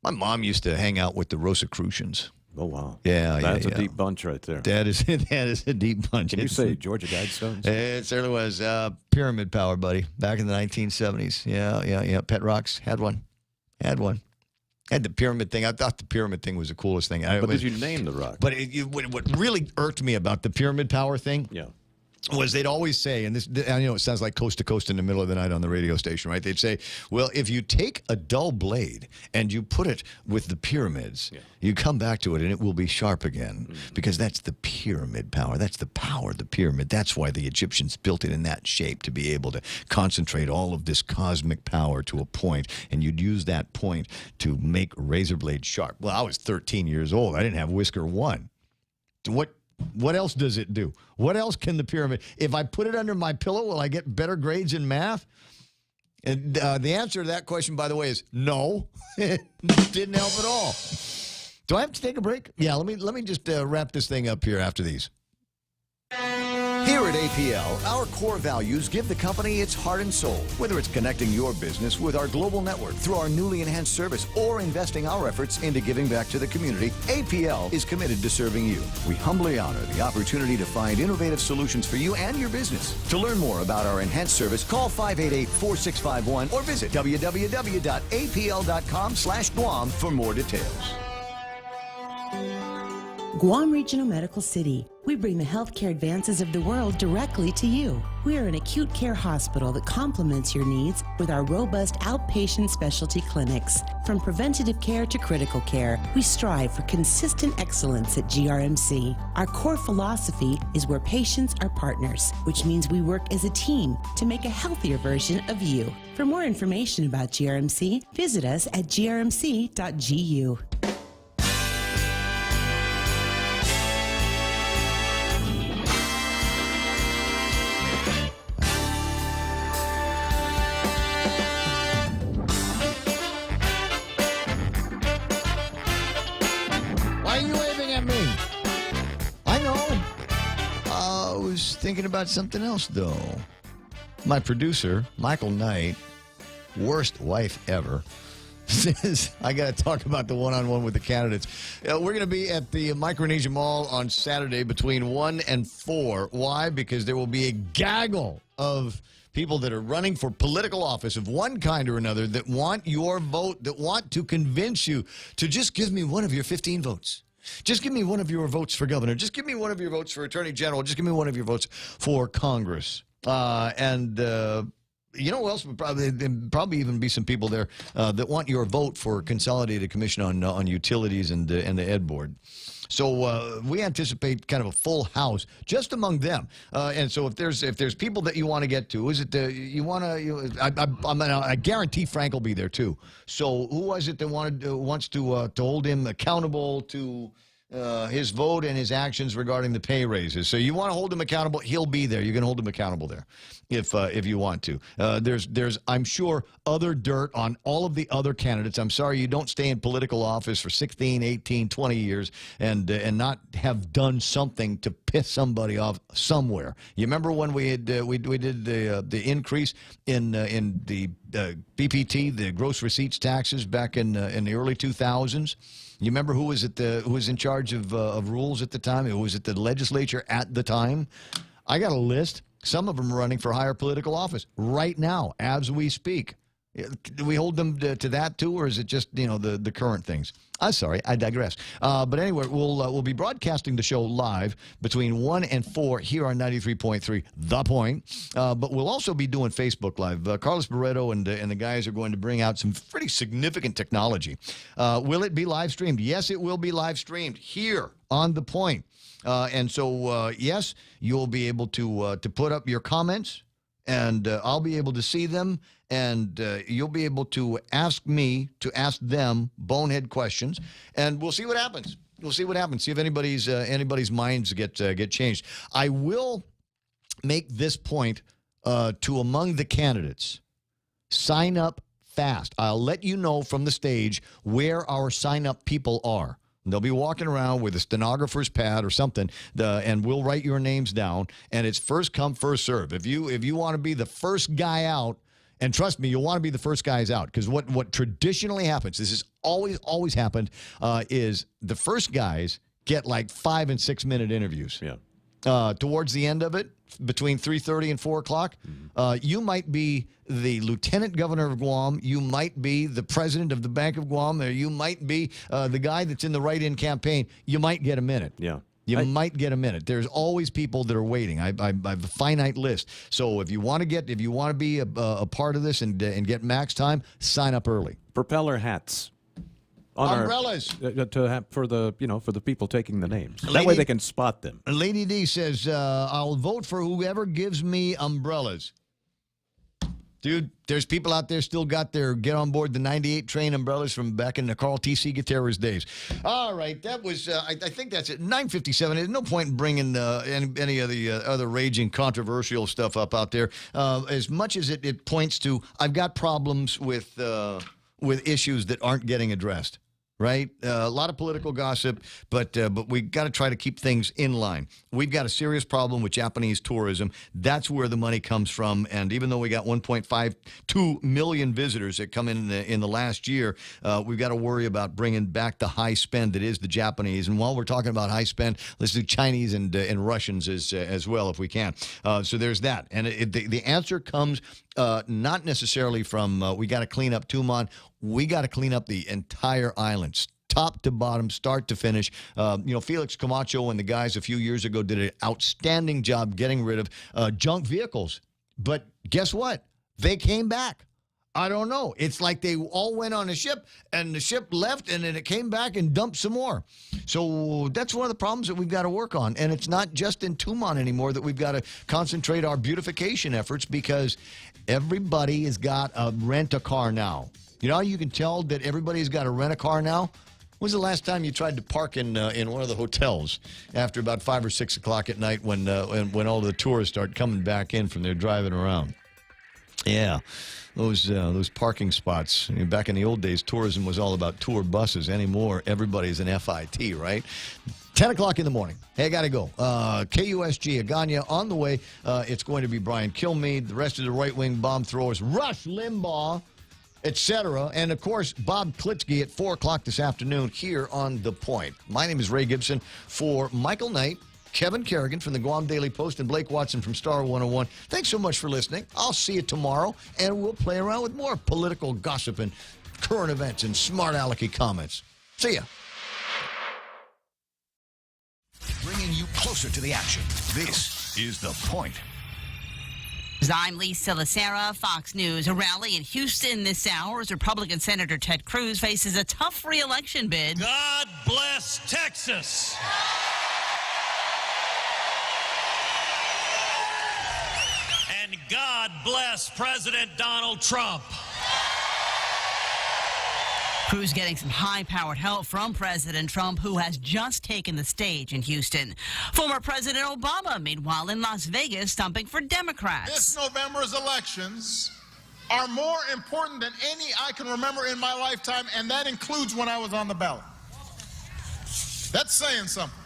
My mom used to hang out with the Rosicrucians. Oh, wow. Yeah. That's a deep bunch right there. That is a deep bunch. Can you say Georgia Guidestones? It certainly was. Pyramid Power, buddy, back in the 1970s. Yeah. Pet Rocks had one. Had the pyramid thing. I thought the pyramid thing was the coolest thing. But did you name the rock? But what really irked me about the Pyramid Power thing was they'd always say, and this, I know it sounds like coast to coast in the middle of the night on the radio station, right? They'd say, well, if you take a dull blade and you put it with the pyramids, you come back to it and it will be sharp again, because that's the pyramid power. That's the power of the pyramid. That's why the Egyptians built it in that shape, to be able to concentrate all of this cosmic power to a point, and you'd use that point to make razor blades sharp. Well, I was 13 years old. I didn't have Whisker 1. What else does it do? What else can the pyramid? If I put it under my pillow, will I get better grades in math? And the answer to that question, by the way, is no. It didn't help at all. Do I have to take a break? Yeah, let me just wrap this thing up here after these. Here at APL, our core values give the company its heart and soul. Whether it's connecting your business with our global network through our newly enhanced service or investing our efforts into giving back to the community, APL is committed to serving you. We humbly honor the opportunity to find innovative solutions for you and your business. To learn more about our enhanced service, call 588-4651 or visit www.apl.com/Guam for more details. Guam Regional Medical City. We bring the healthcare advances of the world directly to you. We are an acute care hospital that complements your needs with our robust outpatient specialty clinics. From preventative care to critical care, we strive for consistent excellence at GRMC. Our core philosophy is where patients are partners, which means we work as a team to make a healthier version of you. For more information about GRMC, visit us at grmc.gu. Thinking about something else, though. My producer, Michael Knight, worst wife ever, says I got to talk about the one-on-one with the candidates. We're going to be at the Micronesia Mall on Saturday between 1 and 4. Why? Because there will be a gaggle of people that are running for political office of one kind or another that want your vote, that want to convince you to just give me one of your 15 votes. Just give me one of your votes for governor. Just give me one of your votes for attorney general. Just give me one of your votes for Congress. You know who else would probably even be some people there that want your vote for Consolidated Commission on Utilities and the Ed Board. So we anticipate kind of a full house just among them. And so if there's people that you want to get to, is it I guarantee Frank will be there too. So who was it that wants to hold him accountable to his vote and his actions regarding the pay raises? So you want to hold him accountable, he'll be there. You can hold him accountable there if you want to. There's I'm sure other dirt on all of the other candidates. I'm sorry you don't stay in political office for 16, 18, 20 years and not have done something to piss somebody off somewhere. You remember when we did the increase in the BPT, the gross receipts taxes back in the early 2000s? You remember who was in charge of rules at the time? Who was at the legislature at the time? I got a list. Some of them are running for higher political office right now, as we speak. Do we hold them to that too, or is it just the current things? I'm sorry, I digress. But anyway, we'll be broadcasting the show live between 1 and 4 here on 93.3 The Point. But we'll also be doing Facebook Live. Carlos Barreto and the guys are going to bring out some pretty significant technology. Will it be live streamed? Yes, it will be live streamed here on The Point. And so, yes, you'll be able to put up your comments, and I'll be able to see them. And you'll be able to ask me to ask them bonehead questions, and we'll see what happens. We'll see what happens. See if anybody's minds get changed. I will make this point to among the candidates: sign up fast. I'll let you know from the stage where our sign up people are. They'll be walking around with a stenographer's pad or something, and we'll write your names down. And it's first come, first serve. If you want to be the first guy out. And trust me, you'll want to be the first guys out, because what traditionally happens, this has always happened, is the first guys get like 5 and 6 minute interviews. Yeah. Towards the end of it, between 3:30 and 4 o'clock, you might be the lieutenant governor of Guam. You might be the president of the Bank of Guam. Or you might be the guy that's in the write-in campaign. You might get a minute. Yeah. You might get a minute. There's always people that are waiting. I have a finite list. So if you want to be a part of this and get max time, sign up early. Propeller hats. Umbrellas for the people taking the names. That way they can spot them. Lady D says, "I'll vote for whoever gives me umbrellas." Dude, there's people out there still got their get on board the 98 train umbrellas from back in the Carl T.C. Gutierrez days. All right, that was, I think that's it. 9:57. There's no point in bringing any of the other raging controversial stuff up out there. As much as it points to, I've got problems with issues that aren't getting addressed. Right? A lot of political gossip, but we got to try to keep things in line. We've got a serious problem with Japanese tourism. That's where the money comes from. And even though we got 1.52 million visitors that come in the last year, we've got to worry about bringing back the high spend that is the Japanese. And while we're talking about high spend, let's do Chinese and Russians as well if we can. So there's that. And the answer comes not necessarily from we got to clean up Tumon. We got to clean up the entire island, top to bottom, start to finish. Felix Camacho and the guys a few years ago did an outstanding job getting rid of junk vehicles. But guess what? They came back. I don't know. It's like they all went on a ship, and the ship left, and then it came back and dumped some more. So that's one of the problems that we've got to work on. And it's not just in Tumon anymore that we've got to concentrate our beautification efforts, because everybody has got a rent-a-car now. You know how you can tell that everybody's got to rent a car now? When was the last time you tried to park in one of the hotels after about 5 or 6 o'clock at night when all the tourists start coming back in from their driving around? Yeah, those parking spots. I mean, back in the old days, tourism was all about tour buses. Anymore, everybody's an FIT, right? 10 o'clock in the morning. Hey, I got to go. KUSG, Agana on the way. It's going to be Brian Kilmeade, the rest of the right-wing bomb throwers, Rush Limbaugh, etc. And, of course, Bob Klitsky at 4 o'clock this afternoon here on The Point. My name is Ray Gibson. For Michael Knight, Kevin Kerrigan from the Guam Daily Post, and Blake Watson from Star 101, thanks so much for listening. I'll see you tomorrow, and we'll play around with more political gossip and current events and smart alecky comments. See ya. Bringing you closer to the action. This is The Point. I'm Lisa Lacera, Fox News. A rally in Houston this hour as Republican Senator Ted Cruz faces a tough re-election bid. God bless Texas. And God bless President Donald Trump. Cruz getting some high-powered help from President Trump, who has just taken the stage in Houston. Former President Obama, meanwhile, in Las Vegas, stumping for Democrats. This November's elections are more important than any I can remember in my lifetime, and that includes when I was on the ballot. That's saying something.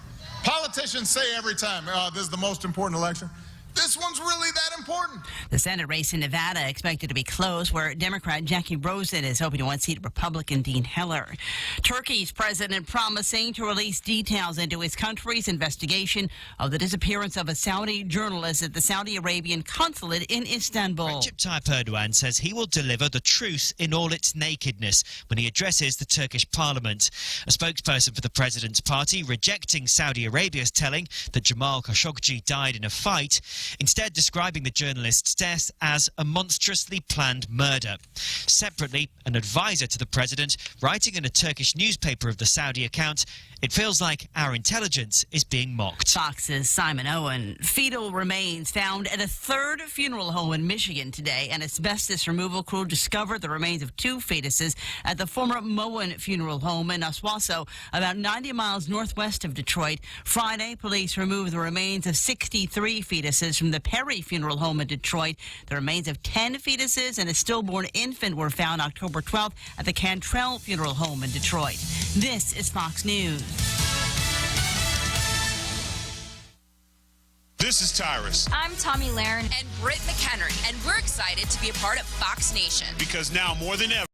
Politicians say every time, this is the most important election. This one's really that important. The Senate race in Nevada expected to be close, where Democrat Jackie Rosen is hoping to unseat Republican Dean Heller. Turkey's president promising to release details into his country's investigation of the disappearance of a Saudi journalist at the Saudi Arabian consulate in Istanbul. Recep Tayyip Erdogan says he will deliver the truth in all its nakedness when he addresses the Turkish parliament. A spokesperson for the president's party rejecting Saudi Arabia's telling that Jamal Khashoggi died in a fight, instead describing the journalist's death as a monstrously planned murder. Separately, an advisor to the president, writing in a Turkish newspaper of the Saudi account, "It feels like our intelligence is being mocked." Fox's Simon Owen. Fetal remains found at a third funeral home in Michigan today. An asbestos removal crew discovered the remains of 2 fetuses at the former Moen Funeral Home in Oswasso, about 90 miles northwest of Detroit. Friday, police removed the remains of 63 fetuses from the Perry Funeral Home in Detroit. The remains of 10 fetuses and a stillborn infant were found October 12th at the Cantrell Funeral Home in Detroit. This is Fox News. This is Tyrus. I'm Tommy Lahren. And Britt McHenry. And we're excited to be a part of Fox Nation. Because now more than ever,